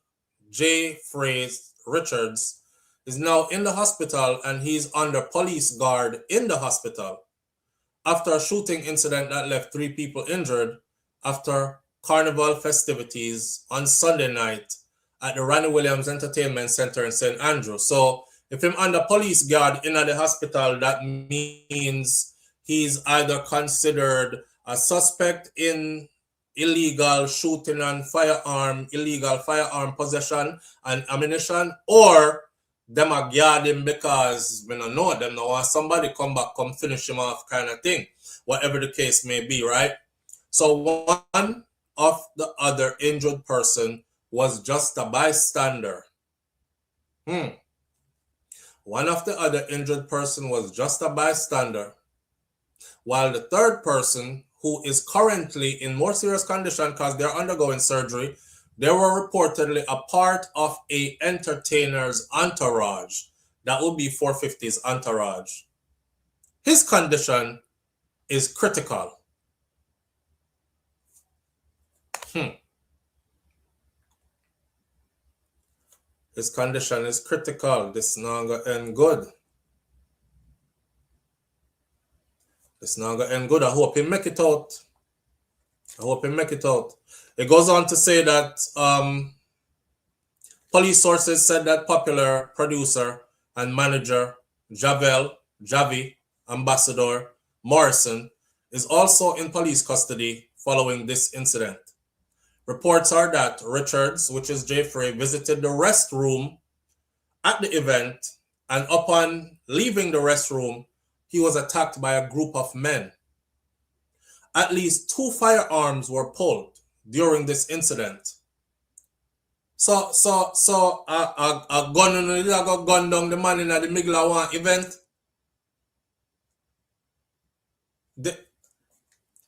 Frais Richards is now in the hospital, and he's under police guard in the hospital after a shooting incident that left 3 people injured after Carnival festivities on Sunday night at the Ronnie Williams Entertainment Center in St. Andrew. So if him under police guard in the hospital, that means he's either considered a suspect in illegal shooting and illegal firearm possession and ammunition, or them a guard him because we don't know them, no want somebody come back, come finish him off kind of thing, whatever the case may be, right? So one of the other injured person was just a bystander. One of the other injured person was just a bystander, while the third person, who is currently in more serious condition because they're undergoing surgery, they were reportedly a part of a entertainer's entourage. That would be 450's entourage. His condition is critical. His condition is critical. This not gonna end good. It's not going to end good. I hope he make it out. It goes on to say that police sources said that popular producer and manager Javi Ambassador Morrison is also in police custody following this incident. Reports are that Richards, which is J-Frey, visited the restroom at the event, and upon leaving the restroom, he was attacked by a group of men. At least 2 firearms were pulled during this incident. So a gun down the man in the middle of one event.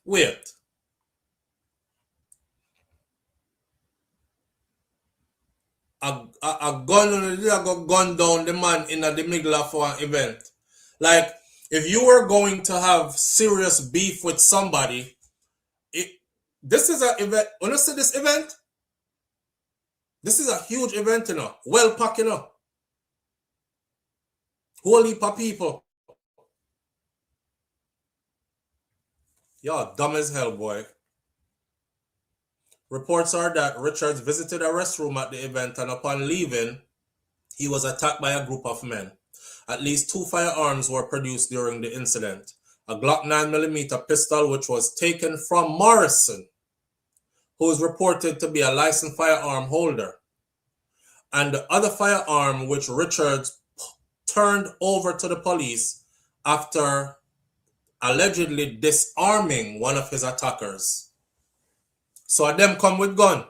Wait. A gun down the man in the middle of one event. Like, if you were going to have serious beef with somebody, this is an event. When you see this event, this is a huge event, you know. Well packed, you know. Whole heap of people. You're dumb as hell, boy. Reports are that Richards visited a restroom at the event, and upon leaving, he was attacked by a group of men. At least 2 firearms were produced during the incident. A Glock 9mm pistol, which was taken from Morrison, who is reported to be a licensed firearm holder, and the other firearm which Richards turned over to the police after allegedly disarming one of his attackers. So them come with gun.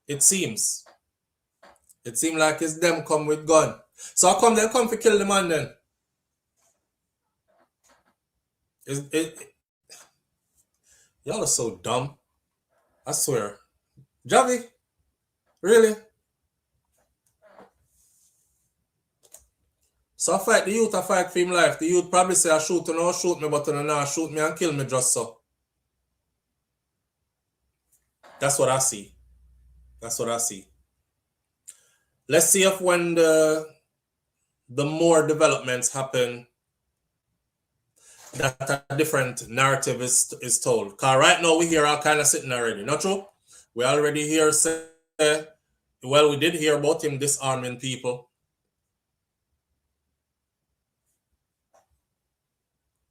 It seems. It seems like it's them come with gun. So how come they come to kill the man then? Y'all are so dumb. I swear. Javi? Really? So I fight the youth, I fight for him life. The youth probably say I shoot you, no shoot me, but you know, shoot me and kill me just so. That's what I see. That's what I see. Let's see if when the more developments happen, that a different narrative is told. Because right now we hear all kind of sitting already. Not true? We already hear say, well, we did hear about him disarming people.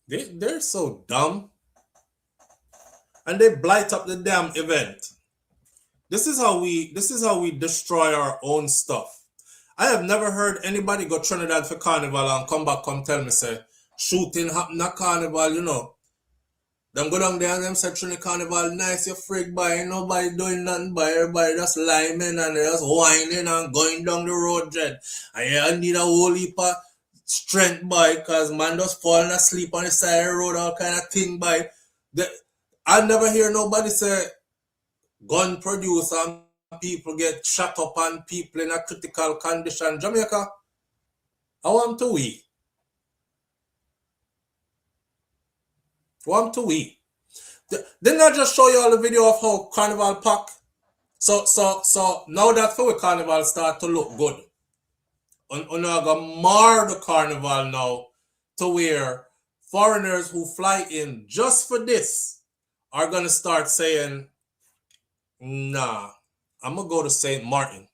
They're so dumb. And they blight up the damn event. This is how we destroy our own stuff. I have never heard anybody go Trinidad for Carnival and come back come tell me say shooting happened at Carnival, you know. Them go down there and them say Trinidad Carnival nice, you freak boy, nobody doing nothing by everybody just liming and just whining and going down the road, dread. And you need a whole heap of strength by because man just falling asleep on the side of the road, all kind of thing by. I never hear nobody say gun produce and people get shot up and people in a critical condition. Jamaica, I want to we. Didn't I just show you all the video of how Carnival pack? So now that for Carnival start to look good. On mar the Carnival now to where foreigners who fly in just for this are gonna start saying, nah, I'm gonna go to St. Martin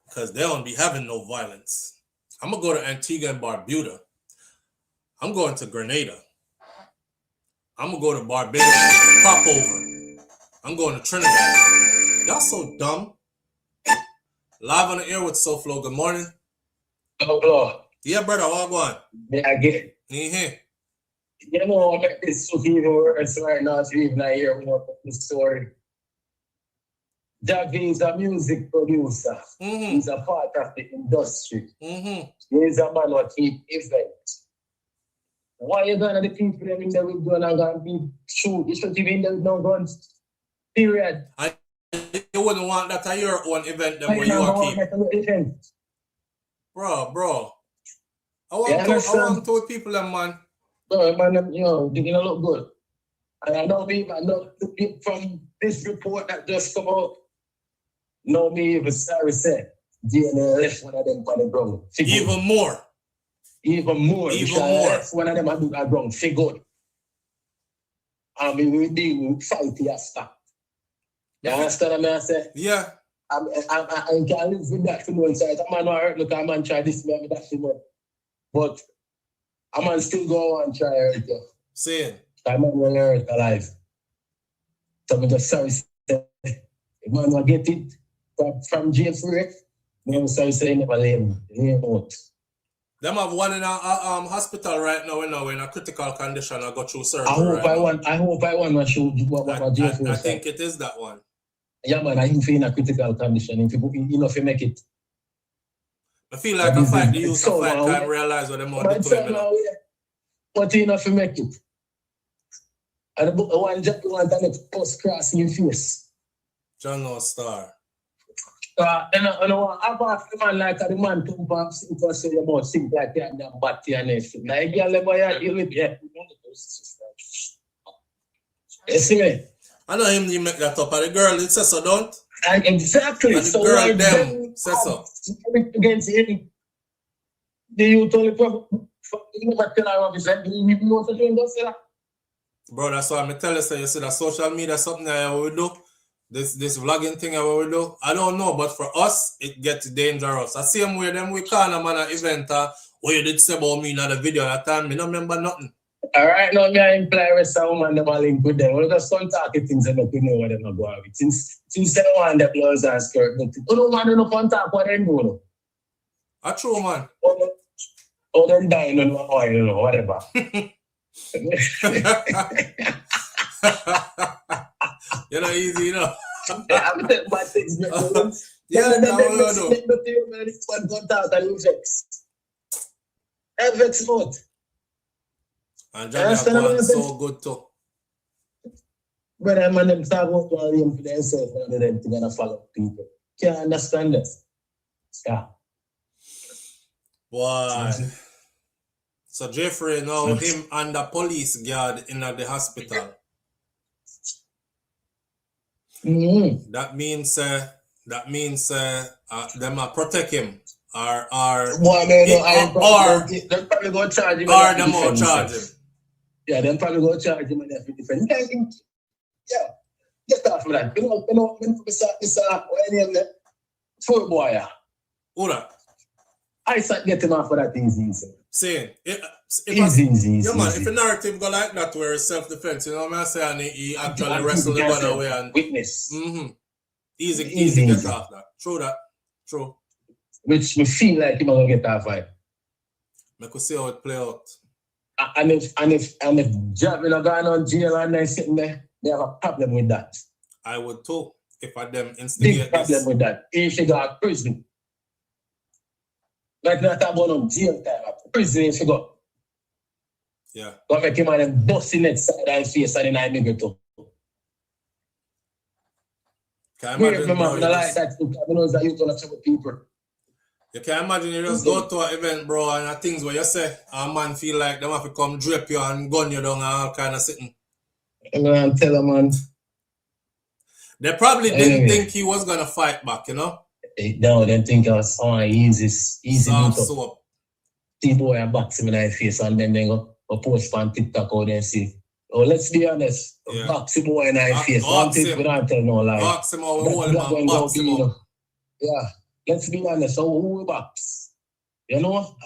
because they don't be having no violence. I'm gonna go to Antigua and Barbuda. I'm going to Grenada. I'm gonna go to Barbados, pop over. I'm going to Trinidad. Y'all so dumb. Live on the air with SouFLo. Good morning. Hello. Yeah, brother, what going? Yeah, I get it. You know, I make this so even worse right now to even hear more of the story. Jaii is a music producer. He's a part of the industry. He's a man who keep events. Why you going to the people in there with gun and going to be shoot? You should even there with no guns. Period. You wouldn't want that at your own event then where you are keep. Bro. I want to with people them, man. No, man, you know, they're gonna look good. And I know from this report that just come out, no me even sorry said DNA left one of them on the ground. Even more. One of them I do that ground. Figure. I mean, we deal with fight after. You understand what I say? Yeah. I can't live with that for no inside. A man hurt, look, a man try this, man, that for but a man still go and try hurt you. Saying. A man will hurt alive. So I'm just sorry. The man will get it from J-Frey. I'm sorry, say never lay out. Them have one in a hospital right now, in a critical condition. I got through surgery. I hope I want to show what J-Frey. I think it is that one. Yeah, man, I think in a critical condition. If you make it. I feel like I fight the youth, I can't realize what them want to do to me. But you if you make it. And the one just want to make post cross in your face. Jungle Star. And I ask the man like the man come back and say about things like that and batty and everything. Now you can't let deal with that. You see me? I know him, you make that up. And the girl, it says so, don't? Exactly. And the so girl, them, says so. Against any. The youth only you never tell her what you said. You know what you're doing, don't say that. Bro, that's why I tell you, you see that social media something that we do. This vlogging thing that we do. I don't know, but for us, it gets dangerous. I see them where them we call them on an event. What you did say about me in the video that time, me don't remember nothing. All right, now me imply with someone them all link with them. We just don't talk things and not know what them are going with. Since they don't want the blouse and skirt, but you don't want to know contact what they do. That's true, man. Or them dying on oil, you know, whatever. You're not easy, you know. Yeah, I'm telling bad things. Yeah, that's what I'm contact and infex. Infex mode. And Johnny has gone so good too. But I'm on them talk about volume for themselves and them to gonna follow people. Can't understand this. Yeah. Why? So J-Frey now him and the police guard in the hospital. Mm-hmm. That means them protect him or they're probably gonna charge him. Or them will charge him. Yeah, them probably gonna charge him and everything different. Yeah, get off of that. You know, it's any full boy. Who that? I start getting off of that easy. Saying easy. Yeah, man, if a narrative go like that where it's self-defense, you know what I'm saying? He actually wrestled the gun away and witness. Mm-hmm. Easy get off that. True that. True. Which we feel like you're gonna get off of it. I could see how it play out. And if Javi not going on jail and they're sitting there, they have a problem with that. I would too, if I them instigate big problem with that. If you go to prison. Like not about on jail time, prison if you go. Yeah. Go make him and them busting it side and face and then I make it too. Can you imagine? Like that, I know that you're gonna trouble people. You can imagine you just go to an event, bro, and things where you say a man feel like them have to come drape you and gun you down and all kind of sitting. I'm gonna tell them, man. They probably didn't think he was gonna fight back, you know? No, they think I was easy. Soap. T-boy and box him in the face and then they go post on TikTok out there and see. Oh, let's be honest. Yeah. Box him boy in the face. One thing we don't tell no lie. Box him out, box him out. Yeah. Let's be honest, so who we box? You know?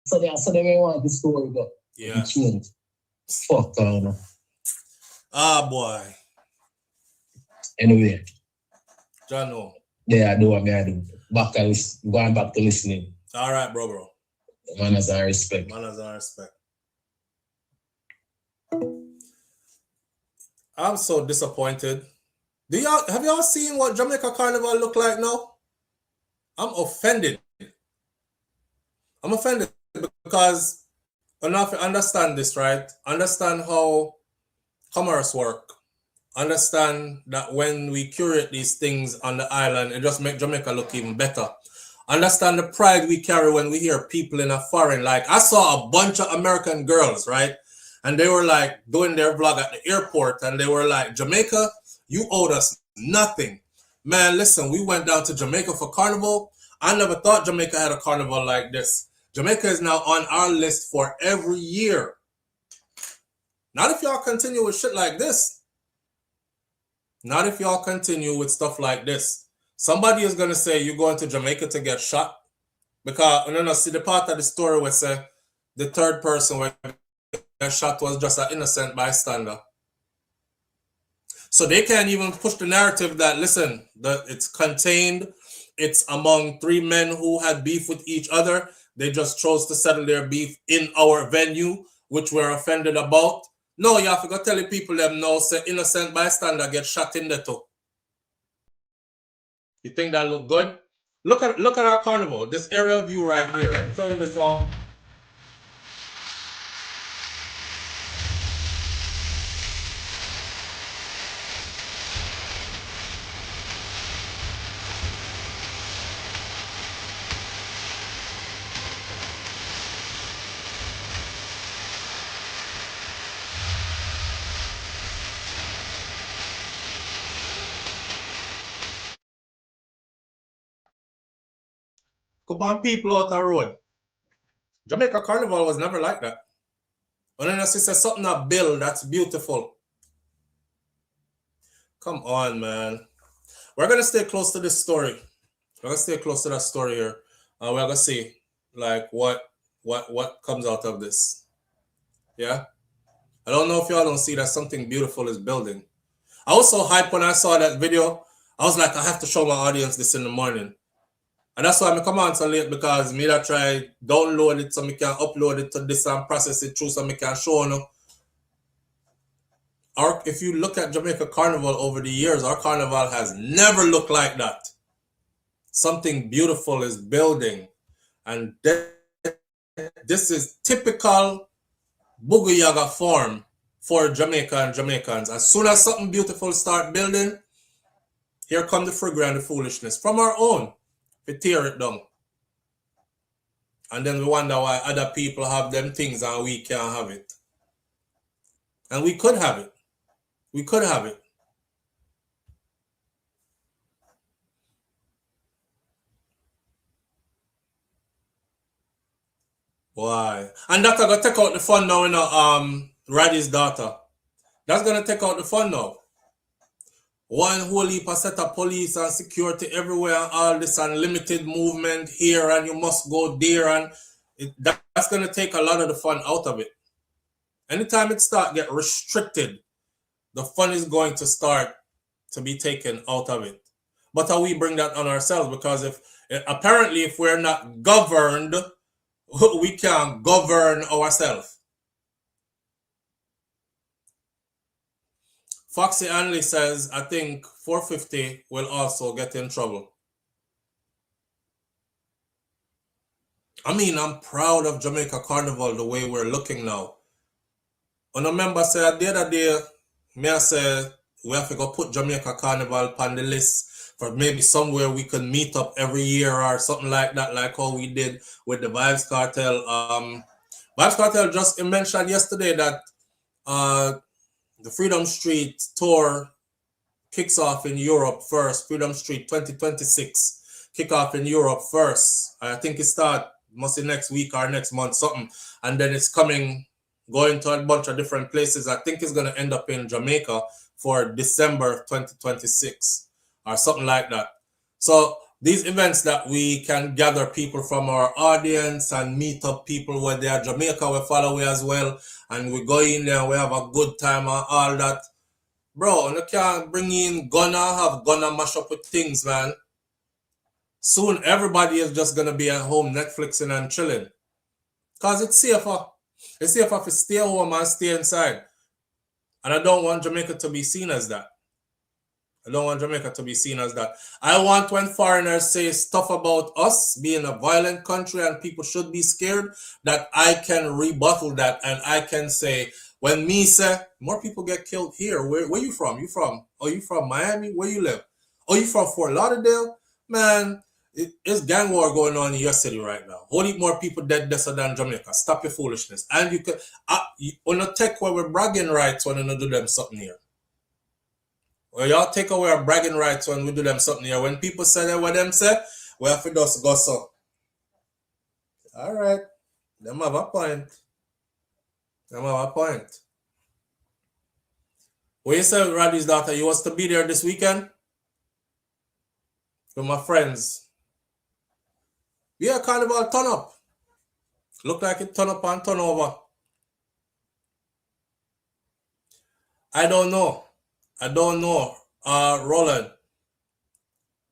So they want the story, but yeah. It changed. Fuck, I don't know. Boy. Anyway. John, yeah, I do. Going back to listening. All right, bro. Manners and respect. I'm so disappointed. Have y'all seen what Jamaica Carnival look like now? I'm offended. Because enough to understand this, right? Understand how commerce work. Understand that when we curate these things on the island, it just makes Jamaica look even better. Understand the pride we carry when we hear people in a foreign. Like, I saw a bunch of American girls, right? And they were like doing their vlog at the airport, and they were like, Jamaica, you owed us nothing. Man, listen, we went down to Jamaica for Carnival. I never thought Jamaica had a carnival like this. Jamaica is now on our list for every year. Not if y'all continue with shit like this. Not if y'all continue with stuff like this. Somebody is going to say you're going to Jamaica to get shot. Because, see the part of the story where say the third person where the shot was just an innocent bystander. So they can't even push the narrative that, listen, it's contained. It's among 3 men who had beef with each other. They just chose to settle their beef in our venue, which we're offended about. No, you have to go tell the people them no, say innocent bystander get shot in there too. You think that look good? Look at our carnival. This aerial view right here. Turn this on. Come on, people out the road. Jamaica Carnival was never like that. When I see something I build, that's beautiful. Come on, man. We're gonna stay close to this story. We're gonna stay close to that story here. We're gonna see like what comes out of this. Yeah. I don't know if y'all don't see that something beautiful is building. I was so hyped when I saw that video. I was like, I have to show my audience this in the morning. And that's why I come on so late, because me that try download it so me can upload it to this and process it through so me can show you. If you look at Jamaica Carnival over the years, our carnival has never looked like that. Something beautiful is building. And this is typical Buguyaga form for Jamaica and Jamaicans. As soon as something beautiful start building, here come the frigga and the foolishness from our own. We tear it down. And then we wonder why other people have them things and we can't have it. And we could have it. We could have it. Why? And that's gonna take out the fun now, you know, Raddy's daughter. That's gonna take out the fun now. One whole heap of set of police and security everywhere and all this unlimited movement here and you must go there, and that's gonna take a lot of the fun out of it. Anytime it start get restricted, the fun is going to start to be taken out of it. But how we bring that on ourselves? Because if we're not governed, we can't govern ourselves. Foxy Anley says, I think 450 will also get in trouble. I mean, I'm proud of Jamaica Carnival the way we're looking now. And I remember said the other day, I said, we have to go put Jamaica Carnival on the list for maybe somewhere we could meet up every year or something like that, like how we did with the Vibes Cartel. Vibes Cartel just mentioned yesterday that the Freedom Street tour kicks off in Europe first. Freedom Street 2026 kick off in Europe first. I think it must be next week or next month, something. And then it's going to a bunch of different places. I think it's going to end up in Jamaica for December 2026 or something like that. So these events that we can gather people from our audience and meet up people where they are Jamaica, we follow we as well. And we go in there and we have a good time and all that. Bro, you can't bring in Gunna mash up with things, man. Soon everybody is just going to be at home Netflixing and chilling. Because it's safer. It's safer to stay home and stay inside. And I don't want Jamaica to be seen as that. I don't want Jamaica to be seen as that. I want when foreigners say stuff about us being a violent country and people should be scared, that I can rebuttal that and I can say, when me say, more people get killed here. Where you from? Oh, you from Miami? Where you live? Oh, you from Fort Lauderdale? Man, it's gang war going on in your city right now. Whole heap more people dead than Jamaica. Stop your foolishness. And you can, on a tech where we're bragging rights when you do them something here. Well, y'all take away our bragging rights when we do them something here. When people say that what them say, we have to just go so. All right. Them have a point. When you say Roddy's daughter, you was to be there this weekend? With my friends. Yeah, Carnival turn up. Look like it turn up and turn over. I don't know, Roland.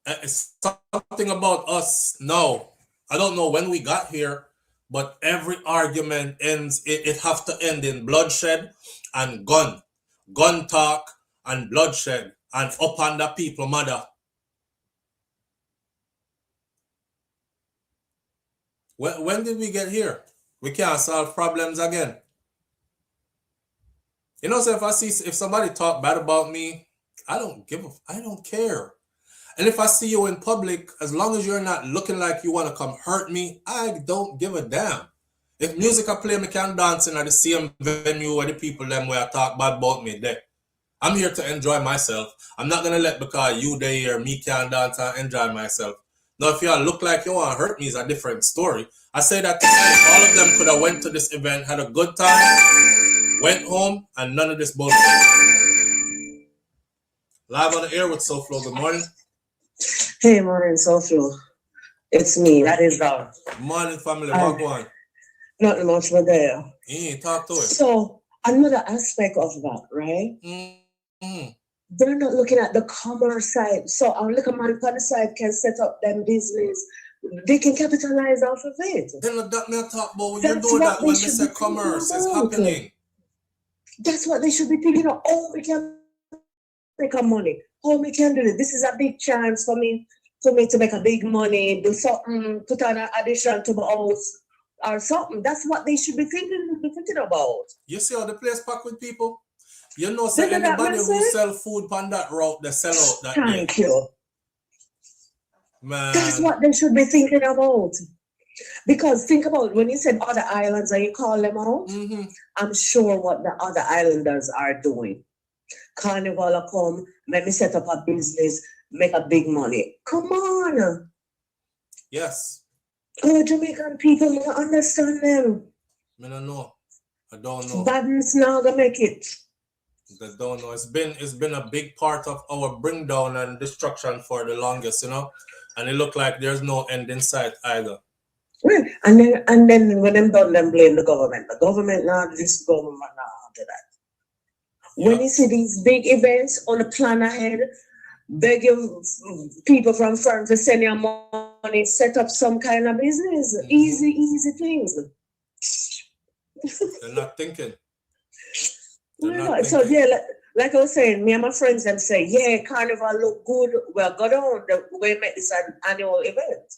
It's something about us now. I don't know when we got here, but every argument ends. It have to end in bloodshed and gun talk and bloodshed and up on the people, mother. When did we get here? We can't solve problems again. You know, so if somebody talk bad about me, I don't care. And if I see you in public, as long as you're not looking like you want to come hurt me, I don't give a damn. If music I play, me can dance in at the same venue where the people them where I talk bad about me there. I'm here to enjoy myself. I'm not gonna let because you there here, me can dance and enjoy myself. Now, if y'all look like you want to hurt me, is a different story. I say that to say all of them could have went to this event, had a good time, went home, and none of this bullshit. Live on the air with SouFLo. Good morning. Hey, morning, SouFLo. It's me. That is all. Morning, family. What going? Nothing much but there. Talk to it. So, another aspect of that, right? Mm-hmm. They're not looking at the commerce side. So, our little man on the side can set up them business. They can capitalize off of it. Then that me talk about when you do that when they say commerce is happening. That's what they should be thinking of. Oh, we can make our money. Oh, we can do this. This is a big chance for me to make a big money, do something, put on an addition to my house or something. That's what they should be thinking about. You see how the place packed with people? You know, so anybody who sell food on that route, they sell out that day. Thank you. Man. That's what they should be thinking about. Because think about when you said other islands and you call them out, I'm sure what the other islanders are doing. Carnival will come, let me set up a business, make a big money. Come on. Yes. Oh, Jamaican people, you understand them. I don't know. I don't know. Badness now gonna make it. I don't know. It's been a big part of our bring down and destruction for the longest, you know. And it looked like there's no end in sight either. Well, and then when them done, them blame the government. The government now, this government now after that. When you see these big events on the plan ahead, begging people from firms to send your money, set up some kind of business. Easy things. They're not thinking. So yeah, like I was saying, me and my friends them say, yeah, Carnival look good. Well, go down. We make this an annual event.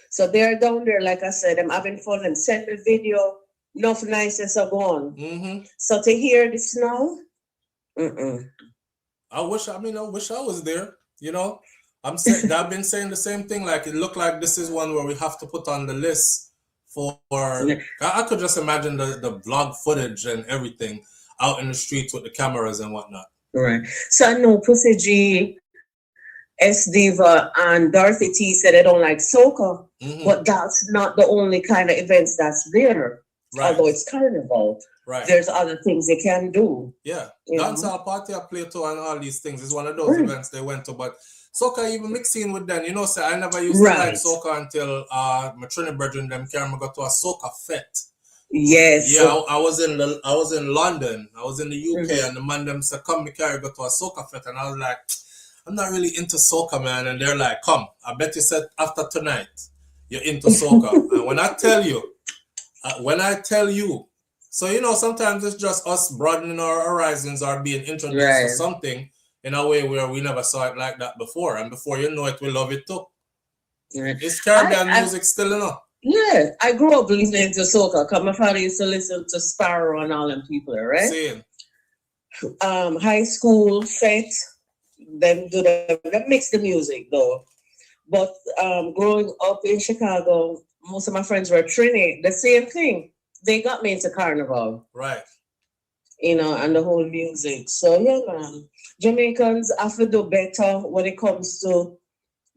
So they're down there, like I said, I'm having fun and send the video. Enough niceness are gone. So to hear this now, I wish I was there. You know, I've been saying the same thing. Like it looked like this is one where we have to put on the list for. I could just imagine the vlog footage and everything out in the streets with the cameras and whatnot. Right. So I know Pussy G, S Diva, and Dorothy T said they don't like soca, but that's not the only kind of events that's there. Right. Although it's Carnival, right? There's other things they can do. Yeah, Dancehall party I play to and all these things is one of those events they went to. But soca even mixing with them, you know. So I never used to like soca until my Trinidad brethren them carry me go to a soca fete. Yes. Yeah, I was in London. I was in the UK, and the man them said, "Come, me carry go to a soca fete," and I was like, "I'm not really into soca, man." And they're like, "Come, I bet you said after tonight you're into soca." And when I tell you, so you know, sometimes it's just us broadening our horizons or being introduced to something in a way where we never saw it like that before, and before you know it, we love it too. It's Caribbean music still enough. Yeah, I grew up listening to soca because my father used to listen to Sparrow and all them people, right? Same. High school fete, them mix the music though. But growing up in Chicago, most of my friends were Trini. The same thing. They got me into Carnival. Right. You know, and the whole music. So yeah, man. Jamaicans have to do better when it comes to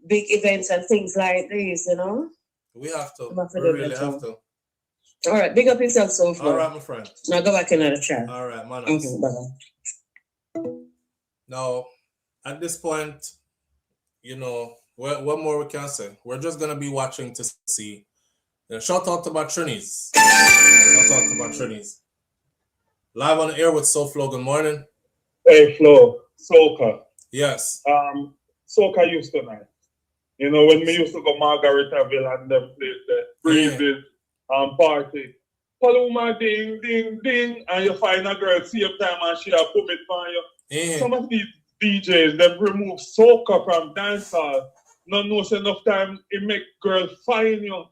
big events and things like this, you know? We have to. We really have to. All right, big up yourself, SouFLo. All right, my friend. Now go back into the chat. All right, man. Okay, bye-bye. Now, at this point, you know, what more we can say? We're just gonna be watching to see. Shout out to my Trinis. Live on the air with SouFLo. Good morning. Hey, Flo. Soca. Yes. Soca used to night. You know, when we used to go Margaritaville and them place the breezes party. Paloma ding, ding, ding, and you find a girl same time and she a put it on you. Some of these DJs, them remove soca from dancehall. No knows enough time it make girl find you.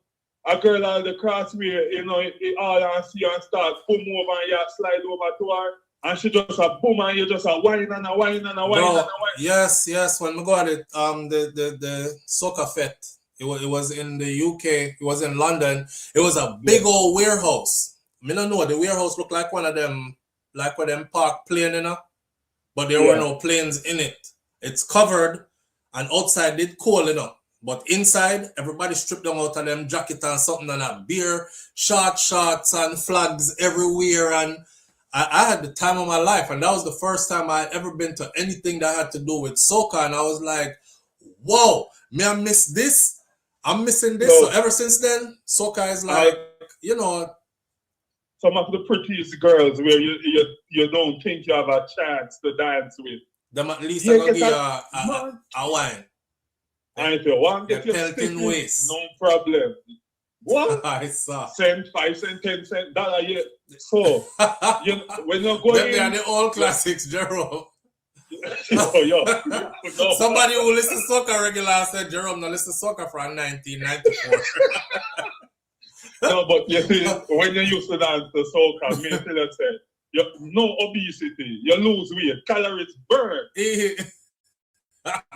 A girl out the crossway, you know, it all and see and start boom over and you slide over to her. And she just a boom and you just a whine and a whine and a whine and a whine. Yes. When we go at it, the soca fete, it was in the UK, it was in London. It was a big old warehouse. I don't know, the warehouse looked like one of them, like where them park plane, you know? But there were no planes in it. It's covered and outside it cold, you know? But inside, everybody stripped them out of them jacket and something and a beer, shorts and flags everywhere. And I had the time of my life. And that was the first time I had ever been to anything that had to do with soca. And I was like, whoa, may I miss this? I'm missing this. So ever since then, soca is like, you know. Some of the prettiest girls where you don't think you have a chance to dance with. Them at least are going to give you a wine. And if you want to get your sticky, waist. no problem. What? I saw. Cent, 5 cent, 10 cent, $1. Yeah. So, when you're going they are the old classics, Jerome. yo. Somebody who listens to soca regular said, Jerome, now listen to soca from 1994. No, but you see, when you used to dance to soca, me tell you, say, you no obesity, you lose weight, calories burn.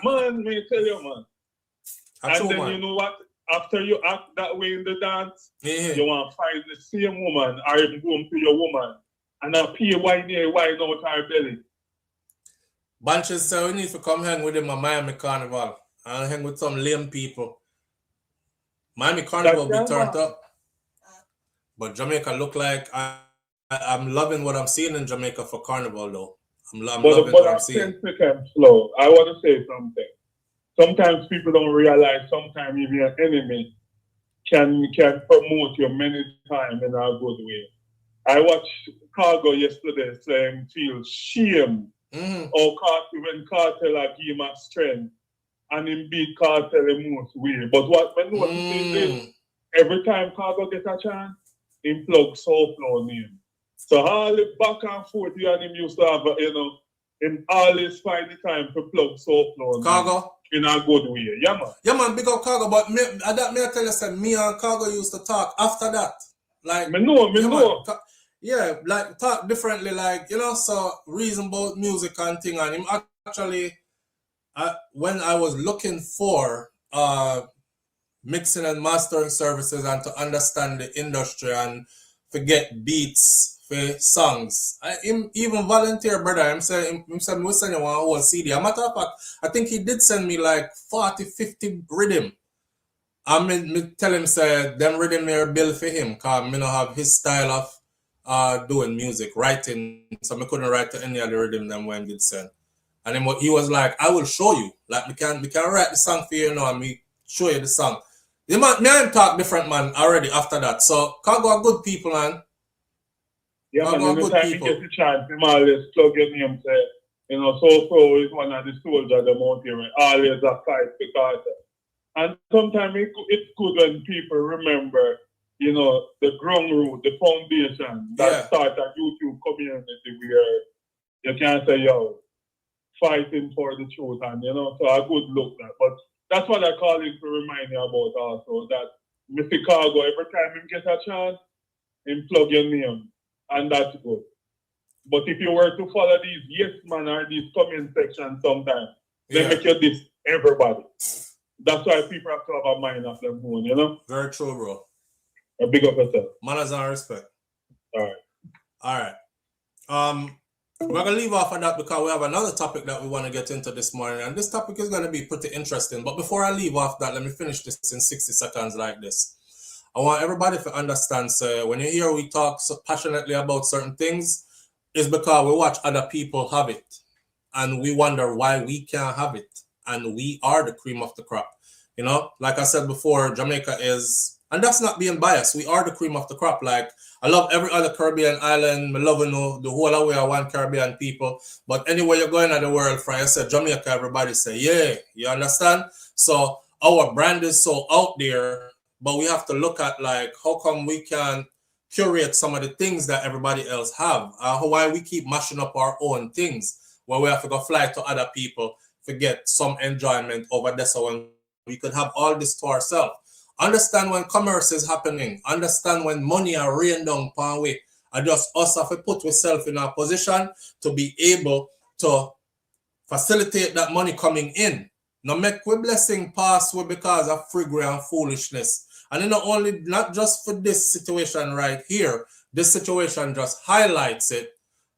Man, me tell you, man. And then you know what? After you act that way in the dance, you want to find the same woman or even go to your woman and appear wine out her belly. Bunches say we need to come hang with him at Miami Carnival and hang with some lame people. Miami Carnival be turned up. But Jamaica look like I'm loving what I'm seeing in Jamaica for Carnival though. I'm loving what I'm seeing. Slow. I want to say something. Sometimes people don't realize sometimes even an enemy can promote you many times in a good way. I watched Khago yesterday saying feel shame or when Cartel are give him a strength and him beat Cartel in most way. But what when is every time Khago get a chance, him plug SouFLo name. So all the back and forth you and him used to have, him always find the time to plug SouFLo Khago in a good way. Yeah, man. Yeah, man, big up Khago, but me I tell you, say, me and Khago used to talk after that. Like, me know. Yeah, like, talk differently, like, so reason about music and thing. And him actually, when I was looking for mixing and mastering services and to understand the industry and forget beats for songs. Him even volunteer, brother. Him said we send you one whole CD. A matter of fact, I think he did send me like 40, 50 rhythm. I me tell him say them rhythm are built for him because me don't have his style of doing music, writing. So I couldn't write to any of the rhythm them when he did send. And then he was like, I will show you. Like we can write the song for you now and me show you the song. Me and talk different, man, already after that. So Khago are good people, man. Yeah, man, every time you get the chance, you always plug your name, say, SouFLo is one of the soldiers them out here, always a fight because. And sometimes it's good when people remember, the ground root, the foundation that start a YouTube community where you can say, yo, fighting for the truth, and so a good look that. But that's what I call it to remind you about also, that Mr. Khago, every time him get a chance, him plug your name, and that's good. But if you were to follow these yes man or these comment sections sometimes, they make you diss everybody. That's why people have to have a mind of their own, Very true, bro. A big up yourself. Manners and respect. All right. We're going to leave off on that because we have another topic that we want to get into this morning. And this topic is going to be pretty interesting. But before I leave off that, let me finish this in 60 seconds like this. I want everybody to understand, so when you hear we talk so passionately about certain things, it's because we watch other people have it. And we wonder why we can't have it. And we are the cream of the crop. Like I said before, Jamaica is, and that's not being biased, we are the cream of the crop. Like, I love every other Caribbean island. I love the whole way I want Caribbean people. But anywhere you're going in the world, I said Jamaica, everybody say, yeah, you understand? So our brand is so out there, but we have to look at like, how come we can curate some of the things that everybody else have? Why we keep mashing up our own things, where we have to go fly to other people to get some enjoyment over there, so when we could have all this to ourselves. Understand when commerce is happening. Understand when money are rain down upon we. And just us have to put ourselves in a position to be able to facilitate that money coming in. Now make we blessing pass we because of friggery and foolishness. And not just for this situation right here. This situation just highlights it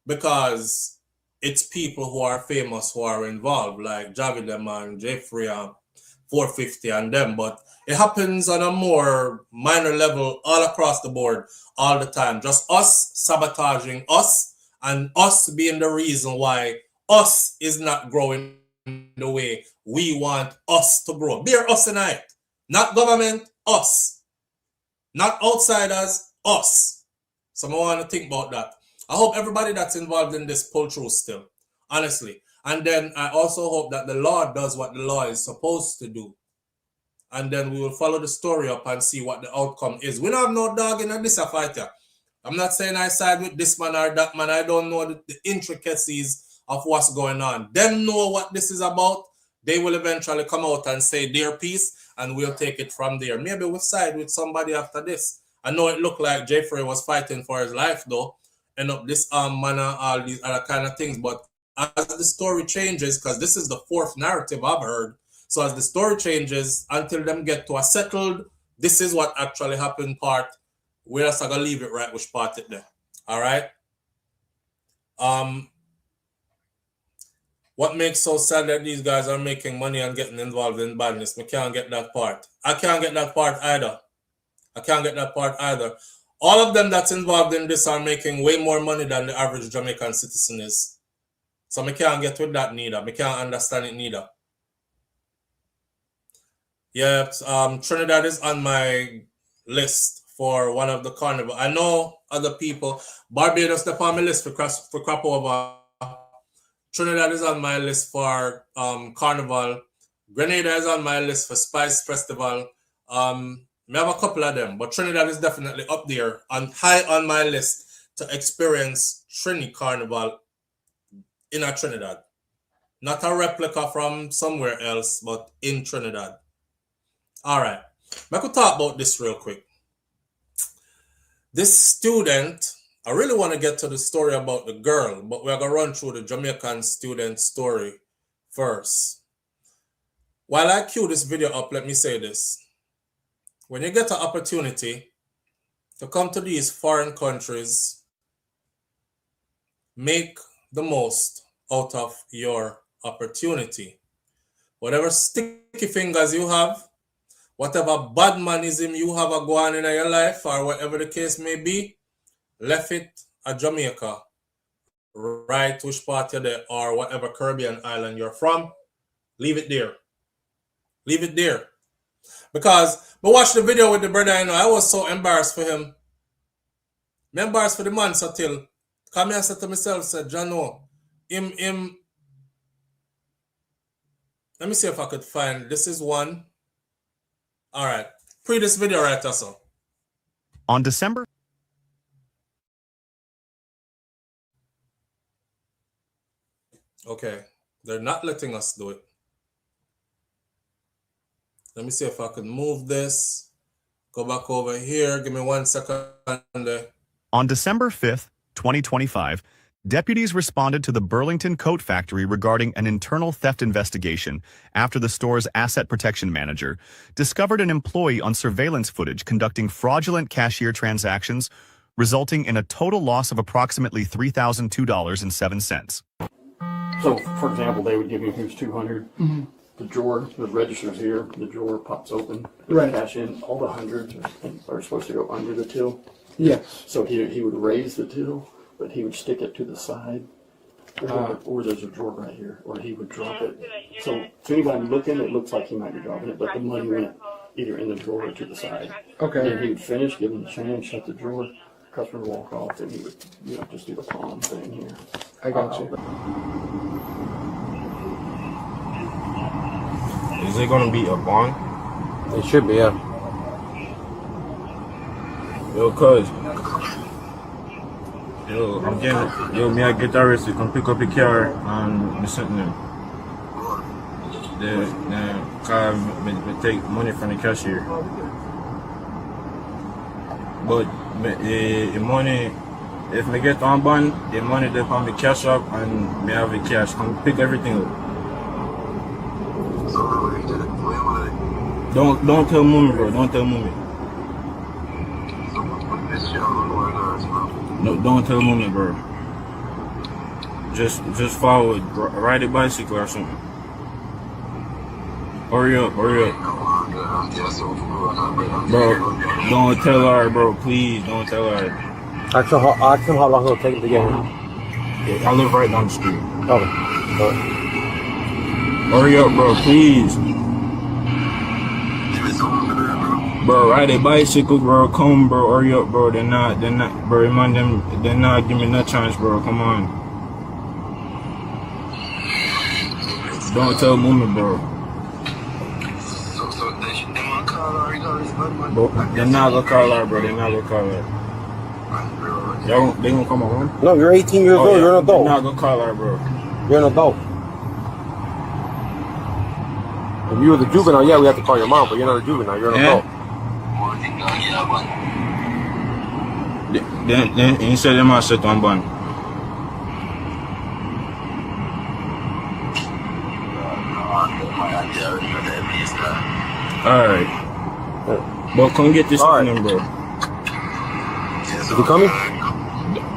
because it's people who are famous who are involved, like Javi and J-Frey, 450 on them, but it happens on a more minor level all across the board all the time. Just us sabotaging us and us being the reason why us is not growing the way we want us to grow. Be us tonight. Not government, us. Not outsiders, us. So I want to think about that. I hope everybody that's involved in this pull through still, honestly. And then I also hope that the law does what the law is supposed to do. And then we will follow the story up and see what the outcome is. We don't have no dog in this fight here. I'm not saying I side with this man or that man. I don't know the intricacies of what's going on. Them know what this is about. They will eventually come out and say their piece, and we'll take it from there. Maybe we'll side with somebody after this. I know it looked like J-Frey was fighting for his life, though, and up this man and all these other kind of things. But as the story changes, because this is the fourth narrative I've heard, so as the story changes, until them get to a settled, this is what actually happened part, we're just going to leave it right which part it there. All right? What makes so sad that these guys are making money and getting involved in badness? I can't get that part. I can't get that part either. I can't get that part either. All of them that's involved in this are making way more money than the average Jamaican citizen is. So I can't get with that neither. I can't understand it neither. Yeah, Trinidad is on my list for one of the carnival. I know other people. Barbados is on my list for crop over. Trinidad is on my list for carnival. Grenada is on my list for Spice Festival. I have a couple of them, but Trinidad is definitely up there and high on my list to experience Trini Carnival in a Trinidad. Not a replica from somewhere else, but in Trinidad. All right. I could talk about this real quick. This student, I really want to get to the story about the girl, but we're going to run through the Jamaican student story first. While I cue this video up, let me say this. When you get an opportunity to come to these foreign countries, make the most out of your opportunity. Whatever sticky fingers you have, whatever badmanism you have a going in your life, or whatever the case may be, left it at Jamaica, right which part you're there, or whatever Caribbean island you're from, leave it there. Leave it there. Because I watched the video with the brother, I was so embarrassed for him. I'm embarrassed for the man, so till come here and said to myself, said, Jano, him. Let me see if I could find, this is one. All right, pre this video right also. On December. Okay, they're not letting us do it. Let me see if I can move this. Go back over here. Give me 1 second. On December 5th, 2025, deputies responded to the Burlington Coat Factory regarding an internal theft investigation after the store's asset protection manager discovered an employee on surveillance footage conducting fraudulent cashier transactions, resulting in a total loss of approximately $3,002.07. So, for example, they would give you, here's 200. Mm-hmm. The drawer, the register's here, the drawer pops open, Right. cash in, all the hundreds are supposed to go under the till. Yes. So he would raise the till, but he would stick it to the side, or there's a drawer right here, or he would drop it. So to anybody looking, it looks like he might be dropping it, but the money went either in the drawer or to the side. Okay. Then he would finish, give him the change, shut the drawer, customer would walk off, and he would, just do the palm thing here. I got you. Is it gonna be a bond? It should be, yeah. Yo, cuz. Yo, me I get arrested. Come pick up your car and me sent them. The car me take money from the cashier. But the money, if me get on bond, the money they on the cash up and me have the cash. Come pick everything up. Don't tell mommy, bro. Don't tell mommy. No, don't tell mommy, bro. Just follow it. Ride a bicycle or something. Hurry up. Bro, don't tell her, bro. Please, don't tell her. Ask him how long it'll take him to get here. Yeah, I live right down the street. Okay. Hurry up, bro, please. Bro, ride a bicycle, bro. Come, bro. Hurry up, bro. They're not, bro. Man, they're not giving me no chance, bro. Come on. Don't tell Mummy, bro. Bro, they're not gonna call her, bro. They're not gonna call her. They gonna come around? No, you're 18 years old. Yeah. You're an adult. They're not gonna call her, bro. You're an adult. If you were the juvenile, yeah, we have to call your mom, but you're not a juvenile. You're an adult. Then said them I set on bun. Alright. But come get this thing, bro. Is he coming?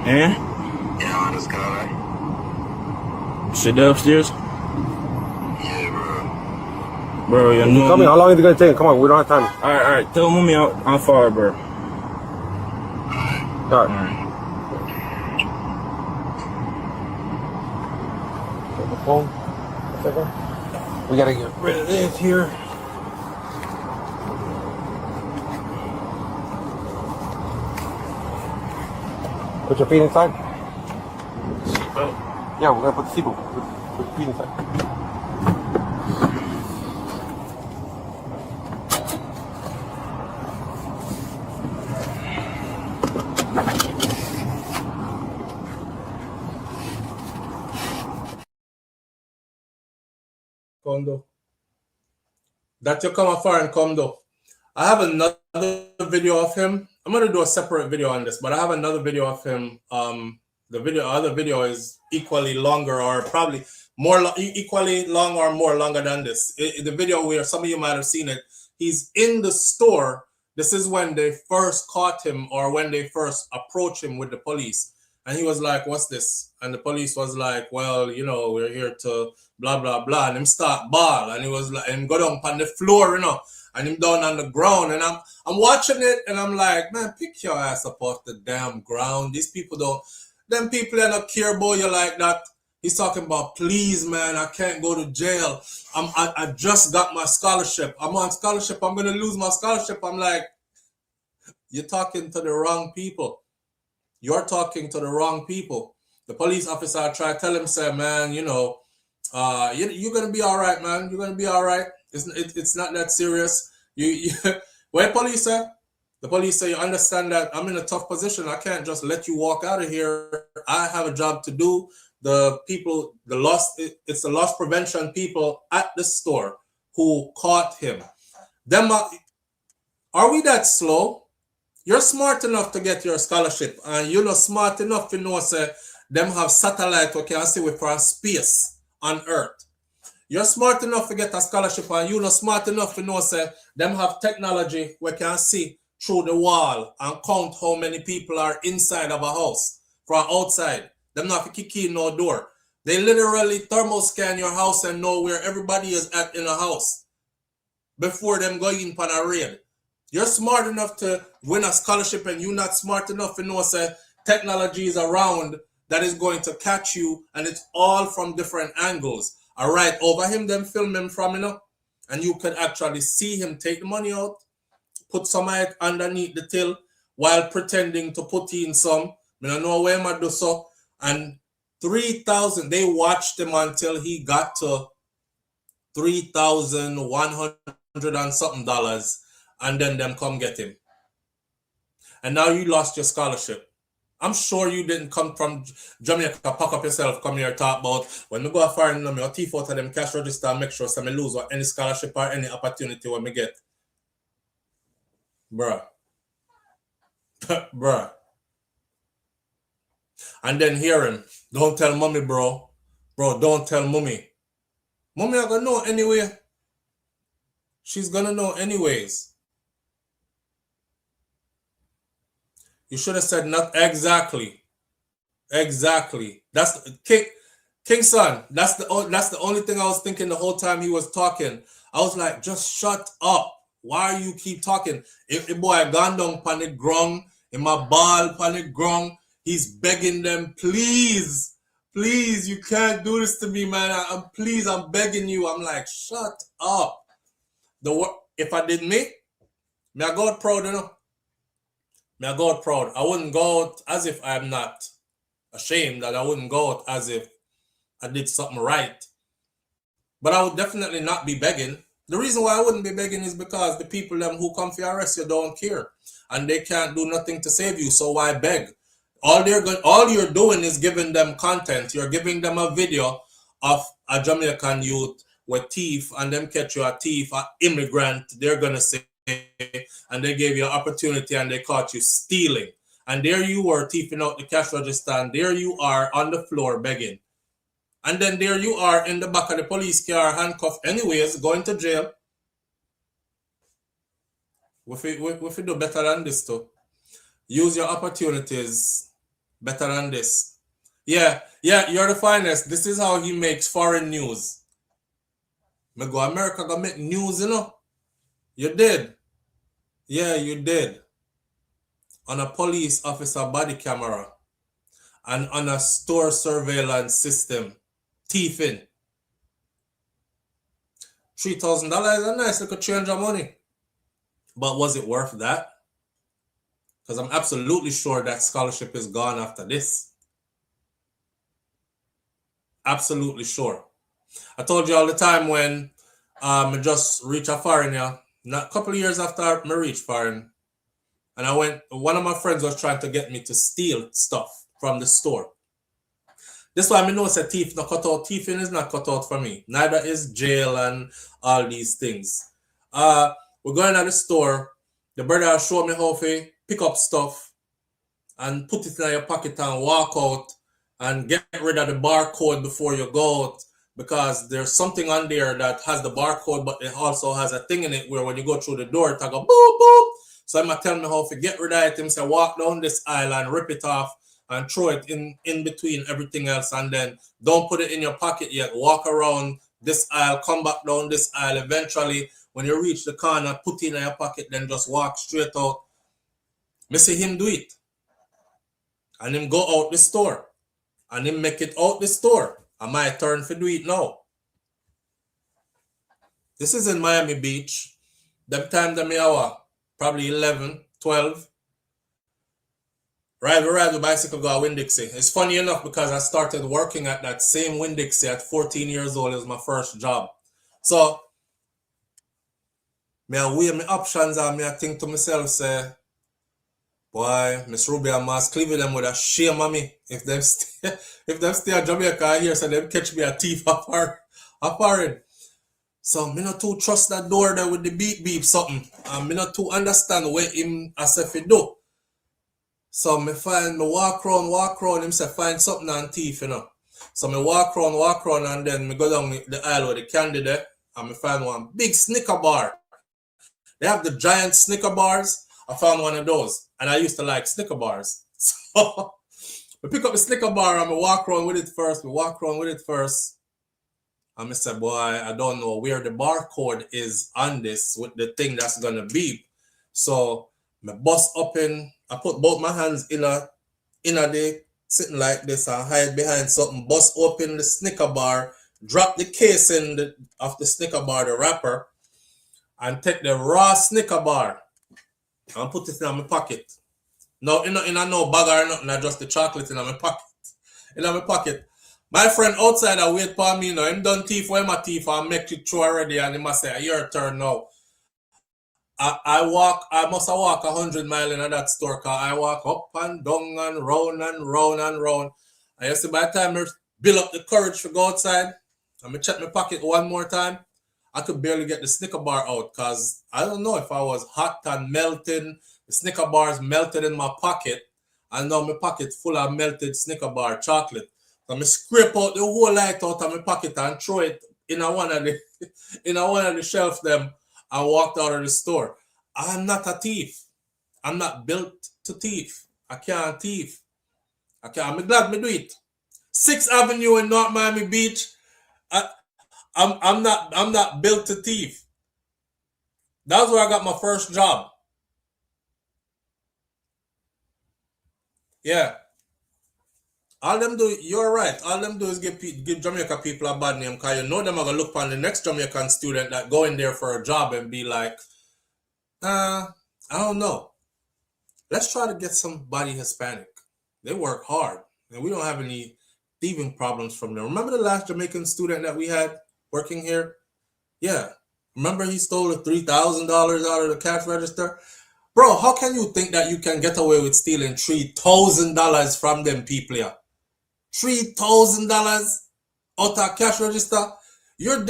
Eh? Sit there upstairs? Bro, you know. Coming? How long is it gonna take? Come on, we don't have time. Alright. Tell Mummy I'm far, bro. Alright. Put the phone. We gotta get rid of this here. Put your feet inside. Yeah, we're gonna put the seatbelt. Put your feet inside. Condo. That you come far and Condo. I have another video of him. I'm gonna do a separate video on this, but I have another video of him. The other video is equally longer, or probably equally long or longer than this. The video where some of you might have seen it. He's in the store. This is when they first caught him, or when they first approached him with the police. And he was like, "What's this?" And the police was like, "Well, you know, we're here to blah blah blah." And him start ball, and he was like, and go down on the floor, you know, and him down on the ground. And I'm watching it, and I'm like, man, pick your ass up off the damn ground. These people don't. Them people are not care about you like that. He's talking about, please, man, I can't go to jail. I just got my scholarship. I'm on scholarship. I'm gonna lose my scholarship. I'm like, you're talking to the wrong people. You're talking to the wrong people. The police officer tried to tell him, say, man, you know, you're gonna be all right, man. You're gonna be all right. It's not that serious. What police say? The police say, you understand that I'm in a tough position. I can't just let you walk out of here. I have a job to do. The people, it's the loss prevention people at the store who caught him. Are we that slow? You're smart enough to get your scholarship, and you're not smart enough to know, say, them have satellite we can see with from space on Earth. You're smart enough to get a scholarship, and you're not smart enough to know, say, them have technology we can see through the wall and count how many people are inside of a house from outside. Them not kick in no door. They literally thermal scan your house and know where everybody is at in a house before them going on a raid. You're smart enough to win a scholarship, and you're not smart enough to know, say, technology is around that is going to catch you, and it's all from different angles. All right, over him, them film him from, you know, and you can actually see him take the money out, put some of it underneath the till while pretending to put in some. I don't know where I do so. And 3,000, they watched him until he got to $3,100 and something dollars. And then them come get him. And now you lost your scholarship. I'm sure you didn't come from Jamaica, pack up yourself, come here, talk about, when we go to foreign, I'll thief out of them cash register and make sure I lose any scholarship or any opportunity when we get. Bruh. Bruh. And then hear him, don't tell mommy, bro. Bro, don't tell mommy. Mommy are gonna know anyway. She's gonna know anyways. You should have said not exactly. Exactly. That's King son. That's the only thing I was thinking the whole time he was talking. I was like, just shut up. Why you keep talking? If the boy gone down on the ground, in my ball on the ground, he's begging them, please, please, you can't do this to me, man. Please, I'm begging you. I'm like, shut up. If I did me I go out proud, you know. Me I go out proud. I wouldn't go out as if I'm not ashamed, that I wouldn't go out as if I did something right. But I would definitely not be begging. The reason why I wouldn't be begging is because the people them who come for arrest you don't care. And they can't do nothing to save you, so why beg? All you're doing is giving them content. You're giving them a video of a Jamaican youth with thief, and them catch you a thief, an immigrant, they're gonna say, and they gave you an opportunity and they caught you stealing. And there you were thieving out the cash register, and there you are on the floor begging. And then there you are in the back of the police car, handcuffed anyways, going to jail. We do better than this too. Use your opportunities better than this. Yeah, you're the finest. This is how he makes foreign news. Me go America go make news, you know. You did. Yeah, you did. On a police officer body camera and on a store surveillance system. Thieving. $3,000 is a nice little change of money. But was it worth that? Because I'm absolutely sure that scholarship is gone after this. Absolutely sure. I told you all the time when I just reached a foreign, a couple of years after I reached foreign, and one of my friends was trying to get me to steal stuff from the store. This why I know it's a thief, not cut out. Thieving is not cut out for me. Neither is jail and all these things. We're going to the store. The brother showed me how to pick up stuff and put it in your pocket and walk out and get rid of the barcode before you go out, because there's something on there that has the barcode, but it also has a thing in it where when you go through the door, it go boop, boop. So I'm going to tell me how to get rid of it. Him say, walk down this aisle and rip it off and throw it in between everything else, and then don't put it in your pocket yet. Walk around this aisle, come back down this aisle. Eventually, when you reach the corner, put it in your pocket, then just walk straight out. Me see him do it. And him go out the store. And him make it out the store. And my turn to do it now. This is in Miami Beach. Them time that me hour, probably 11, 12. Ride the bicycle go to Winn-Dixie. It's funny enough because I started working at that same Winn-Dixie at 14 years old. It was my first job. So, I weigh my options and I think to myself, say, boy, Miss Ruby and Mas Cleveland them would have shame on me if them stay at Jamaica here, so them catch me a thief foreign. So me not too trust that door there with the beep something. And me not too understand what him as if he do. So me walk around, him say find something on thief, you know. So me walk around and then me go down the aisle with the candy there and me find one big Snicker bar. They have the giant Snicker bars. I found one of those. And I used to like Snicker bars. So I pick up the Snicker bar and I walk around with it first. And I said, boy, I don't know where the barcode is on this with the thing that's gonna beep. So I bust open. I put both my hands in the sitting like this and hide behind something. Bust open the Snicker bar, drop the case of the Snicker bar, the wrapper, and take the raw Snicker bar and put it in my pocket. No, in no bag or nothing, I just the chocolate in my pocket. My friend outside I wait for me, you know, him done thief where my thief and make it through already, and he must say, your turn now. I must walk 100 miles in that store, because I walk up and down and round and round and round. And you see, by the time I build up the courage to go outside, and I check my pocket one more time, I could barely get the Snicker bar out, because I don't know if I was hot and melting. The Snicker bars melted in my pocket, and now my pocket full of melted Snicker bar chocolate. So I scrape out the whole light out of my pocket and throw it in one of the shelves them and walked out of the store. I'm not a thief. I'm not built to thief. I can't thief. I'm glad me do it. 6th Avenue in North Miami Beach. I'm not built to thief. That was where I got my first job. Yeah. All them do, you're right. All them do is give Jamaica people a bad name, because you know them are going to look on the next Jamaican student that go in there for a job and be like, I don't know. Let's try to get somebody Hispanic. They work hard, and we don't have any thieving problems from them. Remember the last Jamaican student that we had working here? Yeah. Remember he stole the $3,000 out of the cash register? Bro, how can you think that you can get away with stealing $3,000 from them people here? $3,000 out of cash register? You're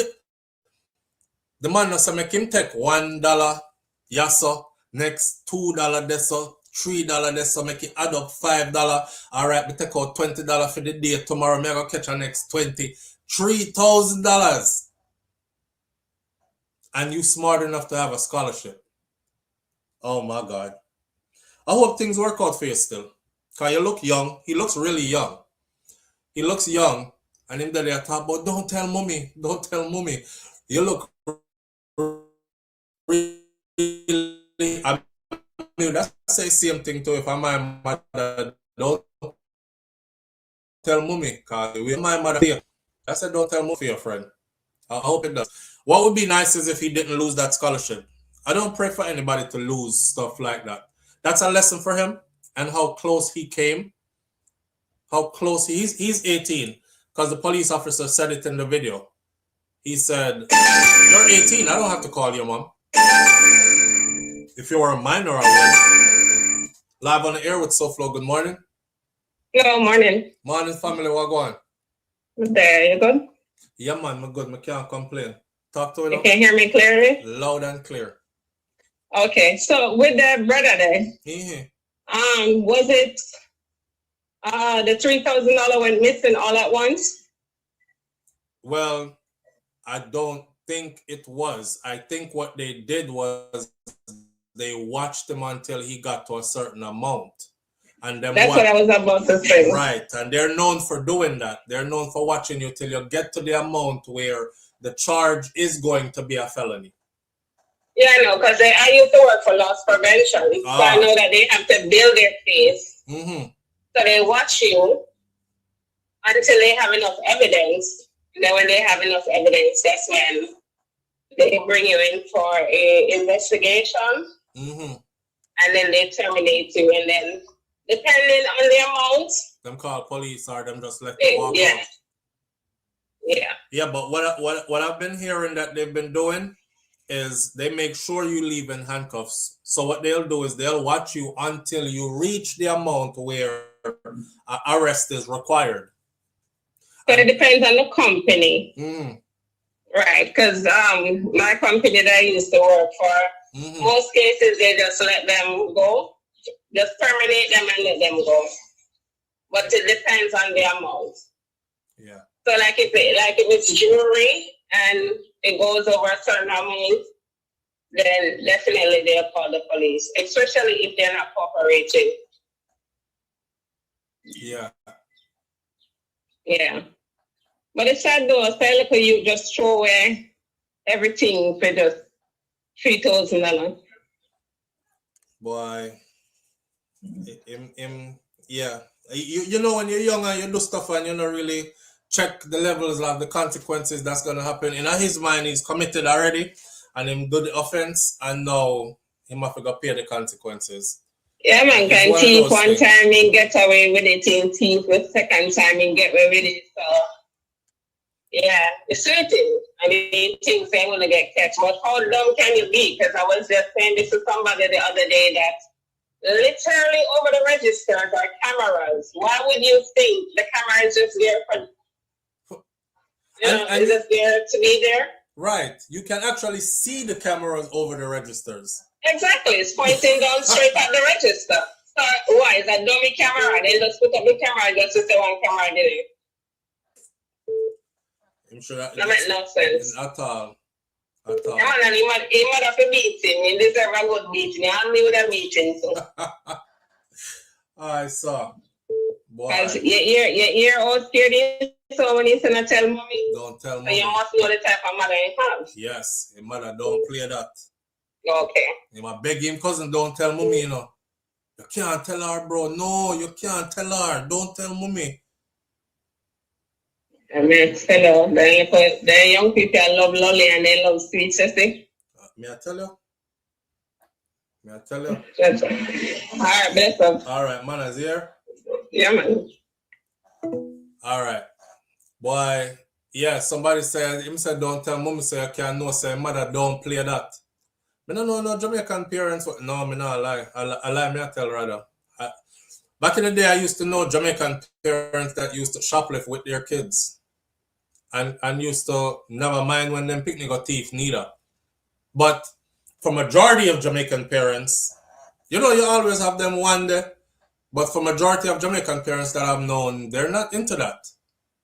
the man also make him take $1, yasso, next $2 deso, $3 deso, make it add up $5. All right, we take out $20 for the day. Tomorrow, me go catch a next 20. $3,000. And you smart enough to have a scholarship. Oh my God. I hope things work out for you still. Because you look young. He looks really young. He looks young. And him that they talk about, don't tell mommy. Don't tell mommy. You look really, I mean, that's the same thing too. If I'm my mother, don't tell mommy. Because we're my mother here. I said, don't tell mommy for your friend. I hope it does. What would be nice is if he didn't lose that scholarship. I don't pray for anybody to lose stuff like that. That's a lesson for him, and how close he came. How close he's 18, because the police officer said it in the video. He said, you're 18, I don't have to call your mom. If you were a minor, I would. Live on the air with SouFLo, good morning. Hello, morning. Morning, family, what going? There, you good? Yeah, man, I'm good. I can't complain. Talk to it. You can hear me clearly? Loud and clear. Okay, so with the brother there, was it the $3,000 went missing all at once? Well, I don't think it was. I think what they did was they watched him until he got to a certain amount. And then that's what I was about to say. Right, and they're known for doing that. They're known for watching you till you get to the amount where the charge is going to be a felony. Yeah, I know, because I used to work for loss prevention. So I know that they have to build their case. So they watch you until they have enough evidence. And then when they have enough evidence, that's when they bring you in for an investigation. And then they terminate you. And then, depending on the amount, them call police or them just let you walk out. Yeah, but what I've been hearing that they've been doing is they make sure you leave in handcuffs. So what they'll do is they'll watch you until you reach the amount where arrest is required. So it depends on the company. Right, because my company that I used to work for, most cases they just let them go. Just terminate them and let them go. But it depends on the amount. Yeah. So like if it's jewelry and it goes over a certain amount, then definitely they'll call the police, especially if they're not cooperating. Yeah. Yeah. But it's sad though, like you just throw away everything for just $3,000. Boy. Yeah. You know when you're young and you do stuff and you don't really check the levels of the consequences that's going to happen. In his mind, he's committed already and him do the offense and now he must have to pay the consequences. Yeah, man, can thief one time and get away with it, and thief the second time and get away with it. So, yeah, it's certain. I mean, things ain't going to get catch. But how dumb can you be? Because I was just saying this to somebody the other day that literally over the registers are cameras. Why would you think the camera is just there for, is just there to be there? Right. You can actually see the cameras over the registers. Exactly. It's pointing down straight at the register. So why? Is that dummy camera? They just put up the camera just to say one camera did it. I'm sure that makes no sense. At all. Yeah, man, and he might have to beat him. He deserves a good beating. I only would have beaten, so. I saw. Because you're all scared, so when you say not tell mommy, don't tell so mommy. you must know the type of mother you have. Yes, your mother don't play that. Okay. I beg him, cousin, don't tell mommy, you know. You can't tell her, bro. No, you can't tell her. Don't tell mommy. I mean, fellow, the young people love lolly and they love sweet, see? May I tell you? May I tell you? That's right. All right, bless up. All right, man, is here? Yeah, man. All right. Boy, yeah, somebody said, him said, don't tell mommy, say, I can't know, say, mother, don't play that. I don't know no Jamaican parents. No, me not lie. I lie, me I tell rather. Back in the day, I used to know Jamaican parents that used to shoplift with their kids. And used to never mind when them picnic or thief neither. But for majority of Jamaican parents, you know, you always have them one day. But for majority of Jamaican parents that I've known, they're not into that.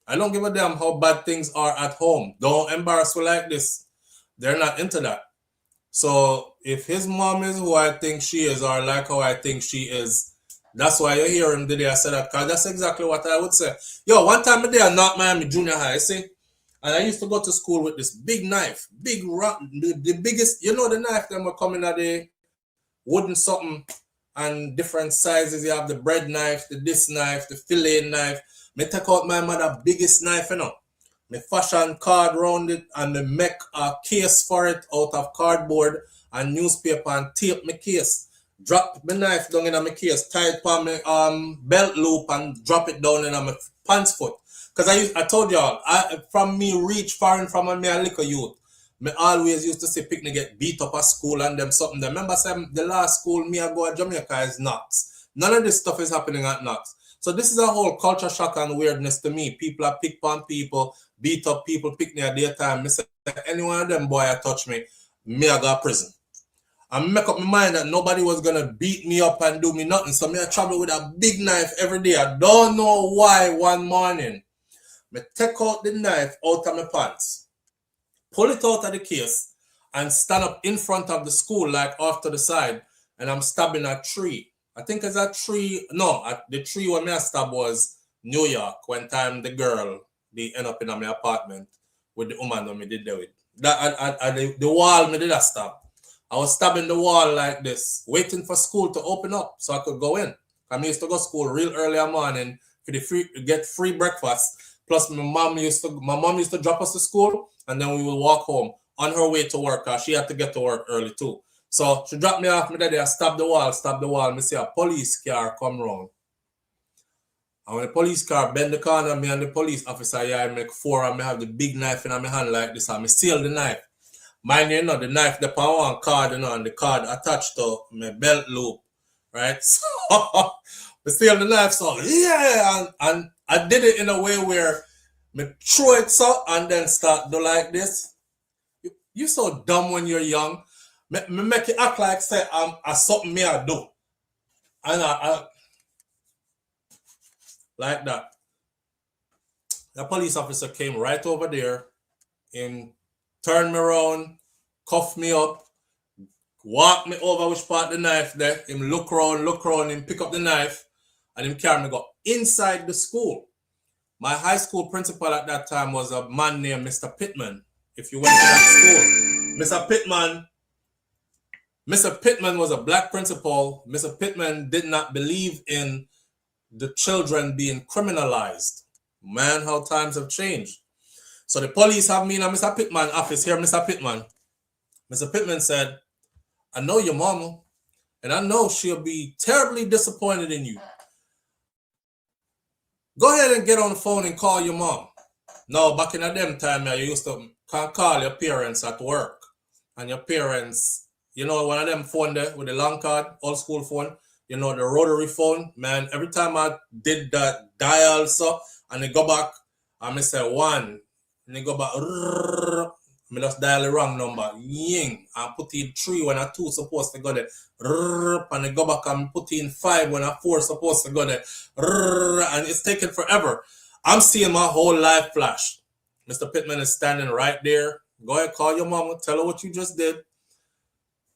I don't give a damn how bad things are at home. Don't embarrass me like this. They're not into that. So if his mom is who I think she is, or like how I think she is, that's why you hear him today. I said that because that's exactly what I would say. Yo, one time a day I knocked Miami Junior High, see? And I used to go to school with this big knife, big rock, the biggest, you know, the knife them were coming at the wooden something and different sizes. You have the bread knife, the this knife, the fillet knife. Me take out my mother biggest knife, you know. Me fashion card round it and me make a case for it out of cardboard and newspaper and tape my case. Drop my knife down in my case, tie it on my belt loop and drop it down in my pants foot. Because I told y'all, from me reach far in from me a little youth, me always used to see picnic get beat up at school and them something. Remember the last school me I go at Jamaica is Knox. None of this stuff is happening at Knox. So this is a whole culture shock and weirdness to me. People are pick on people, beat up people, picnic at their time. Me say, any one of them boy I touch me I go to prison. I make up my mind that nobody was gonna beat me up and do me nothing. So me I travel with a big knife every day. I don't know why one morning. Me take out the knife out of my pants, pull it out of the case, and stand up in front of the school, like off to the side, and I'm stabbing a tree. I think it's a tree. No, the tree where me stab was New York. One time the girl, they end up in my apartment with the woman that me did there with. The wall me did a stab. I was stabbing the wall like this, waiting for school to open up so I could go in. I used to go to school real early in the morning for get free breakfast. Plus, my mom used to drop us to school, and then we would walk home on her way to work. She had to get to work early too. So she dropped me off. Me daddy, I stopped the wall. Me see a police car come round. And when the police car bend the corner, me and the police officer, I make four, and me have the big knife in my hand like this, and me seal the knife. Mind you, the knife, the power one card, and the card attached to my belt loop, right? So me seal the knife, so yeah, and I did it in a way where me throw it so and then start do like this. You so dumb when you're young. Me make it act like say I'm something me I do. And I like that. The police officer came right over there and turned me around, cuffed me up, walked me over which part the knife there. Him look around, him pick up the knife, and him carry me go inside the school. My high school principal at that time was a man named Mr. Pittman. If you went to that school, Mr. Pittman was a black principal. Mr. Pittman did not believe in the children being criminalized. Man, how times have changed. So the police have me in a Mr. Pittman office here, Mr. Pittman. Mr. Pittman said, I know your mama, and I know she'll be terribly disappointed in you. Go ahead and get on the phone and call your mom. No, back in them time, you used to call your parents at work. And your parents, you know, one of them phone there with the long card, old school phone, you know, the rotary phone. Man, every time I did that dial so, and they go back, I may say 1, and they go back, I just dial the wrong number, ying, and put in 3 when a 2 supposed to go there, and they go back and put in 5 when a 4 supposed to go there, and it's taking forever. I'm seeing my whole life flash. Mr. Pittman is standing right there. Go ahead, call your mama, tell her what you just did.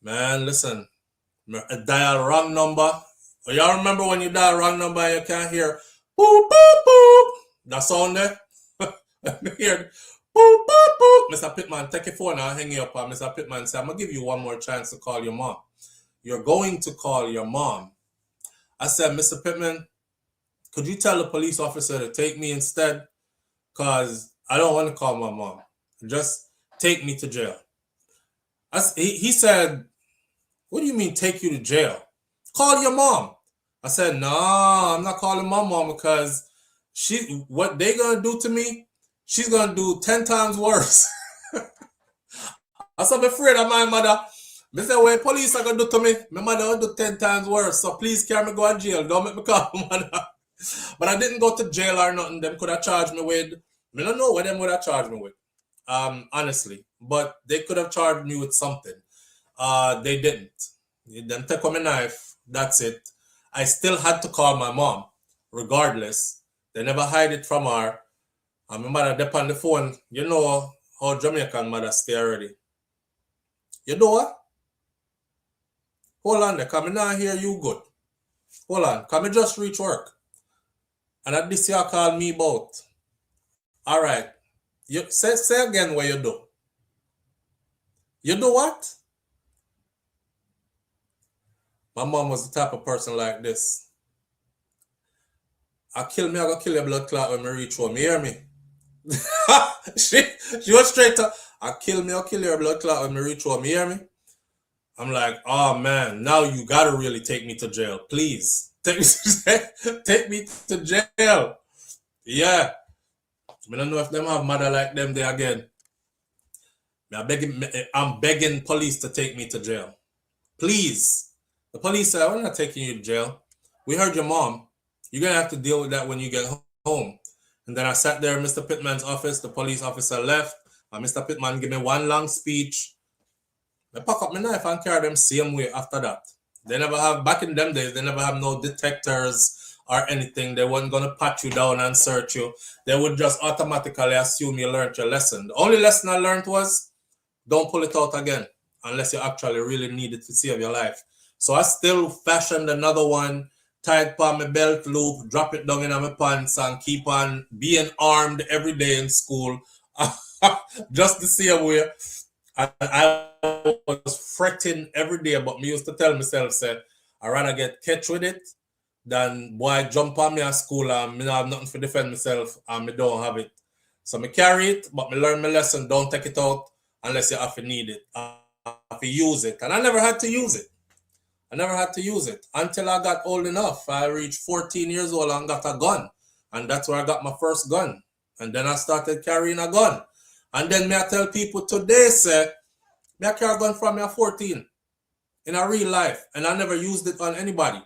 Man, listen, dial wrong number. Y'all remember when you dial wrong number and you can't hear boop, boop, boop? That sound there? Hear Boop, boop, boop. Mr. Pittman, take your phone and hang you up. And Mr. Pittman said, I'm going to give you one more chance to call your mom. You're going to call your mom. I said, Mr. Pittman, could you tell the police officer to take me instead? Because I don't want to call my mom. Just take me to jail. He said, what do you mean take you to jail? Call your mom. I said, no, I'm not calling my mom because what they going to do to me, she's going to do 10 times worse. I said, I'm afraid of my mother. I said, what police are going to do to me? My mother will do 10 times worse. So please carry me go to jail. Don't make me call my mother. But I didn't go to jail or nothing. Them could have charged me with, I don't know what them would have charged me with, honestly. But they could have charged me with something. They didn't. Them take my knife. That's it. I still had to call my mom, regardless. They never hide it from her. And my mother dep on the phone. You know how Jamaican mother stay already. You know what? Hold on there, because I not hear you good. Hold on, because I just reach work. And at this year call me about. All right. You say again what you do. You do what? My mom was the type of person like this. I go kill your blood clot when I reach home. You hear me? she was straight up. I'll kill your blood clot when I reach home. You hear me? I'm like, oh man, now you gotta really take me to jail. Please. Take me to jail. Yeah. I don't know if them have mother like them there again. I'm begging police to take me to jail. Please. The police said, we're not taking you to jail. We heard your mom. You're going to have to deal with that when you get home. And then I sat there in Mr. Pittman's office. The police officer left. And Mr. Pittman gave me one long speech. I pack up my knife and carry them same way after that. They never have, back in them days, they never have no detectors or anything. They weren't going to pat you down and search you. They would just automatically assume you learned your lesson. The only lesson I learned was, don't pull it out again unless you actually really need it to save your life. So I still fashioned another one, tied on my belt loop, drop it down in my pants, and keep on being armed every day in school. Just the same way. I was fretting every day, but me used to tell myself, say, I'd rather get catch with it than boy jump on me at school and me not have nothing to defend myself and me don't have it. So me carry it, but me learn my lesson, don't take it out unless you have to need it. I have to use it. And I never had to use it. Until I got old enough. I reached 14 years old and got a gun. And that's where I got my first gun. And then I started carrying a gun. And then me I tell people today, say, me I carry a gun from me at 14 in a real life. And I never used it on anybody.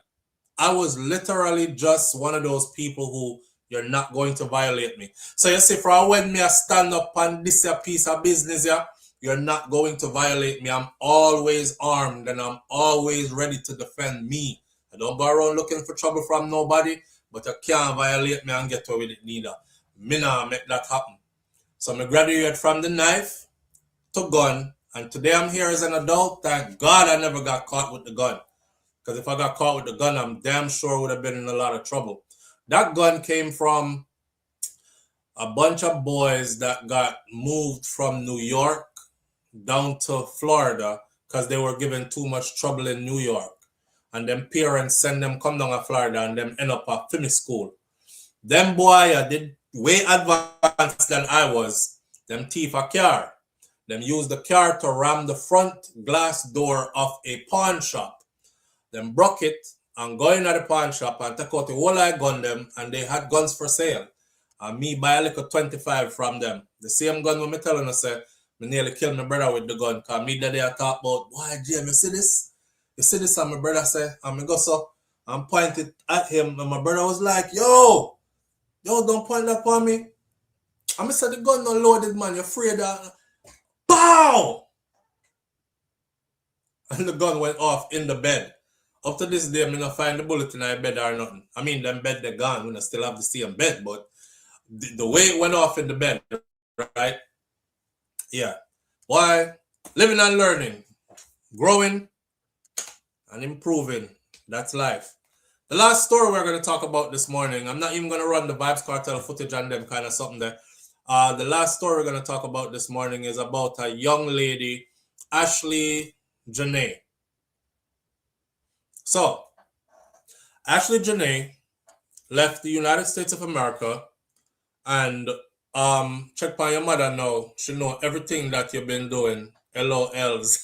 I was literally just one of those people who you're not going to violate me. So you see, for when me I stand up on this piece of business here, you're not going to violate me. I'm always armed and I'm always ready to defend me. I don't go around looking for trouble from nobody, but you can't violate me and get away with it neither. Me nah make that happen. So I graduated from the knife to gun, and today I'm here as an adult. Thank God I never got caught with the gun. Because if I got caught with the gun, I'm damn sure would have been in a lot of trouble. That gun came from a bunch of boys that got moved from New York down to Florida because they were given too much trouble in New York. And them parents send them come down to Florida and them end up at film school. Them boy did way advanced than I was. Them thief a car. Them use the car to ram the front glass door of a pawn shop. Them broke it and go in at the pawn shop and take out the whole I gun them, and they had guns for sale. And me buy a little 25 from them. The same gun when me telling us, say, me nearly killed my brother with the gun. Because me that day I talk about, boy, Jim, you see this? You see this? And my brother say, and me go so, and pointed at him. And my brother was like, yo, don't point that on me. And me said, the gun not loaded, man. You're afraid that. Pow! And the gun went off in the bed. Up to this day, I not find the bullet in my bed or nothing. I mean, them bed, they're gone. We still have the same bed, but the way it went off in the bed, right? Yeah. Why? Living and learning, growing and improving. That's life. The last story we're going to talk about this morning, I'm not even going to run the Vibes Cartel footage on them kind of something there. The last story we're going to talk about this morning is about a young lady, Ashley Jana. So, Ashley Jana left the United States of America and check by your mother now. She know everything that you've been doing. LOLs.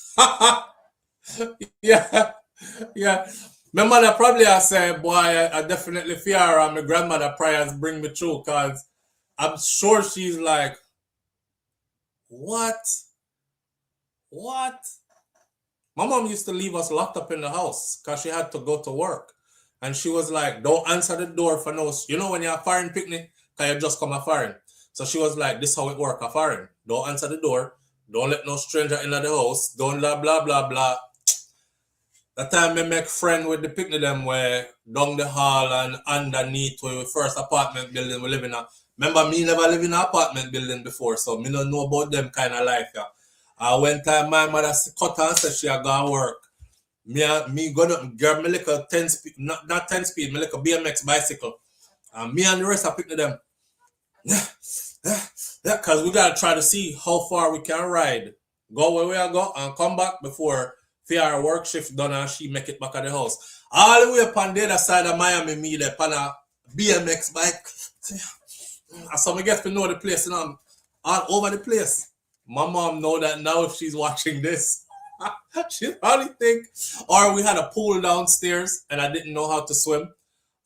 Yeah. Yeah. My mother probably has said, boy, I definitely fear her, and my grandmother prayers bring me through, because I'm sure she's like, what? What? My mom used to leave us locked up in the house because she had to go to work. And she was like, don't answer the door for no, you know, when you're a foreign picnic, because you just come a foreign. So she was like, this how it work, a foreign. Don't answer the door. Don't let no stranger in the house. Don't blah, blah, blah, blah. That time I make friend with the picnic them where down the hall and underneath where the first apartment building we live in. Remember, me never live in an apartment building before, so me don't know about them kind of life. Yeah. When time my mother cut and said she had gone work, me go up and grab me like a 10 speed, not 10 speed, me like a BMX bicycle. And me and the rest of picnic them. Yeah, because we gotta try to see how far we can ride. Go where we are go and come back before our work shift done and she make it back at the house. All the way upon the other side of Miami, me there upon a BMX bike. And so I get to know the place, and I'm all over the place. My mom know that now if she's watching this. She probably think, or we had a pool downstairs and I didn't know how to swim.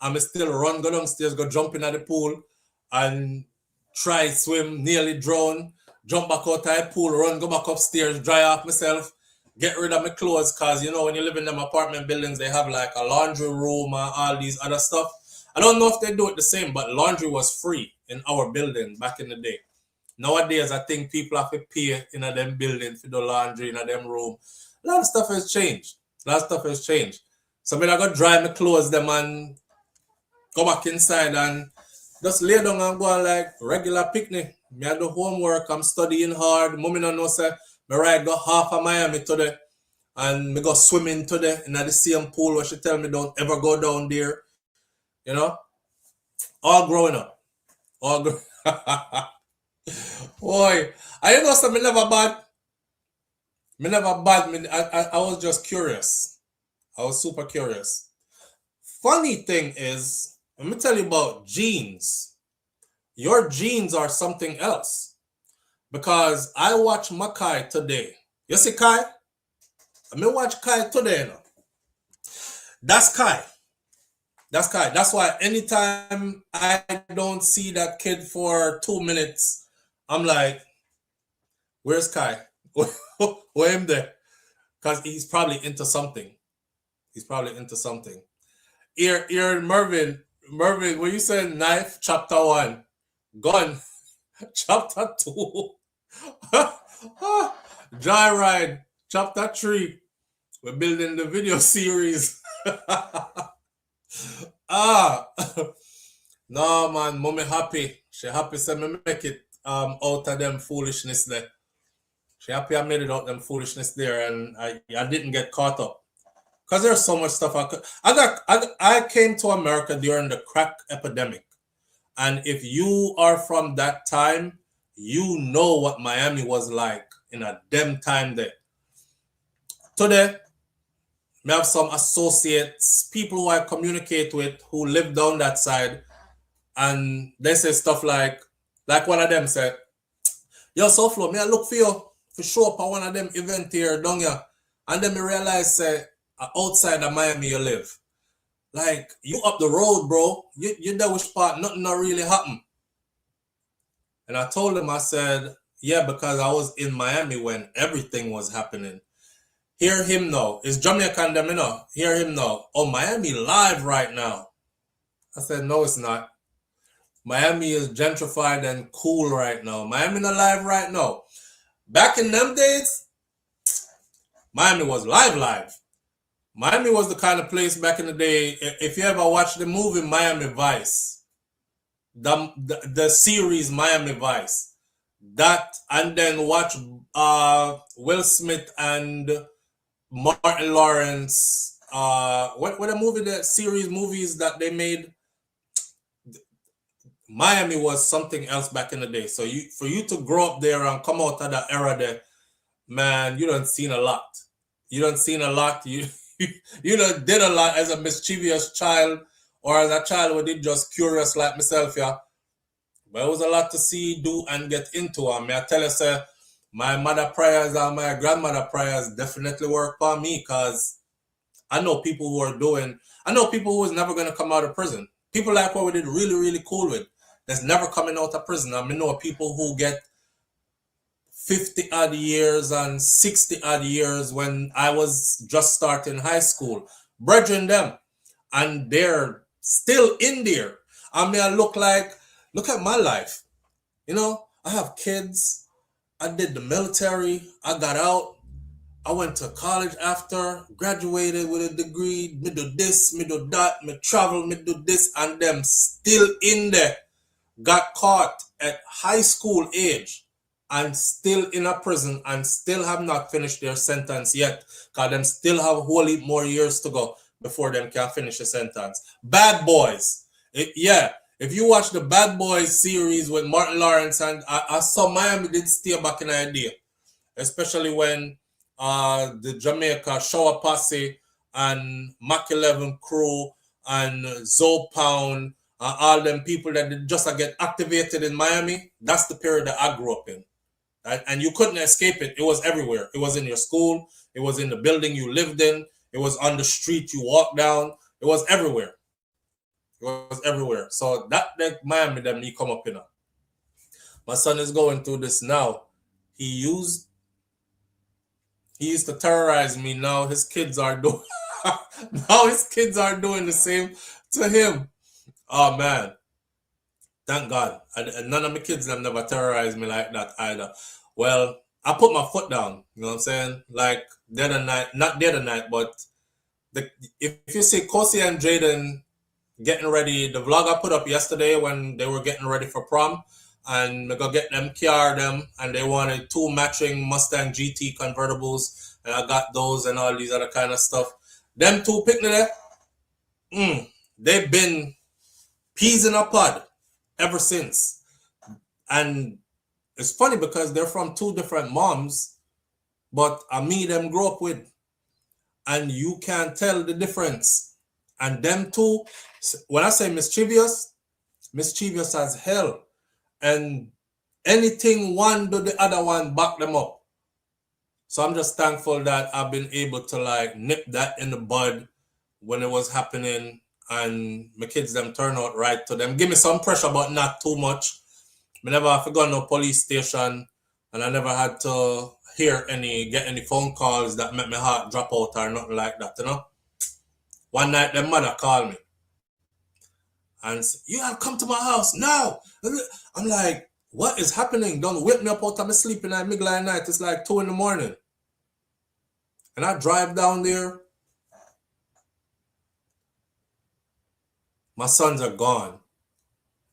I'm still go downstairs, go jump in at the pool and try swim, nearly drown, jump back out of the pool, run, go back upstairs, dry off myself, get rid of my clothes, because you know when you live in them apartment buildings, they have like a laundry room and all these other stuff. I don't know if they do it the same, but laundry was free in our building back in the day. Nowadays, I think people have to pay in a them building for the laundry in a them room. A lot of stuff has changed. So I go dry my clothes them and go back inside and just lay down and go on like regular picnic. Me I do homework, I'm studying hard. Mommy don't know say me ride go half of Miami today and me go swimming today in the same pool where she tell me don't ever go down there. You know? All growing up. Boy, I know something never bad. I was just curious. I was super curious. Funny thing is, let me tell you about genes. Your genes are something else. Because I watch my Kai today. You see Kai? I mean watch Kai today now. That's Kai. That's why anytime I don't see that kid for 2 minutes, I'm like, where's Kai? Where him there? Because he's probably into something. Here, Mervin, when you said knife, chapter 1, gun, chapter 2, Joyride, chapter 3, we're building the video series. No man, mommy happy. She happy say me make it out of them foolishness there. She happy I made it out them foolishness there, and I didn't get caught up. Because there's so much stuff I came to America during the crack epidemic. And if you are from that time, you know what Miami was like in a damn time there. Today, I have some associates, people who I communicate with who live down that side, and they say stuff like one of them said, yo, SouFLo, me I look for you to show up at one of them event here down here. And then me realize outside of Miami you live. Like, you up the road, bro. You there which part, nothing not really happen. And I told him, I said, yeah, because I was in Miami when everything was happening. Hear him now. It's Jamaican them, you know. Hear him now. Oh, Miami live right now. I said, no, it's not. Miami is gentrified and cool right now. Miami not live right now. Back in them days, Miami was live. Miami was the kind of place back in the day, if you ever watched the movie Miami Vice, the series Miami Vice, that, and then watch Will Smith and Martin Lawrence, what a movie, the series movies that they made, Miami was something else back in the day. So for you to grow up there and come out of that era there, man, you done seen a lot. You done seen a lot. You done did a lot as a mischievous child or as a child who did just curious like myself, yeah. But it was a lot to see, do, and get into. I mean, I tell you, sir, my mother prayers and my grandmother prayers definitely work for me because I know people who was never going to come out of prison. People like what we did really, really cool with. That's never coming out of prison. I mean, know people who get 50 odd years and 60 odd years when I was just starting high school. Brethren them. And they're still in there. I mean, look at my life. You know, I have kids. I did the military. I got out. I went to college after, graduated with a degree, me do this, me do that, me travel, me do this, and them still in there. Got caught at high school age and still in a prison and still have not finished their sentence yet because them still have a whole heap more years to go before them can finish the sentence. Bad Boys. If you watch the Bad Boys series with Martin Lawrence, and I saw Miami did stay back in the idea, especially when the Jamaica Shower Posse and Mac 11 crew and Zoe Pound, all them people that just get activated in Miami, that's the period that I grew up in. Right? And you couldn't escape it. It was everywhere. It was in your school. It was in the building you lived in. It was on the street you walked down. It was everywhere. It was everywhere. So that Miami them he come up in. My son is going through this now. He used to terrorize me. Now his kids are doing the same to him. Oh man. Thank God. None of my kids have never terrorized me like that either. Well, I put my foot down, you know what I'm saying? Like not the other night, but if you see Kosi and Jaden getting ready, the vlog I put up yesterday when they were getting ready for prom, and I go get them them, and they wanted 2 matching Mustang GT convertibles, and I got those and all these other kind of stuff. Them 2 picnic there, they've been peas in a pod ever since. And it's funny because they're from 2 different moms, but me them grew up with, and you can't tell the difference. And them 2, when I say mischievous as hell. And anything one do the other one back them up. So I'm just thankful that I've been able to like nip that in the bud when it was happening, and my kids them turn out right to them. Give me some pressure, but not too much. I never have to go to no police station, and I never had to get any phone calls that make my heart drop out or nothing like that, you know. One night, their mother called me and said, "You have come to my house now." I'm like, what is happening? Don't wake me up out of my sleep in the middle of the night. It's like 2 a.m. And I drive down there. My sons are gone.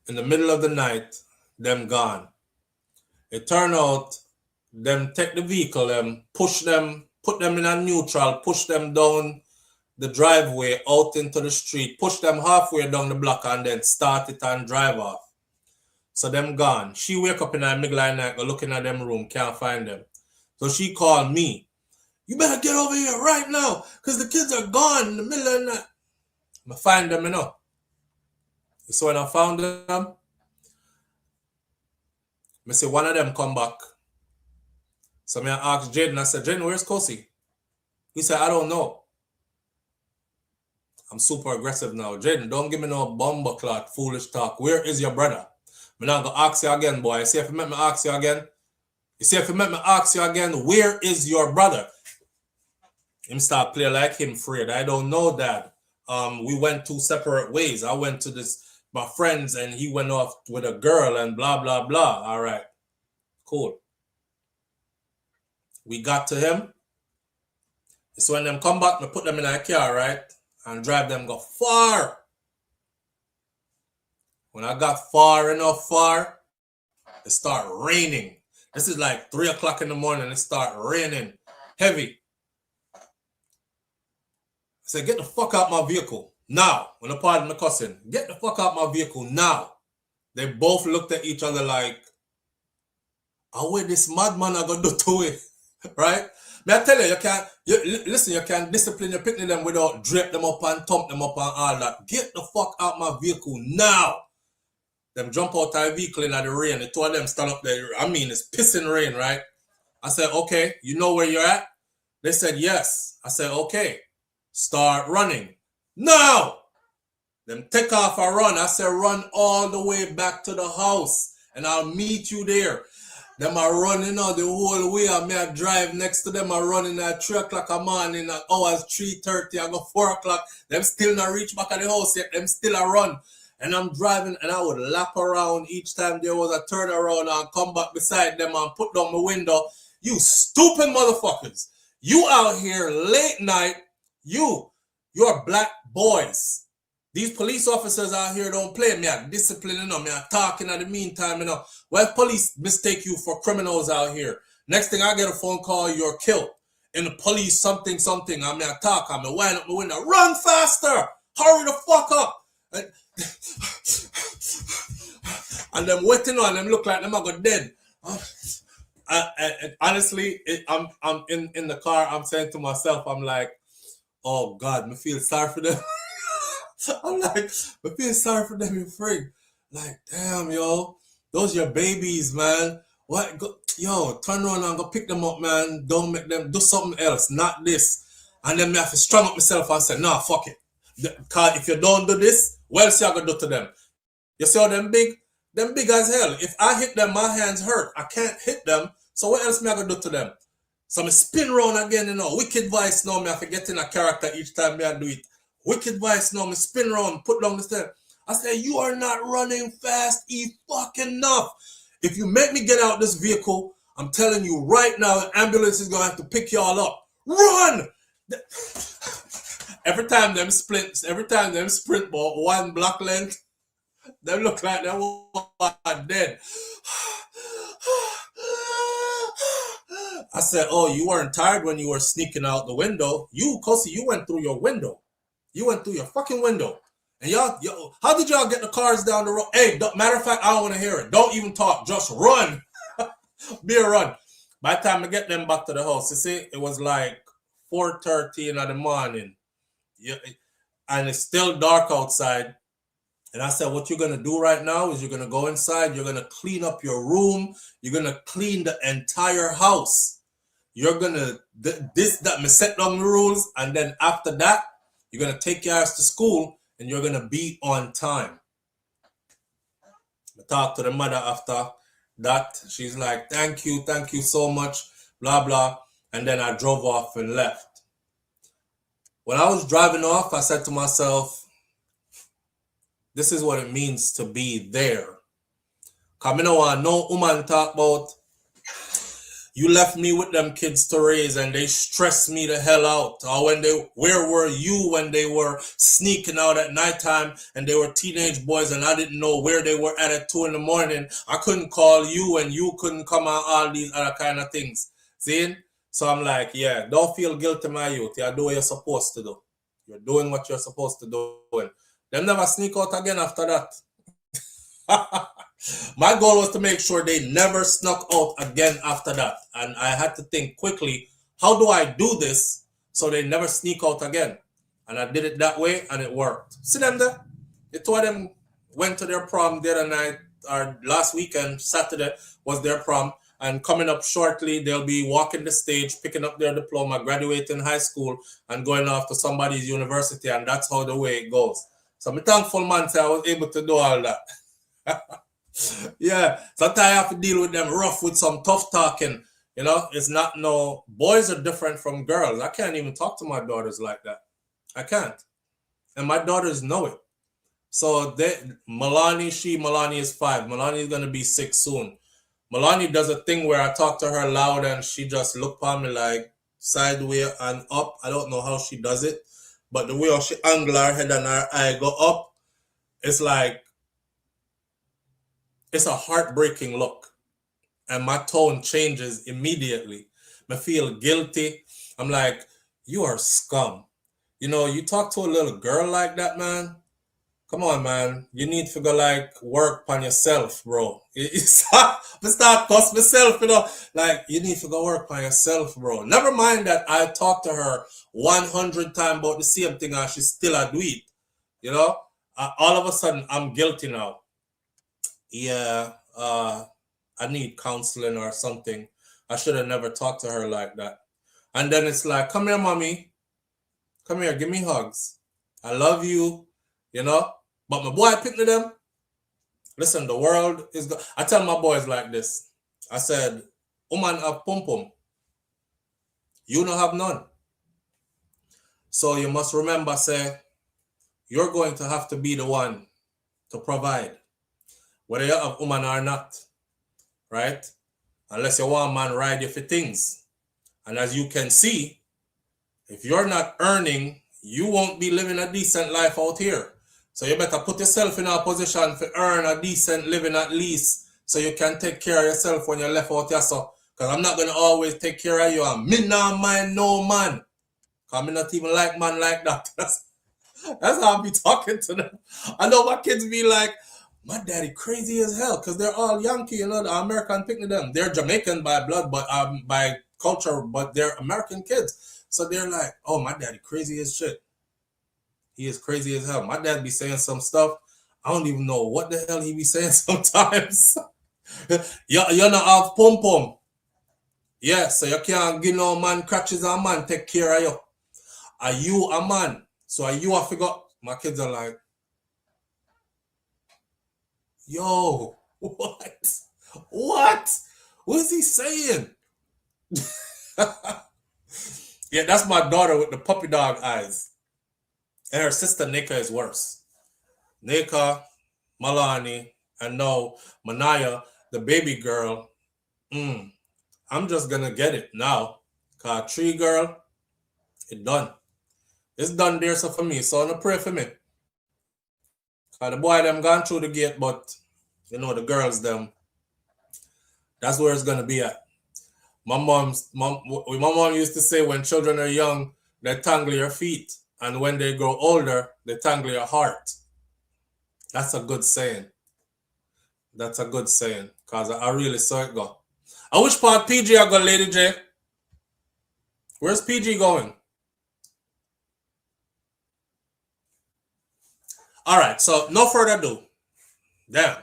In the middle of the night, them gone. It turned out them take the vehicle, them push them, put them in a neutral, push them down the driveway out into the street, push them halfway down the block, and then start it and drive off. So them gone. She wake up in the middle of the night, go looking at them room, can't find them. So she called me. "You better get over here right now, because the kids are gone in the middle of the night." I find them, you know. So when I found them, I say one of them come back. So I asked Jaden, I said, "Jaden, where's Kosi?" He said, "I don't know." I'm super aggressive now. "Jaden, don't give me no bomber clot, foolish talk. Where is your brother?" I'm not going to ask you again, boy. You see if you make me ask you again? Where is your brother? Him start play like him afraid. I don't know, Dad. We went 2 separate ways. I went to my friends, and he went off with a girl and blah, blah, blah. All right. Cool. We got to him. So when them come back, I put them in a car, right? And drive them go far. When I got far, it start raining. This is like 3 o'clock in the morning. It start raining heavy. I said, "Get the fuck out my vehicle now." When I pardon my cousin, "Get the fuck out my vehicle now." They both looked at each other like, "Oh, wait, this madman are gonna do to it," right? May I tell you, listen, you can't discipline your picnic them without drape them up and thump them up and all that. Get the fuck out my vehicle now. Them jump out of the vehicle in the rain. The two of them stand up there. I mean, it's pissing rain, right? I said, okay, you know where you're at? They said, yes. I said, okay, start running. Now! Them take off and run. I said, run all the way back to the house and I'll meet you there. Them are running out the whole way. I may drive next to them. Are running at 3 o'clock a morning. At hours 3:30. I go 4 o'clock. Them still not reach back at the house yet. Them still a run. And I'm driving and I would lap around each time there was a turnaround and come back beside them and put down the window. You stupid motherfuckers. You out here late night. You're black boys. These police officers out here don't play. Me are disciplining them. Me are talking at the meantime. You know, well, police mistake you for criminals out here. Next thing I get a phone call, you're killed. And the police something. I mean, I talk. I mean, wind up the window. Run faster. Hurry the fuck up. And them waiting on them look like them are got dead. Honestly, I'm in the car. I'm saying to myself, I'm like, oh God, me feel sorry for them. I'm like, I feel sorry for them, you freak. Like, damn, yo, those your babies, man. What? Yo, turn around and go pick them up, man. Don't make them do something else, not this. And then me have to strong up myself and say, nah, fuck it. Because if you don't do this, what else you gonna do to them? You see how them big? Them big as hell. If I hit them, my hands hurt. I can't hit them. So what else me I gonna do to them? So me spin round again, you know. Wicked voice now, me have to get in a character each time me I do it. Wicked voice now, me spin around, put down the step. I say, you are not running fast fucking enough. If you make me get out this vehicle, I'm telling you right now, the ambulance is gonna have to pick y'all up. Run! Every time them sprint about one block length, they look like they are dead. I said, oh, you weren't tired when you were sneaking out the window. You, Kosi, you went through your window. You went through your fucking window. And y'all, how did y'all get the cars down the road? Hey, matter of fact, I don't want to hear it. Don't even talk. Just run. Be a run. By the time I get them back to the house, you see, it was like 4:30 in the morning. Yeah, and it's still dark outside. And I said, what you're going to do right now is you're going to go inside. You're going to clean up your room. You're going to clean the entire house. You're going to, me set down the rules. And then after that, you're going to take your ass to school and you're going to be on time. I talked to the mother after that. She's like, thank you so much, blah, blah. And then I drove off and left. When I was driving off, I said to myself, this is what it means to be there. Because I don't want no woman talk about, you left me with them kids to raise and they stressed me the hell out. Or where were you when they were sneaking out at nighttime and they were teenage boys and I didn't know where they were at 2 in the morning. I couldn't call you and you couldn't come out, all these other kind of things. See? So I'm like, yeah, don't feel guilty, my youth. You do what you're supposed to do. You're doing what you're supposed to do. Them never sneak out again after that. My goal was to make sure they never snuck out again after that. And I had to think quickly, how do I do this so they never sneak out again? And I did it that way and it worked. See them there? The two of them went to their prom the other night, or last weekend, Saturday was their prom. And coming up shortly, they'll be walking the stage, picking up their diploma, graduating high school, and going off to somebody's university. And that's how the way it goes. So I'm thankful, man, I was able to do all that. Yeah, sometimes I have to deal with them rough with some tough talking. You know, it's not no, boys are different from girls. I can't even talk to my daughters like that. I can't. And my daughters know it. So Milani is 5. Milani is going to be 6 soon. Milani does a thing where I talk to her loud and she just look at me like sideways and up. I don't know how she does it. But the way she angle her head and her eye go up, it's like, it's a heartbreaking look. And my tone changes immediately. I feel guilty. I'm like, you are scum. You know, you talk to a little girl like that, man. Come on, man. You need to go like work on yourself, bro. Start cost myself, you know. Like you need to go work on yourself, bro. Never mind that I talked to her 100 times about the same thing and she still a do it. You know? All of a sudden I'm guilty now. Yeah, I need counseling or something. I should have never talked to her like that. And then it's like, come here, mommy. Come here, give me hugs. I love you, you know? But my boy picked to them. Listen, the world is... I tell my boys like this. I said, woman have pum-pum. You don't have none. So you must remember, say, you're going to have to be the one to provide. Whether you have woman or not. Right? Unless you want man ride you for things. And as you can see, if you're not earning, you won't be living a decent life out here. So you better put yourself in a position to earn a decent living at least so you can take care of yourself when you're left out here. So, because I'm not going to always take care of you. And me not mind no man. Because I'm not even like man like that. That's how I be talking to them. I know my kids be like, my daddy crazy as hell because they're all Yankee, you know, the American picking them. They're Jamaican by blood, but by culture, but they're American kids. So they're like, oh, my daddy crazy as shit. He is crazy as hell. My dad be saying some stuff. I don't even know what the hell he be saying sometimes. You're not have pom-pom. Yeah, so you can't give no man crutches a man take care of you. Are you a man? So are you a figure? My kids are like, yo, what? What? What is he saying? Yeah, that's my daughter with the puppy dog eyes. And her sister Nika is worse. Nika, Malani, and now Manaya, the baby girl. I'm just gonna get it now. Cause tree girl, it done. It's done there so for me. So no pray for me. Cause the boy them gone through the gate, but you know the girls them. That's where it's gonna be at. My mom used to say when children are young, they tangle your feet. And when they grow older, they tangle your heart. That's a good saying. That's a good saying. Because I really saw it go. I which part PG I got, Lady J? Where's PG going? All right, so no further ado. Damn.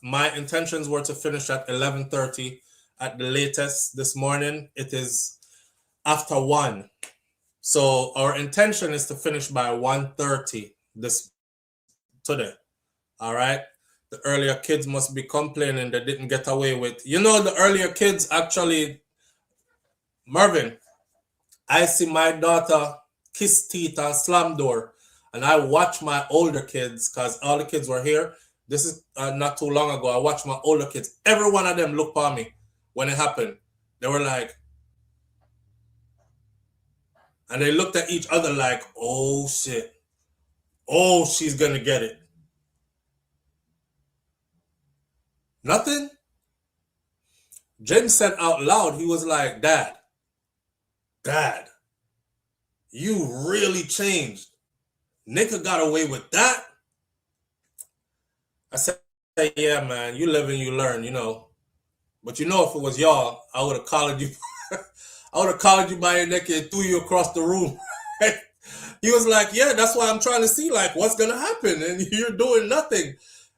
My intentions were to finish at 11:30 at the latest this morning. It is after 1. So our intention is to finish by 1:30 today. All right. The earlier kids must be complaining they didn't get away with. You know, the earlier kids actually, Mervin, I see my daughter kiss teeth and slam door. And I watch my older kids because all the kids were here. This is not too long ago. I watched my older kids. Every one of them looked at me when it happened. They were like, and they looked at each other like, oh shit. Oh, she's going to get it. Nothing? James said out loud, he was like, Dad, you really changed. Nika got away with that? I said, yeah, man, you live and you learn, you know. But you know, if it was y'all, I would have collared you. I would have collared you by your neck and threw you across the room. He was like, yeah, that's why I'm trying to see, like, what's going to happen. And you're doing nothing.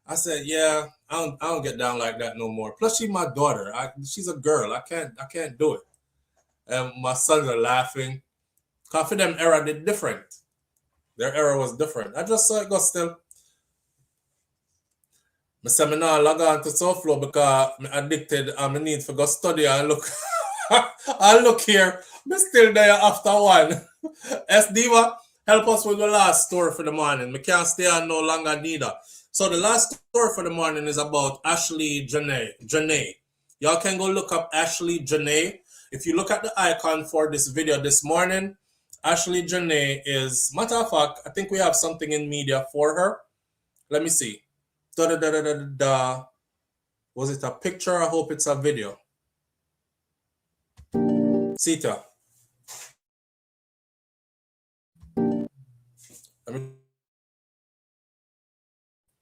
I said, yeah, I don't get down like that no more. Plus, she's my daughter. She's a girl. I can't do it. And my sons are laughing. Because for them, era did different. Their era was different. I just saw it go still. I said, I now log on to SouFLo because I'm addicted and I need to go study and look. I look here. I'm still there after 1. S Diva, help us with the last story for the morning. We can't stay on no longer neither. So the last story for the morning is about Ashley Jana. Y'all can go look up Ashley Jana. If you look at the icon for this video this morning, Ashley Jana is, matter of fact, I think we have something in media for her. Let me see. Was it a picture? I hope it's a video. Sita. Let me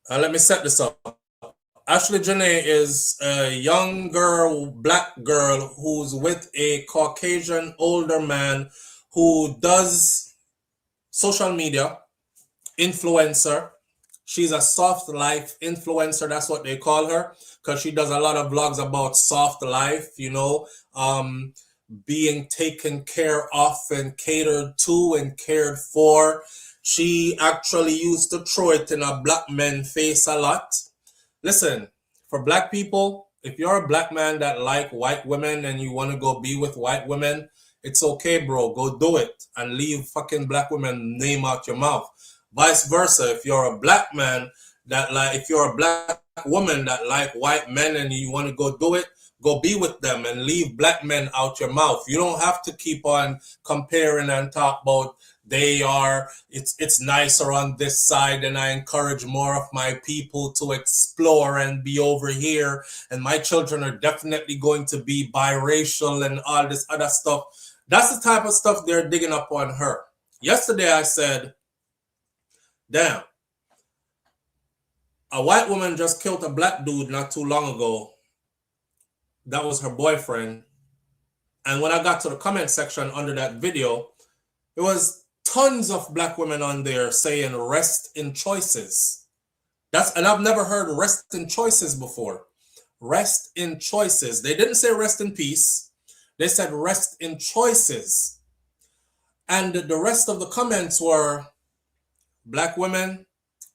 Let me set this up. Ashley Jana is a young girl, black girl, who's with a Caucasian older man who does social media, influencer. She's a soft life influencer. That's what they call her, because she does a lot of vlogs about soft life, you know, being taken care of and catered to and cared for. She actually used to throw it in a black man's face a lot. Listen, for black people, if you're a black man that like white women and you want to go be with white women, it's okay, bro. Go do it and leave fucking black women name out your mouth. Vice versa, if you're a black man if you're a black woman that like white men and you want to go do it, go be with them and leave black men out your mouth. You don't have to keep on comparing and talk about it's nicer on this side, and I encourage more of my people to explore and be over here, and my children are definitely going to be biracial and all this other stuff. That's the type of stuff they're digging up on her. Yesterday I said, damn, a white woman just killed a black dude not too long ago. That was her boyfriend. And when I got to the comment section under that video, there was tons of black women on there saying rest in choices. And I've never heard rest in choices before. Rest in choices. They didn't say rest in peace. They said rest in choices. And the rest of the comments were, black women,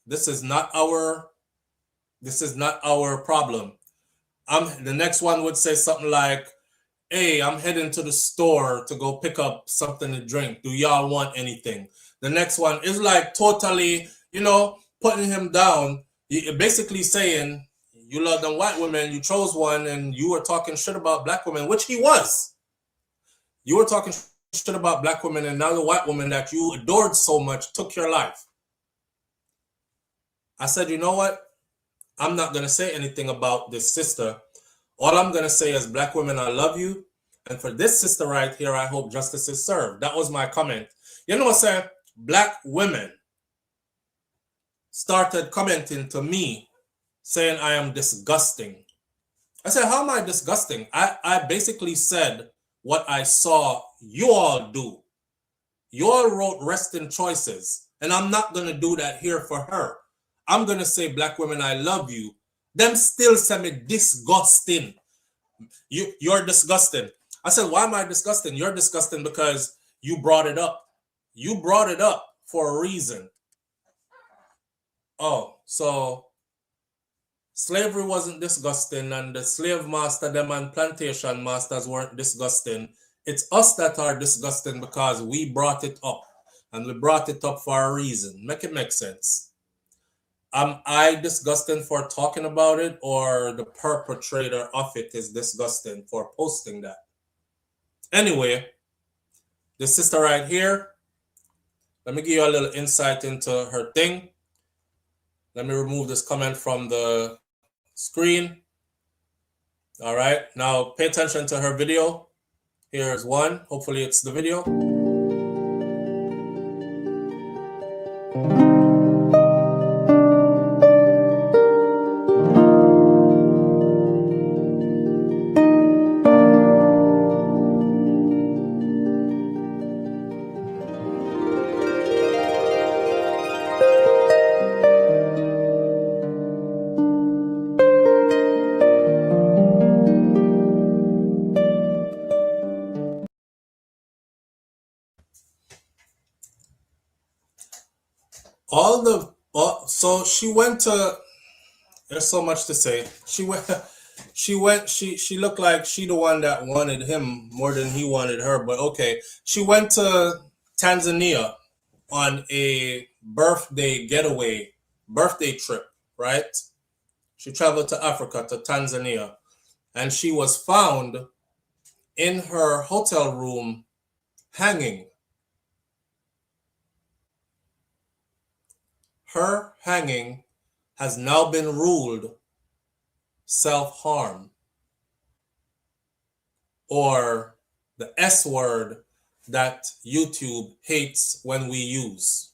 this is not our problem. The next one would say something like, hey, I'm heading to the store to go pick up something to drink. Do y'all want anything? The next one is like totally, putting him down. Basically saying, you love them white women, you chose one, and you were talking shit about black women, which he was. You were talking shit about black women, and now the white woman that you adored so much took your life. I said, you know what? I'm not going to say anything about this sister. All I'm going to say is, black women, I love you. And for this sister right here, I hope justice is served. That was my comment. You know what I'm saying? Black women started commenting to me saying I am disgusting. I said, how am I disgusting? I basically said what I saw you all do. You all wrote rest in choices. And I'm not going to do that here for her. I'm going to say, black women, I love you. Them still say me disgusting. You're disgusting. I said, why am I disgusting? You're disgusting because you brought it up. You brought it up for a reason. Oh, so slavery wasn't disgusting, and the slave master, them and plantation masters weren't disgusting. It's us that are disgusting because we brought it up, and we brought it up for a reason. Make it make sense. Am I disgusting for talking about it, or the perpetrator of it is disgusting for posting that? Anyway, the sister right here, let me give you a little insight into her thing. Let me remove this comment from the screen. All right, now pay attention to her video. Here's one. Hopefully it's the video. So she went to, there's so much to say. She looked like she the one that wanted him more than he wanted her, but okay. She went to Tanzania on a birthday trip, right? She traveled to Africa, to Tanzania, and she was found in her hotel room hanging. Her hanging has now been ruled self-harm, or the S word that YouTube hates when we use.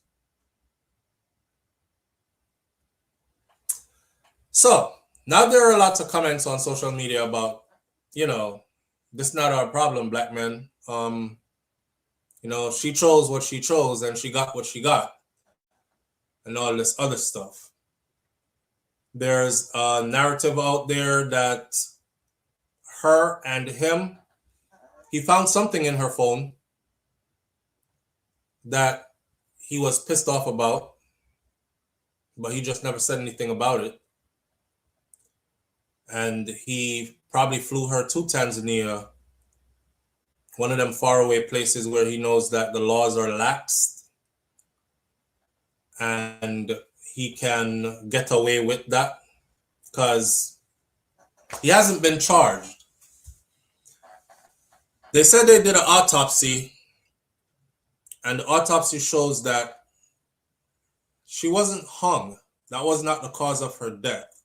So now there are lots of comments on social media about, you know, this is not our problem, black men. You know, she chose what she chose and she got what she got and all this other stuff. There's a narrative out there that her and him, he found something in her phone that he was pissed off about, but he just never said anything about it. And he probably flew her to Tanzania, one of them faraway places where he knows that the laws are laxed and he can get away with that because he hasn't been charged. They said they did an autopsy, and the autopsy shows that she wasn't hung. That was not the cause of her death.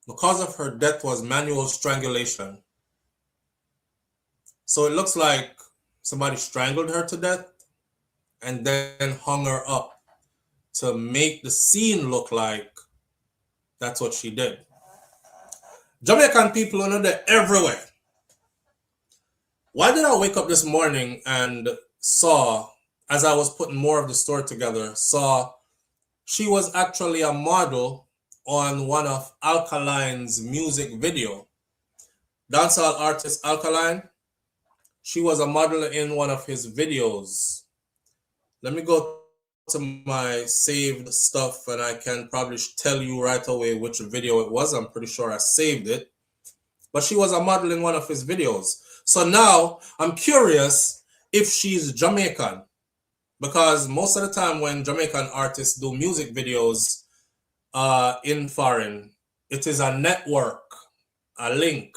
The cause of her death was manual strangulation. So it looks like somebody strangled her to death and then hung her up to make the scene look like that's what she did. Jamaican people are they're everywhere. Why did I wake up this morning and saw, as I was putting more of the story together, saw she was actually a model on one of Alkaline's music video. Dancehall artist Alkaline, she was a model in one of his videos. Let me go to my saved stuff and I can probably tell you right away which video it was. I'm pretty sure I saved it. But she was a model in one of his videos. So now I'm curious if she's Jamaican, because most of the time when Jamaican artists do music videos in foreign, it is a network, a link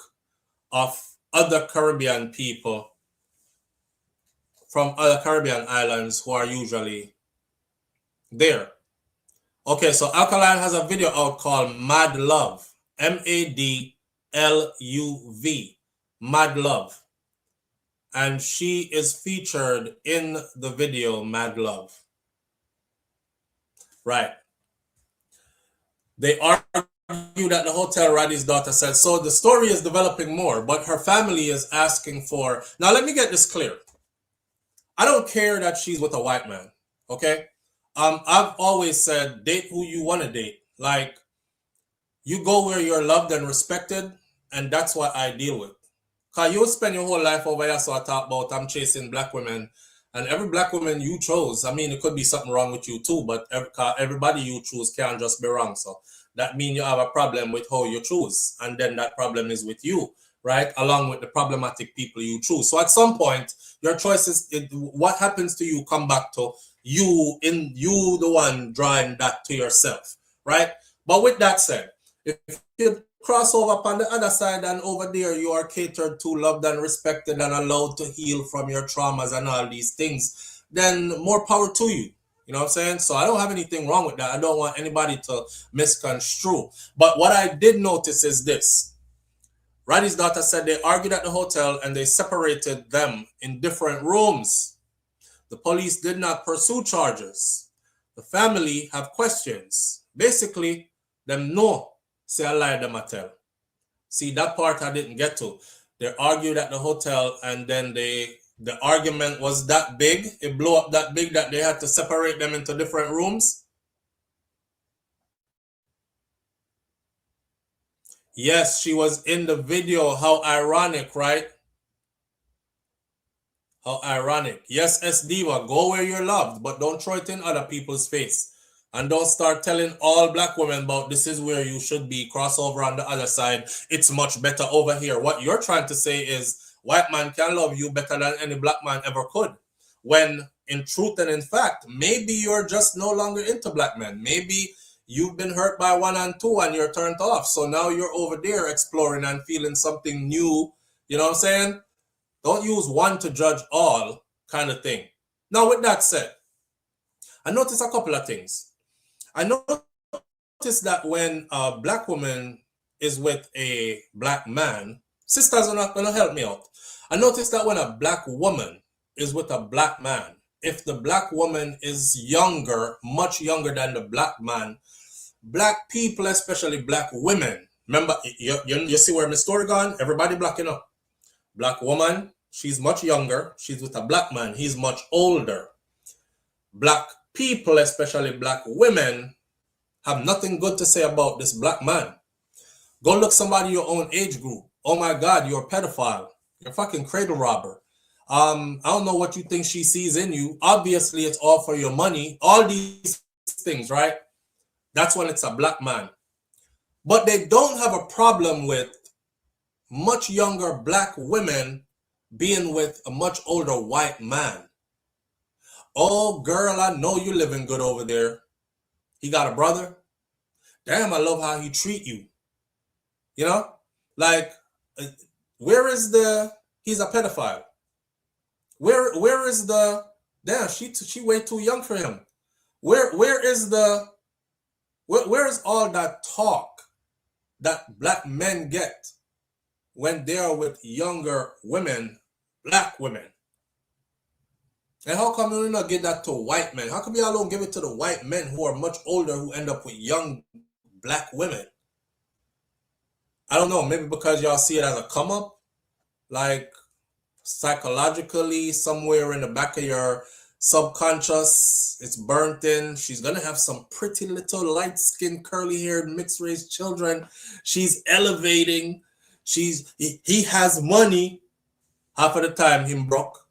of other Caribbean people from other Caribbean islands who are usually there. Okay, so Alkaline has a video out called Mad Love, MADLUV, Mad Love. And she is featured in the video Mad Love. Right. They argued at the hotel, Roddy's daughter said. So the story is developing more, but her family is asking for... Now, let me get this clear. I don't care that she's with a white man, okay? I've always said, date who you want to date. Like, you go where you're loved and respected, and that's what I deal with. Because you spend your whole life over here, so I talk about I'm chasing black women, and every black woman you chose, I mean, it could be something wrong with you too, but everybody you choose can't just be wrong. So that means you have a problem with how you choose, and then that problem is with you, right? Along with the problematic people you choose. So at some point, your choices, what happens to you come back to you, the one drawing that to yourself, right? But with that said, if you cross over upon the other side and over there you are catered to, loved and respected and allowed to heal from your traumas and all these things, then more power to you. You know what I'm saying? So I don't have anything wrong with that. I don't want anybody to misconstrue. But what I did notice is this. Roddy's daughter said they argued at the hotel and they separated them in different rooms. The police did not pursue charges. The family have questions. Basically, them know. Say I lied them I tell. See, that part I didn't get to. They argued at the hotel and then the argument was that big. It blew up that big that they had to separate them into different rooms. Yes, she was in the video. How ironic, right? How ironic. Yes, S Diva, go where you're loved, but don't throw it in other people's face. And don't start telling all black women about this is where you should be, cross over on the other side. It's much better over here. What you're trying to say is white man can love you better than any black man ever could. When in truth and in fact, maybe you're just no longer into black men. Maybe you've been hurt by one and two and you're turned off. So now you're over there exploring and feeling something new. You know what I'm saying? Don't use one to judge all kind of thing. Now, with that said, I noticed a couple of things. I noticed that when a black woman is with a black man, sisters are not going to help me out. I noticed that when a black woman is with a black man, if the black woman is younger, much younger than the black man, black people, especially black women. Remember, you see where my story gone? Everybody black, you know. Black woman, she's much younger. She's with a black man. He's much older. Black people, especially black women, have nothing good to say about this black man. Go look somebody your own age group. Oh my God, you're a pedophile. You're a fucking cradle robber. I don't know what you think she sees in you. Obviously, it's all for your money. All these things, right? That's when it's a black man. But they don't have a problem with much younger black women being with a much older white man. Oh, girl, I know you're living good over there. He got a brother? Damn, I love how he treat you. You know? Like, where is the... He's a pedophile. Where is the... Damn, she way too young for him. Where is the... Where's all that talk that black men get when they are with younger women, black women? And how come you not give that to white men? How come y'all don't give it to the white men who are much older who end up with young black women? I don't know, maybe because y'all see it as a come up, like psychologically somewhere in the back of your subconscious, it's burnt in. She's gonna have some pretty little light-skinned, curly-haired, mixed-race children. She's elevating. He has money. Half of the time, him broke.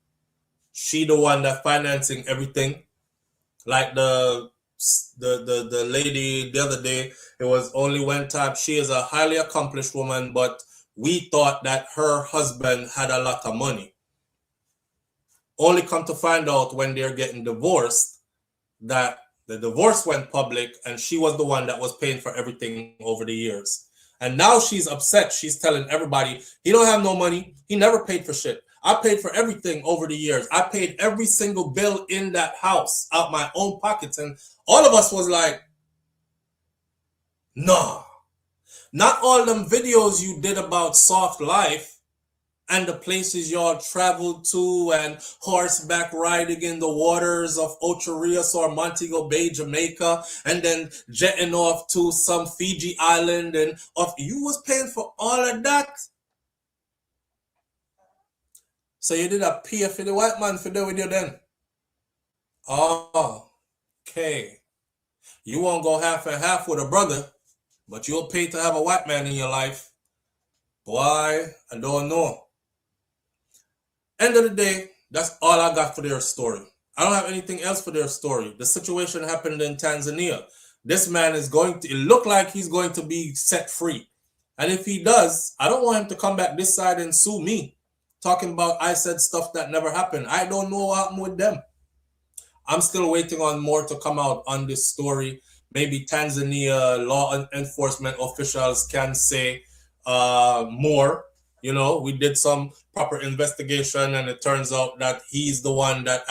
She the one that financing everything. Like the lady the other day, it was only one time. She is a highly accomplished woman, but we thought that her husband had a lot of money. Only come to find out when they're getting divorced that the divorce went public and she was the one that was paying for everything over the years. And now she's upset. She's telling everybody, he don't have no money. He never paid for shit. I paid for everything over the years. I paid every single bill in that house out my own pockets. And all of us was like, nah. Not all them videos you did about soft life and the places y'all traveled to and horseback riding in the waters of Ocho Rios or Montego Bay, Jamaica, and then jetting off to some Fiji island, and you was paying for all of that. So you did a pay for the white man for do with you then? Oh, okay. You won't go half and half with a brother, but you'll pay to have a white man in your life. Boy, I don't know. End of the day, that's all I got for their story. I don't have anything else for their story. The situation happened in Tanzania. This man is going to, it look like he's going to be set free. And if he does, I don't want him to come back this side and sue me. Talking about I said stuff that never happened. I don't know what happened with them. I'm still waiting on more to come out on this story. Maybe Tanzania law enforcement officials can say more. You know, we did some proper investigation and it turns out that he's the one that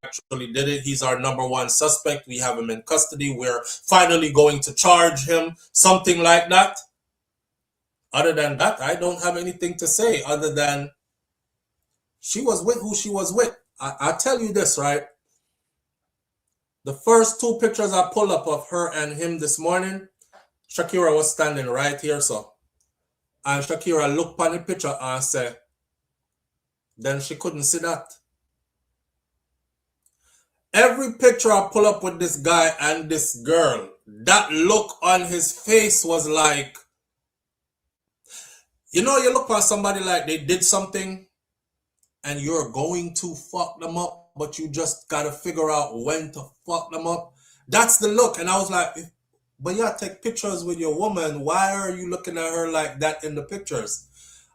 actually did it. He's our #1 suspect. We have him in custody. We're finally going to charge him. Something like that. Other than that, I don't have anything to say other than she was with who she was with. I tell you this, right? The first 2 pictures I pulled up of her and him this morning, Shakira was standing right here, so. And Shakira looked on the picture and said, then she couldn't see that. Every picture I pull up with this guy and this girl, that look on his face was like, you know, you look on somebody like they did something and you're going to fuck them up, but you just got to figure out when to fuck them up. That's the look. And I was like, but yeah, take pictures with your woman. Why are you looking at her like that in the pictures?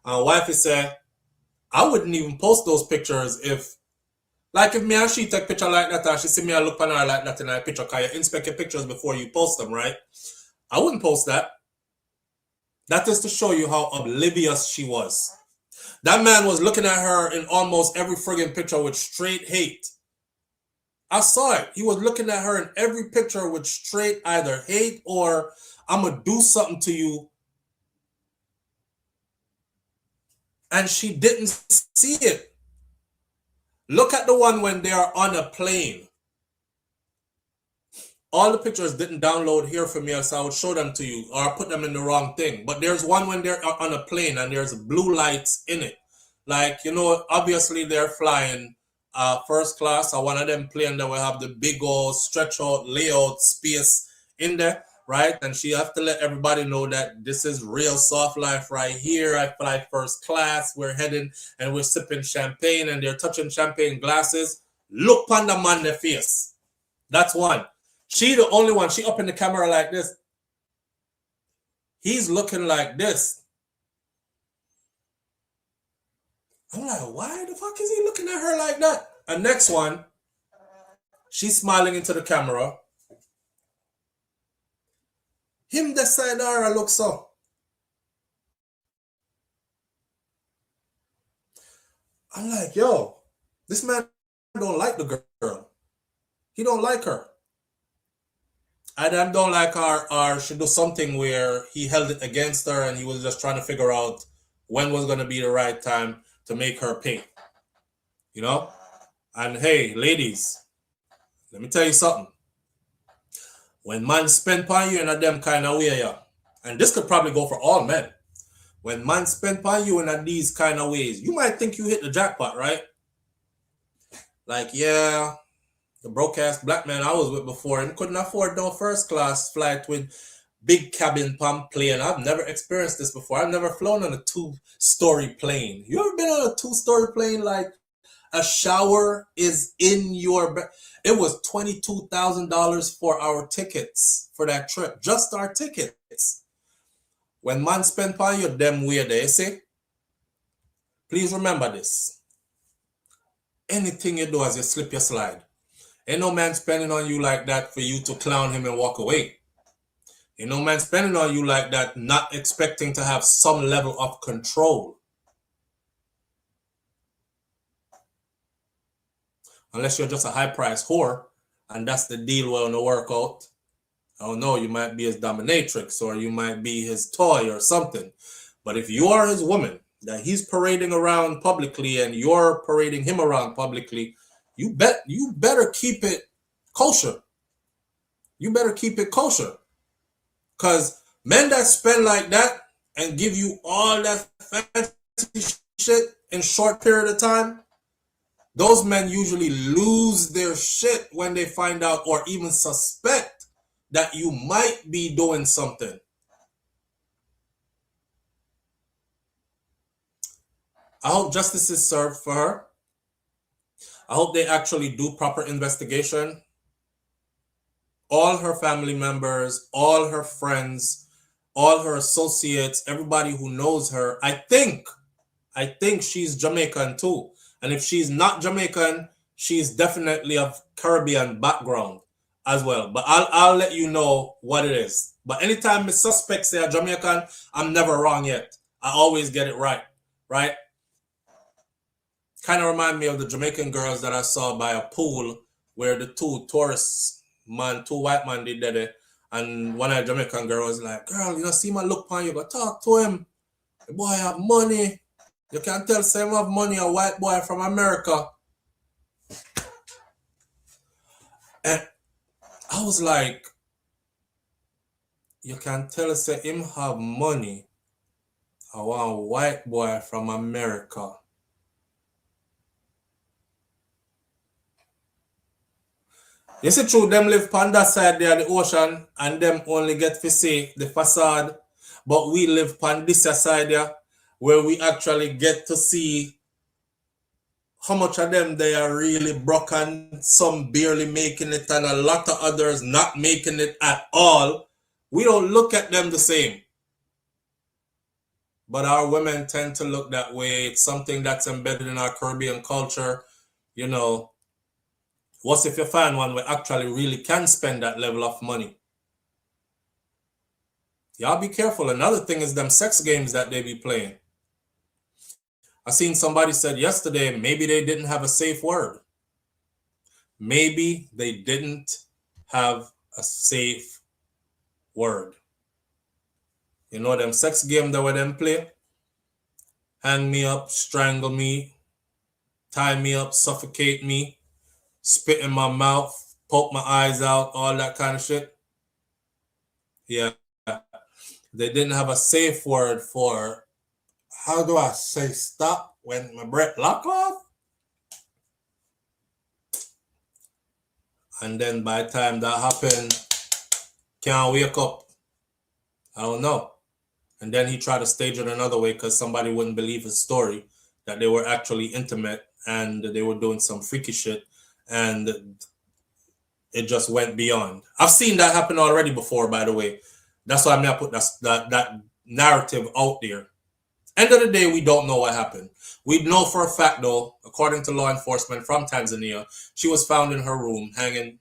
Wifey said, I wouldn't even post those pictures if me and she take picture like that and she see me and look on her like that in her picture, because you inspect your pictures before you post them, right? I wouldn't post that. That is to show you how oblivious she was. That man was looking at her in almost every friggin' picture with straight hate. I saw it. He was looking at her in every picture with straight either hate or I'm going to do something to you. And she didn't see it. Look at the one when they are on a plane. all the pictures didn't download here for me, so I would show them to you, or I put them in the wrong thing. But there's one when they're on a plane and there's blue lights in it. Like, you know, obviously they're flying first class, or one of them plane that will have the big old stretch out layout space in there, right? And she have to let everybody know that this is real soft life right here. I fly first class. We're heading and we're sipping champagne, and they're touching champagne glasses. Look on the man their face. That's one. She the only one. She up in the camera like this. He's looking like this. I'm like, why the fuck is he looking at her like that? And next one, she's smiling into the camera. Him the side of her look so. I'm like, yo, this man don't like the girl. He don't like her. Adam don't like her, or she do something where he held it against her and he was just trying to figure out when was going to be the right time to make her pay. You know? And hey, ladies, let me tell you something. When man spend on you in a them kind of way, yeah, and this could probably go for all men. When man spend on you in these kind of ways, you might think you hit the jackpot, right? Like, yeah, the broke-ass black man I was with before and couldn't afford no first class flight with big cabin palm plane. I've never experienced this before. I've never flown on a 2-story plane. You ever been on a 2-story plane? Like a shower is in your bed. It was $22,000 for our tickets for that trip. Just our tickets. When man spend on you them way there, see? Please remember this. Anything you do as you slip your slide. Ain't no man spending on you like that for you to clown him and walk away. Ain't no man spending on you like that not expecting to have some level of control. Unless you're just a high-priced whore, and that's the deal well in the workout. I don't know, you might be his dominatrix, or you might be his toy or something. But if you are his woman, that he's parading around publicly and you're parading him around publicly, you better keep it kosher. You better keep it kosher. Because men that spend like that and give you all that fancy shit in short period of time, those men usually lose their shit when they find out or even suspect that you might be doing something. I hope justice is served for her. I hope they actually do proper investigation. All her family members, all her friends, all her associates, everybody who knows her, I think she's Jamaican too. And if she's not Jamaican, she's definitely of Caribbean background as well. But I'll let you know what it is. But anytime the suspects say Jamaican, I'm never wrong yet. I always get it right, right? Kind of remind me of the Jamaican girls that I saw by a pool where the two white man did that. And one of the Jamaican girls was like, girl, you know, see my look on you, go talk to him. The boy have money. You can tell say him have money, a white boy from America. And I was like, you can tell say him have money, a white boy from America. Is it true them live on that side there, the ocean, and them only get to see the facade, but we live on this side there, where we actually get to see how much of them they are really broken, some barely making it, and a lot of others not making it at all. We don't look at them the same. But our women tend to look that way. It's something that's embedded in our Caribbean culture, you know. What if you find one where actually really can spend that level of money? Y'all be careful. Another thing is them sex games that they be playing. I seen somebody said yesterday, maybe they didn't have a safe word. Maybe they didn't have a safe word. You know them sex game that where them play? Hang me up, strangle me, tie me up, suffocate me, spit in my mouth, poke my eyes out, all that kind of shit. Yeah. They didn't have a safe word for, how do I say stop when my breath lock off? And then by the time that happened, can't wake up. I don't know. And then he tried to stage it another way because somebody wouldn't believe his story, that they were actually intimate and they were doing some freaky shit. And it just went beyond. I've seen that happen already before, by the way. That's why I'm not putting that narrative out there. End of the day, we don't know what happened. We know for a fact, though, according to law enforcement from Tanzania, she was found in her room hanging.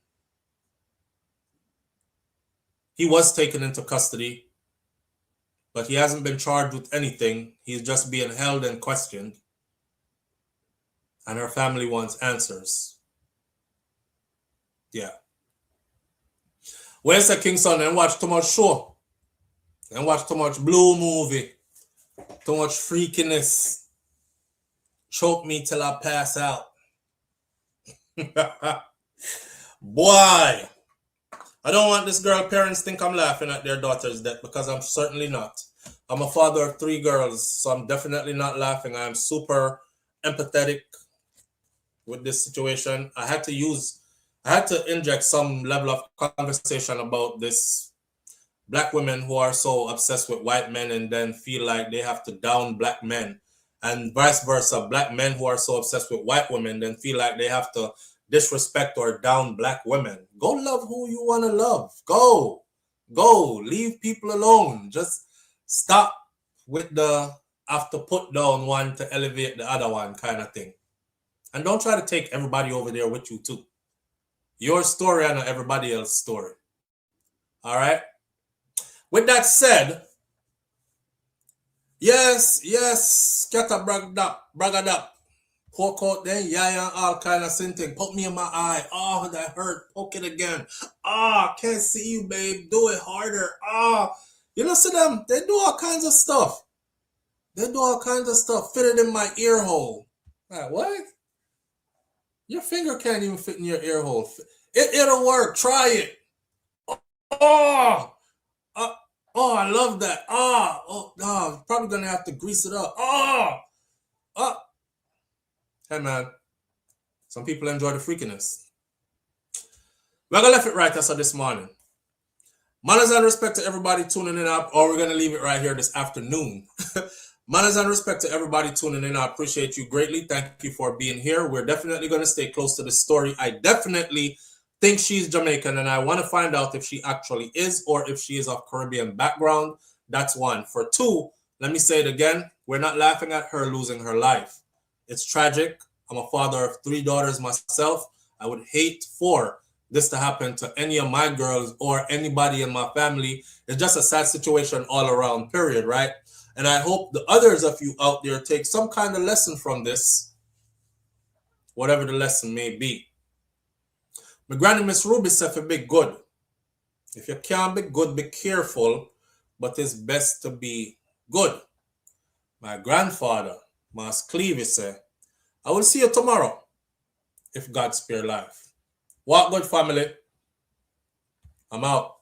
He was taken into custody, but he hasn't been charged with anything. He's just being held and questioned. And her family wants answers. Yeah. Where's the Kingston and watch too much show? And watch too much blue movie. Too much freakiness. Choke me till I pass out. Boy. I don't want this girl parents think I'm laughing at their daughter's death, because I'm certainly not. I'm a father of 3 girls, so I'm definitely not laughing. I'm super empathetic with this situation. I had to inject some level of conversation about this. Black women who are so obsessed with white men and then feel like they have to down black men, and vice versa. Black men who are so obsessed with white women then feel like they have to disrespect or down black women. Go love who you want to love. Go. Leave people alone. Just stop with the have to put down one to elevate the other one kind of thing. And don't try to take everybody over there with you too. Your story and not everybody else's story. All right? With that said, yes, scatter bragadap. Poke out there, yeah, all kind of thing. Poke me in my eye. Oh, that hurt. Poke it again. Can't see you, babe. Do it harder. You know, see them? They do all kinds of stuff. Fit it in my ear hole. Like, what? Your finger can't even fit in your ear hole. It'll work. Try it. I love that. Probably gonna have to grease it up. Hey man, some people enjoy the freakiness. We're gonna left it right us this morning. Manners and respect to everybody tuning in up, or we're gonna leave it right here this afternoon. Manners and respect to everybody tuning in. I appreciate you greatly. Thank you for being here. We're definitely gonna stay close to the story. I definitely think she's Jamaican, and I want to find out if she actually is, or if she is of Caribbean background. That's one. For 2, let me say it again. We're not laughing at her losing her life. It's tragic. I'm a father of 3 daughters myself. I would hate for this to happen to any of my girls or anybody in my family. It's just a sad situation all around, period, right? And I hope the others of you out there take some kind of lesson from this, whatever the lesson may be. My granny Miss Ruby said, "For be good. If you can't be good, be careful, but it's best to be good." My grandfather, Mas Cleavy, said, "I will see you tomorrow, if God spare life." Walk good, family. I'm out.